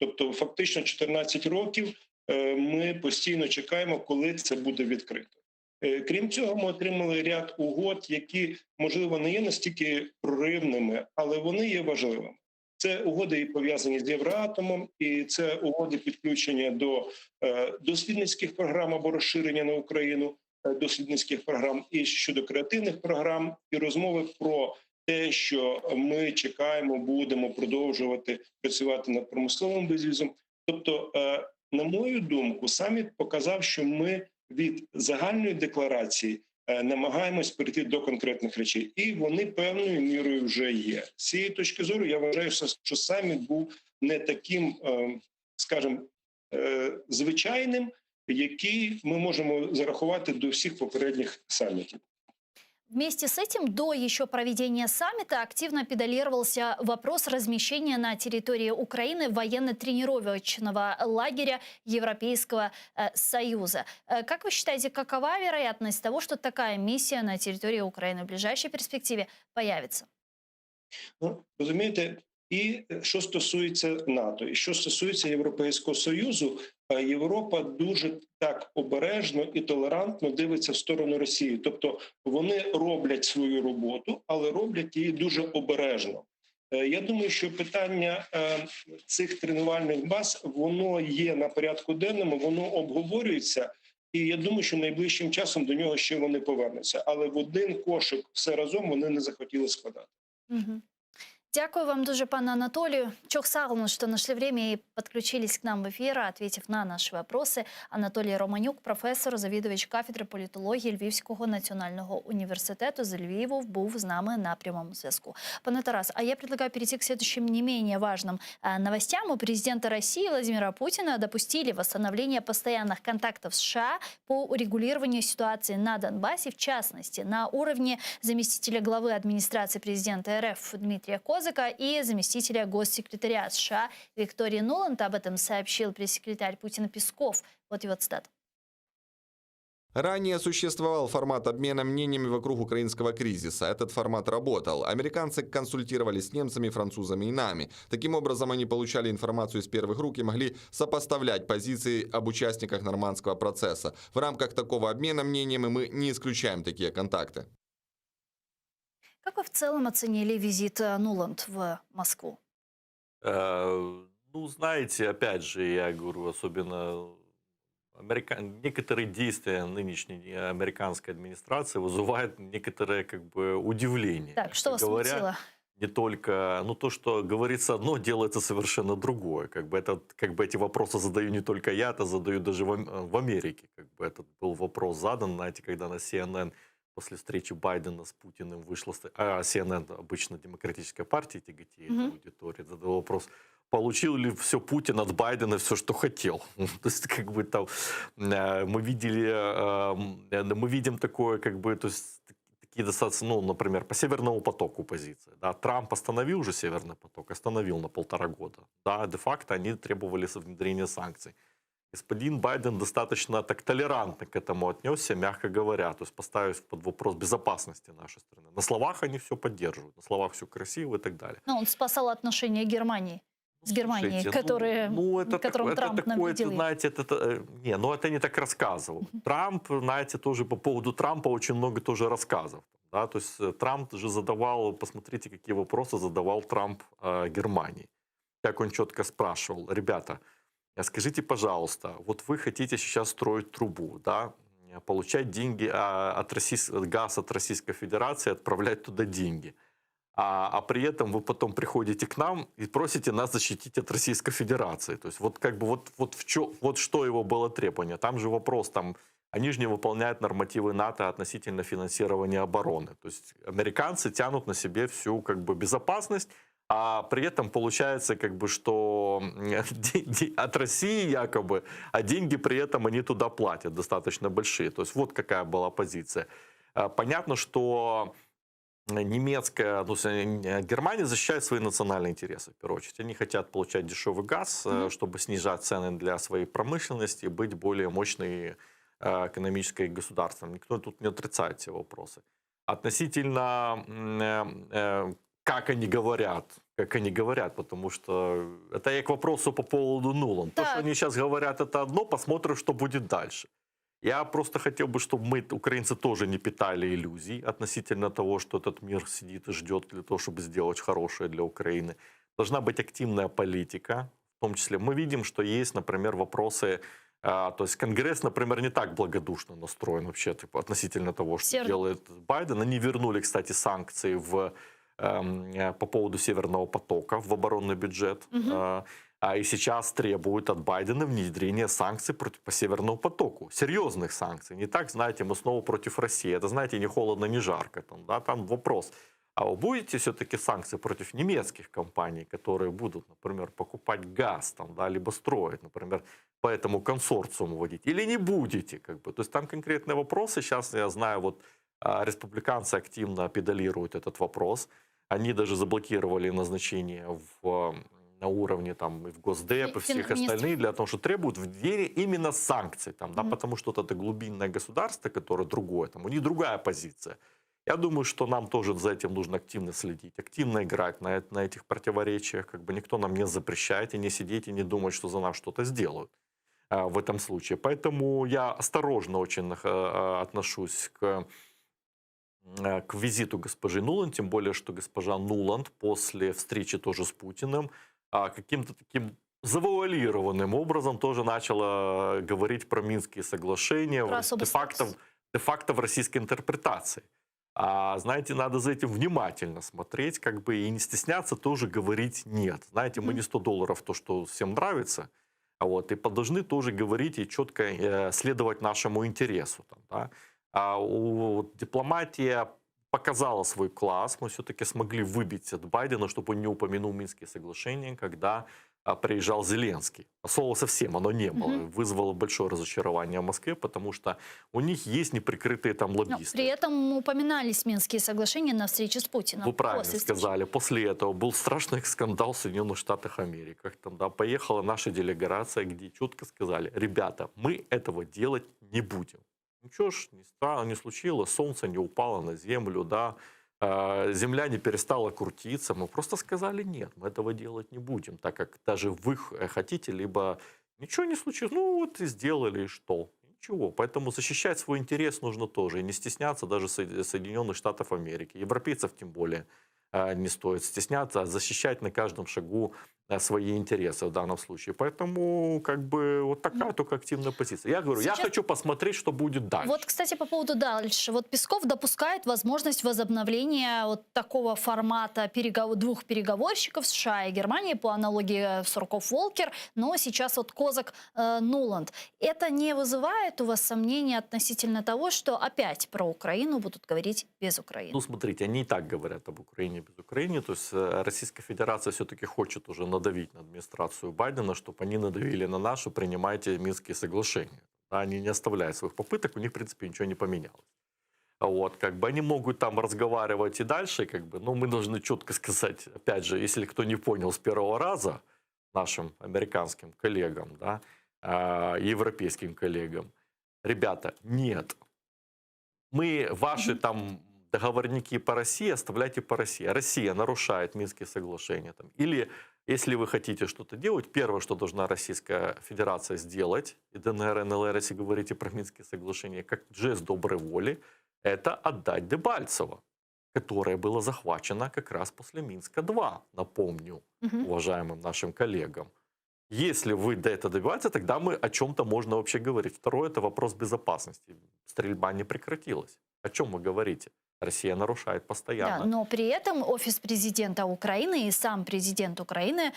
Тобто фактично 14 років ми постійно чекаємо, коли це буде відкрито. Крім цього, ми отримали ряд угод, які, можливо, не є настільки проривними, але вони є важливими. Це угоди пов'язані з Євроатомом, і це угоди підключення до дослідницьких програм або розширення на Україну дослідницьких програм, і щодо креативних програм, і розмови про те, що ми чекаємо, будемо продовжувати працювати над промисловим безвізом. Тобто, на мою думку, саміт показав, що ми від загальної декларації намагаємось перейти до конкретних речей. І вони певною мірою вже є. З цієї точки зору я вважаю, що саміт був не таким, скажімо, звичайним, який ми можемо зарахувати до всіх попередніх самітів. Вместе с этим, до еще проведения саммита активно педалировался вопрос размещения на территории Украины военно-тренировочного лагеря Европейского Союза. Как вы считаете, какова вероятность того, что такая миссия на территории Украины в ближайшей перспективе появится? Ну, розумієте, і що стосується НАТО, і що стосується Європейського Союзу, Європа дуже так обережно і толерантно дивиться в сторону Росії. Тобто вони роблять свою роботу, але роблять її дуже обережно. Я думаю, що питання цих тренувальних баз, воно є на порядку денному, воно обговорюється. І я думаю, що найближчим часом до нього ще вони повернуться. Але в один кошик все разом вони не захотіли складати. Угу. Дякую вам дуже, пане Анатолію. Чох сагну, что нашли время и подключились к нам в эфир, ответив на наши вопросы. Анатолій Романюк, професор, завідувач кафедри політології Львівського національного університету з Львіву, був з нами на прямому зв'язку. Пане Тарас, а я предлагаю перейти к следующим не менее важным новостям. У президента России Владимира Путина допустили восстановление постоянных контактов с США по урегулированию ситуации на Донбассе, в частности, на уровне заместителя главы администрации президента РФ Дмитрия Козыка и заместителя госсекретаря США Виктории Нуланд. Об этом сообщил пресс-секретарь Путина Песков. Вот его цитата. Ранее существовал формат обмена мнениями вокруг украинского кризиса. Этот формат работал. Американцы консультировались с немцами, французами и нами. Таким образом, они получали информацию из первых рук и могли сопоставлять позиции об участниках нормандского процесса. В рамках такого обмена мнениями мы не исключаем такие контакты. Как вы в целом оценили визит Нуланд в Москву? Ну, знаете, опять же, я говорю, особенно некоторые действия нынешней американской администрации вызывают некоторое как бы удивление. Так, что вас смутило? Не только, ну, то, что говорится одно, делается совершенно другое. Как бы эти вопросы задаю не только я, это задаю даже в Америке. Как бы этот был вопрос задан, знаете, когда на CNN после встречи Байдена с Путиным вышла, CNN, обычно демократическая партия тяготеет аудитории, задал вопрос, получил ли все Путин от Байдена все, что хотел. То есть, как бы там мы видим такое, как бы, то есть, такие достаточно, ну, например, по Северному потоку позиции. Да. Трамп остановил уже Северный поток, остановил на 1,5 года. Да, де-факто они требовали внедрения санкций. Господин Байден достаточно так толерантно к этому отнесся, мягко говоря, то есть поставив под вопрос безопасности нашей страны. На словах они все поддерживают, на словах все красиво и так далее. Но он спасал отношения Германии. С Германией, Слушайте, которым это Трамп такое, навредил. знаете, это не так рассказывал. Трамп, знаете, тоже по поводу Трампа очень много тоже рассказов. Да? То есть Трамп же задавал, посмотрите, какие вопросы задавал Трамп Германии. Как он четко спрашивал: ребята, скажите, пожалуйста, вот вы хотите сейчас строить трубу, да? Получать деньги газ от Российской Федерации, отправлять туда деньги. А при этом вы потом приходите к нам и просите нас защитить от Российской Федерации. То есть вот как бы вот что его было требование. Там же вопрос, они же не выполняют нормативы НАТО относительно финансирования обороны. То есть американцы тянут на себе всю как бы безопасность, а при этом получается как бы, что от России якобы, а деньги при этом они туда платят достаточно большие. То есть вот какая была позиция. Понятно, что Германия защищает свои национальные интересы, в первую очередь. Они хотят получать дешевый газ, чтобы снижать цены для своей промышленности и быть более мощной экономической государством. Никто тут не отрицает эти вопросы. Относительно, как они говорят, потому что это я к вопросу по поводу Нуланд. То, что они сейчас говорят, это одно, посмотрим, что будет дальше. Я просто хотел бы, чтобы мы, украинцы, тоже не питали иллюзий относительно того, что этот мир сидит и ждет для того, чтобы сделать хорошее для Украины. Должна быть активная политика, в том числе. Мы видим, что есть, например, вопросы, то есть Конгресс, например, не так благодушно настроен вообще относительно того, что делает Байден. Они вернули, кстати, санкции по поводу Северного потока в оборонный бюджет. И сейчас требуют от Байдена внедрения санкций по Северному потоку. Серьезных санкций. Не так, знаете, мы снова против России. Это, знаете, не холодно, не жарко. Там вопрос. А вы будете все-таки санкции против немецких компаний, которые будут, например, покупать газ, либо строить, например, по этому консорциуму вводить? Или не будете? То есть там конкретные вопросы. Сейчас, я знаю, республиканцы активно педалируют этот вопрос. Они даже заблокировали назначение на уровне и в Госдеп, и всех остальных, для того, что требуют введения именно санкций. Потому что это глубинное государство, которое другое, у них другая позиция. Я думаю, что нам тоже за этим нужно активно следить, активно играть на этих противоречиях. Никто нам не запрещает, и не сидеть, и не думать, что за нас что-то сделают в этом случае. Поэтому я осторожно очень отношусь к визиту госпожи Нуланд, тем более, что госпожа Нуланд после встречи тоже с Путиным каким-то таким завуалированным образом тоже начала говорить про Минские соглашения, де-факто в российской интерпретации. Знаете, надо за этим внимательно смотреть, и не стесняться тоже говорить «нет». Знаете, мы не $100 то, что всем нравится, и должны тоже говорить и четко следовать нашему интересу. Дипломатия показала свой класс. Мы все-таки смогли выбить от Байдена, чтобы он не упомянул Минские соглашения, когда приезжал Зеленский. Слова совсем оно не было. Вызвало большое разочарование в Москве, потому что у них есть неприкрытые лоббисты. При этом упоминались Минские соглашения на встрече с Путиным. Вы правильно сказали. После этого был страшный скандал в Соединенных Штатах Америки. Поехала наша делегация, где четко сказали: ребята, мы этого делать не будем. Ничего ж не случилось, солнце не упало на землю, земля не перестала крутиться. Мы просто сказали: нет, мы этого делать не будем, так как даже вы хотите, либо ничего не случилось, и сделали, и что? Ничего. Поэтому защищать свой интерес нужно тоже, и не стесняться даже Соединенных Штатов Америки. Европейцев тем более не стоит стесняться, а защищать на каждом шагу свои интересы в данном случае. Поэтому такая только активная позиция. Я говорю, я хочу посмотреть, что будет дальше. Кстати, по поводу дальше. Песков допускает возможность возобновления такого формата двух переговорщиков США и Германии по аналогии Сурков-Волкер, но сейчас Козак-Нуланд. Это не вызывает у вас сомнений относительно того, что опять про Украину будут говорить без Украины? Смотрите, они и так говорят об Украине без Украины. То есть Российская Федерация все-таки хочет уже надавить на администрацию Байдена, чтобы они надавили на нас, что принимайте Минские соглашения. Они не оставляют своих попыток, у них, в принципе, ничего не поменялось. Вот, как бы они могут там разговаривать и дальше, как бы, но мы должны четко сказать, опять же, если кто не понял с первого раза, нашим американским коллегам, да, европейским коллегам, ребята, нет. Мы ваши там договорники по России оставляйте по России. Россия нарушает Минские соглашения. Там. Или, если вы хотите что-то делать, первое, что должна Российская Федерация сделать, и ДНР, НЛР, если говорите про Минские соглашения, как жест доброй воли, это отдать Дебальцево, которое было захвачено как раз после Минска-2, напомню, уважаемым нашим коллегам. Если вы до этого добиваетесь, тогда мы о чем-то можно вообще говорить. Второе – это вопрос безопасности. Стрельба не прекратилась. О чем вы говорите? Россия нарушает постоянно. Да, но при этом офис президента Украины и сам президент Украины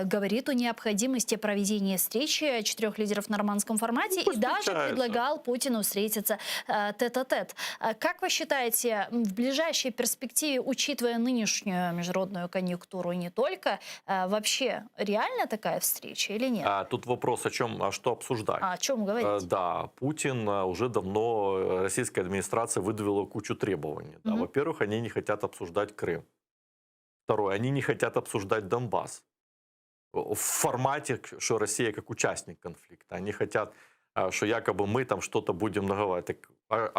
говорит о необходимости проведения встречи 4 лидеров в нормандском формате и даже предлагал Путину встретиться тет-а-тет. Как вы считаете, в ближайшей перспективе, учитывая нынешнюю международную конъюнктуру и не только, вообще реальна такая встреча или нет? Тут вопрос о чем, что обсуждать. О чем говорить? Да, Путин уже давно, российская администрация выдвинула кучу требований. Да. Во-первых, они не хотят обсуждать Крым. Второе, они не хотят обсуждать Донбасс. В формате, что Россия как участник конфликта. Они хотят, что якобы мы там что-то будем наговаривать.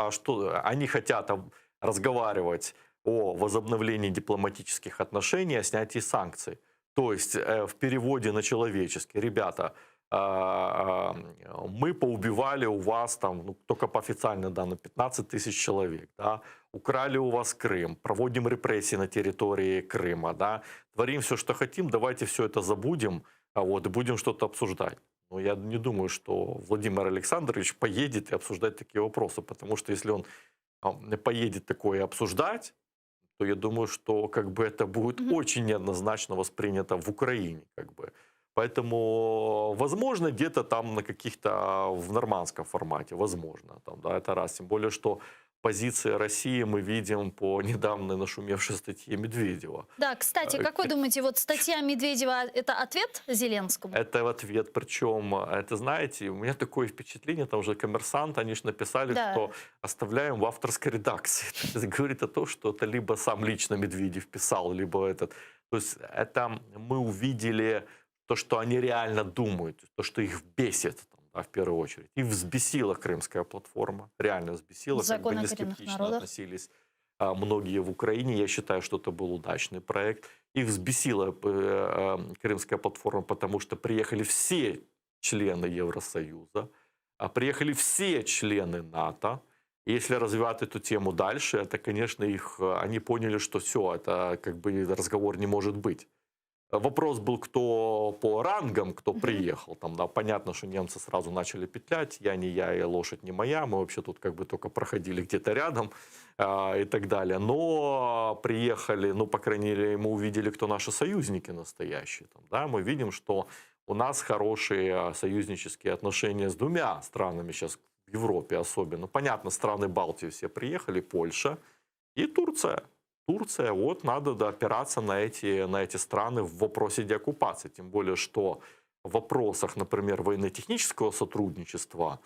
Что? Они хотят разговаривать о возобновлении дипломатических отношений, о снятии санкций. То есть в переводе на человеческий. Ребята, мы поубивали у вас там, ну, только по официальным данным, 15 тысяч человек, да? Украли у вас Крым, проводим репрессии на территории Крыма, да? Творим все, что хотим, давайте все это забудем, вот, и будем что-то обсуждать. Но я не думаю, что Владимир Александрович поедет и обсуждать такие вопросы, потому что если он поедет такое обсуждать, то я думаю, что как бы это будет очень неоднозначно воспринято в Украине, как бы. Поэтому, возможно, где-то там на каких-то в нормандском формате, возможно, там, да, это раз. Тем более, что позиции России мы видим по недавно нашумевшей статье Медведева. Да, кстати, как вы думаете, вот статья Медведева – это ответ Зеленскому? Это ответ, причем, это, знаете, у меня такое впечатление, там уже «Коммерсант», они же написали, да, что оставляем в авторской редакции. Это говорит о том, что это либо сам лично Медведев писал, либо этот. То есть это мы увидели то, что они реально думают, то, что их бесит, там, да, в первую очередь. Их взбесила Крымская платформа, реально взбесила, как бы не скептично относились многие в Украине. Я считаю, что это был удачный проект. Их взбесила Крымская платформа, потому что приехали все члены Евросоюза, приехали все члены НАТО. И если развивать эту тему дальше, это, конечно, они поняли, что все, это как бы разговор не может быть. Вопрос был, кто по рангам, кто приехал. Там, да, понятно, что немцы сразу начали петлять. Я не я, и лошадь не моя. Мы вообще тут как бы только проходили где-то рядом и так далее. Но приехали, ну, по крайней мере, мы увидели, кто наши союзники настоящие. Там, да, мы видим, что у нас хорошие союзнические отношения с двумя странами сейчас в Европе особенно. Понятно, страны Балтии все приехали, Польша и Турция. Турция, вот надо опираться на эти страны в вопросе деоккупации. Тем более, что в вопросах, например, военно-технического сотрудничества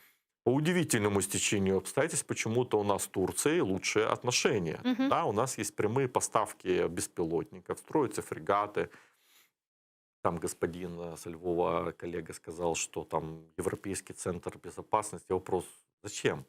по удивительному стечению обстоятельств почему-то у нас с Турцией лучшие отношения. Да, у нас есть прямые поставки беспилотников, строятся фрегаты. Там господин со Львова, коллега, сказал, что там Европейский центр безопасности. Вопрос, зачем?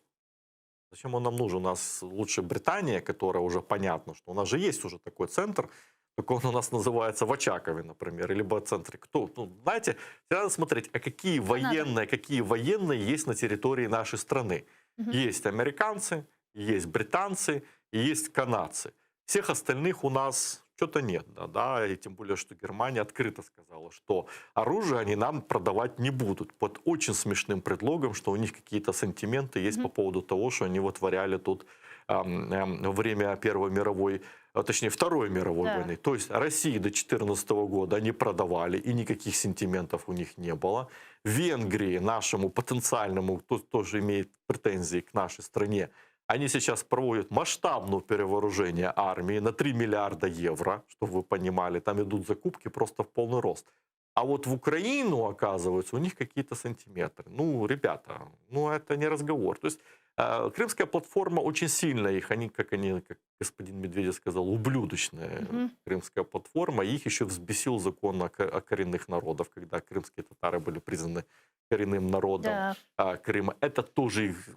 Зачем он нам нужен? У нас лучше Британия, которая уже понятно, что у нас же есть уже такой центр, только он у нас называется в Очакове, например, либо в центре. Кто? Ну, знаете, надо смотреть, а какие военные есть на территории нашей страны. Есть американцы, есть британцы и есть канадцы. Всех остальных у нас что-то нет. Да? И тем более, что Германия открыто сказала, что оружие они нам продавать не будут. Под очень смешным предлогом, что у них какие-то сантименты есть по поводу того, что они вытворяли тут во время Первой мировой, точнее Второй мировой войны. То есть России до 2014 года они продавали, и никаких сентиментов у них не было. Венгрии, нашему потенциальному, кто тоже имеет претензии к нашей стране, они сейчас проводят масштабное перевооружение армии на 3 миллиарда евро, чтобы вы понимали. Там идут закупки просто в полный рост. А вот в Украину, оказывается, у них какие-то сантиметры. Ну, ребята, ну это не разговор. То есть Крымская платформа очень сильно их, как господин Медведев сказал, ублюдочная крымская платформа. Их еще взбесил закон о коренных народах, когда крымские татары были признаны коренным народом Крыма. Это тоже их,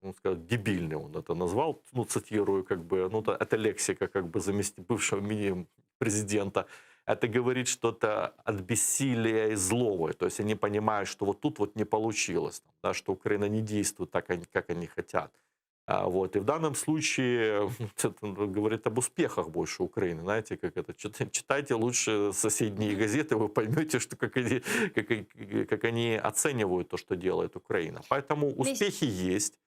он сказал, дебильный он это назвал, ну, цитирую, как бы, ну, это лексика, как бы, бывшего президента. Это говорит что-то от бессилия и злого. То есть они понимают, что вот тут вот не получилось, да, что Украина не действует так, как они хотят. Вот. И в данном случае это говорит об успехах больше Украины. Знаете, как это? Читайте лучше соседние газеты, вы поймете, что как они оценивают то, что делает Украина. Поэтому успехи есть.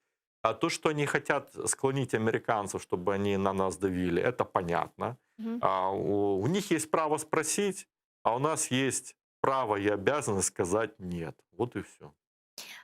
А то, что они хотят склонить американцев, чтобы они на нас давили, это понятно. У них есть право спросить, а у нас есть право и обязанность сказать нет. Вот и все.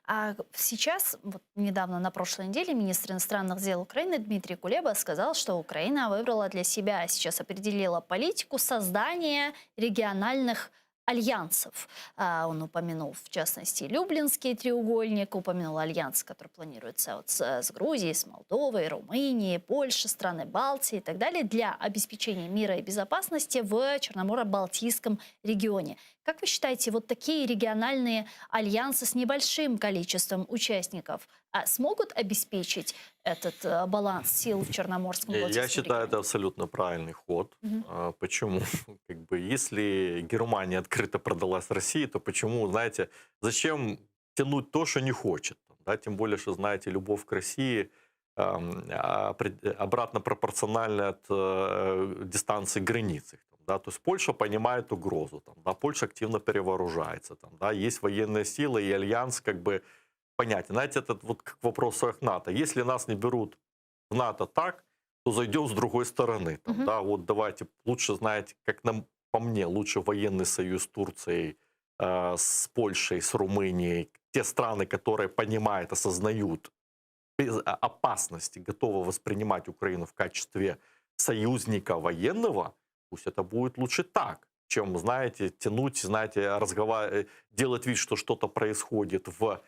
А сейчас, вот недавно, на прошлой неделе, министр иностранных дел Украины Дмитрий Кулеба сказал, что Украина выбрала для себя, сейчас определила политику создания региональных альянсов. Он упомянул, в частности, Люблинский треугольник, упомянул альянс, который планируется вот с Грузией, с Молдовой, Румынией, Польшей, страны Балтии и так далее, для обеспечения мира и безопасности в Черноморо-Балтийском регионе. Как вы считаете, вот такие региональные альянсы с небольшим количеством участников смогут обеспечить этот баланс сил в Черноморском Балтийском Я считаю, регионе? это абсолютно правильный ход. Почему? Как бы, если Германия открыто продалась России, то почему, знаете, зачем тянуть то, что не хочет? Да? Тем более, что, знаете, любовь к России обратно пропорциональна от дистанции границы. Да, то есть Польша понимает угрозу, там, да, Польша активно перевооружается, там, да, есть военные силы, и альянс как бы понятен. Знаете, это вот как в вопросах НАТО. Если нас не берут в НАТО так, то зайдем с другой стороны. Там, да, вот давайте лучше, знаете, как нам, по мне, лучше военный союз с Турцией, с Польшей, с Румынией. Те страны, которые понимают, осознают опасности, готовы воспринимать Украину в качестве союзника военного, пусть это будет лучше так, чем, знаете, тянуть, знаете, делать вид, что что-то происходит в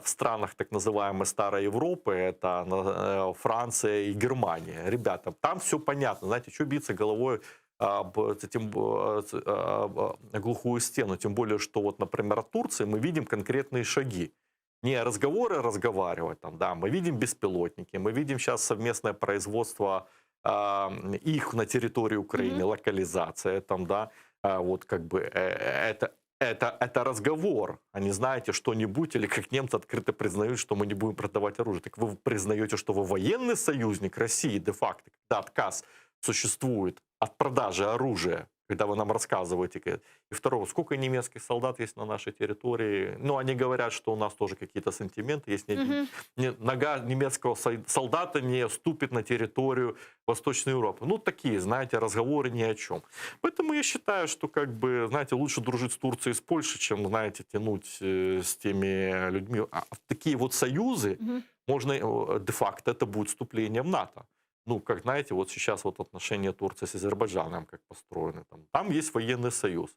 странах так называемой Старой Европы, это Франция и Германия. Ребята, там все понятно, знаете, что биться головой об глухую стену, тем более, что вот, например, от Турции мы видим конкретные шаги. Не разговоры разговаривать, там, да, мы видим беспилотники, мы видим сейчас совместное производство их на территории Украины, локализация, там, да, вот как бы это разговор, а не знаете что-нибудь, или как немцы открыто признают, что мы не будем продавать оружие. Так вы признаете, что вы военный союзник России де-факто, когда отказ существует от продажи оружия, когда вы нам рассказываете. И второе, сколько немецких солдат есть на нашей территории? Ну, они говорят, что у нас тоже какие-то сантименты есть. Нога немецкого солдата не ступит на территорию Восточной Европы. Ну, такие, знаете, разговоры ни о чем. Поэтому я считаю, что, как бы, знаете, лучше дружить с Турцией и с Польшей, чем, знаете, тянуть с теми людьми. А такие вот союзы, можно, де-факто, это будет вступление в НАТО. Ну, как знаете, вот сейчас вот отношения Турции с Азербайджаном как построены. Там есть военный союз.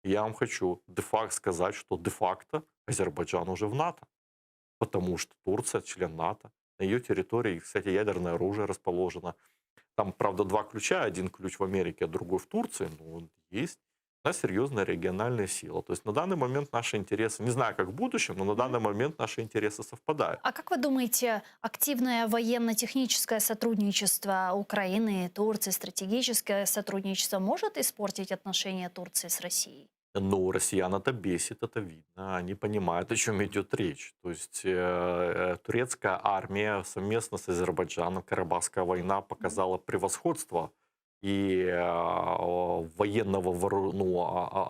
Я вам хочу де-факто сказать, что де-факто Азербайджан уже в НАТО. Потому что Турция член НАТО. На ее территории, кстати, ядерное оружие расположено. Там, правда, два ключа. Один ключ в Америке, а другой в Турции. Но он есть. Она серьезная региональная сила. То есть на данный момент наши интересы, не знаю, как в будущем, но на данный момент наши интересы совпадают. А как вы думаете, активное военно-техническое сотрудничество Украины и Турции, стратегическое сотрудничество может испортить отношения Турции с Россией? Ну, россиян это бесит, это видно. Они понимают, о чем идет речь. То есть турецкая армия совместно с Азербайджаном, Карабахская война показала превосходство и военного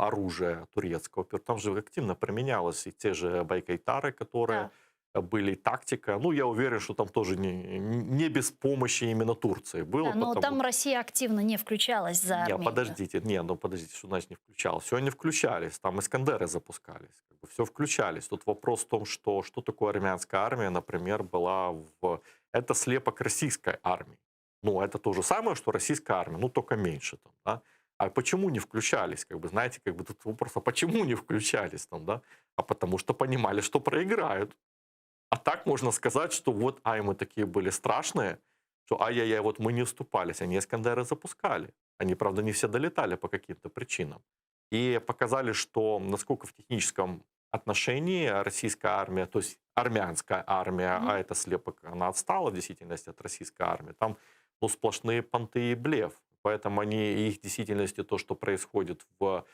оружия турецкого. Там же активно применялось и те же байкайтары, которые были, тактика. Ну, я уверен, что там тоже не без помощи именно Турции было. Да, но там Россия активно не включалась за Армению. Подождите, что значит не включалась? Все они включались, там Искандеры запускались, как бы все включались. Тут вопрос в том, что такое армянская армия, например, была это слепок российской армии. Ну, это то же самое, что российская армия, ну, только меньше там, да. А почему не включались, как бы, знаете, как бы тут вопрос, а почему не включались там, да? А потому что понимали, что проиграют. А так можно сказать, что вот, мы такие были страшные, что ай-яй-яй, вот мы не уступались. Они Искандеры запускали. Они, правда, не все долетали по каким-то причинам. И показали, что насколько в техническом отношении российская армия, то есть армянская армия, а это слепок, она отстала в действительности от российской армии. Там сплошные понты и блеф. Поэтому их в действительности то, что происходит в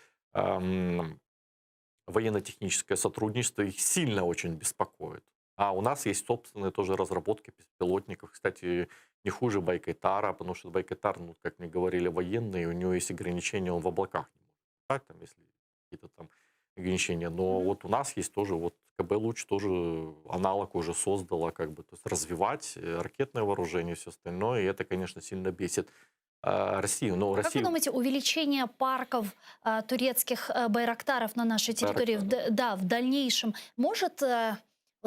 военно-техническое сотрудничество, их сильно очень беспокоит. А у нас есть собственные тоже разработки беспилотников. Кстати, не хуже Байконура, потому что Байконур, как мне говорили военные, у него есть ограничения, он в облаках не может летать, там, если какие-то там ограничения. Но вот у нас есть тоже, вот КБ «Луч» тоже аналог уже создала, то есть развивать ракетное вооружение и все остальное. И это, конечно, сильно бесит Россию. Но Как вы думаете, увеличение парков турецких байрактаров на нашей территории в дальнейшем может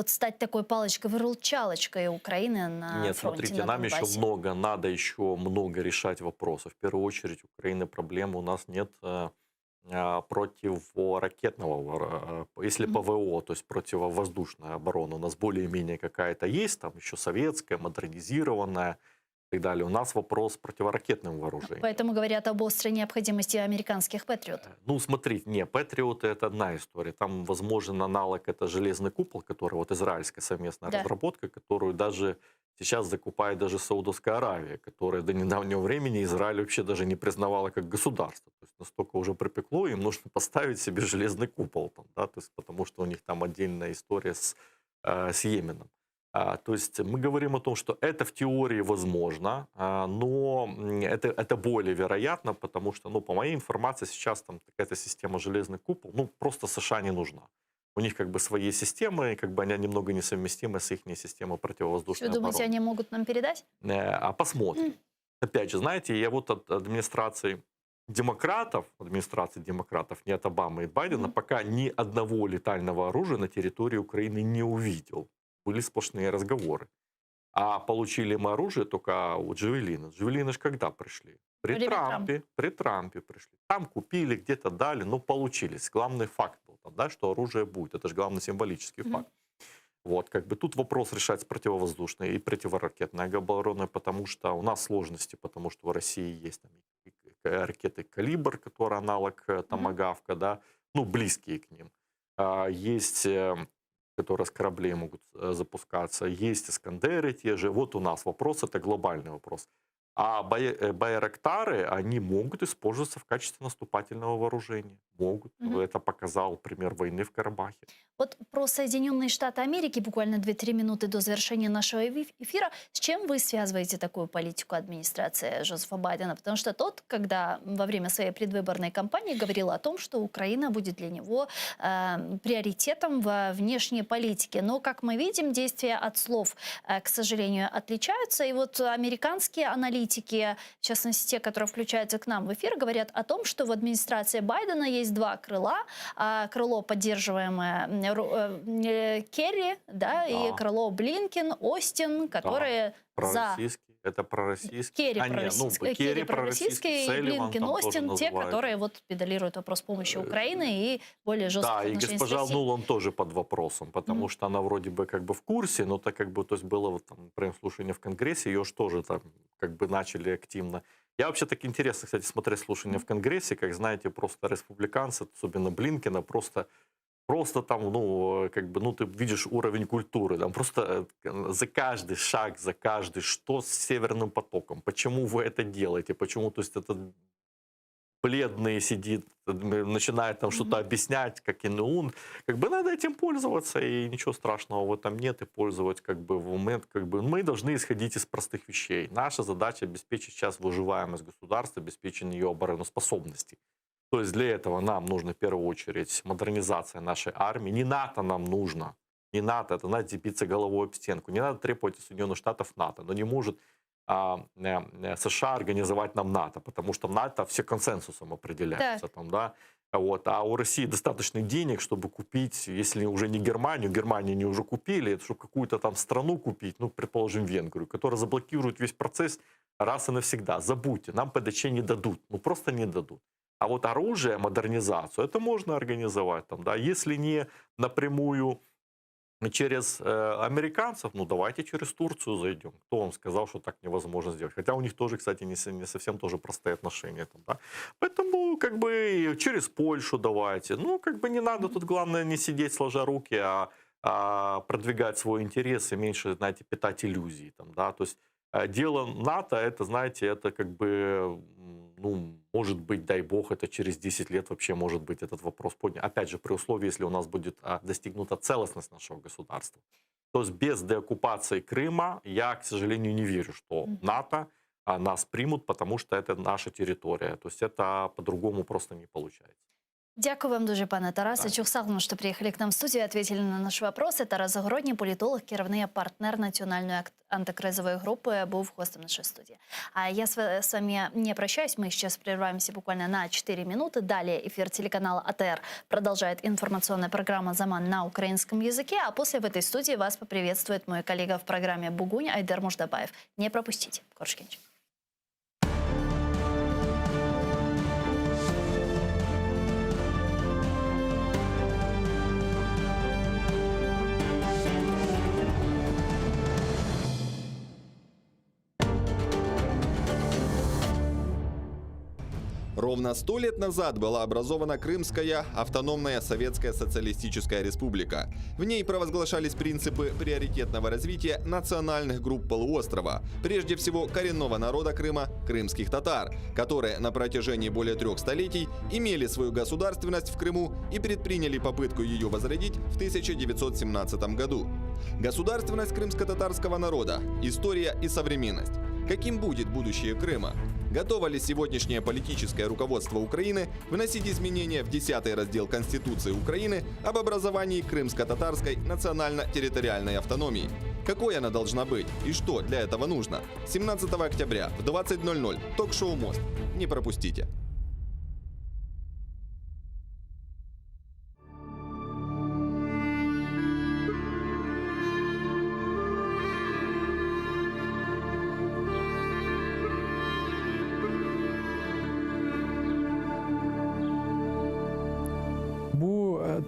стать такой палочкой-выручалочкой Украины на Нет, фронте? смотрите, нам еще надо еще много решать вопросов. В первую очередь, Украины проблемы у нас нет противоракетного, если ПВО, то есть противовоздушная оборона, у нас более-менее какая-то есть, там еще советская, модернизированная и так далее. У нас вопрос с противоракетным вооружением. Поэтому говорят об острой необходимости американских «Патриот». Ну, смотрите, «Патриоты» — это одна история. Там возможен аналог, это «Железный купол», который вот израильская совместная разработка, которую даже сейчас закупает даже Саудовская Аравия, которая до недавнего времени Израиль вообще даже не признавала как государство. То есть настолько уже припекло, им нужно поставить себе железный купол, там, да, то есть, потому что у них там отдельная история с Йеменом. То есть мы говорим о том, что это в теории возможно, но это более вероятно, потому что, по моей информации, сейчас там какая-то система «Железный купол», просто США не нужна. У них свои системы, они немного несовместимы с их системой противовоздушной обороны. Вы думаете, они могут нам передать? Посмотрим. Опять же, знаете, я вот от администрации демократов, не от Обамы и Байдена, пока ни одного летального оружия на территории Украины не увидел. Были сплошные разговоры. А получили мы оружие только у Джавелина. Джавелины же когда пришли? При Трампе пришли. Там купили, где-то дали, получились. Главный факт был, там, что оружие будет. Это же главный символический факт. Вот, тут вопрос решать с противовоздушной и противоракетной обороной, потому что у нас сложности, потому что в России есть там ракеты «Калибр», который аналог «Томагавка», да, близкие к ним. Есть которые с кораблей могут запускаться. Есть «Искандеры» те же. Вот у нас вопрос, это глобальный вопрос. А байрактары, они могут использоваться в качестве наступательного вооружения. Могут. Это показал пример войны в Карабахе. Вот про Соединенные Штаты Америки, буквально 2-3 минуты до завершения нашего эфира. С чем вы связываете такую политику администрации Джозефа Байдена? Потому что тот, когда во время своей предвыборной кампании говорил о том, что Украина будет для него приоритетом во внешней политике. Но, как мы видим, действия от слов, к сожалению, отличаются. И вот американские аналитики, в частности, те, которые включаются к нам в эфир, говорят о том, что в администрации Байдена есть два крыла. Крыло, поддерживаемое Керри, да, и крыло Блинкен, Остин, которые за... Это пророссийские. Керри пророссийские, и Блинкен, Остин, те, которые вот педалируют вопрос помощи Украины и более жестких отношений с Россией. Да, и госпожа Нуланд тоже под вопросом, потому что она вроде бы в курсе, но так то есть было вот там слушание в Конгрессе, ее же тоже там начали активно. Я вообще так интересно, кстати, смотреть слушания в Конгрессе, как знаете, просто республиканцы, особенно Блинкена, просто там, ты видишь уровень культуры, там просто за каждый шаг, за каждый, что с Северным потоком, почему вы это делаете, почему, то есть этот бледный сидит, начинает там что-то объяснять, как ИНУН, надо этим пользоваться, и ничего страшного в этом нет, и пользовать в момент, мы должны исходить из простых вещей. Наша задача обеспечить сейчас выживаемость государства, обеспечение ее обороноспособности. То есть для этого нам нужно в первую очередь модернизация нашей армии. Не НАТО нам нужно. Не НАТО, это надо биться головой об стенку. Не надо требовать от Соединенных Штатов НАТО. Но не может США организовать нам НАТО, потому что НАТО все консенсусом определяются. Там, да? А у России достаточно денег, чтобы купить, если уже не Германию они уже купили, чтобы какую-то там страну купить, предположим, Венгрию, которая заблокирует весь процесс раз и навсегда. Забудьте, нам ПДЧ не дадут, просто не дадут. А вот оружие, модернизацию, это можно организовать. Там, да? Если не напрямую через американцев, ну давайте через Турцию зайдем. Кто вам сказал, что так невозможно сделать? Хотя у них тоже, кстати, не совсем тоже простые отношения. Там, да? Поэтому как бы через Польшу давайте. Ну как бы не надо тут, главное, не сидеть сложа руки, а продвигать свой интерес и меньше, знаете, питать иллюзии. Там, да? То есть дело НАТО, это, знаете, это как бы, ну, может быть, дай бог, это через 10 лет вообще может быть этот вопрос поднят. Опять же, при условии, если у нас будет достигнута целостность нашего государства. То есть без деоккупации Крыма я, к сожалению, не верю, что НАТО нас примут, потому что это наша территория. То есть это по-другому просто не получается. Дякую вам дуже, пане Тарасе. Чухсагну, що приїхали к нам в студію, ответили на наші вопроси. Тарас Загородній, політолог, керівний партнер національної антикризової групи, був гостем нашей студии. А я с вами не прощаюсь, мы сейчас прерываемся буквально на 4 минуты. Далее эфир телеканала АТР продолжает информационная программа «Заман» на украинском языке, а после в этой студии вас поприветствует мой коллега в программе «Бугунь» Айдар Муждабаев. Не пропустите. Коршкинч. Ровно 100 лет назад была образована Крымская автономная Советская Социалистическая Республика. В ней провозглашались принципы приоритетного развития национальных групп полуострова, прежде всего коренного народа Крыма – крымских татар, которые на протяжении более 3 столетий имели свою государственность в Крыму и предприняли попытку ее возродить в 1917 году. Государственность крымско-татарского народа, история и современность. Каким будет будущее Крыма? Готово ли сегодняшнее политическое руководство Украины вносить изменения в 10-й раздел Конституции Украины об образовании крымско-татарской национально-территориальной автономии? Какой она должна быть и что для этого нужно? 17 октября в 20:00 ток-шоу «Мост». Не пропустите.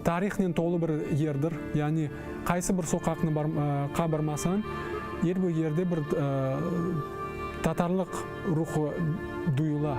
Тарихнен толы бір ердір, яғни қайсы бір соқақны бармасаң, бұл ерде бір татарлық рухы дuyula.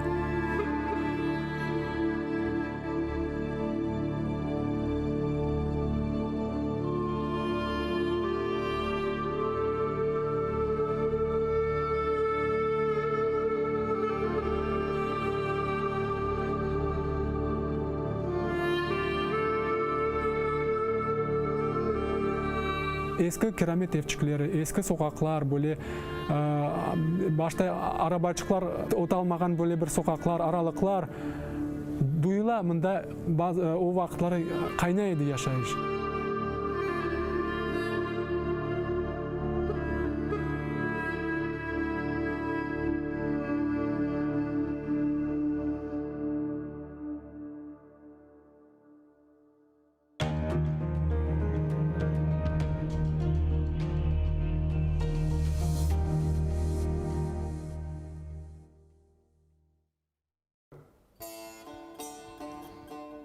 Eski keramet evçikleri, eski sokaklar, böyle başta arabaçıklar otalmagan böyle bir sokaklar, aralıklar duyula mında o vakitleri kaynaydı yaşayış.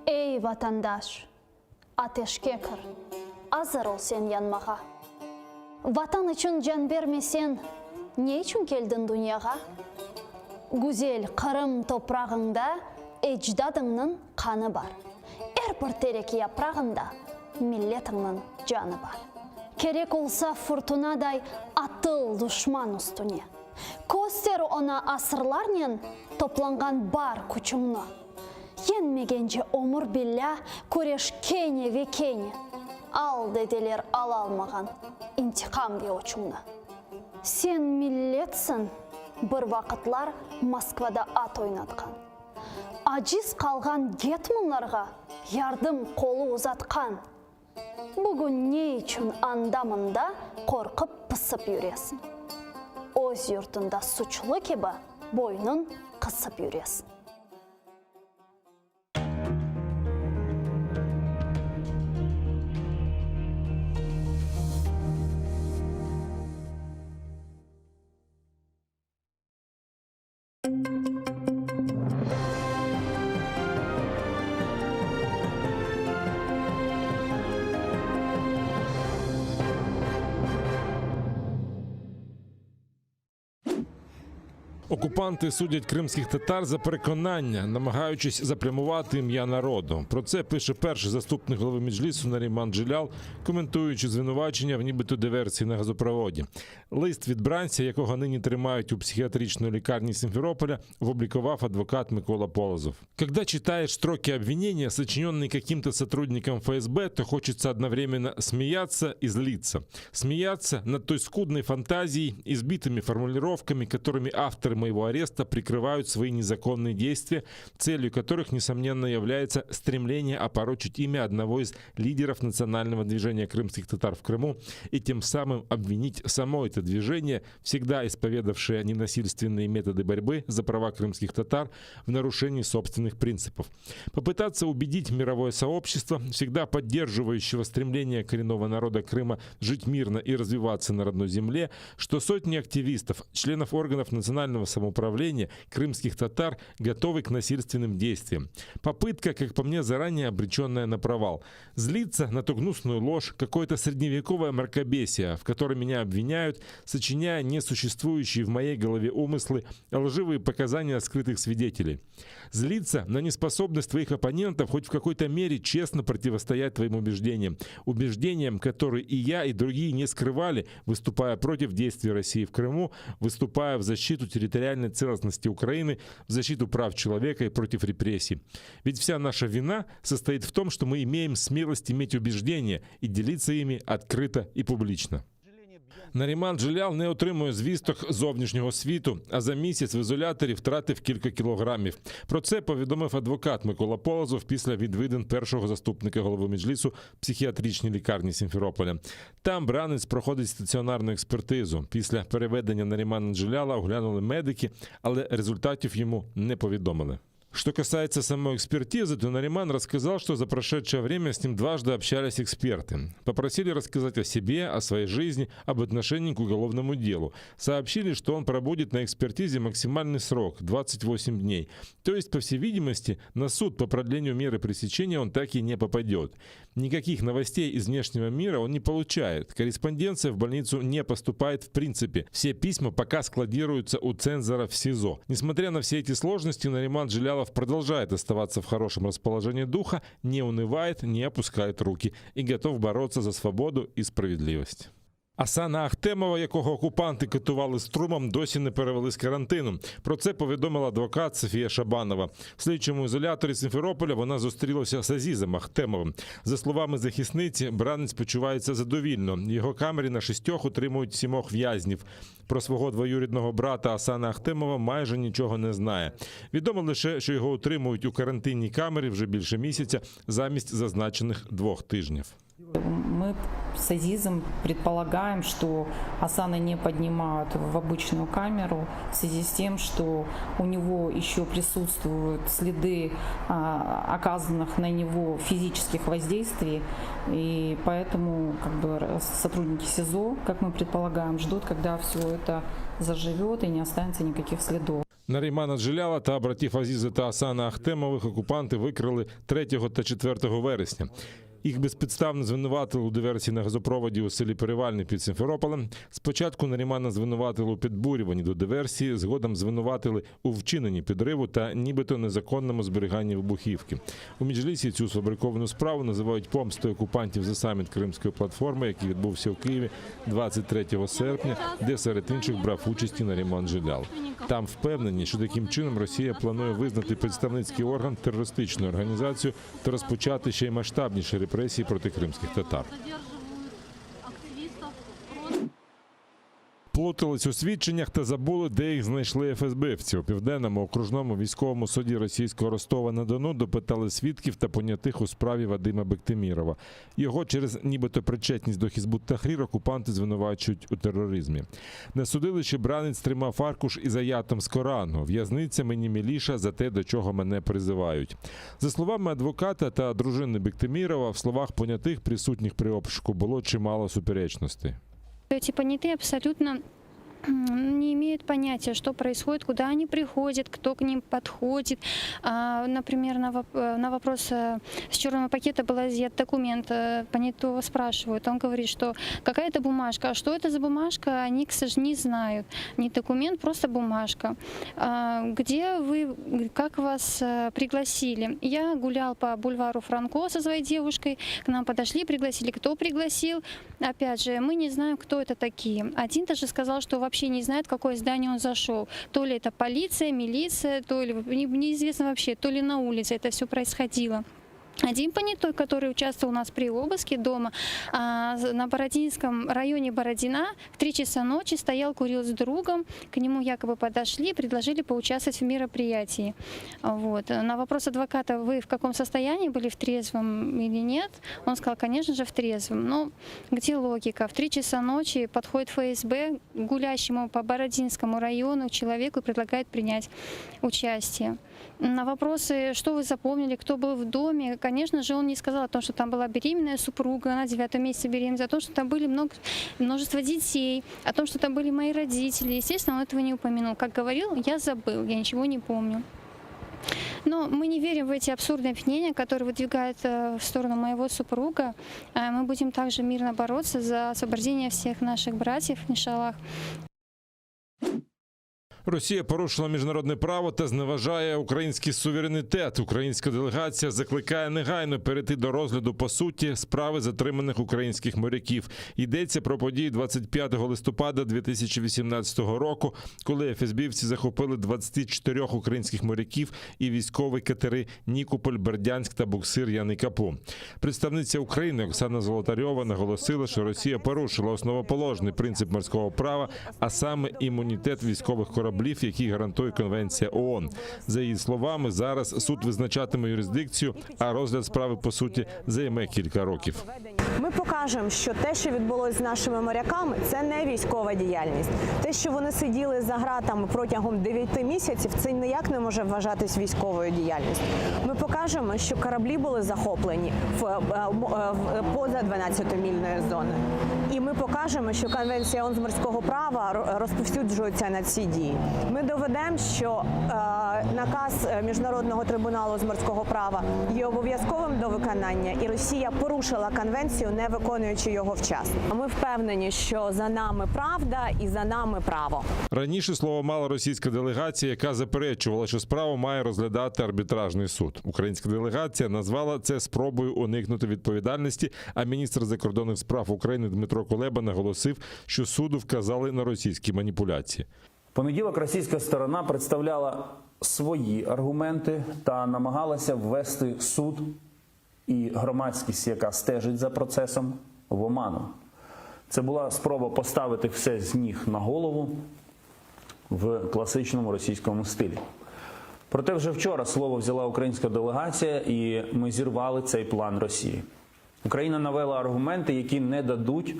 Ey vatandaş, ateşke kır, hazır ol sen yanmağa. Vatan için can vermesen, ne için geldin dünyaya? Güzel Kırım toprağında ecdadının kanı var. Her bir terek yaprağında milletinin canı var. Kerek olsa fırtınaday atıl düşman üstüne. Göster ona asırlarla toplangan бар күчіңні. Yenmegence omur billah, kureş kene ve kene. Al dedeler al almagan, intikam ve uçumna. Sen milletsin, bir vakitlar Moskvada at oynatkan. Aciz kalgan getmanlarga yardım kolu uzatkan. Bugün ne için andamında korkup pısıp yüresin? Öz yurtunda suçlu gibi boynun kısıp yüresin. Окупанти судять кримських татар за переконання, намагаючись запрямувати ім'я народу. Про це пише перший заступник голови Меджлісу Наріман Джелял, коментуючи звинувачення в нібито диверсії на газопроводі. Лист від бранця, якого нині тримають у психіатричній лікарні Сімферополя, опубликовав адвокат Микола Полозов. Когда читаешь строки обвинения, сочиненные каким-то сотрудником ФСБ, то хочется одновременно смеяться и злиться. Смеяться над той скудной фантазией, избитыми формулировками, которыми авторы моего ареста прикрывают свои незаконные действия, целью которых, несомненно, является стремление опорочить имя одного из лидеров национального движения крымских татар в Крыму и тем самым обвинить само это движение, всегда исповедавшее ненасильственные методы борьбы за права крымских татар, в нарушении собственных принципов. Попытаться убедить мировое сообщество, всегда поддерживающего стремление коренного народа Крыма жить мирно и развиваться на родной земле, что сотни активистов, членов органов национального самоуправления, крымских татар готовы к насильственным действиям. Попытка, как по мне, заранее обреченная на провал. Злиться на ту гнусную ложь, какое-то средневековое мракобесие, в котором меня обвиняют, сочиняя несуществующие в моей голове умыслы, лживые показания скрытых свидетелей. Злиться на неспособность твоих оппонентов хоть в какой-то мере честно противостоять твоим убеждениям. Убеждениям, которые и я, и другие не скрывали, выступая против действий России в Крыму, выступая в защиту территориальной целостности Украины, в защиту прав человека и против репрессий. Ведь вся наша вина состоит в том, что мы имеем смелость иметь убеждения и делиться ими открыто и публично. Наріман Джелял не отримує звісток зовнішнього світу, а за місяць в ізоляторі втратив кілька кілограмів. Про це повідомив адвокат Микола Полозов після відвідин першого заступника голови Меджлісу психіатричній лікарні Сімферополя. Там бранець проходить стаціонарну експертизу. Після переведення Нарімана Джеляла оглянули медики, але результатів йому не повідомили. Что касается самой экспертизы, то Нариман рассказал, что за прошедшее время с ним дважды общались эксперты. Попросили рассказать о себе, о своей жизни, об отношении к уголовному делу. Сообщили, что он пробудет на экспертизе максимальный срок – 28 дней. То есть, по всей видимости, на суд по продлению меры пресечения он так и не попадет. Никаких новостей из внешнего мира он не получает. Корреспонденция в больницу не поступает в принципе. Все письма пока складируются у цензора в СИЗО. Несмотря на все эти сложности, Нариман Джелялов продолжает оставаться в хорошем расположении духа, не унывает, не опускает руки и готов бороться за свободу и справедливость. Асана Ахтемова, якого окупанти катували струмом, досі не перевели з карантину. Про це повідомила адвокат Софія Шабанова. В слідчому ізоляторі Сімферополя вона зустрілася з Азізом Ахтемовим. За словами захисниці, бранець почувається задовільно. В його камері на 6 утримують 7 в'язнів. Про свого двоюрідного брата Асана Ахтемова майже нічого не знає. Відомо лише, що його утримують у карантинній камері вже більше місяця замість зазначених 2 тижнів. Мы с Азизом предполагаем, что Асана не поднимают в обычную камеру в связи с тем, что у него еще присутствуют следы оказанных на него физических воздействий, и поэтому сотрудники СИЗО, как мы предполагаем, ждут, когда все это заживет и не останется никаких следов. Нарімана Джеляла та братів Азіза та Асана Ахтемових окупанти викрили 3 та 4 вересня. Їх безпідставно звинуватили у диверсії на газопроводі у селі Перевальне під Сімферополем. Спочатку Нарімана звинуватили у підбурюванні до диверсії, згодом звинуватили у вчиненні підриву та нібито незаконному зберіганні вибухівки. У Меджлісі цю сфабриковану справу називають помстою окупантів за саміт Кримської платформи, який відбувся у Києві 23 серпня, де серед інших брав участь і Наріман Джелял. Там впевнені, що таким чином Росія планує визнати представницький орган терористичною організацією та розпочати ще й масштабніші репресії проти кримських татар. Плутались у свідченнях та забули, де їх знайшли ФСБівці. У Південному окружному військовому суді російського Ростова-на-Дону допитали свідків та понятих у справі Вадима Бектемірова. Його через нібито причетність до Хізбут-Тахрір окупанти звинувачують у тероризмі. На судилищі бранець тримав аркуш із аятом з Корану. В'язниця мені миліша за те, до чого мене призивають. За словами адвоката та дружини Бектемірова, в словах понятих, присутніх при обшуку, було чимало суперечностей. Эти понятые абсолютно не имеют понятия, что происходит, куда они приходят, кто к ним подходит. Например, на вопрос, с черного пакета был изъят документ, понятого спрашивают. Он говорит, что какая-то бумажка. А что это за бумажка, они, к сожалению, не знают. Не документ, просто бумажка. Где вы, как вас пригласили? Я гулял по бульвару Франко со своей девушкой, к нам подошли, пригласили. Кто пригласил? Опять же, мы не знаем, кто это такие. Один даже сказал, что вообще не знает, в какое здание он зашел. То ли это полиция, милиция, то ли неизвестно вообще, то ли на улице это все происходило. Один понятой, который участвовал у нас при обыске дома, на Бородинском районе Бородина в 3 часа ночи стоял, курил с другом, к нему якобы подошли, предложили поучаствовать в мероприятии. Вот. На вопрос адвоката, вы в каком состоянии были, в трезвом или нет, он сказал, конечно же, в трезвом. Но где логика? В 3 часа ночи подходит ФСБ к гулящему по Бородинскому району человеку и предлагает принять участие. На вопросы, что вы запомнили, кто был в доме, конечно же, он не сказал о том, что там была беременная супруга, на 9-м месяце беременна, о том, что там были множество детей, о том, что там были мои родители. Естественно, он этого не упомянул. Как говорил, я забыл, я ничего не помню. Но мы не верим в эти абсурдные обвинения, которые выдвигают в сторону моего супруга. Мы будем также мирно бороться за освобождение всех наших братьев, иншаллах. Росія порушила міжнародне право та зневажає український суверенітет. Українська делегація закликає негайно перейти до розгляду по суті справи затриманих українських моряків. Йдеться про події 25 листопада 2018 року, коли ФСБівці захопили 24 українських моряків і військові катери «Нікополь», «Бердянськ» та буксир «Яни Капу». Представниця України Оксана Золотарьова наголосила, що Росія порушила основоположний принцип морського права, а саме імунітет військових кораблів, які гарантує Конвенція ООН. За її словами, зараз суд визначатиме юрисдикцію, а розгляд справи, по суті, займе кілька років. Ми покажемо, що те, що відбулося з нашими моряками, це не військова діяльність. Те, що вони сиділи за ґратами протягом 9 місяців, це ніяк не може вважатись військовою діяльністю. Ми покажемо, що кораблі були захоплені поза 12-мільною зоною. І ми покажемо, що Конвенція ООН з морського права розповсюджується на ці дії. Ми доведемо, що наказ Міжнародного трибуналу з морського права є обов'язковим до виконання, і Росія порушила конвенцію, не виконуючи його вчасно. Ми впевнені, що за нами правда і за нами право. Раніше слово мала російська делегація, яка заперечувала, що справу має розглядати арбітражний суд. Українська делегація назвала це спробою уникнути відповідальності, а міністр закордонних справ України Дмитро Кулеба наголосив, що суду вказали на російські маніпуляції. В понеділок російська сторона представляла свої аргументи та намагалася ввести суд і громадськість, яка стежить за процесом, в оману. Це була спроба поставити все з ніг на голову в класичному російському стилі. Проте вже вчора слово взяла українська делегація, і ми зірвали цей план Росії. Україна навела аргументи, які не дадуть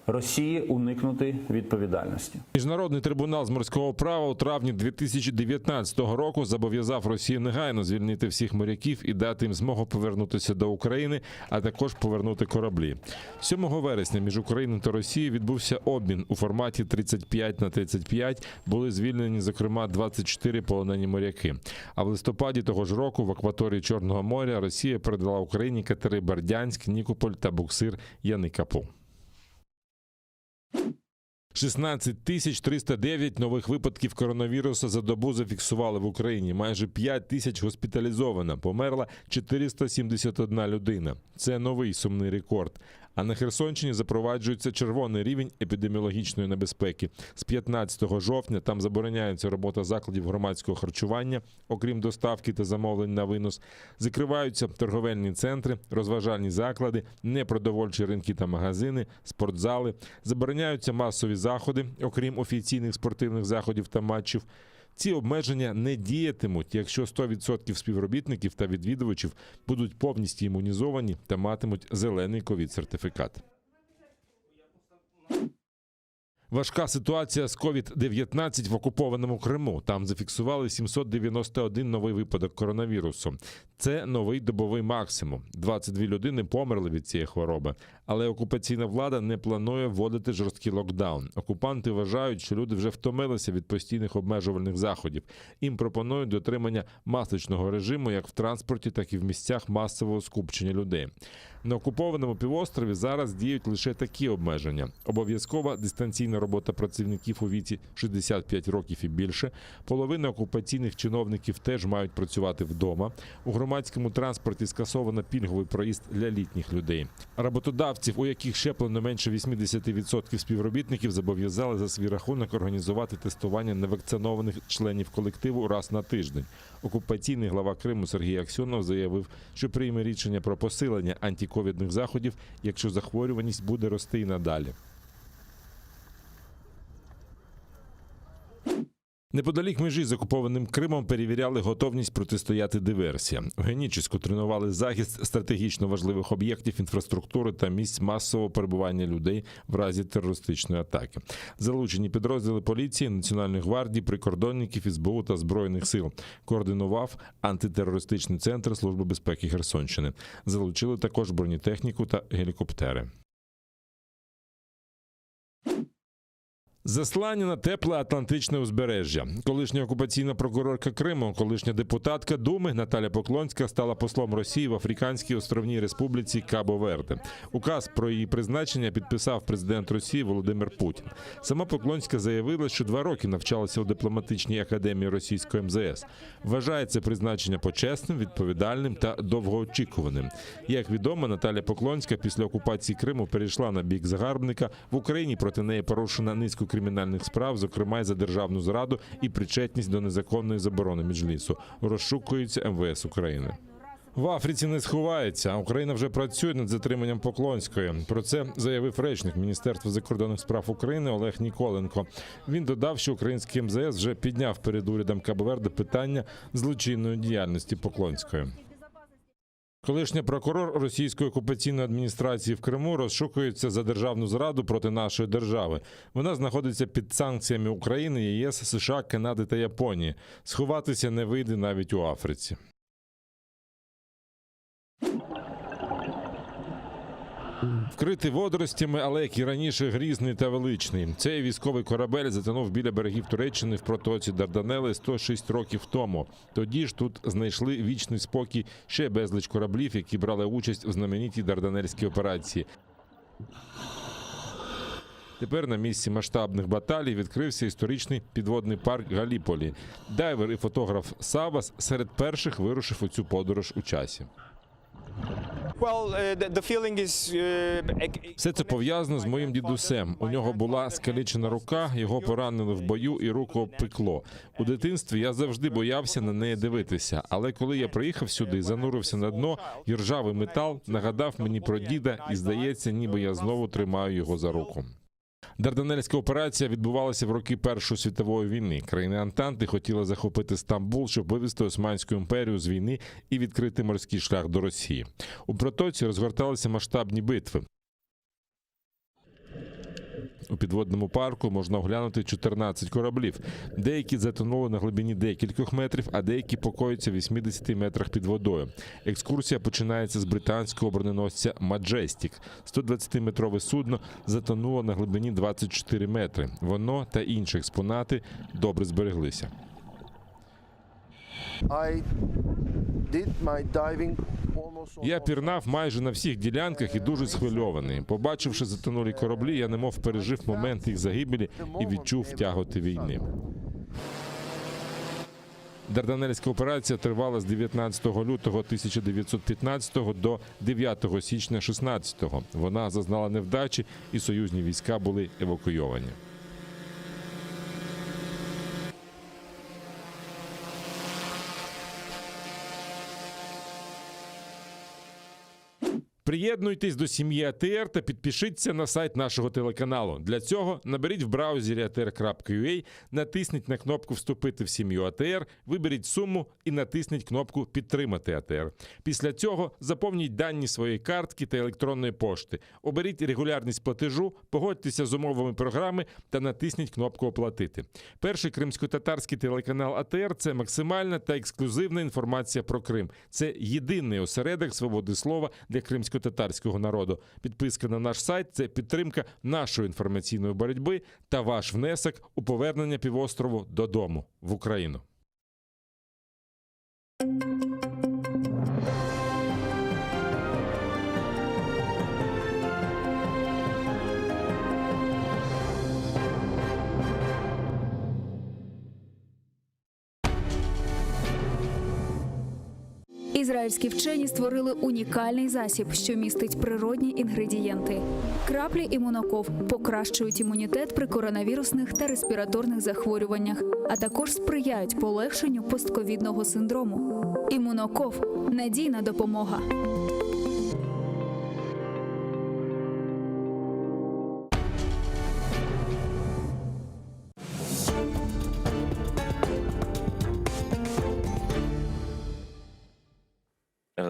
Росії уникнути відповідальності. Міжнародний трибунал з морського права у травні 2019 року зобов'язав Росію негайно звільнити всіх моряків і дати їм змогу повернутися до України, а також повернути кораблі. 7 вересня між Україною та Росією відбувся обмін у форматі 35/35. Були звільнені, зокрема, 24 полонені моряки. А в листопаді того ж року в акваторії Чорного моря Росія передала Україні катери «Бердянськ», «Нікополь» та буксир «Яни Капу». 16 309 нових випадків коронавірусу за добу зафіксували в Україні. Майже 5 тисяч госпіталізовано. Померла 471 людина. Це новий сумний рекорд. А на Херсонщині запроваджується червоний рівень епідеміологічної небезпеки. З 15 жовтня там забороняється робота закладів громадського харчування, окрім доставки та замовлень на винос. Закриваються торговельні центри, розважальні заклади, непродовольчі ринки та магазини, спортзали. Забороняються масові заходи, окрім офіційних спортивних заходів та матчів. Ці обмеження не діятимуть, якщо 100% співробітників та відвідувачів будуть повністю імунізовані та матимуть зелений ковід-сертифікат. Важка ситуація з COVID-19 в окупованому Криму. Там зафіксували 791 новий випадок коронавірусу. Це новий добовий максимум. 22 людини померли від цієї хвороби. Але окупаційна влада не планує вводити жорсткий локдаун. Окупанти вважають, що люди вже втомилися від постійних обмежувальних заходів. Їм пропонують дотримання масочного режиму як в транспорті, так і в місцях масового скупчення людей. На окупованому півострові зараз діють лише такі обмеження. Обов'язкова дистанційна робота працівників у віці 65 років і більше. Половина окупаційних чиновників теж мають працювати вдома. У громадському транспорті скасовано пільговий проїзд для літніх людей. Роботодавців, у яких щеплено менше 80% співробітників, зобов'язали за свій рахунок організувати тестування невакцинованих членів колективу раз на тиждень. Окупаційний глава Криму Сергій Аксьонов заявив, що прийме рішення про посилення антиковідних заходів, якщо захворюваність буде рости і надалі. Неподалік межі з окупованим Кримом перевіряли готовність протистояти диверсіям. В Генічеську тренували захист стратегічно важливих об'єктів інфраструктури та місць масового перебування людей в разі терористичної атаки. Залучені підрозділи поліції, Національної гвардії, прикордонників, СБУ та Збройних сил. Координував антитерористичний центр Служби безпеки Херсонщини. Залучили також бронетехніку та гелікоптери. Заслання на тепле Атлантичне узбережжя. Колишня окупаційна прокурорка Криму, колишня депутатка Думи Наталя Поклонська стала послом Росії в Африканській островній республіці Кабо-Верде. Указ про її призначення підписав президент Росії Володимир Путін. Сама Поклонська заявила, що 2 роки навчалася у дипломатичній академії російської МЗС. Вважає це призначення почесним, відповідальним та довгоочікуваним. Як відомо, Наталя Поклонська після окупації Криму перейшла на бік загарбника. В Україні проти неї порушена низку кримінальних справ, зокрема й за державну зраду і причетність до незаконної заборони Меджлісу. Розшукується МВС України. В Африці не сховається. Україна вже працює над затриманням Поклонської. Про це заявив речник Міністерства закордонних справ України Олег Ніколенко. Він додав, що український МЗС вже підняв перед урядом Кабо-Верде питання злочинної діяльності Поклонської. Колишня прокурор російської окупаційної адміністрації в Криму розшукується за державну зраду проти нашої держави. Вона знаходиться під санкціями України, ЄС, США, Канади та Японії. Сховатися не вийде навіть у Африці. Вкритий водоростями, але як і раніше грізний та величний. Цей військовий корабель затонув біля берегів Туреччини в протоці Дарданели 106 років тому. Тоді ж тут знайшли вічний спокій ще безліч кораблів, які брали участь у знаменитій Дарданельській операції. Тепер на місці масштабних баталій відкрився історичний підводний парк Галіполі. Дайвер і фотограф Савас серед перших вирушив у цю подорож у часі. Все це пов'язано з моїм дідусем. У нього була скалічена рука, його поранили в бою і руку обпекло. У дитинстві я завжди боявся на неї дивитися, але коли я приїхав сюди, занурився на дно, і ржавий метал нагадав мені про діда, і здається, ніби я знову тримаю його за руку. Дарданельська операція відбувалася в роки Першої світової війни. Країни Антанти хотіли захопити Стамбул, щоб вивести Османську імперію з війни і відкрити морський шлях до Росії. У протоці розгорталися масштабні битви. У підводному парку можна оглянути 14 кораблів. Деякі затонули на глибині декількох метрів, а деякі покоються в 80 метрах під водою. Екскурсія починається з британського броненосця «Маджестік». 120-метрове судно затонуло на глибині 24 метри. Воно та інші експонати добре збереглися. Я пірнав майже на всіх ділянках і дуже схвильований. Побачивши затонулі кораблі, я немов пережив момент їх загибелі і відчув тяготи війни. Дарданельська операція тривала з 19 лютого 1915 до 9 січня 16. Вона зазнала невдачі, і союзні війська були евакуйовані. Приєднуйтесь до сім'ї АТР та підпишіться на сайт нашого телеканалу. Для цього наберіть в браузері atr.ua, натисніть на кнопку «Вступити в сім'ю АТР», виберіть суму і натисніть кнопку «Підтримати АТР». Після цього заповніть дані своєї картки та електронної пошти. Оберіть регулярність платежу, погодьтеся з умовами програми та натисніть кнопку «Оплатити». Перший кримсько-татарський телеканал АТР – це максимальна та ексклюзивна інформація про Крим. Це єдиний осередок свободи слова для кримсько-татарського народу. Підписка на наш сайт – це підтримка нашої інформаційної боротьби та ваш внесок у повернення півострову додому, в Україну. Ізраїльські вчені створили унікальний засіб, що містить природні інгредієнти. Краплі імуноков покращують імунітет при коронавірусних та респіраторних захворюваннях, а також сприяють полегшенню постковідного синдрому. Імуноков – надійна допомога.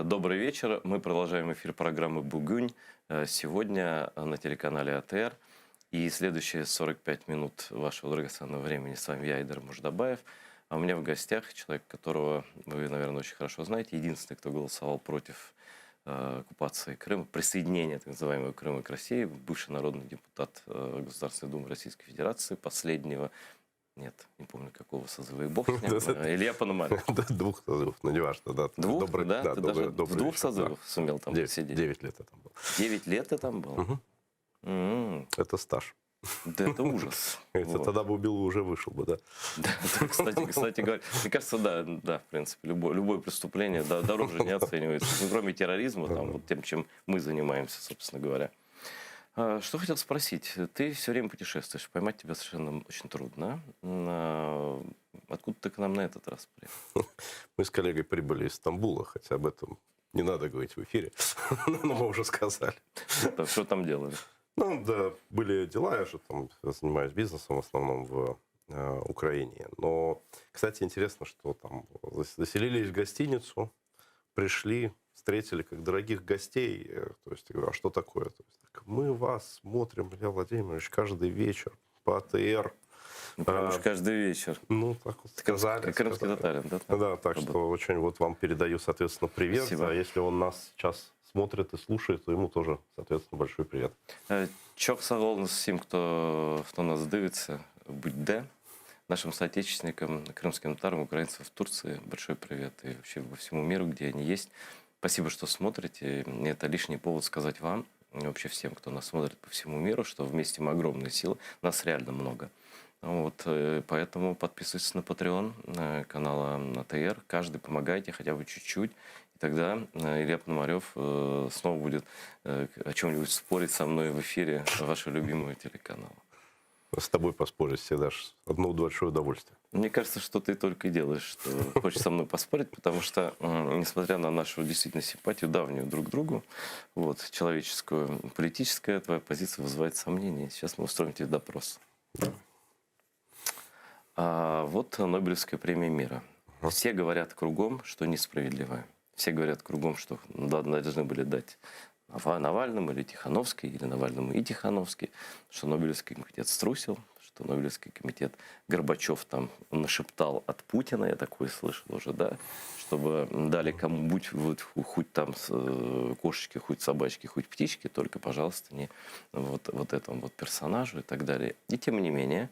Добрый вечер. Мы продолжаем эфир программы «Бугунь». Сегодня на телеканале АТР. И следующие 45 минут вашего драгоценного времени с вами я, Айдар Муждабаев. А у меня в гостях человек, которого вы, наверное, очень хорошо знаете. Единственный, кто голосовал против оккупации Крыма, присоединения так называемого Крыма к России. Бывший народный депутат Государственной Думы Российской Федерации, последнего... Нет, не помню, какого созыва, и бог с ним. Илья Пономарев. Двух созывов, но не важно. Да. Двух, да? Ты даже в двух вечер, созывах да. сумел там сидеть? 9 лет я там был. 9 лет ты там был? Угу. Это стаж. Да это ужас. Вот. Тогда бы убил, уже вышел бы, да? Кстати говоря, мне кажется, да, в принципе, любое преступление дороже не оценивается. Ну, кроме терроризма, там, вот тем, чем мы занимаемся, собственно говоря. Что хотел спросить? Ты все время путешествуешь, поймать тебя совершенно очень трудно. Откуда ты к нам на этот раз приехал? Мы с коллегой прибыли из Стамбула, хотя об этом не надо говорить в эфире, но мы уже сказали. Что там делали? Ну, да, были дела, я же там занимаюсь бизнесом в основном в Украине. Но, кстати, интересно, что там заселились в гостиницу, пришли, встретили как дорогих гостей. То есть, я говорю, а что такое? То есть, мы вас смотрим, Илья Владимирович, каждый вечер по АТР. Прям уж каждый вечер. Ну, так вот сказали. Как крымский татарин, да? Да, так что очень вот вам передаю, соответственно, привет. Спасибо. А если он нас сейчас смотрит и слушает, то ему тоже, соответственно, большой привет. Çok sağ olun всем, кто нас дивится, будь-де. Нашим соотечественникам, крымским татарам, украинцам в Турции большой привет. И вообще по всему миру, где они есть. Спасибо, что смотрите. И это лишний повод сказать вам, и вообще всем, кто нас смотрит по всему миру, что вместе мы огромные силы. Нас реально много. Вот, поэтому подписывайтесь на Patreon канала АТР. Каждый помогайте хотя бы чуть-чуть. И тогда Илья Пономарев снова будет о чем-нибудь спорить со мной в эфире вашего любимого телеканала. С тобой поспорить всегда одно большое удовольствие. Мне кажется, что ты только и делаешь, что хочешь со мной поспорить, потому что, несмотря на нашу действительно симпатию давнюю друг к другу, вот, человеческую, политическая твоя позиция вызывает сомнения. Сейчас мы устроим тебе допрос. Вот Нобелевская премия мира. Все говорят кругом, что несправедливая. Все говорят кругом, что должны были дать Навальному или Тихановской, или Навальному и Тихановской, что Нобелевский комитет струсил, что Нобелевский комитет Горбачев там нашептал от Путина, я такое слышал уже, да, чтобы дали кому-нибудь, вот, хоть там кошечки, хоть собачки, хоть птички, только, пожалуйста, не вот этому вот персонажу и так далее. И тем не менее,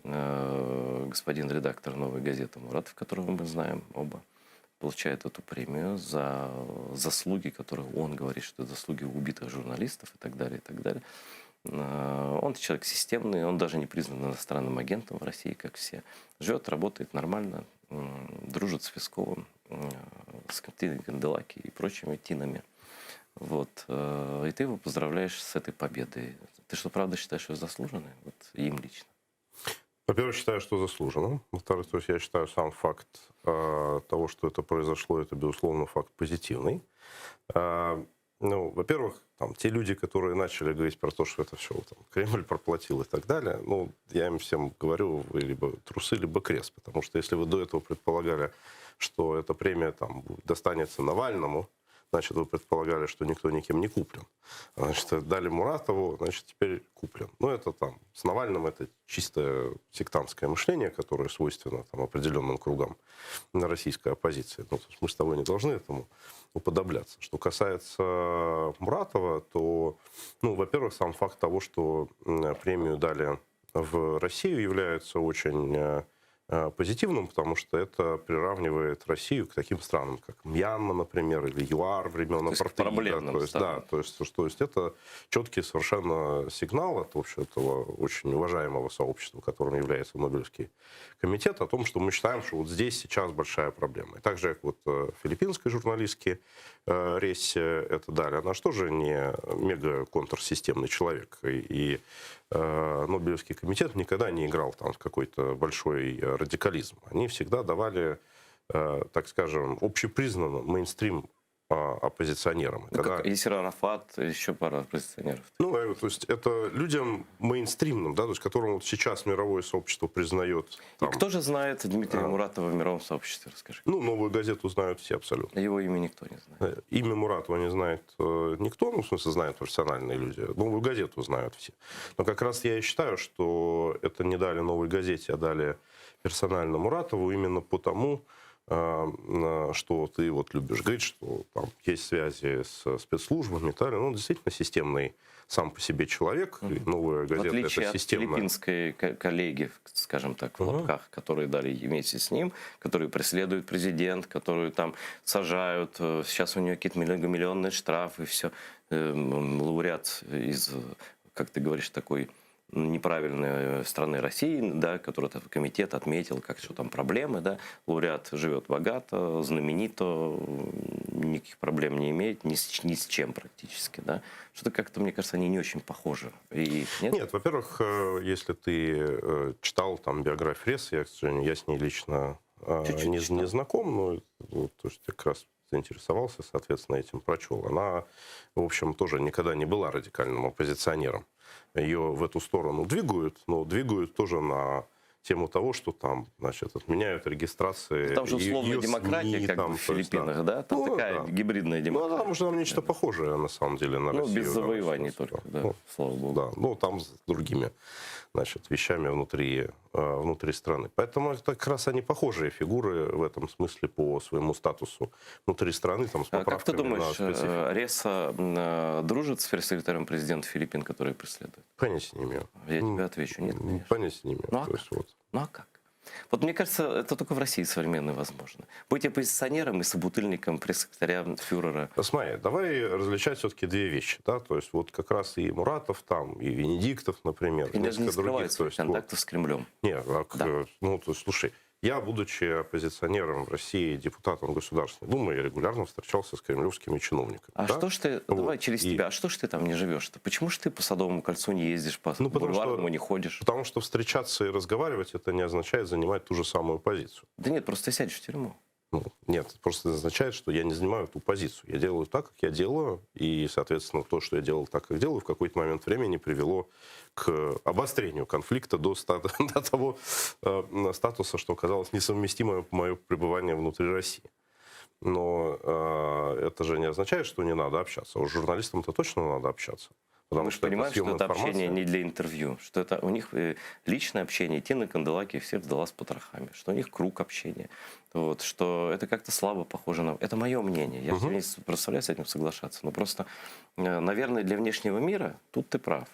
господин редактор «Новой газеты» Муратов, которого мы знаем оба, получает эту премию за заслуги, которые он говорит, что это заслуги убитых журналистов и так далее, и так далее. Он человек системный, он даже не признан иностранным агентом в России, как все. Живет, работает нормально, дружит с Песковым, с Каптиной Канделаки и прочими тинами. Вот. И ты его поздравляешь с этой победой. Ты что, правда считаешь ее заслуженной? Вот им лично. Во-первых, считаю, что заслуженно. Во-вторых, то есть я считаю сам факт того, что это произошло, это, безусловно, факт позитивный. ну, во-первых, там, те люди, которые начали говорить про то, что это все там, Кремль проплатил и так далее, ну, я им всем говорю, вы либо трусы, либо крест. Потому что если вы до этого предполагали, что эта премия там, достанется Навальному, значит, вы предполагали, что никто никем не куплен. Значит, дали Муратову, значит, теперь куплен. Ну, это там, с Навальным это чисто сектантское мышление, которое свойственно там, определенным кругам на российской оппозиции. Ну, то есть мы с тобой не должны этому уподобляться. Что касается Муратова, то, ну, во-первых, сам факт того, что премию дали в Россию, является очень позитивным, потому что это приравнивает Россию к таким странам, как Мьянма, например, или ЮАР времен апартеида. То есть это четкий совершенно сигнал от этого очень уважаемого сообщества, которым является Нобелевский комитет, о том, что мы считаем, что вот здесь сейчас большая проблема. И также, как вот филиппинской журналистке Рессе это дали, она же тоже не мега-контрсистемный человек. И Нобелевский комитет никогда не играл там в какой-то большой радикализм. Они всегда давали, так скажем, общепризнанно мейнстрим оппозиционерам. Ну, как Ясир Арафат, еще пара оппозиционеров. Ну, то есть это людям мейнстримным, да, то есть которым вот сейчас мировое сообщество признает. Там, и кто же знает Дмитрия Муратова в мировом сообществе, расскажи? Ну, «Новую газету» знают все абсолютно. Его имя никто не знает. Имя Муратова не знает никто, ну, в смысле, знают профессиональные люди. «Новую газету» знают все. Но как раз я и считаю, что это не дали «Новой газете», а дали персонально Муратову именно потому, что ты вот любишь говорить, что там есть связи с спецслужбами, ну, действительно системный сам по себе человек, и «Новая газета» — в отличие это от системная. филиппинской коллеги, скажем так, в лапках, которые дали вместе с ним, которые преследуют президент, которые там сажают, сейчас у нее какие-то многомиллионные штрафы, и все. Лауреат из, как ты говоришь, такой неправильной страны России, да, который этот комитет отметил, как что там проблемы, да, лауреат живет богато, знаменито, никаких проблем не имеет, ни с чем практически, да. Что-то как-то, мне кажется, они не очень похожи. И, нет, во-первых, если ты читал там биографию Рессы, я, к сожалению, я с ней лично не знаком, но вот, то есть как раз заинтересовался, соответственно, этим прочел. Она, в общем, тоже никогда не была радикальным оппозиционером. Ее в эту сторону двигают, но двигают тоже на тему того, что там, значит, отменяют регистрации. Там же условная демократия, как там, в Филиппинах, да? Там такая гибридная демократия. Ну, там уже нечто похожее, на самом деле, на Россию. Ну, без завоеваний только, да, слава богу. Да, ну, там с другими, значит, вещами внутри страны. Поэтому это как раз они похожие фигуры в этом смысле по своему статусу внутри страны, там, с поправками. Как ты думаешь, Ресса дружит с пресс-секретарем президента Филиппин, который преследует? Понятия не имею. Я тебе отвечу, нет, конечно. Понятия не имею. Ну, а как? Вот мне кажется, это только в России современное возможно. Быть оппозиционером и собутыльником пресс-секретаря фюрера. Смотри, давай различать все-таки две вещи. Да? То есть вот как раз и Муратов там, и Венедиктов, например. И даже не скрывают своих контактов с Кремлем. Нет, ну, то есть, слушай, я, будучи оппозиционером в России, депутатом Государственной Думы, я регулярно встречался с кремлевскими чиновниками. А да? что ж ты, давай через тебя, а что ж ты там не живешь-то? Почему ж ты по Садовому кольцу не ездишь, по Бульварному не ходишь? Потому что встречаться и разговаривать, это не означает занимать ту же самую позицию. Да нет, просто ты сядешь в тюрьму. Ну, нет, просто означает, что я не занимаю ту позицию. Я делаю так, как я делаю, и, соответственно, то, что я делал так, как делаю, в какой-то момент времени привело к обострению конфликта до того статуса, что оказалось несовместимое мое пребывание внутри России. Но это же не означает, что не надо общаться. С журналистам-то точно надо общаться. Потому что понимаешь, что это общение не для интервью, что это у них личное общение, идти на Канделаки всех сдала с потрохами, что у них круг общения, вот, что это как-то слабо похоже на... Это мое мнение, я не представляю с этим соглашаться, но просто, наверное, для внешнего мира тут ты прав.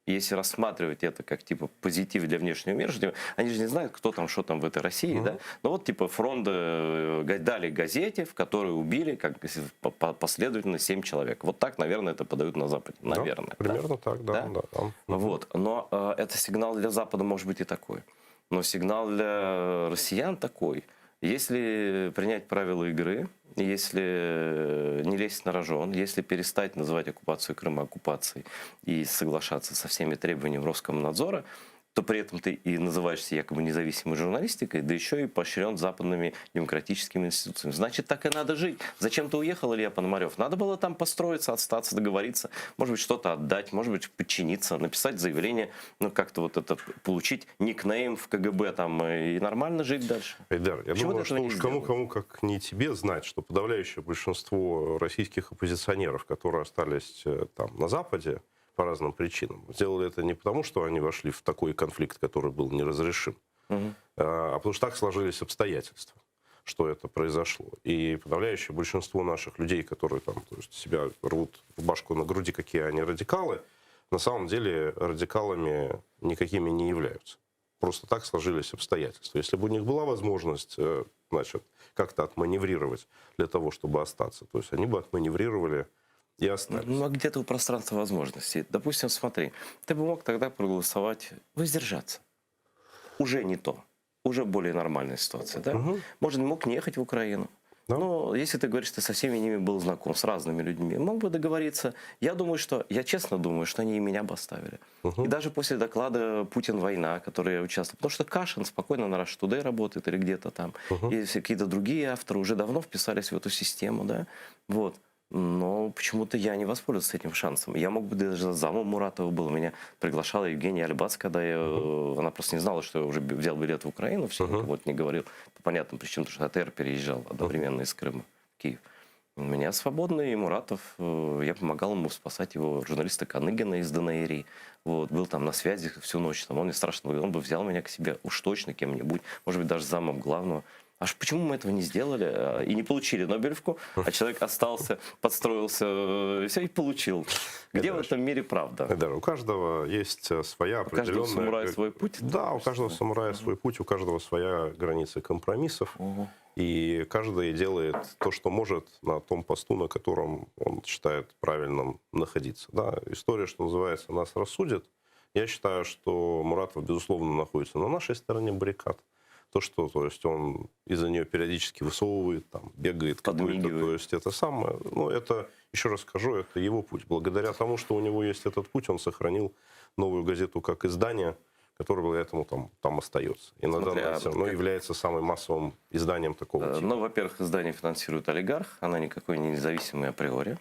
Если рассматривать это как типа позитив для внешнего мира, они же не знают, кто там, что там в этой России, да? Но вот типа фронт дали газете, в которой убили как последовательно 7 человек. Вот так, наверное, это подают на Западе. Наверное. Да, примерно так, да. Вот. Но это сигнал для Запада может быть и такой. Но сигнал для россиян такой. Если принять правила игры, если не лезть на рожон, если перестать называть оккупацию Крыма оккупацией и соглашаться со всеми требованиями Роскомнадзора, то при этом ты и называешься якобы независимой журналистикой, да еще и поощрен западными демократическими институциями. Значит, так и надо жить. Зачем ты уехал, Илья Пономарев? Надо было там построиться, отстаться, договориться, может быть, что-то отдать, может быть, подчиниться, написать заявление, ну, как-то вот это, получить никнейм в КГБ там и нормально жить дальше. Айдар, я Почему думаю, ты этого что не уж сделал? кому как не тебе знать, что подавляющее большинство российских оппозиционеров, которые остались там на Западе, по разным причинам. Сделали это не потому, что они вошли в такой конфликт, который был неразрешим, а потому что так сложились обстоятельства, что это произошло. И подавляющее большинство наших людей, которые там, то есть, себя рвут рубашку на груди, какие они радикалы, на самом деле радикалами никакими не являются. Просто так сложились обстоятельства. Если бы у них была возможность, значит, как-то отманеврировать для того, чтобы остаться, то есть они бы отманеврировали и остались. Ну, а где-то у пространства возможностей. Допустим, смотри, ты бы мог тогда проголосовать, воздержаться. Уже не то. Уже более нормальная ситуация, да? Может, мог не ехать в Украину. Но если ты говоришь, ты со всеми ними был знаком, с разными людьми, мог бы договориться. Я честно думаю, что они и меня бы оставили. И даже после доклада «Путин-война», который я участвовал, потому что Кашин спокойно на Russia Today работает или где-то там, и какие-то другие авторы уже давно вписались в эту систему, да? Вот. Но почему-то я не воспользовался этим шансом. Я мог бы даже замом Муратова был. Меня приглашала Евгения Альбац, когда она просто не знала, что я уже взял билет в Украину, все никому не говорил. По понятным причинам, потому что АТР переезжал одновременно из Крыма в Киев. У меня свободный Муратов, я помогал ему спасать его журналиста Каныгина из ДНР. Вот, был там на связи всю ночь. Там, он мне страшно говорил, он бы взял меня к себе уж точно кем-нибудь, может быть, даже замом главного. Аж почему мы этого не сделали и не получили Нобелевку, а человек остался, подстроился, все и получил. Где в этом мире правда? Да, у каждого есть своя определенная... У каждого самурая свой путь? Да, у каждого самурая свой путь, у каждого своя граница компромиссов. И каждый делает то, что может на том посту, на котором он считает правильным находиться. Да, история, что называется, нас рассудит. Я считаю, что Муратов, безусловно, находится на нашей стороне баррикад. То, что, то есть, он из-за нее периодически высовывает, там, бегает, какой-то, то есть, это самое, ну, это, еще раз скажу, это его путь. Благодаря тому, что у него есть этот путь, он сохранил «Новую газету» как издание, которое благодаря этому там остается. И на данный момент все равно является самым массовым изданием такого типа. Ну, во-первых, издание финансирует олигарх, она никакой не независимая априори.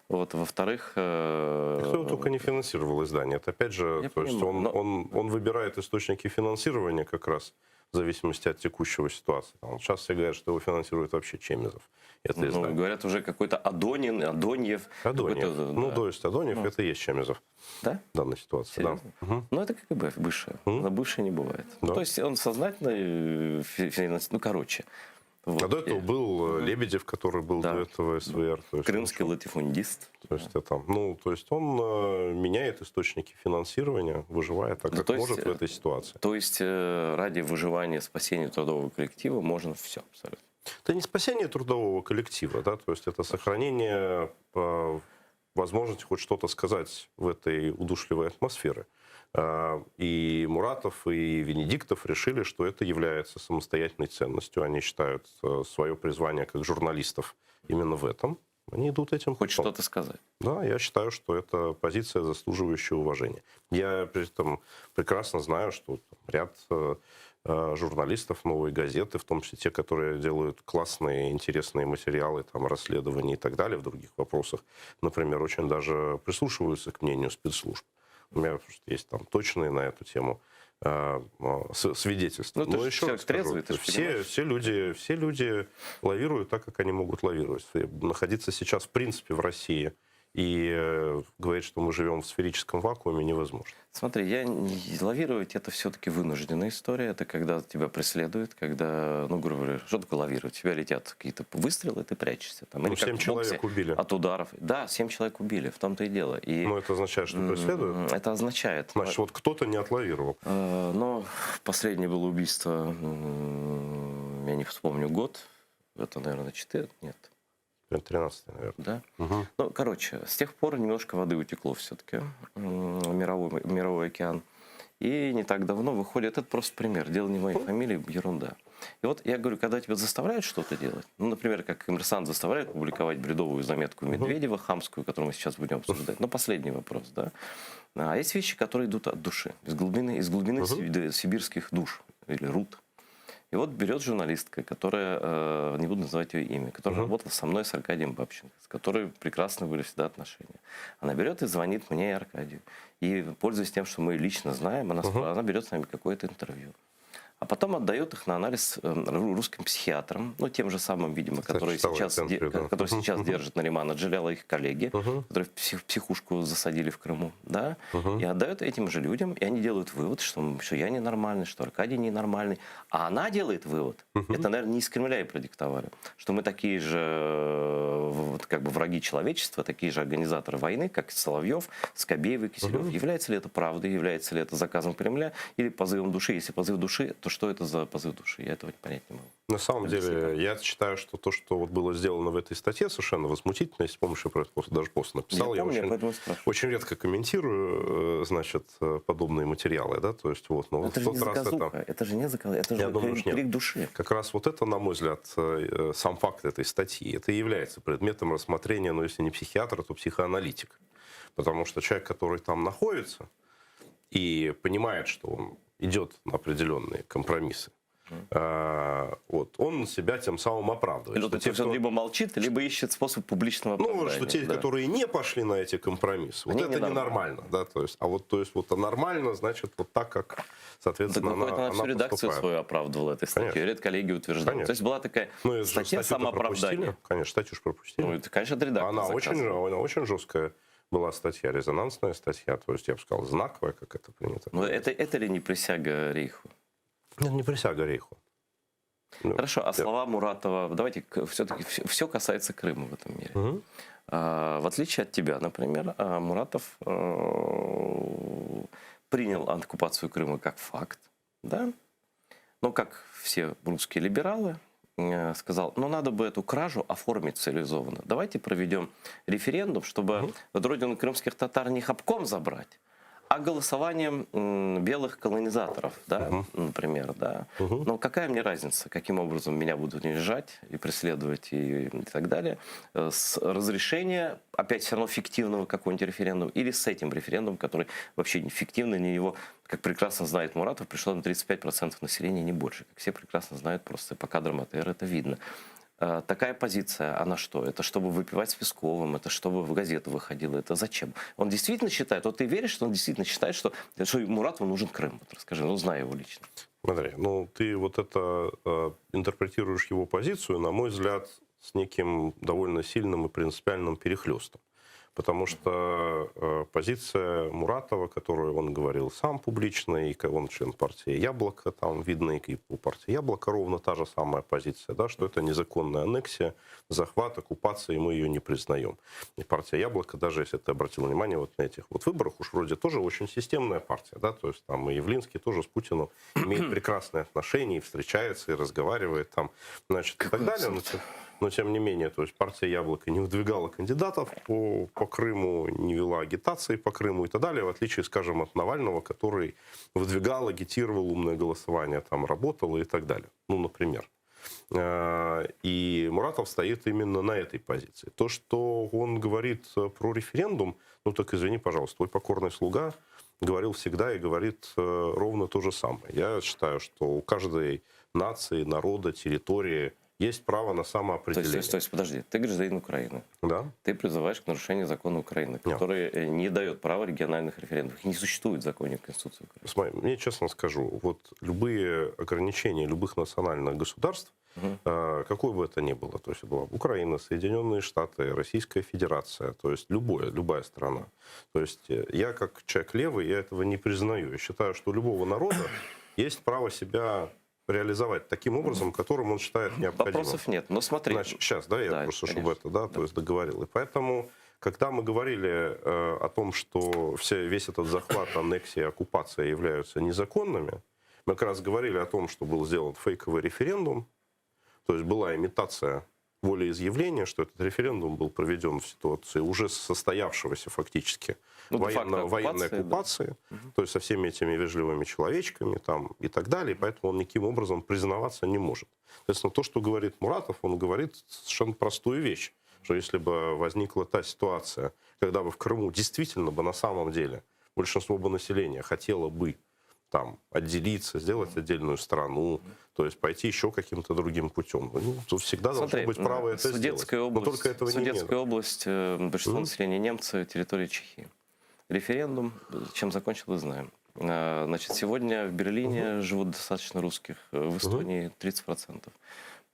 Вот, во-вторых... Кто только не финансировал издание. Это, опять же, то есть, он выбирает источники финансирования как раз в зависимости от текущего ситуации. Сейчас все говорят, что его финансирует вообще Чемезов. Это ну, говорят уже какой-то Адонин, Адоньев. Ну, то есть Адоньев это и есть Чемезов. Да? В данной ситуации, да. Ну, это КГБ бывшее. Но бывшее не бывает. Да. То есть он сознательно финансирует, ну, короче. Вот. А до этого был Лебедев, который был до этого СВР. То есть, крымский латифундист. То есть, то есть он меняет источники финансирования, выживая так, как может в этой ситуации. То есть ради выживания, спасения трудового коллектива можно все абсолютно. Это не спасение трудового коллектива, да, то есть это сохранение возможности хоть что-то сказать в этой удушливой атмосфере. И Муратов, и Венедиктов решили, что это является самостоятельной ценностью. Они считают свое призвание как журналистов именно в этом. Они идут этим путем. Хоть что-то сказать. Да, я считаю, что это позиция, заслуживающая уважения. Я при этом прекрасно знаю, что ряд журналистов «Новой газеты», в том числе те, которые делают классные, интересные материалы, там, расследования и так далее в других вопросах, например, очень даже прислушиваются к мнению спецслужб. У меня есть там точные на эту тему свидетельства. Ну, но еще раз скажу, все люди лавируют так, как они могут лавировать. Находиться сейчас в принципе в России и говорить, что мы живем в сферическом вакууме, невозможно. Смотри, лавировать это все-таки вынужденная история. Это когда тебя преследуют, когда, ну, грубо говоря, что такое лавировать? У тебя летят какие-то выстрелы, ты прячешься. Там, Ну, 7 человек убили. От ударов. Да, 7 человек убили, в том-то и дело. И, но это означает, что преследуют? Это означает. Значит, вот кто-то не отлавировал. Но последнее было убийство, я не вспомню год, это, наверное, 4, нет. 13, наверное. Да? Ну, короче, с тех пор немножко воды утекло все-таки, мировой океан. И не так давно выходит, это просто пример, дело не моей фамилии, ерунда. И вот я говорю, когда тебя заставляют что-то делать, ну, например, как «Коммерсант» заставляет публиковать бредовую заметку Медведева, хамскую, которую мы сейчас будем обсуждать. Но последний вопрос, да. А есть вещи, которые идут от души, из глубины сибирских душ или руд. И вот берет журналистка, которая, не буду называть ее имя, которая работала со мной, с Аркадием Бабченко, с которой прекрасно были всегда отношения. Она берет и звонит мне и Аркадию. И, пользуясь тем, что мы лично знаем, она берет с нами какое-то интервью. А потом отдает их на анализ русским психиатрам, ну, тем же самым, видимо, которые сейчас держат Наримана Джиляла, их коллеги, которые в психушку засадили в Крыму, да, и отдает этим же людям, и они делают вывод, что я ненормальный, что Аркадий ненормальный, а она делает вывод, это, наверное, не из Кремля и продиктовали, что мы такие же, как бы, враги человечества, такие же организаторы войны, как Соловьев, Скобеев и Киселев. Является ли это правдой, является ли это заказом Кремля или позывом души? Если позыв души, то что это за позыв души? Я этого понять не могу. На самом деле, я считаю, что то, что вот было сделано в этой статье, совершенно возмутительно. С помощью даже пост написал. Я очень редко комментирую, значит, подобные материалы, да, то есть вот. Но это же не заказуха, это же не заказуха, это же крик души. Как раз вот это, на мой взгляд, сам факт этой статьи, это и является предметом рассмотрения, ну, если не психиатра, то психоаналитика. Потому что человек, который там находится и понимает, что он идет на определенные компромиссы, вот, он себя тем самым оправдывает. То есть он либо молчит, либо ищет способ публичного оправдания. Ну, что те, которые не пошли на эти компромиссы, вот это ненормально. Да, то есть, вот нормально, значит, вот так, как, соответственно, она всю редакцию свою оправдывала этой статьей. Ряд коллеги утверждали. То есть была такая статья самооправдания. Конечно, статью же пропустили. Ну, это, конечно, от редактора. Она очень жесткая была статья, резонансная статья, то есть, я бы сказал, знаковая, как это принято. Но это ли не присяга Рейху? Это не присяга Рейху. Хорошо, а слова Муратова, давайте, все-таки все касается Крыма в этом мире. В отличие от тебя, например, Муратов принял оккупацию Крыма как факт, да? Но как все русские либералы, сказал, ну надо бы эту кражу оформить цивилизованно. Давайте проведем референдум, чтобы родину крымских татар не хапком забрать, а голосованием белых колонизаторов, да, например, да. Но какая мне разница, каким образом меня будут унижать и преследовать и так далее, с разрешения, опять все равно фиктивного какого-нибудь референдума, или с этим референдумом, который вообще не фиктивный, не его, как прекрасно знает Муратов, пришло на 35% населения, не больше. Как все прекрасно знают, просто по кадрам АТР это видно. Такая позиция, она что? Это чтобы выпивать с Песковым, это чтобы в газету выходило, это зачем? Он действительно считает, вот ты веришь, что он действительно считает, что Муратову нужен Крым? Вот расскажи, ну, знаю его лично. Смотри, ну, ты вот это интерпретируешь его позицию, на мой взгляд, с неким довольно сильным и принципиальным перехлестом. Потому что позиция Муратова, которую он говорил сам публично, и он член партии «Яблоко», там видно, и у партии «Яблоко» ровно та же самая позиция, да, что это незаконная аннексия, захват, оккупация, и мы ее не признаем. И партия «Яблоко», даже если ты обратил внимание вот на этих вот выборах, уж вроде тоже очень системная партия, да, то есть там и Явлинский тоже с Путиным имеет прекрасные отношения, и встречается, и разговаривает там, значит, и так далее. Но, тем не менее, то есть партия «Яблоко» не выдвигала кандидатов по Крыму, не вела агитации по Крыму и так далее, в отличие, скажем, от Навального, который выдвигал, агитировал, умное голосование там работало и так далее. Ну, например. И Муратов стоит именно на этой позиции. То, что он говорит про референдум, ну так извини, пожалуйста, твой покорный слуга говорил всегда и говорит ровно то же самое. Я считаю, что у каждой нации, народа, территории есть право на самоопределение. То есть, подожди, ты гражданин Украины. Да. Ты призываешь к нарушению закона Украины, который не дает права региональных референдумов. Не существует в законе Конституции Украины. Смотри, мне честно скажу, вот любые ограничения любых национальных государств, какой бы это ни было, то есть была Украина, Соединенные Штаты, Российская Федерация, то есть любая страна. То есть я как человек левый, я этого не признаю. Я считаю, что у любого народа есть право себя реализовать таким образом, которым он считает необходимым. Вопросов нет, но смотри. Значит, сейчас, да, я просто, чтобы это, да, то есть договорил. И поэтому, когда мы говорили о том, что весь этот захват, аннексия, оккупация являются незаконными, мы как раз говорили о том, что был сделан фейковый референдум, то есть была имитация волеизъявление, что этот референдум был проведен в ситуации уже состоявшегося фактически военной оккупации, да. то есть со всеми этими вежливыми человечками там, и так далее, поэтому он никаким образом признаваться не может. Соответственно, то, что говорит Муратов, он говорит совершенно простую вещь, что если бы возникла та ситуация, когда бы в Крыму действительно бы на самом деле большинство бы населения хотело бы там отделиться, сделать отдельную страну, то есть пойти еще каким-то другим путем. Ну, то всегда должно быть право это Судетская сделать. область, Но только этого Судетская область, большинство населения немцы, территория Чехии. Референдум, чем закончил, знаем. Значит, сегодня в Берлине живут достаточно русских, в Эстонии 30%.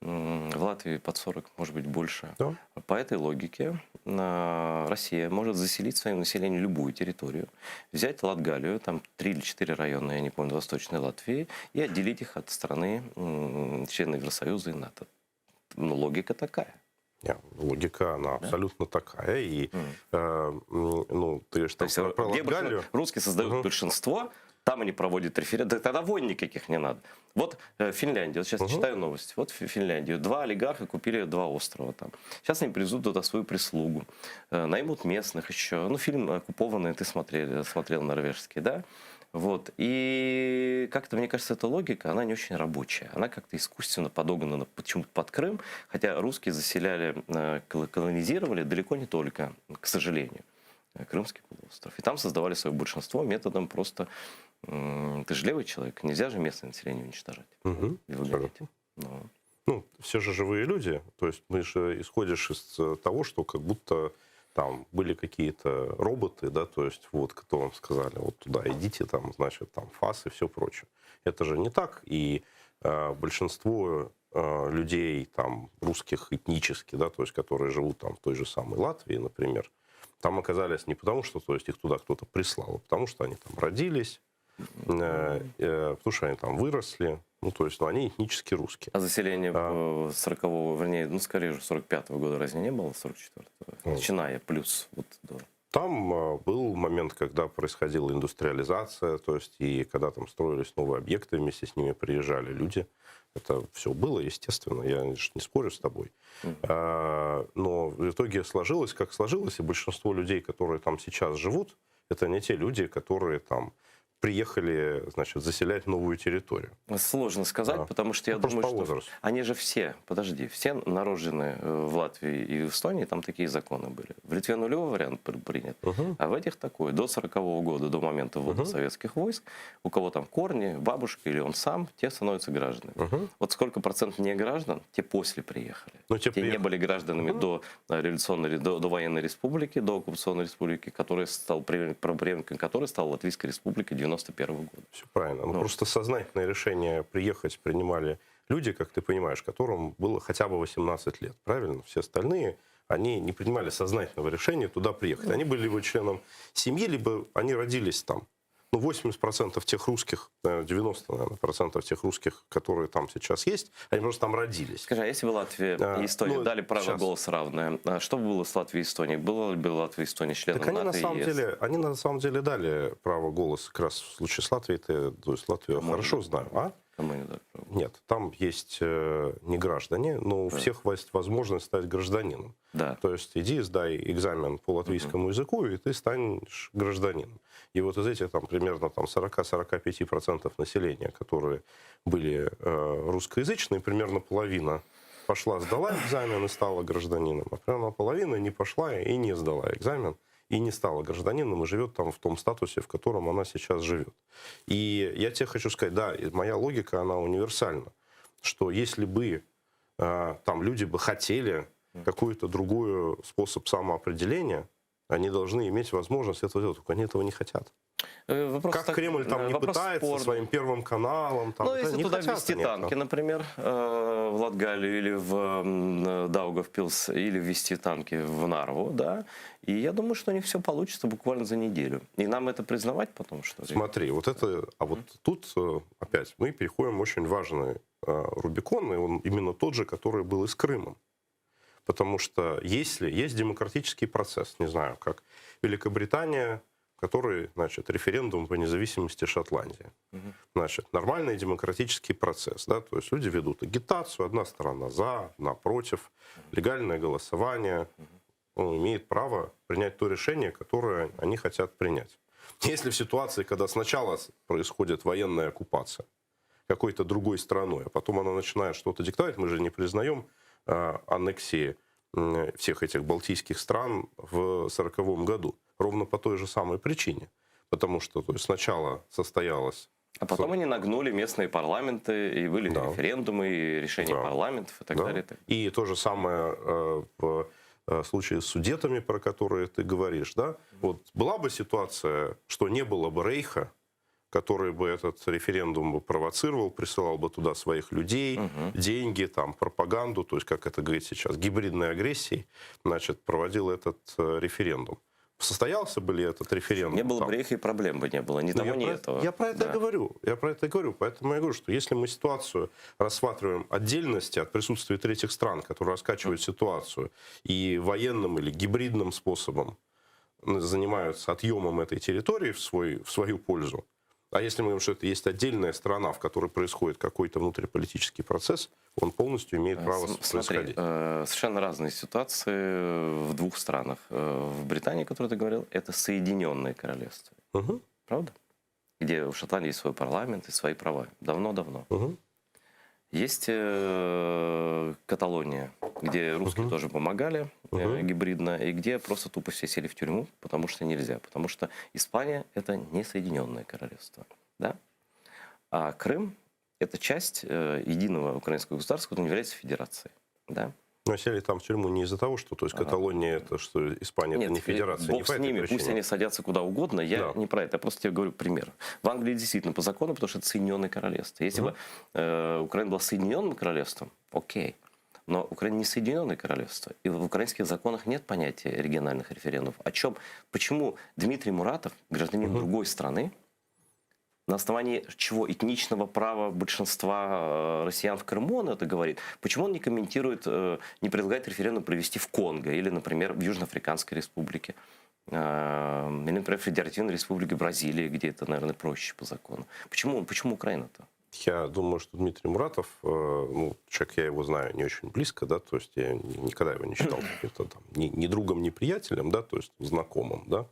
В Латвии под 40, может быть, больше. Да. По этой логике Россия может заселить своим населением любую территорию, взять Латгалию, там 3 или 4 района, я не помню, Восточной Латвии, и отделить их от страны членов Евросоюза и НАТО. Ну, логика такая. Нет, логика, она абсолютно такая. И, ну, ты же там про Латгалию. Русские создают большинство, там они проводят референдум, тогда войн никаких не надо. Вот Финляндия, вот сейчас читаю новости, вот Финляндию. 2 олигарха купили 2 острова там. Сейчас они привезут туда свою прислугу, наймут местных еще. Ну, фильм «Оккупованный» ты смотрел норвежский, да? Вот. И как-то, мне кажется, эта логика, она не очень рабочая. Она как-то искусственно подогнана почему-то под Крым, хотя русские заселяли, колонизировали далеко не только, к сожалению, Крымский полуостров. И там создавали свое большинство методом просто... Ты же левый человек, нельзя же местное население уничтожать. Ну, все же живые люди. То есть мы же исходишь из того, что как будто там были какие-то роботы, да, то есть вот, кто вам сказали, вот туда идите, там, значит, там ФАС и все прочее. Это же не так. И большинство людей там русских этнически, да, то есть которые живут там в той же самой Латвии, например, там оказались не потому, что, то есть, их туда кто-то прислал, а потому что они там родились, потому что они там выросли, ну, то есть, ну, они этнически русские. А заселение 40-го, вернее, ну, скорее же, 45-го года разве не было, 44-го? Начиная плюс вот до... Там был момент, когда происходила индустриализация, то есть, и когда там строились новые объекты, вместе с ними приезжали люди. Это все было, естественно, я не спорю с тобой. Но в итоге сложилось, как сложилось, и большинство людей, которые там сейчас живут, это не те люди, которые там приехали, значит, заселять новую территорию. Сложно сказать, потому что я думаю, что они же все, все нарождены в Латвии и в Эстонии, там такие законы были. В Литве нулевой вариант принят, а в этих такой. До 40-го года, до момента ввода советских войск, у кого там корни, бабушка или он сам, те становятся гражданами. Вот сколько процентов не граждан, те после приехали. Те не были гражданами до революционной, до военной республики, до оккупационной республики, которая стала преемником которой стала Латвийская республика 91 года. Все правильно. Но просто сознательное решение приехать принимали люди, как ты понимаешь, которым было хотя бы 18 лет. Правильно? Все остальные, они не принимали сознательного решения туда приехать. Они были либо членом семьи, либо они родились там. Ну, 80% тех русских, 90% тех русских, которые там сейчас есть, они просто там родились. Скажи, а если бы Латвия и Эстония дали право голоса равное, что бы было с Латвией и Эстонией? Было ли бы Латвия и Эстония членом так НАТО и ЕС? Они на самом деле дали право голоса как раз в случае с Латвией. То есть Латвию я хорошо знаю. А? Кому не дали право? Нет, там есть не граждане, но у всех есть возможность стать гражданином. Да. То есть иди, сдай экзамен по латвийскому языку, и ты станешь гражданином. И вот из этих там, примерно там, 40-45% населения, которые были русскоязычные, примерно половина пошла, сдала экзамен и стала гражданином, а примерно половина не пошла и не сдала экзамен, и не стала гражданином, и живет там в том статусе, в котором она сейчас живет. И я тебе хочу сказать, да, моя логика, она универсальна, что если бы там люди бы хотели какой-то другой способ самоопределения, они должны иметь возможность этого делать, только они этого не хотят. Как Кремль там не пытается своим первым каналом. Там, ну, если туда ввести танки, например, в Латгалию или в Даугавпилс, или ввести танки в Нарву, да, и я думаю, что у них все получится буквально за неделю. И нам это признавать потом, что ли? Смотри, вот это, а вот тут опять мы переходим в очень важный Рубикон, и он именно тот же, который был и с Крымом. Потому что если есть демократический процесс, не знаю, как Великобритания который, значит, референдум по независимости Шотландии. Значит, нормальный демократический процесс, да, то есть люди ведут агитацию, одна сторона за, напротив, легальное голосование, имеет право принять то решение, которое они хотят принять. Если в ситуации, когда сначала происходит военная оккупация какой-то другой страной, а потом она начинает что-то диктовать, мы же не признаем аннексии всех этих балтийских стран в 1940 году. Ровно по той же самой причине. Потому что то есть, сначала состоялось... А потом они нагнули местные парламенты, и были референдумы, и решения парламентов, и так далее. И то же самое в случае с судетами, про которые ты говоришь. Да? Вот была бы ситуация, что не было бы рейха, который бы этот референдум бы провоцировал, присылал бы туда своих людей, деньги, там, пропаганду, то есть, как это говорит сейчас, гибридной агрессией, значит, проводил этот референдум. Состоялся бы ли этот референдум? Не было бы рейха, и проблем бы не было, ни того, ни этого. Я про это говорю, поэтому я говорю, что если мы ситуацию рассматриваем отдельности от присутствия третьих стран, которые раскачивают ситуацию, и военным или гибридным способом занимаются отъемом этой территории в свою пользу, а если мы говорим, что это есть отдельная страна, в которой происходит какой-то внутриполитический процесс, он полностью имеет право происходить. Совершенно разные ситуации в двух странах. В Британии, о которой ты говорил, это Соединенное Королевство. Правда? Где у Шотландии есть свой парламент и свои права. Давно-давно. Есть Каталония, где русские тоже помогали гибридно, и где просто тупо все сели в тюрьму, потому что нельзя. Потому что Испания – это не Соединенное Королевство. Да? А Крым – это часть единого украинского государства, которое не является федерацией. Да? Но сели там в тюрьму не из-за того, что то есть, Каталония – это что Испания – это не федерация. Бог с ними, пусть они садятся куда угодно, я не про это, я просто тебе говорю пример. В Англии действительно по закону, потому что это Соединенное Королевство. Если бы Украина была Соединенным Королевством, окей. Но Украина не Соединенное Королевство. И в украинских законах нет понятия региональных референдумов. Почему Дмитрий Муратов, гражданин другой страны, на основании чего этничного права большинства россиян в Крыму он это говорит, почему он не комментирует, не предлагает референдум провести в Конго или, например, в Южноафриканской республике, или, например, в Федеративной республике Бразилии, где это, наверное, проще по закону. Почему Украина-то? Я думаю, что Дмитрий Муратов, человек, я его знаю не очень близко, да, то есть я никогда его не считал каким-то там ни другом, ни приятелем, да, то есть знакомым, да,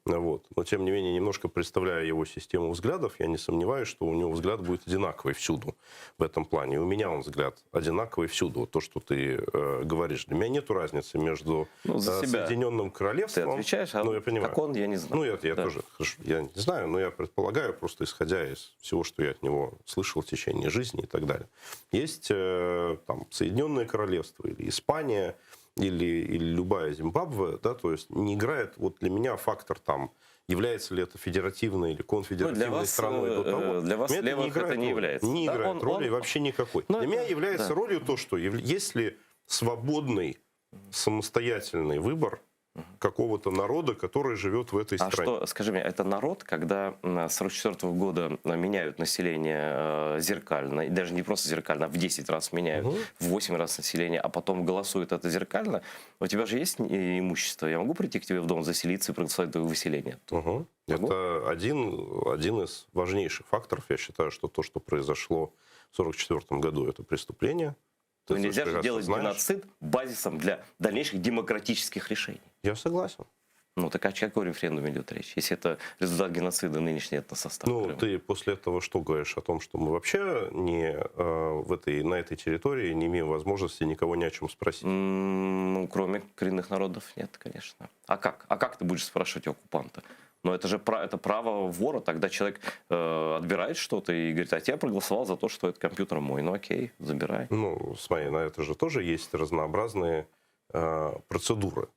вот. Но, тем не менее, немножко представляя его систему взглядов, я не сомневаюсь, что у него взгляд будет одинаковый всюду в этом плане. И у меня он взгляд одинаковый всюду. Вот то, что ты говоришь. Для меня нету разницы между Соединенным Королевством... Ты отвечаешь, а я понимаю. как он, я не знаю. Я тоже, я не знаю, но я предполагаю, просто исходя из всего, что я от него слышал в течение жизни и так далее. Есть там Соединенное Королевство или Испания, или любая Зимбабве, да, то есть не играет, вот для меня фактор там, является ли это федеративной или конфедеративной страной до того. Для вас левых это не является. Не играет роли вообще никакой. Для меня является ролью то, что если свободный, самостоятельный выбор какого-то народа, который живет в этой стране. А что, скажи мне, это народ, когда с 1944 года меняют население зеркально, и даже не просто зеркально, а в 10 раз меняют, в 8 раз население, а потом голосуют это зеркально, у тебя же есть имущество, я могу прийти к тебе в дом, заселиться и проголосовать за выселение? Это один из важнейших факторов. Я считаю, что то, что произошло в 1944 году, это преступление. То нельзя же делать геноцид базисом для дальнейших демократических решений. Я согласен. Так о каком референдуме идет речь? Если это результат геноцида нынешний этносостав Крыма. Ты после этого что говоришь? О том, что мы вообще на этой территории не имеем возможности никого ни о чем спросить? Кроме коренных народов нет, конечно. А как? А как ты будешь спрашивать у оккупанта? Но это же право вора. Тогда человек отбирает что-то и говорит, а я проголосовал за то, что этот компьютер мой. Окей, забирай. Смотри, на это же тоже есть разнообразные процедуры,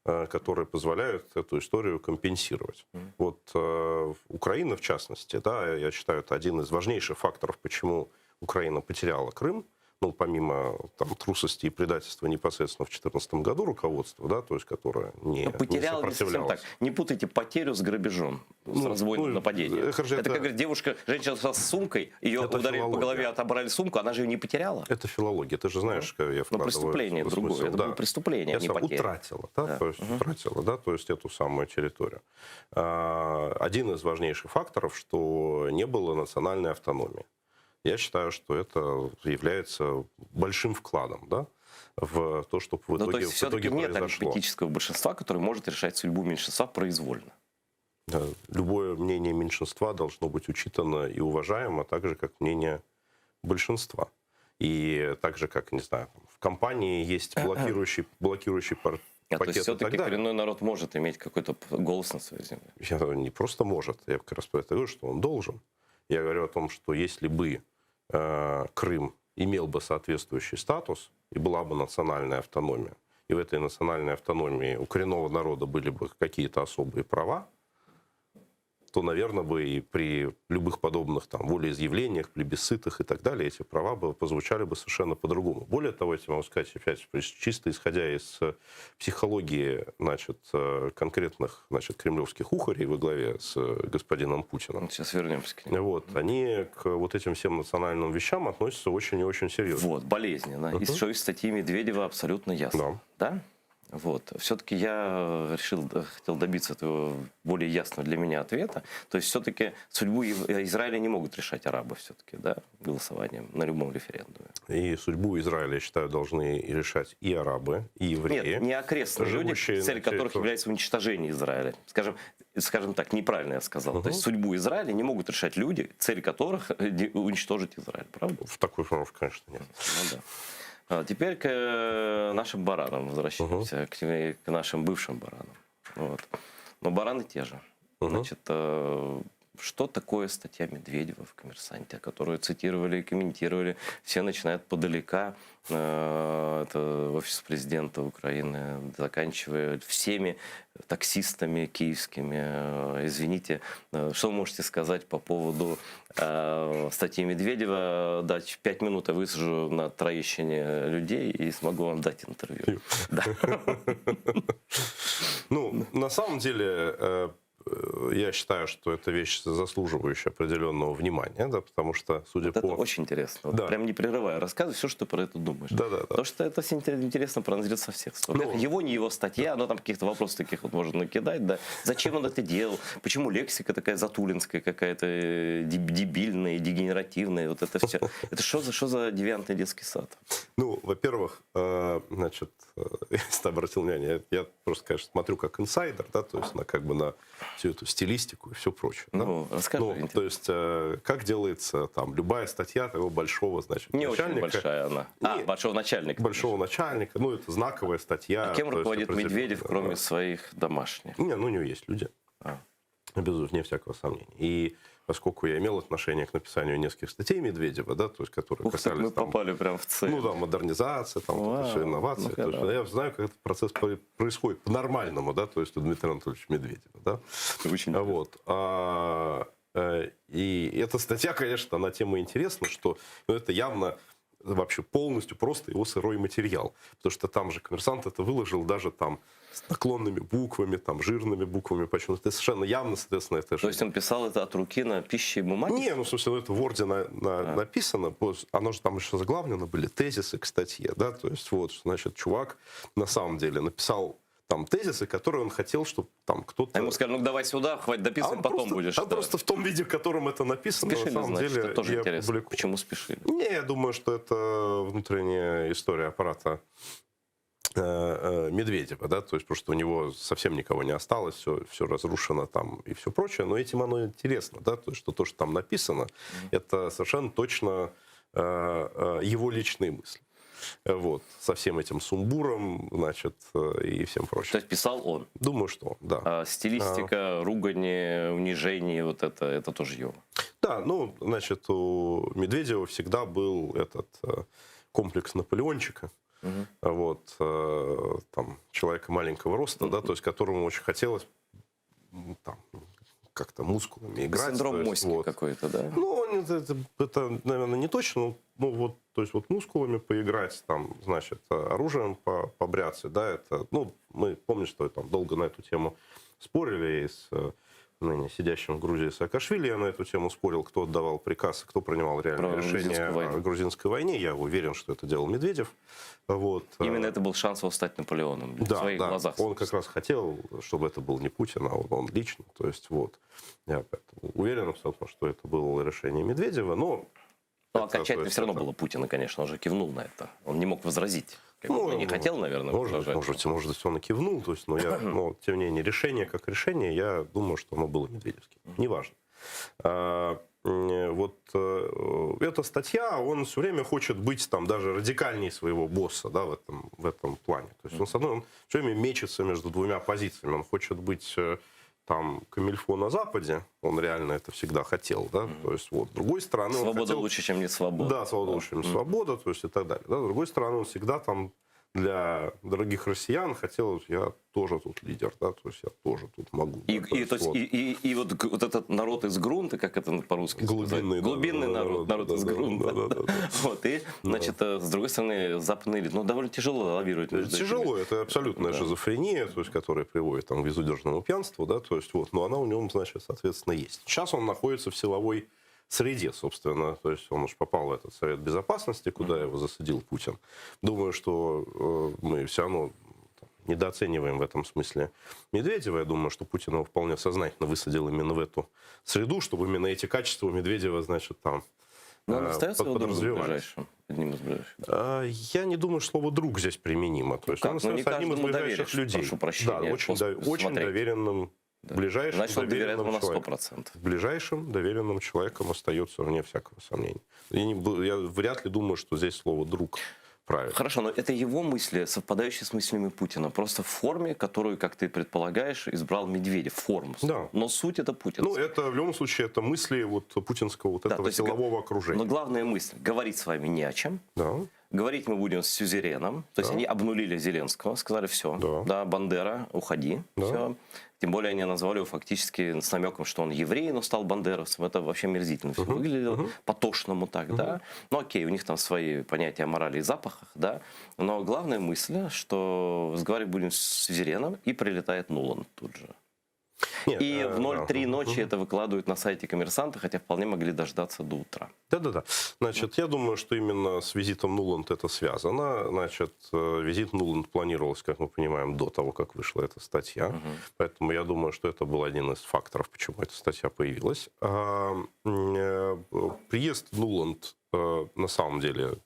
которые позволяют эту историю компенсировать. Вот Украина, в частности, да, я считаю, это один из важнейших факторов, почему Украина потеряла Крым, ну, помимо там трусости и предательства непосредственно в 2014 году руководство, да, то есть которое не Потерял, не совсем так. Не путайте потерю с грабежом, с разводным нападением. Это как говорит девушка, женщина с сумкой, ее ударили по голове, отобрали сумку, она же ее не потеряла. Это филология, ты же знаешь, как я вкладываю. Но преступление другое, это было преступление, не потеря. Утратила, да, то есть утратила, да, то есть эту самую территорию. Один из важнейших факторов, что не было национальной автономии. Я считаю, что это является большим вкладом, да, в то, чтобы в итоге, то есть все-таки нет произошло. арифметического большинства, которое может решать судьбу меньшинства произвольно. Да, любое мнение меньшинства должно быть учитано и уважаемо, так же, как мнение большинства. И так же, как, не знаю, в компании есть блокирующий пакет. То есть все-таки коренной народ может иметь какой-то голос на своей земле? Не просто может, я как раз про это говорю, что он должен. Я говорю о том, что если бы Крым имел бы соответствующий статус и была бы национальная автономия, и в этой национальной автономии у коренного народа были бы какие-то особые права, то, наверное, бы и при любых подобных там волеизъявлениях, плебисцитах и так далее, эти права бы позвучали бы совершенно по-другому. Более того, я могу сказать, опять, чисто исходя из психологии, значит, конкретных, значит, кремлевских ухарей во главе с господином Путиным. Сейчас вернемся к ним. Вот, они к вот этим всем национальным вещам относятся очень и очень серьезно. Вот, болезненно. И что из статьи Медведева абсолютно ясно. Да? Вот. Все-таки я хотел добиться этого более ясного для меня ответа. То есть все-таки судьбу Израиля не могут решать арабы все-таки, да, голосованием на любом референдуме. И судьбу Израиля, я считаю, должны решать и арабы, и евреи. Нет, не окрестные люди, цель которых является уничтожение Израиля. Скажем так, неправильно я сказал. То есть судьбу Израиля не могут решать люди, цель которых уничтожить Израиль, правда? В такой форме, конечно, нет. Ну, да. Теперь к нашим баранам возвращаемся, к нашим бывшим баранам. Вот. Но бараны те же. Значит, что такое статья Медведева в «Коммерсанте», которую цитировали и комментировали? Все начинают подалека. Это офис президента Украины, заканчивая всеми таксистами киевскими. Извините, что вы можете сказать по поводу статьи Медведева? Дать 5 минут, я высажу на Троещине людей и смогу вам дать интервью. Ну, на самом деле, я считаю, что это вещь, заслуживающая определенного внимания, да, потому что, судя по... Это очень интересно. Вот, прям не прерывая, рассказывай все, что ты про это думаешь. Да. Потому что это интересно проанализировать со всех сторон. Его, не его статья, она там каких-то вопросов таких вот можно накидать, да. Зачем он это делал? Почему лексика такая затулинская какая-то, дебильная, дегенеративная? Вот это все. Это что за девиантный детский сад? Ну, во-первых, значит, если ты обратил внимание, я просто, конечно, смотрю как инсайдер, да, то есть как бы на всю эту стилистику и все прочее. Ну, да? Расскажи. Ну, то есть, как делается там любая статья того большого, значит, не начальника. очень большая она. Большого начальника. Большого начальника. Ну, это знаковая статья. А кем руководит Медведев, кроме своих домашних? Не, ну, у него есть люди. Безусловно, вне всякого сомнения. И поскольку я имел отношение к написанию нескольких статей Медведева, да, то есть, которые касались... мы попали прям в цель. Ну да, модернизация, там, инновации. То есть, я знаю, как этот процесс происходит по-нормальному, да, то есть у Дмитрия Анатольевича Медведева, да. Очень вот. И эта статья, конечно, на тему интересна, что это явно вообще полностью просто его сырой материал. Потому что там же «Коммерсант» это выложил даже там с наклонными буквами, там, жирными буквами. Почему? Это совершенно явно, соответственно, это... То есть он писал это от руки на пище и бумаге? Не, ну, в смысле, это в Word написано. Оно же там еще заглавлено были тезисы к статье, да, то есть вот, значит, чувак на самом деле написал там тезисы, которые он хотел, чтобы там кто-то... А ему сказали, ну давай сюда, хватит дописывать, потом будешь. Просто в том виде, в котором это написано, спешили, на самом деле... Это тоже интересно. Почему спешили? Не, я думаю, что это внутренняя история аппарата Медведева, да, то есть потому что у него совсем никого не осталось, все разрушено там и все прочее, но этим оно интересно, да, то есть что то, что там написано, это совершенно точно его личные мысли. Вот, со всем этим сумбуром, значит, и всем прочим. То есть писал он? Думаю, что, да. А стилистика, ругани, унижение, вот это тоже его? Да, ну, значит, у Медведева всегда был этот комплекс Наполеончика. Вот, там, человека маленького роста, да, то есть которому очень хотелось там как-то мускулами играть. Синдром Моськи какой-то, да? Ну, это, наверное, не точно. Ну, вот, то есть вот мускулами поиграть, там, значит, оружием побряться, да, это, ну, мы помним, что там долго на эту тему спорили и с ныне сидящим в Грузии Саакашвили я на эту тему спорил, кто отдавал приказ, кто принимал реальное решение о грузинской войне. Я уверен, что это делал Медведев. Вот. Именно это был шанс его стать Наполеоном в своих глазах. Он как раз хотел, чтобы это был не Путин, а он лично. То есть вот. Я уверен абсолютно, что это было решение Медведева, но... Но окончательно все равно было Путина, конечно, он же кивнул на это. Он не мог возразить. Он не хотел, наверное, может быть, он и кивнул, то есть, но тем не менее, решение как решение, я думаю, что оно было медведевским. Неважно. Вот эта статья, он все время хочет быть там даже радикальнее своего босса, да, в этом плане. То есть он, с одной, он все время мечется между двумя позициями. Он хочет быть там камильфо на Западе, он реально это всегда хотел, да, то есть вот, с другой стороны... Свобода хотел... лучше, чем не свобода. Да, свобода лучше, чем свобода, то есть и так далее. Да? С другой стороны, он всегда там для дорогих россиян хотел, я тоже тут лидер, да, то есть я тоже тут могу. И вот этот народ из грунта, как это по-русски сказать? Глубинный народ из грунта. Вот, и, значит, с другой стороны, западные элиты, ну, довольно тяжело лавировать. Тяжело, это абсолютная шизофрения, то есть, которая приводит там, к безудержному пьянству, да, то есть, вот, но она у него, значит, соответственно, есть. Сейчас он находится в силовой среде, собственно, то есть он уж попал в этот Совет Безопасности, куда его засадил Путин. Думаю, что мы все равно недооцениваем в этом смысле Медведева. Я думаю, что Путин его вполне сознательно высадил именно в эту среду, чтобы именно эти качества у Медведева, значит, там Но он остается его другом подразумевались. Одним из ближайших. Я не думаю, что слово «друг» здесь применимо. То есть он остается одним из ближайших людей. Прошу прощения, да, очень доверенным. Ближайшим доверенным человеком. Ближайшим доверенным человеком остается вне всякого сомнения. Я вряд ли думаю, что здесь слово «друг» правильно. Хорошо, но это его мысли, совпадающие с мыслями Путина. Просто в форме, которую, как ты предполагаешь, избрал Медведев. Форму. Да. Но суть это Путин. Ну, это в любом случае это мысли вот путинского вот этого силового окружения. Но главная мысль — говорить с вами не о чем. Да. Говорить мы будем с сюзереном. То есть они обнулили Зеленского, сказали: все, да, Бандера, уходи. Все. Тем более они назвали его фактически с намеком, что он еврей, но стал бандеровцем. Это вообще мерзительно все выглядело, по-тошному так, да. Ну окей, у них там свои понятия о морали и запахах, да. Но главная мысль, что разговаривать будем с сюзереном, и прилетает Нуланд тут же. Нет, и в 0:03 ночи это выкладывают на сайте «Коммерсанта», хотя вполне могли дождаться до утра. Да-да-да. Значит, я думаю, что именно с визитом Нуланд это связано. Значит, визит Нуланд планировался, как мы понимаем, до того, как вышла эта статья. Поэтому я думаю, что это был один из факторов, почему эта статья появилась. Приезд Нуланд на самом деле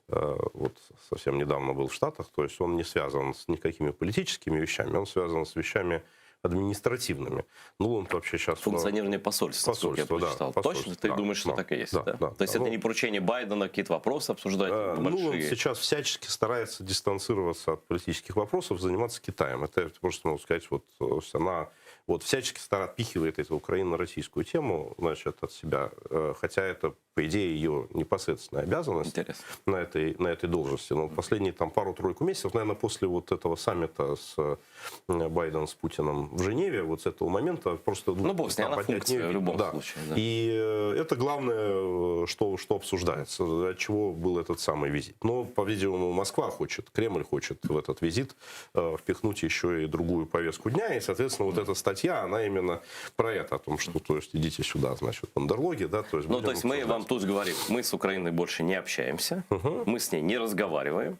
вот совсем недавно был в Штатах, то есть он не связан с никакими политическими вещами, он связан с вещами административными. Нуланд вообще сейчас... Функционирование посольства, я прочитал. Да, точно? Ты думаешь, что так и есть? Да? То есть это не поручение Байдена, какие-то вопросы обсуждать большие? Нуланд сейчас всячески старается дистанцироваться от политических вопросов, заниматься Китаем. Это я просто могу сказать, вот она вот всячески отпихивает эту украино-российскую тему, значит, от себя, хотя это, по идее, ее непосредственная обязанность на этой должности. Но последние там пару-тройку месяцев, наверное, после вот этого саммита с Байденом, с Путиным в Женеве, вот с этого момента просто... Ну, Босния, она функция в любом случае. Да. И это главное, что обсуждается, от чего был этот самый визит. Но, по-видимому, Москва хочет, Кремль хочет в этот визит впихнуть еще и другую повестку дня, и, соответственно, вот эта статья, она именно про это, о том, что, то есть, идите сюда, значит, бандерлоги, да, то есть... Ну, то есть мы вам тут говорим, мы с Украиной больше не общаемся, мы с ней не разговариваем,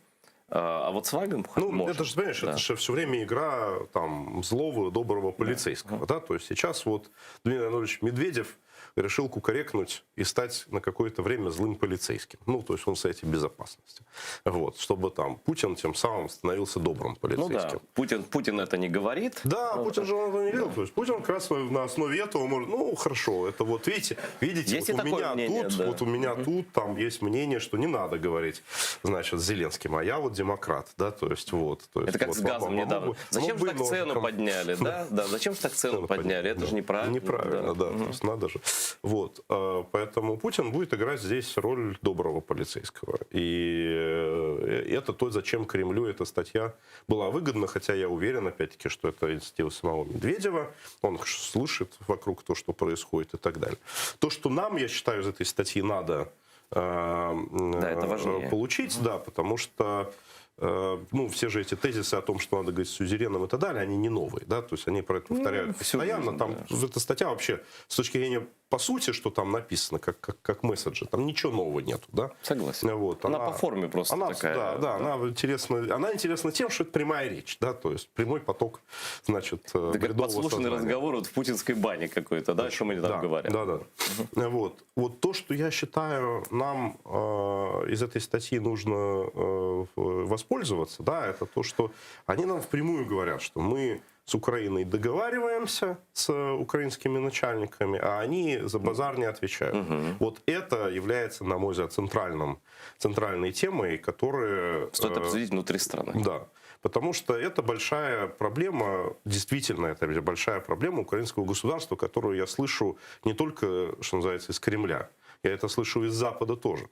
а вот с вами можем. Это же, понимаешь, это же все время игра там злого, доброго полицейского, да, то есть сейчас вот Дмитрий Анатольевич Медведев решил кукарекнуть и стать на какое-то время злым полицейским. Ну, то есть он в Совете Безопасности. Вот, чтобы там Путин тем самым становился добрым полицейским. Ну да, Путин это не говорит. Да, Путин же этого не делал. То есть Путин как раз на основе этого может, ну, хорошо, это вот видите есть вот у меня тут, там есть мнение, что не надо говорить, значит, с Зеленским, а я вот демократ, да, то есть вот. Это как с газом недавно. Зачем же так цену подняли, да? Да, зачем же так цену подняли? Это же неправильно. Неправильно, да. То есть надо же. Вот. Поэтому Путин будет играть здесь роль доброго полицейского. И это то, зачем Кремлю эта статья была выгодна, хотя я уверен, опять-таки, что это инициатива самого Медведева. Он слышит вокруг то, что происходит и так далее. То, что нам, я считаю, из этой статьи надо это важнее. получить, да, потому что ну, все же эти тезисы о том, что надо говорить с сюзереном и так далее, они не новые, да, то есть они про это повторяют постоянно. Там эта статья вообще с точки зрения по сути, что там написано, как месседжи, там ничего нового нету, да? Согласен. Вот, она по форме просто такая. Да, она интересна тем, что это прямая речь, да, то есть прямой поток, значит, это как подслушанный разговор вот в путинской бане какой-то, да, что мы там говорим. Да. Вот то, что я считаю, нам из этой статьи нужно воспользоваться, да, это то, что они нам впрямую говорят, что мы с Украиной договариваемся с украинскими начальниками, а они за базар не отвечают. Вот это является, на мой взгляд, центральной темой, которая... Стоит обсудить внутри страны. Да. Потому что это большая проблема, действительно, это большая проблема украинского государства, которую я слышу не только, что называется, из Кремля. Я это слышу из Запада тоже.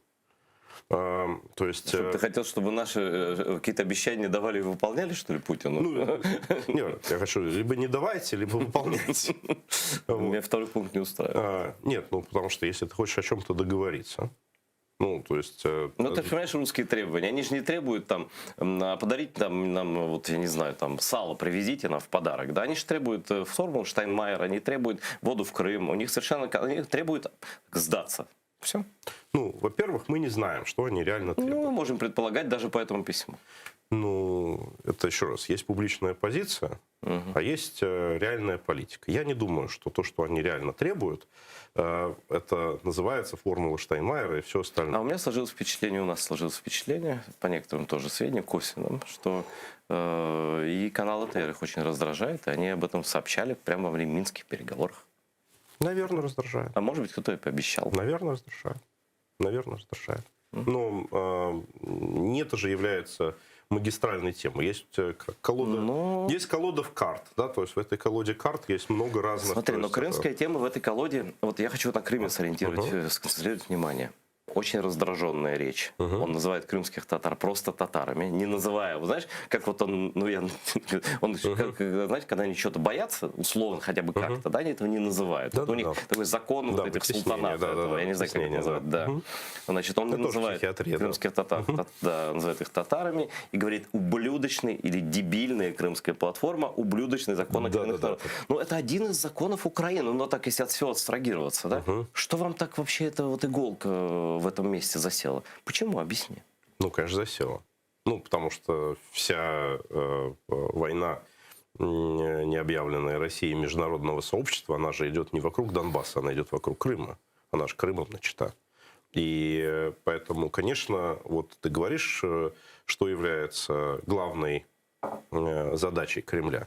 То есть, ты хотел, чтобы наши какие-то обещания давали и выполняли, что ли, Путину? Нет, я хочу, либо не давайте, либо выполняйте. Меня второй пункт не устраивает. Нет, потому что если ты хочешь о чем-то договориться, то есть... Ну, ты понимаешь, русские требования, они же не требуют там подарить нам, вот я не знаю, там сало привезите нам в подарок, да, они же требуют формулу Штайнмайера, они требуют воду в Крым, у них совершенно, они требуют сдаться. Все. Ну, во-первых, мы не знаем, что они реально требуют. Ну, мы можем предполагать даже по этому письму. Ну, это еще раз, есть публичная позиция, а есть реальная политика. Я не думаю, что то, что они реально требуют, это называется формула Штайнмайера и все остальное. А у меня сложилось впечатление, у нас сложилось впечатление, по некоторым тоже сведениям, косвенным, что и канал АТР их очень раздражает, и они об этом сообщали прямо во время минских переговоров. Наверное, раздражает. А может быть, кто-то и пообещал. Наверное, раздражает. Но не это же является магистральной темой. Есть колода, есть колода в карт, да, то есть в этой колоде карт есть много разных... Смотри, но крымская тема в этой колоде, вот я хочу на Крыме сориентировать, сконцентрировать внимание. Очень раздраженная речь. Он называет крымских татар просто татарами, не называя, вы знаешь, как вот он, знаете, когда они что-то боятся, условно, хотя бы как-то, да, они этого не называют. Вот у них такой закон вот этих султанатов этого, я не знаю, как это называют, да. Значит, он называет крымских татар, называет их татарами и говорит, ублюдочный или дебильная крымская платформа, ублюдочный закон о коренных народах. Ну, это один из законов Украины, но так, если от всего абстрагироваться, да? Что вам так вообще эта вот иголка в этом месте засела? Почему? Объясни. Ну, конечно, засела. Ну, потому что вся война, не объявленная Россией международного сообщества, она же идет не вокруг Донбасса, она идет вокруг Крыма. Она же Крымом начата. И поэтому, конечно, вот ты говоришь, что является главной задачей Кремля.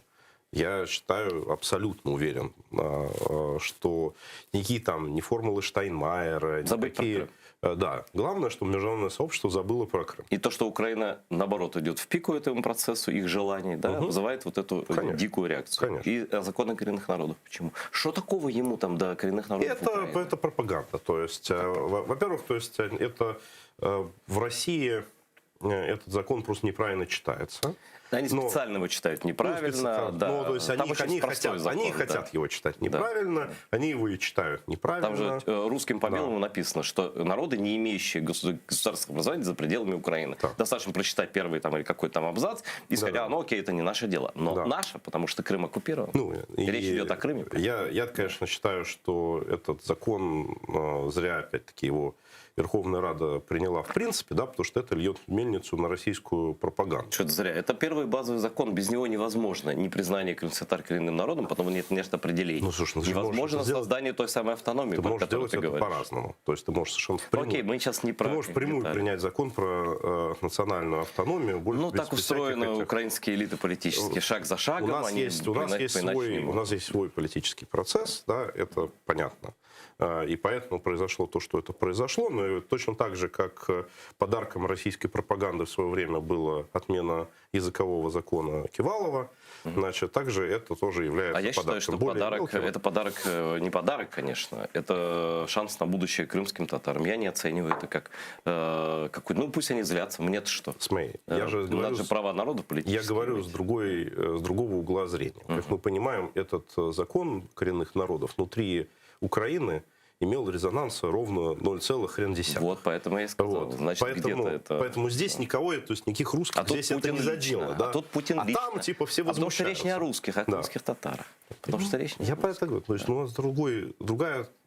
Я считаю, абсолютно уверен, что никакие там не формулы Штайнмайера, никакие... Да, главное, что международное сообщество забыло про Крым. И то, что Украина, наоборот, идет в пику этому процессу, их желаний, да, вызывает вот эту дикую реакцию. Конечно. И законы коренных народов. Почему? Что такого ему там до коренных народов Украины? Это пропаганда. То есть, во-первых, это в России этот закон просто неправильно читается. Они специально его читают неправильно. Да. То есть они хотят его читать неправильно, они его и читают неправильно. Там же русским по белому написано, что народы, не имеющие государственного образования за пределами Украины. Достаточно прочитать первый там, или какой-то там абзац и сказать, ну окей, это не наше дело. Но наше, потому что Крым оккупирован. Речь идет о Крыме. Я, конечно, считаю, что этот закон, зря опять-таки его Верховная Рада приняла в принципе, да, потому что это льет мельницу на российскую пропаганду. Что это зря? Это первый базовый закон, без него невозможно непризнание крымских татар коренным народом, потом нет определений. Невозможно создание той самой автономии, ты можешь делать это по-разному. То есть ты можешь совершенно впрямую... Окей, мы сейчас не про... Ты можешь впрямую принять закон про национальную автономию. Ну, так устроены украинские элиты политические, шаг за шагом. У нас есть свой политический процесс, да, это понятно. И поэтому произошло то, что это произошло. Но и точно так же, как подарком российской пропаганды в свое время была отмена языкового закона Кивалова, значит, также это тоже является А я считаю, что подарок, это подарок, не подарок, конечно, это шанс на будущее крымским татарам. Я не оцениваю это как какой, ну пусть они злятся, мне-то что. Смотри, я же говорю, даже права народа политические. Я говорю с другого угла зрения. Как мы понимаем, этот закон коренных народов внутри Украины имел резонанс ровно 0,1. Вот, поэтому я и сказал. Вот. Значит, где-то это... Поэтому здесь никого, то есть никаких русских здесь это не задело. Да? А тут Путин лично. Там типа все возмущаются. Потому что речь не о русских, а о крымских татарах. Потому что речь не Я про это говорю. То есть, ну, у нас другой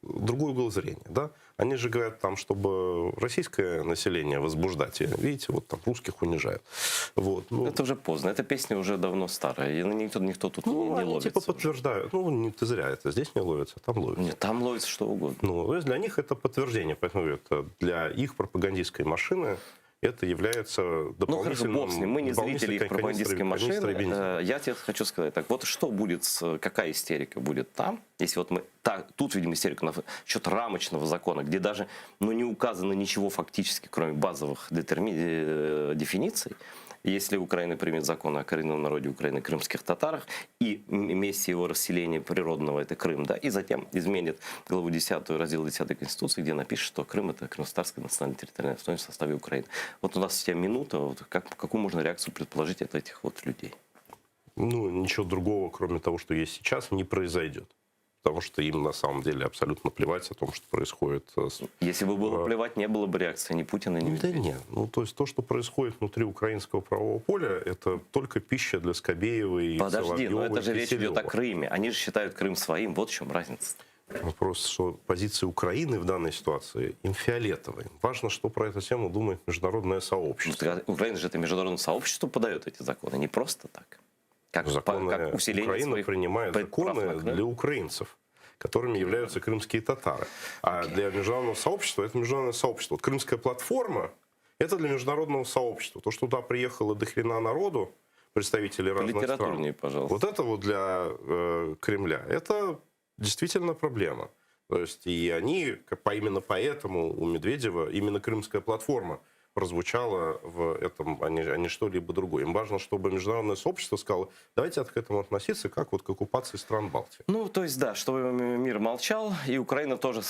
угол зрения. Да? Они же говорят там, чтобы российское население возбуждать. И, видите, вот там русских унижают. Вот, ну, это уже поздно. Эта песня уже давно старая. И никто тут не они ловится. Типа подтверждают. Ну, ты зря это. Здесь не ловится, там ловится. Нет, там ловится что угодно. Ну, то есть для них это подтверждение. Поэтому это для их пропагандистской машины это является дополнительным... Ну хорошо, бог с ним. Мы не зрители их пропагандистской машины. Я тебе хочу сказать, так вот что будет, какая истерика будет там, если вот мы... Тут видим истерику на счет рамочного закона, где даже не указано ничего фактически, кроме базовых дефиниций. Если Украина примет закон о коренном народе Украины, крымских татарах, и месте его расселения природного, это Крым, да, и затем изменит главу 10, раздел 10 Конституции, где напишет, что Крым — это крымско-татарская национальная территориальная автономия в составе Украины. Вот у нас в минута, вот какую можно реакцию предположить от этих вот людей? Ну, ничего другого, кроме того, что есть сейчас, не произойдет. Потому что им на самом деле абсолютно плевать о том, что происходит. Если бы было плевать, не было бы реакции ни Путина, ни Медведева. Да нет. Ну, то есть то, что происходит внутри украинского правового поля, это только пища для Скобеевой, Подожди, но это же речь Киселева. идет о Крыме. Они же считают Крым своим. Вот в чем разница. Вопрос, что позиция Украины в данной ситуации им фиолетовая. Важно, что про эту тему думает международное сообщество. Украина же это международное сообщество подает эти законы, не просто так. Как Украина принимает законы для украинцев, которыми являются крымские татары. А для международного сообщества это международное сообщество. Вот Крымская платформа — это для международного сообщества. То, что туда приехало до хрена народу, представители разных стран, пожалуйста. вот это вот для Кремля, это действительно проблема. То есть и они, именно поэтому у Медведева именно Крымская платформа прозвучало в этом, а не что-либо другое. Им важно, чтобы международное сообщество сказало, давайте к этому относиться как вот к оккупации стран Балтии. Ну, то есть, да, чтобы мир молчал, и Украина тоже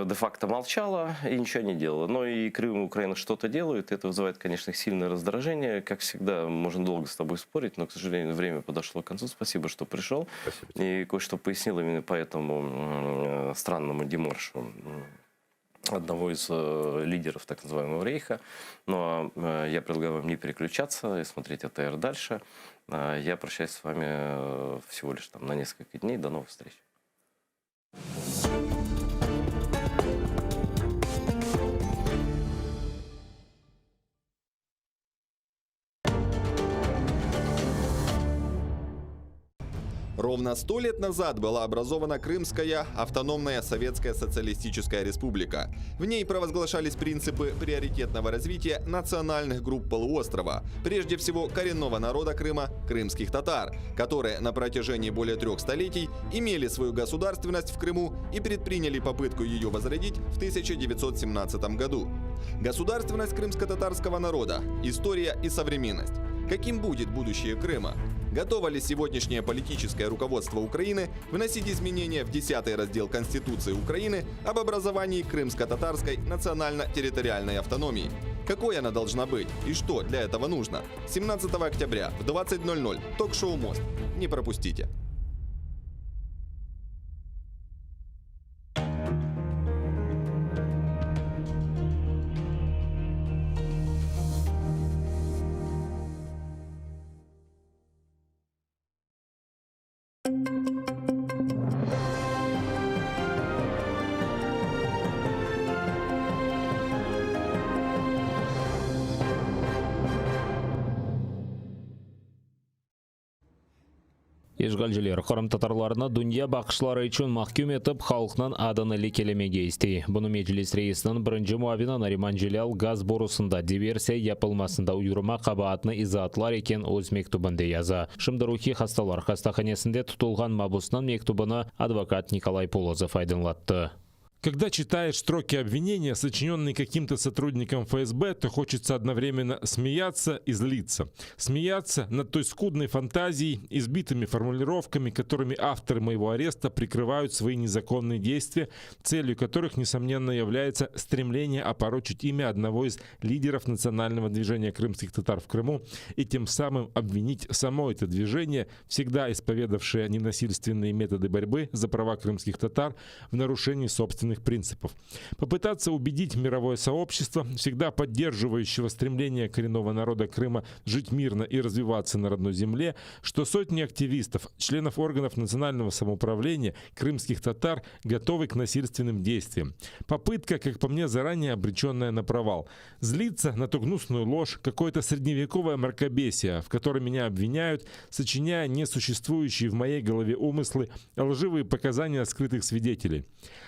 де-факто молчала и ничего не делала. Но и Крым и Украина что-то делают, это вызывает, конечно, сильное раздражение. Как всегда, можно долго с тобой спорить, но, к сожалению, время подошло к концу. Спасибо, что пришел. Спасибо. И кое-что пояснил именно по этому странному демаршу одного из лидеров так называемого рейха. Но я предлагаю вам не переключаться и смотреть АТР дальше. Я прощаюсь с вами всего лишь на несколько дней. До новых встреч. Ровно 100 лет назад была образована Крымская автономная Советская Социалистическая Республика. В ней провозглашались принципы приоритетного развития национальных групп полуострова, прежде всего коренного народа Крыма – крымских татар, которые на протяжении более 3 столетий имели свою государственность в Крыму и предприняли попытку ее возродить в 1917 году. Государственность крымско-татарского народа, история и современность. Каким будет будущее Крыма? Готово ли сегодняшнее политическое руководство Украины вносить изменения в 10-й раздел Конституции Украины об образовании крымско-татарской национально-территориальной автономии? Какой она должна быть и что для этого нужно? 17 октября в 20:00 ток-шоу «Мост». Не пропустите. Ешгалжилер Қырым татарларына дүния бақшылары үшін махкүм етіп, халқынан аданы лекелемеге істей. Бұны Меджлис рейсінің бірінші муавина Нариман Жилял газ борусында диверсия япылмасында ұйырма қабаатыны изатлар екен өз мектубында яза. Шымдырухи хасталар хастаханесінде тұтылған мабусынан мектубыны адвокат Николай Полозов айдынлатты. Когда читаешь строки обвинения, сочиненные каким-то сотрудником ФСБ, то хочется одновременно смеяться и злиться. Смеяться над той скудной фантазией, избитыми формулировками, которыми авторы моего ареста прикрывают свои незаконные действия, целью которых, несомненно, является стремление опорочить имя одного из лидеров национального движения крымских татар в Крыму и тем самым обвинить само это движение, всегда исповедавшее ненасильственные методы борьбы за права крымских татар, в нарушении собственных принципов. Попытаться убедить мировое сообщество, всегда поддерживающего стремление коренного народа Крыма жить мирно и развиваться на родной земле, что сотни активистов, членов органов национального самоуправления, крымских татар готовы к насильственным действиям. Попытка, как по мне, заранее обреченная на провал. Злиться на ту гнусную ложь, какое-то средневековое мракобесие, в котором меня обвиняют, сочиняя несуществующие в моей голове умыслы, лживые показания скрытых свидетелей.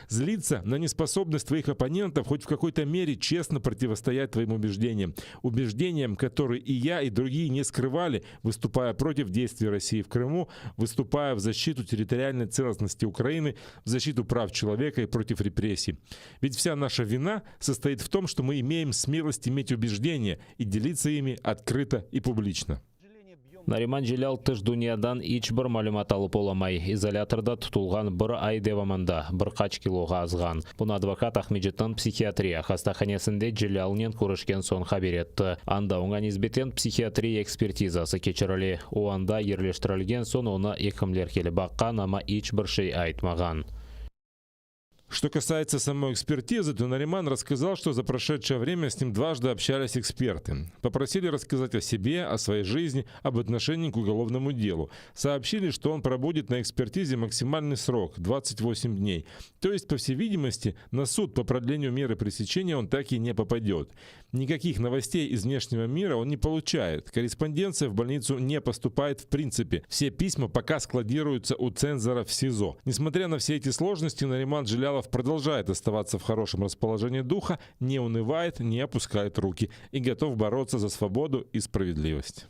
Злиться на неспособность твоих оппонентов хоть в какой-то мере честно противостоять твоим убеждениям. Убеждениям, которые и я, и другие не скрывали, выступая против действий России в Крыму, выступая в защиту территориальной целостности Украины, в защиту прав человека и против репрессий. Ведь вся наша вина состоит в том, что мы имеем смелость иметь убеждения и делиться ими открыто и публично. Нариман Жилял тыш дуниядан ичбір мәлімат алып оламай. Изоляторда тұтылған бір ай деваманда, бір қач килоға азған. Бұны адвокат Ахмеджеттен психиатрия хастаханесінде Жилялнен көрішкен сон хабер етті. Анда оңа низбетен психиатрия экспертизасы кечірілі. О анда ерлештірілген сон оны екімлер келі баққан, ама ичбір шей айтмаған. Что касается самой экспертизы, то Нариман рассказал, что за прошедшее время с ним дважды общались эксперты. Попросили рассказать о себе, о своей жизни, об отношении к уголовному делу. Сообщили, что он пробудет на экспертизе максимальный срок – 28 дней. То есть, по всей видимости, на суд по продлению меры пресечения он так и не попадет. Никаких новостей из внешнего мира он не получает. Корреспонденция в больницу не поступает в принципе. Все письма пока складируются у цензора в СИЗО. Несмотря на все эти сложности, Нариман Жилялов продолжает оставаться в хорошем расположении духа, не унывает, не опускает руки и готов бороться за свободу и справедливость.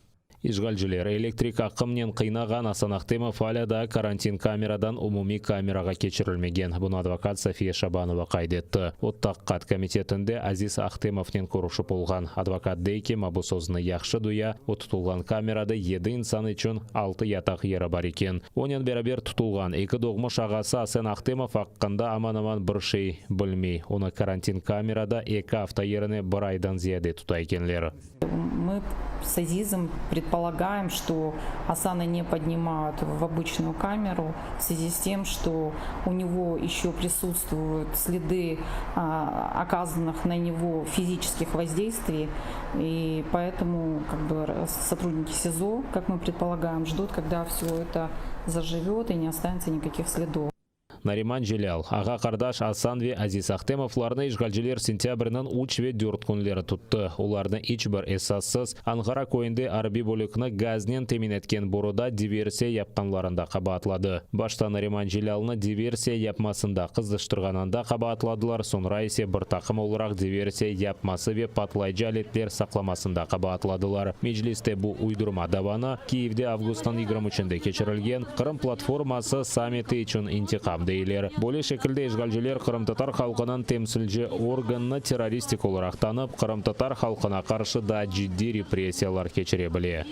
Ишгалжилер электрик ақымнен қинаған Асан Ахтемов аляда карантин камерадан умуми камераға кечірілмеген. Бұны адвокат София Шабанова қайдетті. Оттаққат комитетінде Азиз Ахтемовнен көруші болған. Адвокат дейке мабусозны яқшы дуя, о тұтылған камерады 7 инсан үшін 6 ятақ ері бар екен. Онен берабер тұтылған 2 доғмыш ағасы Асан Ахтемов аққанда аман-аман бір шей білмей. Оны карантин камерада 2 авто еріне 1 айдан зияде тұта екенлері. Мы с Азизом предполагаем, что Асана не поднимают в обычную камеру в связи с тем, что у него еще присутствуют следы оказанных на него физических воздействий, и поэтому сотрудники СИЗО, как мы предполагаем, ждут, когда все это заживет и не останется никаких следов. Нариман Жилял, аға қардаш Асанви Азиз Ахтемовларны ишгалжилер сентябрьнан 3-4 күнлері тұтты. Оларны ичбір эсассыз Анғара койынды арби бөлікні газнен темин еткен бұруда диверсия япқанларында қабатлады. Башта Нариман Жилялны диверсия япмасында қыздыштырғананда қабатладылар, сонра есе бір тақым оларақ диверсия япмасы ве патлайжа алетлер сақламасында қабатладылар. Меджлисте бұл уйдырма даваны Киевде августан 23-шінде кечірілген Қырым платформасы саммиты үшін интиқам дейлер. Боле шекілде ишгалжилер Қырым-татар халқынан темсілжі органны террористик оларақ танып, Қырым-татар халқына қаршы да жидди репрессиялар кечіре біле.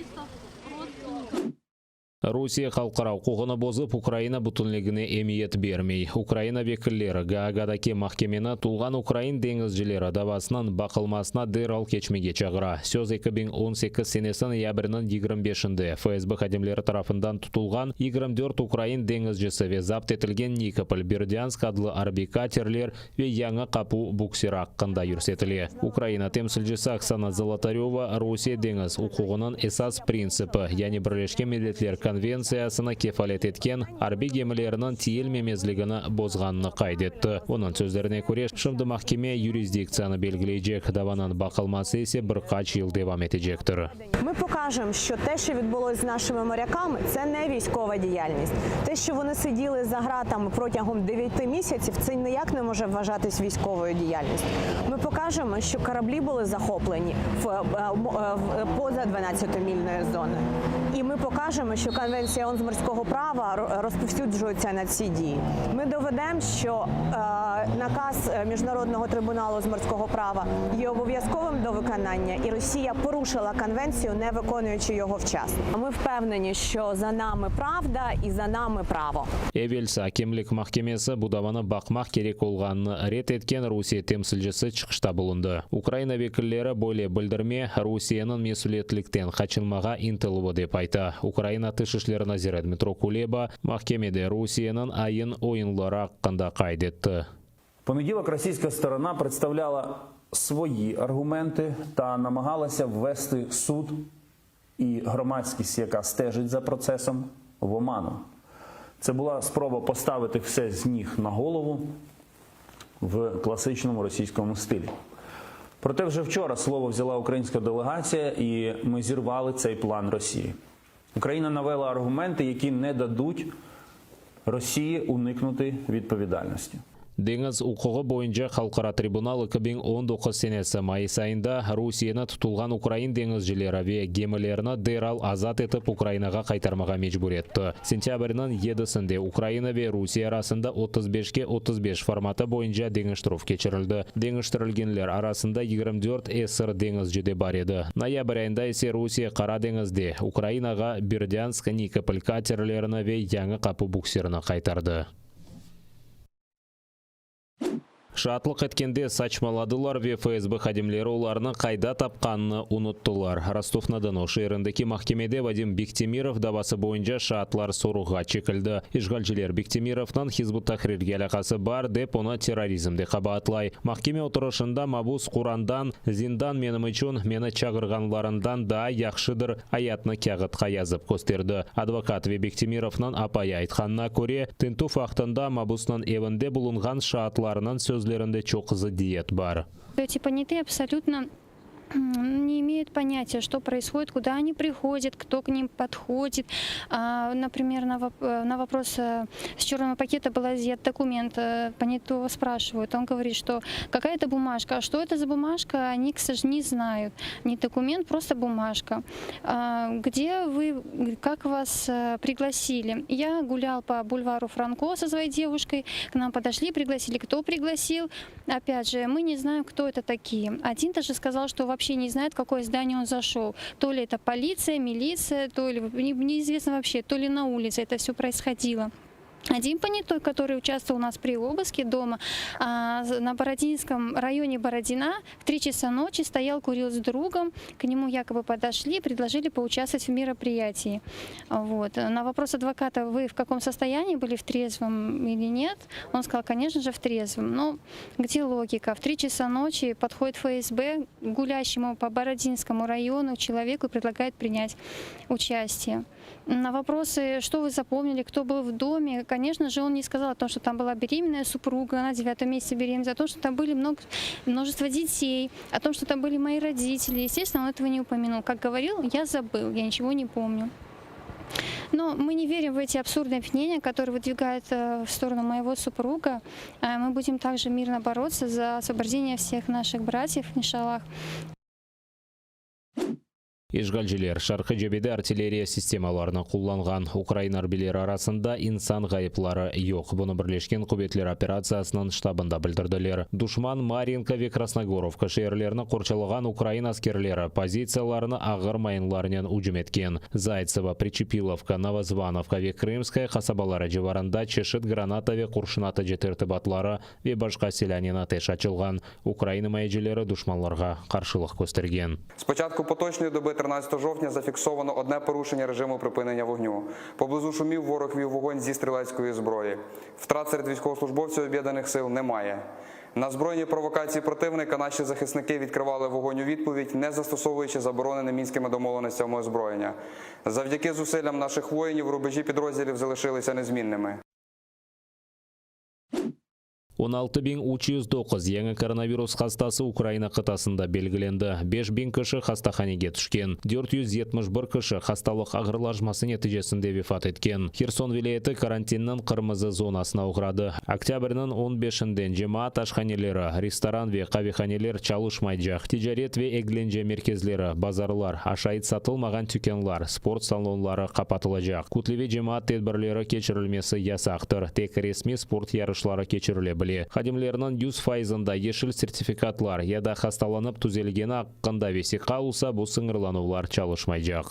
Русия халқара құқыны бозып, Украина бүтінлігіне эмиет бермей. Украина векіллері Гаагадaki махкемені тұлған Украин деңізжілері давасынан бақылмасына дерал кечмеге чағыра. Сөз 2018 сенесін ябірінің 25-інде ФСБ қадемлері тарафындан тұтылған 24 Украин деңізжісі ве запт етілген Никополь Бердянск адлы арби катерлер ве яңа қапу буксер аққында юрсетіле. Украина темсілжісі Оксана Золотарева Русия деңіз құқығының esas принципі, яғни Бірлескен Милләтлер конвенциясына кефалет еткен арби гемілерінің тиелмемезлігіні бозғанны қайдетті. Оның сөздеріне көре, шымды махкеме юрисдикцияны белгілейджек, даванан бақылмасы есе бір қач ел девам етежектір. Ми покажемо, що те, що відбулося з нашими моряками, це не військова діяльність. Те, що вони сиділи за ґратами протягом 9 місяців, це ніяк не може вважатись військовою діяльністю. Ми покажемо, що кораблі були захоплені поза 12-мільною зоною. І ми покажемо, що Конвенція ООН з морського права розповсюджується на ці дії. Ми доведемо, що наказ Міжнародного трибуналу з морського права є обов'язковим до виконання, і Росія порушила конвенцію, не виконуючи його вчасно. Ми впевнені, що за нами правда і за нами право. Эвелса Кемлик Махкемесі будаваны бақмақ керек болғанын рет еткен Русия темсілжісі чықышта болынды. Украина векіллері более білдірме Русияның месулетліктен қачылмаға интылуы деп айты. Украина тышышлері Назира Дмитро Кулеба Махкемеде Русияның айын ойынлары аққында қайдетті. В понеділок російська сторона представляла свої аргументи та намагалася ввести суд і громадськість, яка стежить за процесом, в оману. Це була спроба поставити все з ніг на голову в класичному російському стилі. Проте вже вчора слово взяла українська делегація, і ми зірвали цей план Росії. Україна навела аргументи, які не дадуть Росії уникнути відповідальності. Деңіз құқығы бойынша халықара трибунал 2019 сенесі майыс айында Русияны тұтылған Украин деңізшілері ве гемілеріні дерал азат етіп Украинаға қайтармаға мejbur етті. Сентябрьнің 7-сінде Украина ве Русия арасында 35-ке 35 форматы бойынша деңіштіров кечірілді. Деңіштірілгенлер арасында 24 СР деңізжіде бар еді. Ноябрь айында есе Русия қара деңізде Украинаға Бердянск, Никополь катерлеріні ве яңы қапы буксеріні қайтарды. Шатлық еткенде сачмаладылар ве ФСБ хадимлері оларны қайда тапқанны ұныттылар. Ростов-на-Дону шеріндегі махкемеде Вадим Бектемиров давасы бойынша шатлар соруға чекілді. Ишгалчилер Бектемировнан Хизбут Тахрирге алақасы бар деп оны терроризмде қабатлай. Махкеме отырышында Мабус Құрандан, зиндан менім үшін мені чағырғанларындан да яқшыдыр аятны кәғытқа язып көстерді. Адвокат ве Бектемировнан апай айтқанына көре, тінту фактында Мабуснан евінде бұлынған шатларынан сөзлерінде чоқызы диет бар. Эти понятые абсолютно не имеют понятия, что происходит, куда они приходят, кто к ним подходит. Например, на вопрос, с черного пакета был изъят документ, понятого спрашивают. Он говорит, что какая-то бумажка. А что это за бумажка, они, к сожалению, не знают. Не документ, просто бумажка. Где вы, как вас пригласили? Я гулял по бульвару Франко со своей девушкой. К нам подошли, пригласили. Кто пригласил? Опять же, мы не знаем, кто это такие. Один даже сказал, что вообще не знает, в какое здание он зашел. То ли это полиция, милиция, то ли неизвестно вообще, то ли на улице это все происходило. Один понятой, который участвовал у нас при обыске дома на Бородинском районе Бородина, в 3 часа ночи стоял, курил с другом, к нему якобы подошли, предложили поучаствовать в мероприятии. Вот. На вопрос адвоката, вы в каком состоянии были, в трезвом или нет, он сказал, конечно же, в трезвом. Но где логика? В 3 часа ночи подходит ФСБ к гулящему по Бородинскому району человеку и предлагает принять участие. На вопросы, что вы запомнили, кто был в доме, конечно же, он не сказал о том, что там была беременная супруга, она 9 месяце беременна, о том, что там были множество детей, о том, что там были мои родители. Естественно, он этого не упомянул. Как говорил, я забыл, я ничего не помню. Но мы не верим в эти абсурдные обвинения, которые выдвигают в сторону моего супруга. Мы будем также мирно бороться за освобождение всех наших братьев, иншаллах. Ишгалчилер шарқы жебеде артиллерия системаларына қолланған. Украин арбилері арасында инсан ғайыплары жоқ. Бұны бірлешкен құбетлер операциясының штабында білдірділер. Душман Маринка ве Красногоровка шehirlerini қоршалаған Украин аскерлері позицияларыны ағыр майынларынан ұжым еткен. Зайцева, Причепиловка, Новозвановка ве Крымская қасабалары жеварында чешет граната ве құршыната жетіртібатлары ве башқа селянин атеш açылған. Украина майжелері душманларға қаршылық көстерген. Спочатку поточної доби 13 жовтня зафіксовано одне порушення режиму припинення вогню. Поблизу Шумів ворог вів вогонь зі стрілецької зброї. Втрат серед військовослужбовців об'єднаних сил немає. На збройні провокації противника наші захисники відкривали вогонь у відповідь, не застосовуючи заборонене мінськими домовленостями озброєння. Завдяки зусиллям наших воїнів рубежі підрозділів залишилися незмінними. 16.309 yangi koronavirus hastası Ukraina qit'asында belgilendi. 5.000 kishi xastaxonaga tushgan. 471 kishi xastalik og'irlashmasi natijasida vafot etgan. Xerson viloyati karantinning qirmizi zonasına uğradı. Oktyabrning 15-dan jamoat ashxonalari, restoran va qahvaxonalar çalışmayacak. Ticaret ve eğlence merkezleri, bazarlar, aşağıt satılmagan dükanlar, sport salonlari kapatılacak. Kutlevi jamoat tedbirlari kechirilmesi yasaqdir. Tek resmi sport yarışlari kechirilibili. Xodimlarning 100%da yeşil sertifikatlar ya da hastalanıp tüzelgeni haqqında vesika olsa bu sınırlanuvlar çalışmayacak.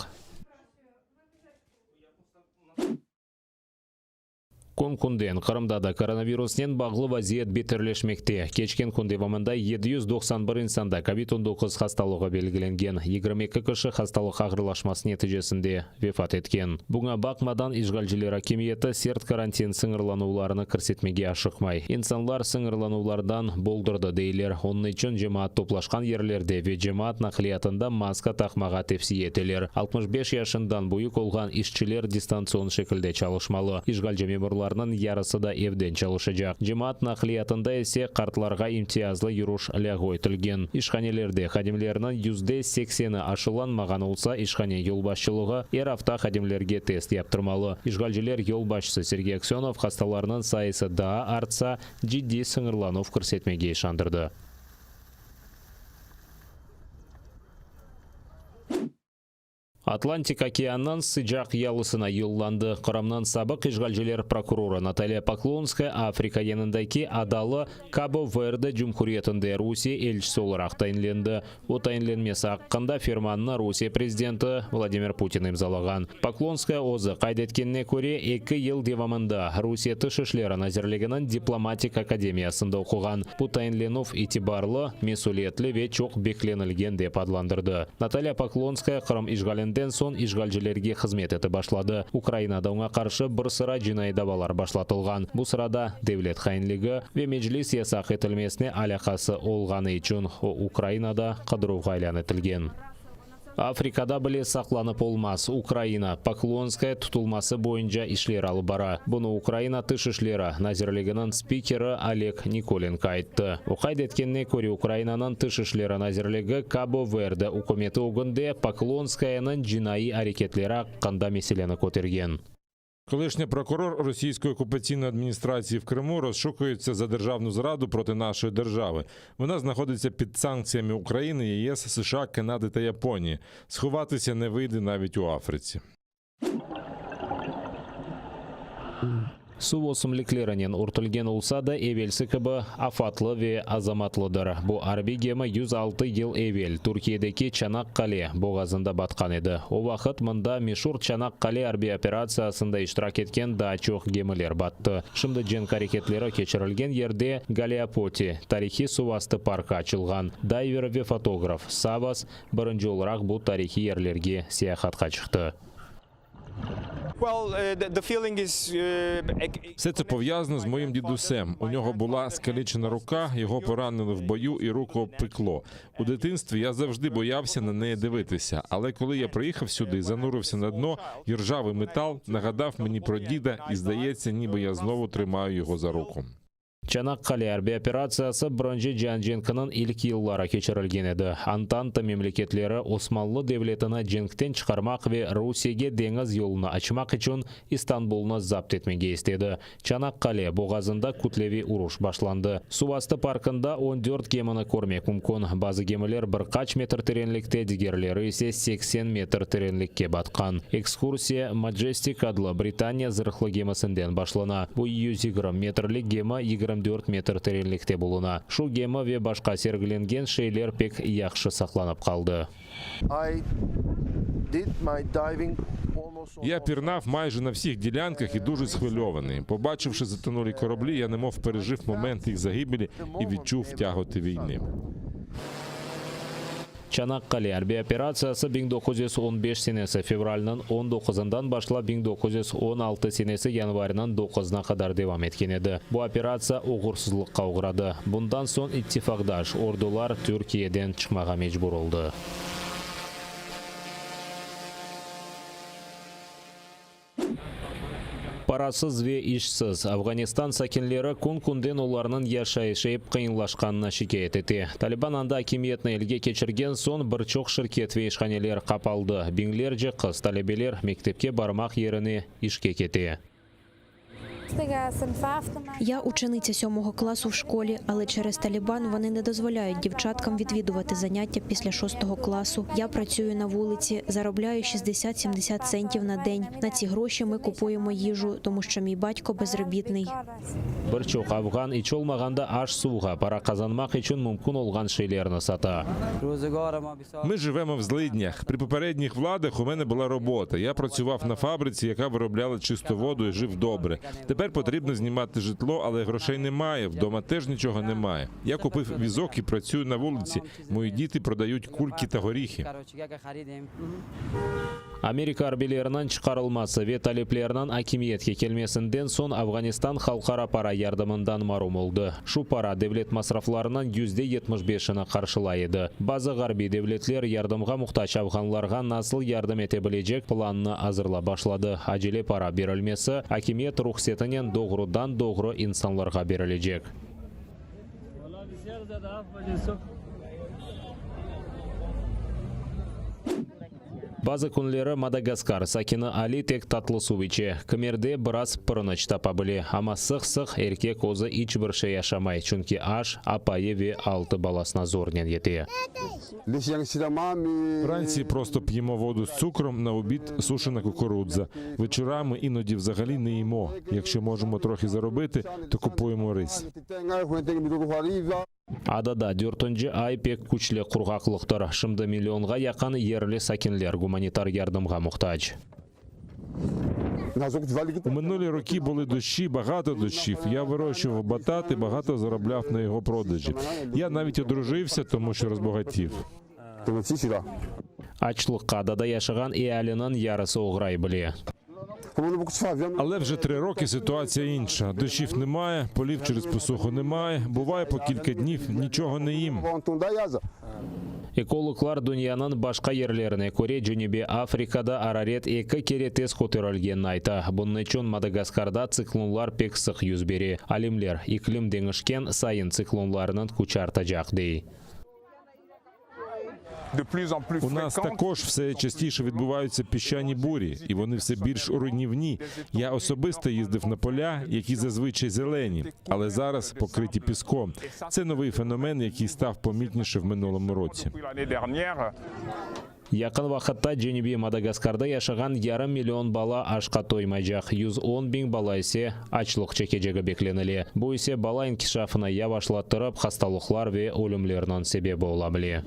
Kunden Qrimda da koronavirusdan bağlı vaziyet beterleşmekte. Keçken kun davomida 791 insonda COVID-19 hastalığı belgilengen. 22 kishi hastalık ağırlaşması neticesinde vefat etken. Buna bakmadan işgalciler hakimiyeti sert karantin sınırlanuvlarını kırsetmege aşıqmay. İnsanlar sınırlanuvlardan boldurdu deyler. Onun için cemaat toplaşkan yerlerde ve cemaat nakliyatında maska takmağa tavsiye etiler. 65 yaşından büyük olgan işçiler distansiyon şekilde çalışmalı. İşgalci memurlarının yarısı da evden çalışacak. Cemaat nakliyatında ise kartlarga imtiyazlı yürüyüş lagı etilgen. İşhanelerde xodimlerinin %80'i aşılanmagan olsa işhane yol başçılığı her hafta xodimlerge test yaptırmalı. İşgalciler yol başçısı Sergey Aksyonov hastalarının sayısı daha artsa ciddi sınırlanıv kırsetmege işandırdı. Атлантик океанынан sıcak yalısına yollandı. Qrimның sabık işgalciler prokurori Natalya Poklonskaya Afrika yanındaki adalı Cabo Verde Cumhuriyetinde Rusiya elçisi olarak tayinlendi. O tayinlenmesi hakkında fermanını Rusiya prezidenti Vladimir Putin imzalagan. Poklonskaya o'zi qayd etganine ko'ra 2 yıl davomida Rusiya Tashqi ishlar nazirligining diplomatik akademiyasında o'qigan. Bu tayinlenuv itibarlı, mesuliyetli ve çok beklenilgan deb adlandırdı. Natalya Poklonskaya Qrim işgalinden son işgalcilerge xizmet eti başladı. Ukrainada ona karşı bir sıra jinoiy da'volar başlatılgan. Bu sırada devlet hainligi ve meclis yasak etilmesine alakası olgani için o Ukrainada qidiruvga aylanetilgan. Afrikada bile saqlanıp olmaz. Ukraina Poklonskaya tutulması boyunca işler alıp bara. Bunu Ukraina Tashqi ishlar nazirligining spikeri Oleg Nikolenko aytdi. O qayd etganine ko'ra Ukrainaning Tashqi ishlar nazirligi Cabo Verde hukumati o'g'inde Poklonskayaning jinoiy harakatlari haqqında meseleni ko'targan. Колишній прокурор російської окупаційної адміністрації в Криму розшукується за державну зраду проти нашої держави. Вона знаходиться під санкціями України, ЄС, США, Канади та Японії. Сховатися не вийде навіть у Африці. Su o'simliklarinin urtilgan olsa da evvelsi kabi afatli ve azamatlidir. Bu harbiy gemi 106 yil evvel Turkiyadagi Çanakkale bo'g'azida batgan edi. O vaqt munda mashhur Çanakkale harbiy operatsiyasida ishtirok etgan dachoq gemilar batdi. Şimdi jang harakatlari kechirilgan yerda Galeopoti tarixiy suvosti parki ochilgan. Dayver ve fotograf Savas birinchi o'laroq bu tarixiy yerlarga sayohatga chiqdi. Все це пов'язано з моїм дідусем. У нього була скалічена рука, його поранили в бою і руку обпекло. У дитинстві я завжди боявся на неї дивитися, але коли я приїхав сюди, занурився на дно, і ржавий метал нагадав мені про діда, і здається, ніби я знову тримаю його за руку. Çanakkale harbiy operatsiyasi birinchi janjinqining ilk yillari kechirilgan edi. Antanta memlekatlari Osmanlı devletini jangdan chiqarmoq ve Rusiyaga dengiz yo'lini ochmoq uchun Istanbulni zabt etmege istedi. Çanakkale bo'g'azida kutleviy urush boshlandi. Suvosti parkida 14 gemini ko'rmak mumkin. Ba'zi gemilar bir qancha metr teranlikda, diğerlari esa 80 metr teranlikka batgan. Ekskursiya Majestic adli Britaniya zirhli gemisidan boshlana. Bu 120 metrlik gemi 24 metr teranlikda bo'luna. Shu gemi ve boshqa sergilangan shaylar pek yaxshi saqlanib qoldi. Я пірнав майже на всіх ділянках і дуже схвильований. Побачивши затонулі кораблі, я немов пережив момент їх загибелі і відчув тяготи війни. Çanakkale harbiy operatsiyasi 1915 senesi fevralning 19'undan başlab 1916 senesi yanvarning 9'una kadar devam etgan edi. Bu operatsiya uğursuzluqqa uğradı. Bundan son ittifaqdosh ordular Türkiye'den chiqmaga mecbur oldu. парасыз ве ишсіз. Афганистан сакинлері күн-күнден оларының яшайшайып қиынлашқанына шикает еті. Талибан анда акимиетні елге кечірген сон бір чоқ шіркет ве ишханелер қапалды. Бинглер же қыз талебелер мектепке бармақ еріне ішке кете. Я учениця 7 класу в школі, але через Талібан вони не дозволяють дівчаткам відвідувати заняття після 6 класу. Я працюю на вулиці, заробляю 60-70 центів на день. На ці гроші ми купуємо їжу, тому що мій батько безробітний. Бір чоқ афган ич олмағанда аш суға пара қазанмақ үшін мүмкін олған шейлерні сата. Ми живемо в злиднях. При попередніх владах у мене була робота. Я працював на фабриці, яка виробляла чисту воду і жив добре. Тепер потрібно знімати житло, але грошей немає, вдома теж нічого немає. Я купив візок і працюю на вулиці. Мої діти продають кульки та горіхи. Америка арбелерінен чықарылмасы ве талеплерінен акимиетке келмесінден сон Афганистан халқара пара ярдымындан марум олды. Шу пара девлет масрафларынан %75-ні қаршылайды. Базы ғарби девлетлер ярдымға мұқтач афғанларға насыл ярдым ете білежек планны азырла башлады. Ажиле пара берілмесі акимиет рухсетінен доғрудан доғру инсанларға берілежек. Базы күнлері Мадагаскар сакины Али тек татлы сувиче. Кімерде біраз пырыныч тапа біле. Ама сық-сық еркек өзі ич бірше яшамай. Чүнки аш апайы ве 6 баласына зорнен ете. Вранці просто п'ємо воду з цукром, на обід сушена кукурудза. Вечорами іноді взагалі не їмо. Якщо можемо трохи заробити, то купуємо рис. Адада 4-нче ай пек күчле құрғақлықтар. Шымды миллионға яқын ерлі сакинлер гуманитар ярдымға мұқтач. У минулі роки були дощі, багато дощів. Я вирощував батат і багато заробляв на його продажі. Я навіть одружився, тому що розбагатів. Ачлыққа адада яшыған иәлінен ярысы оғрай біле. Але вже 3 роки ситуація інша. Дощів немає, полів через посуху немає. Буває по кілька днів, нічого не їм. Экологлар дүнияның башқа ерлеріне көре Жөнебе Африкада арарет 2 кере тез көтерілген айта. Бұны чон Мадагаскарда циклонлар пек сық юз бере. Алимлер иклим деңішкен сайын циклонларының күчарта жақ. У нас також все частіше відбуваються піщані бурі, і вони все більш руйнівні. Я особисто їздив на поля, які зазвичай зелені, але зараз покриті піском. Це новий феномен, який став помітніше в минулому році. Якын вақытта Жөнебе Мадагаскарда яшаған 1,5 миллион бала ашқа тоймай жақ. 110 000 бала есе ачлық чекежегі бекленілі. Бұл есе бала инкишафына явашлаттырып, хасталықлар ве өлімлерінің себебі ола біле.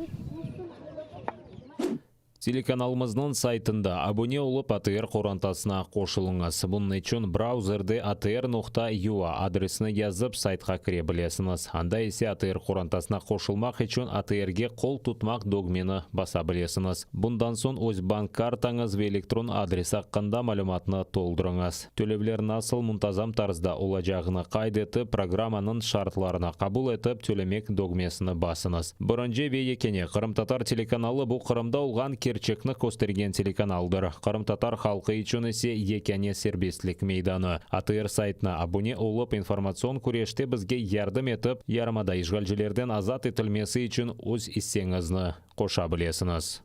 Телеканалымыздың сайтында абоне олып АТР қорантасына қошылыңыз. Бұның үшін браузерде atr.ua адресіне yazып сайтқа кіре білесіңіз. Анда есе АТР қорантасына қошылмақ үшін АТРге қол тұтмақ догмені баса білесіңіз. Бұндан соң өз банк картаңыз ве электрон адрес аққанда мәліматыны толдырыңыз. Төлевлер насыл мұнтазам тарзда олажағыны қайдеті программаның шартларына қабыл етіп төлемек догмесіні басыңыз. Бұрынже ве екене Қырым Татар телеканалы бұл Қырымда олған Керчекні көстерген телеканалдар. Қырым Татар халқы үшін есе екене сербестлік мейданы. АТР сайтына абоне олып информацион көреште бізге ярдым етіп, ярмада ишгалжелерден азат етілмесі үшін өз иссеңізні қоша білесіңіз.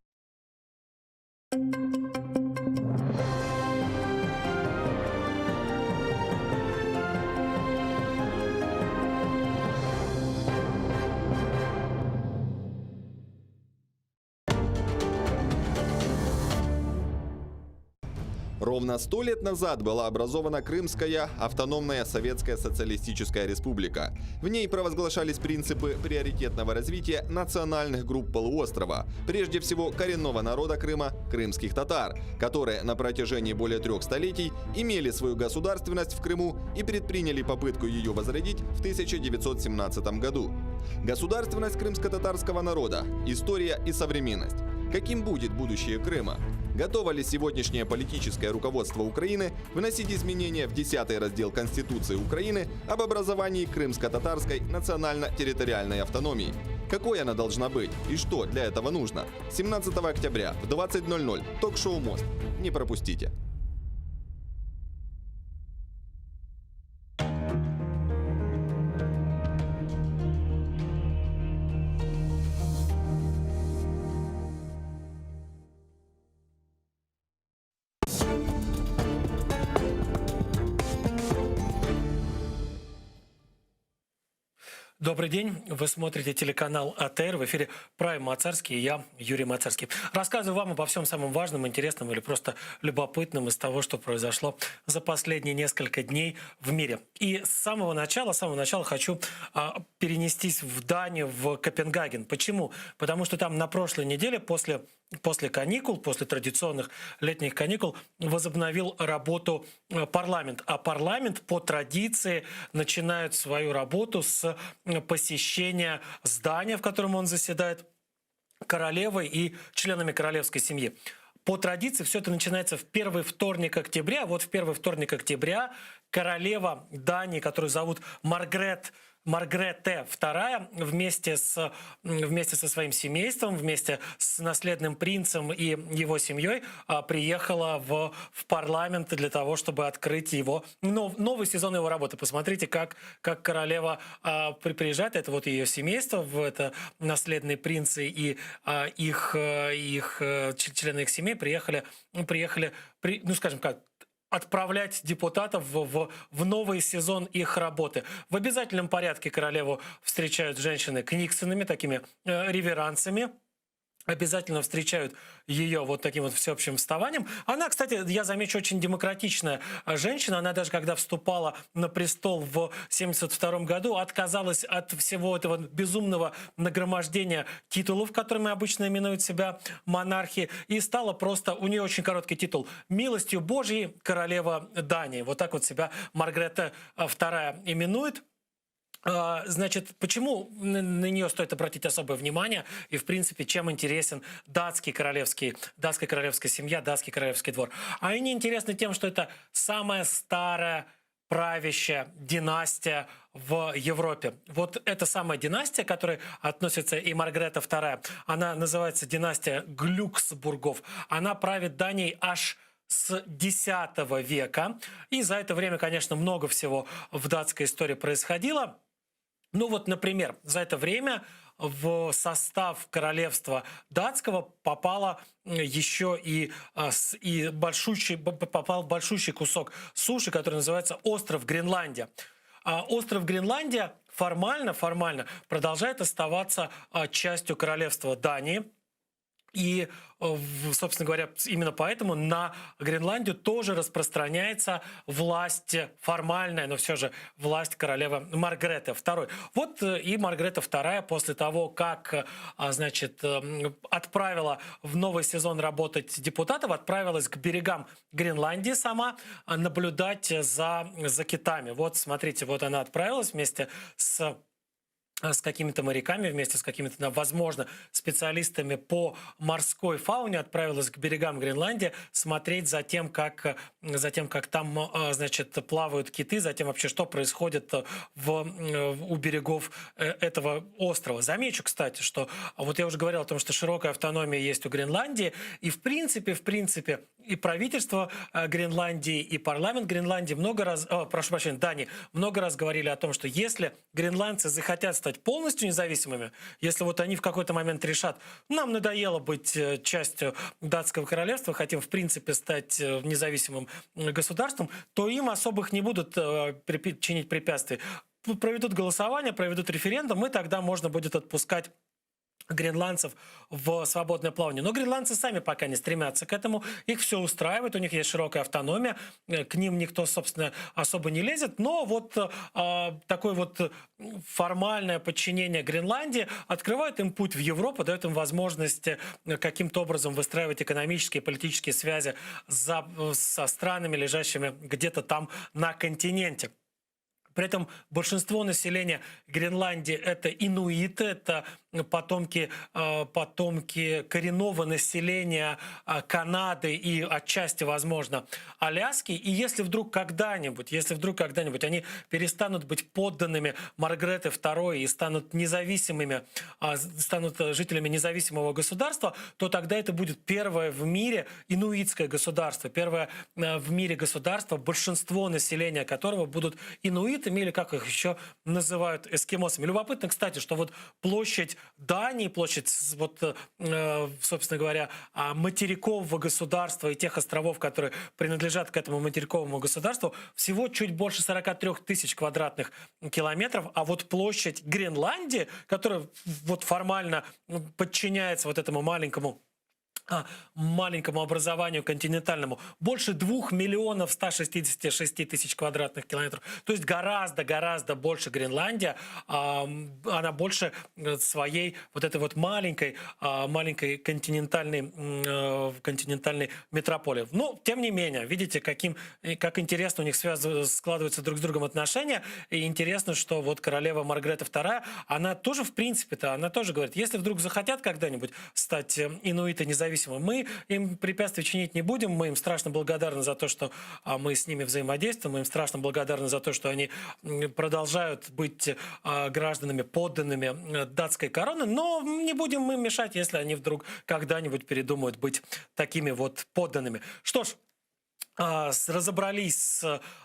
Ровно 100 лет назад была образована Крымская автономная Советская Социалистическая Республика. В ней провозглашались принципы приоритетного развития национальных групп полуострова, прежде всего коренного народа Крыма – крымских татар, которые на протяжении более 3 столетий имели свою государственность в Крыму и предприняли попытку ее возродить в 1917 году. Государственность крымско-татарского народа, история и современность. Каким будет будущее Крыма? Готово ли сегодняшнее политическое руководство Украины вносить изменения в 10-й раздел Конституции Украины об образовании крымско-татарской национально-территориальной автономии? Какой она должна быть и что для этого нужно? 17 октября в 20:00 ток-шоу «Мост». Не пропустите. Добрый день. Вы смотрите телеканал АТР. В эфире Прайм Мацарский и я, Юрий Мацарский. Рассказываю вам обо всем самом важном, интересном или просто любопытном из того, что произошло за последние несколько дней в мире. И с самого начала хочу перенестись в Данию, в Копенгаген. Почему? Потому что там на прошлой неделе после каникул, после традиционных летних каникул, возобновил работу парламент. А парламент по традиции начинает свою работу с посещения здания, в котором он заседает, королевой и членами королевской семьи. По традиции все это начинается в первый вторник октября. Вот в первый вторник октября королева Дании, которую зовут Маргрете II, вместе со своим семейством, вместе с наследным принцем и его семьей приехала в парламент для того, чтобы открыть его новый сезон его работы. Посмотрите, как королева приезжает. Это вот ее семейство, это наследные принцы и их члены их семей приехали, отправлять депутатов в новый сезон их работы. В обязательном порядке королеву встречают женщины книксонами, такими реверансами. Обязательно встречают ее вот таким вот всеобщим вставанием. Она, кстати, я замечу, очень демократичная женщина. Она даже когда вступала на престол в 1972 году, отказалась от всего этого безумного нагромождения титулов, которыми обычно именуют себя монархи, и стала просто, у нее очень короткий титул, «Милостью Божьей королева Дании». Вот так вот себя Маргрета II именует. Значит, почему на нее стоит обратить особое внимание и, в принципе, чем интересен датская королевская семья, датский королевский двор? А они интересны тем, что это самая старая правящая династия в Европе. Вот эта самая династия, к которой относится и Маргрета II, она называется династия Глюксбургов. Она правит Данией аж с X века. И за это время, конечно, много всего в датской истории происходило. Ну вот, например, за это время в состав королевства датского попало еще попал большущий кусок суши, который называется остров Гренландия. Остров Гренландия формально продолжает оставаться частью королевства Дании. И, собственно говоря, именно поэтому на Гренландию тоже распространяется власть формальная, но все же власть королевы Маргреты II. Вот и Маргрета II после того, как, значит, отправила в новый сезон работать депутатов, отправилась к берегам Гренландии сама наблюдать за китами. Вот, смотрите, вот она отправилась вместе с какими-то моряками, вместе с какими-то, возможно, специалистами по морской фауне, отправилась к берегам Гренландии смотреть за тем, как там, значит, плавают киты, за тем вообще, что происходит у берегов этого острова. Замечу, кстати, что вот я уже говорил о том, что широкая автономия есть у Гренландии, и в принципе, и правительство Гренландии, и парламент Гренландии Дании много раз говорили о том, что если гренландцы захотят стать полностью независимыми, если вот они в какой-то момент решат, нам надоело быть частью датского королевства, хотим в принципе стать независимым государством, то им особых не будут чинить препятствий. Проведут голосование, проведут референдум, и тогда можно будет отпускать гренландцев в свободное плавание. Но гренландцы сами пока не стремятся к этому. Их все устраивает, у них есть широкая автономия, к ним никто, собственно, особо не лезет. Но вот такое вот формальное подчинение Гренландии открывает им путь в Европу, дает им возможность каким-то образом выстраивать экономические и политические связи со странами, лежащими где-то там на континенте. При этом большинство населения Гренландии – это инуиты, это потомки коренного населения Канады и отчасти, возможно, Аляски. И если вдруг когда-нибудь они перестанут быть подданными Маргреты II и станут независимыми, станут жителями независимого государства, то тогда это будет первое в мире инуитское государство, первое в мире государство, большинство населения которого будут инуитами, или как их еще называют, эскимосами. Любопытно, кстати, что вот площадь Дании, площадь, собственно говоря, материкового государства и тех островов, которые принадлежат к этому материковому государству, всего чуть больше 43 тысяч квадратных километров, а вот площадь Гренландии, которая вот формально подчиняется вот этому маленькому образованию континентальному, больше 2 миллионов 166 тысяч квадратных километров. То есть гораздо больше Гренландия, она больше своей вот этой вот маленькой континентальной метрополии. Но, тем не менее, видите, как интересно у них складываются друг с другом отношения. И интересно, что вот королева Маргрета II, она тоже, в принципе-то, она тоже говорит, если вдруг захотят когда-нибудь стать инуиты независимыми, мы им препятствий чинить не будем, мы им страшно благодарны за то, что мы с ними взаимодействуем, мы им страшно благодарны за то, что они продолжают быть гражданами, подданными датской короны, но не будем им мешать, если они вдруг когда-нибудь передумают быть такими вот подданными. Что ж, разобрались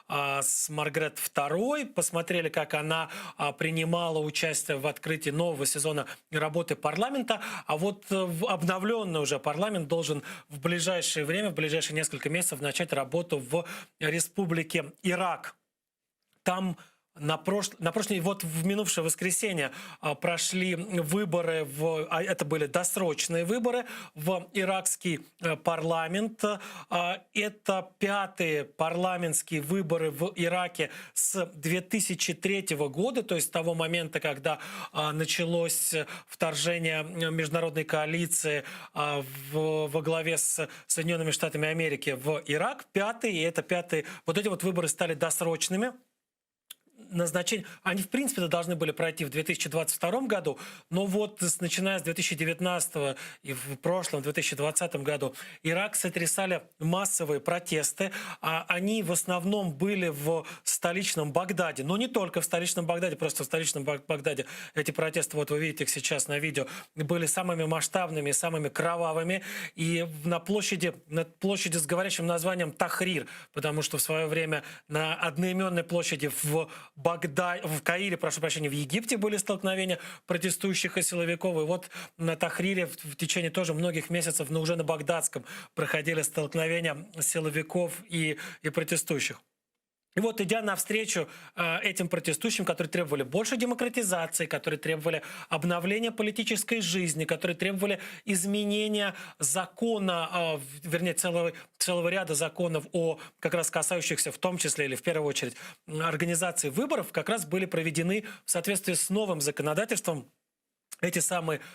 с Маргрет II, посмотрели, как она принимала участие в открытии нового сезона работы парламента, а вот обновленный уже парламент должен в ближайшее время, в ближайшие несколько месяцев начать работу в Республике Ирак. Там в минувшее воскресенье прошли выборы, это были досрочные выборы в иракский парламент. Это 5-е парламентские выборы в Ираке с 2003 года, то есть с того момента, когда началось вторжение международной коалиции во главе с Соединенными Штатами Америки в Ирак. 5-е, вот эти вот выборы стали досрочными. Они, в принципе, должны были пройти в 2022 году, но вот начиная с 2019 и в прошлом, 2020 году, Ирак сотрясали массовые протесты. Они в основном были в столичном Багдаде, но не только в столичном Багдаде, просто в столичном Багдаде эти протесты, вот вы видите их сейчас на видео, были самыми масштабными, самыми кровавыми. И на площади с говорящим названием Тахрир, потому что в свое время на одноименной площади в Каире, прошу прощения, в Египте были столкновения протестующих и силовиков. И вот на Тахрире в течение тоже многих месяцев, но уже на Багдадском, проходили столкновения силовиков и протестующих. И вот, идя навстречу этим протестующим, которые требовали больше демократизации, которые требовали обновления политической жизни, которые требовали изменения закона, вернее, целого ряда законов, как раз касающихся в том числе или в первую очередь организации выборов, как раз были проведены в соответствии с новым законодательством эти самые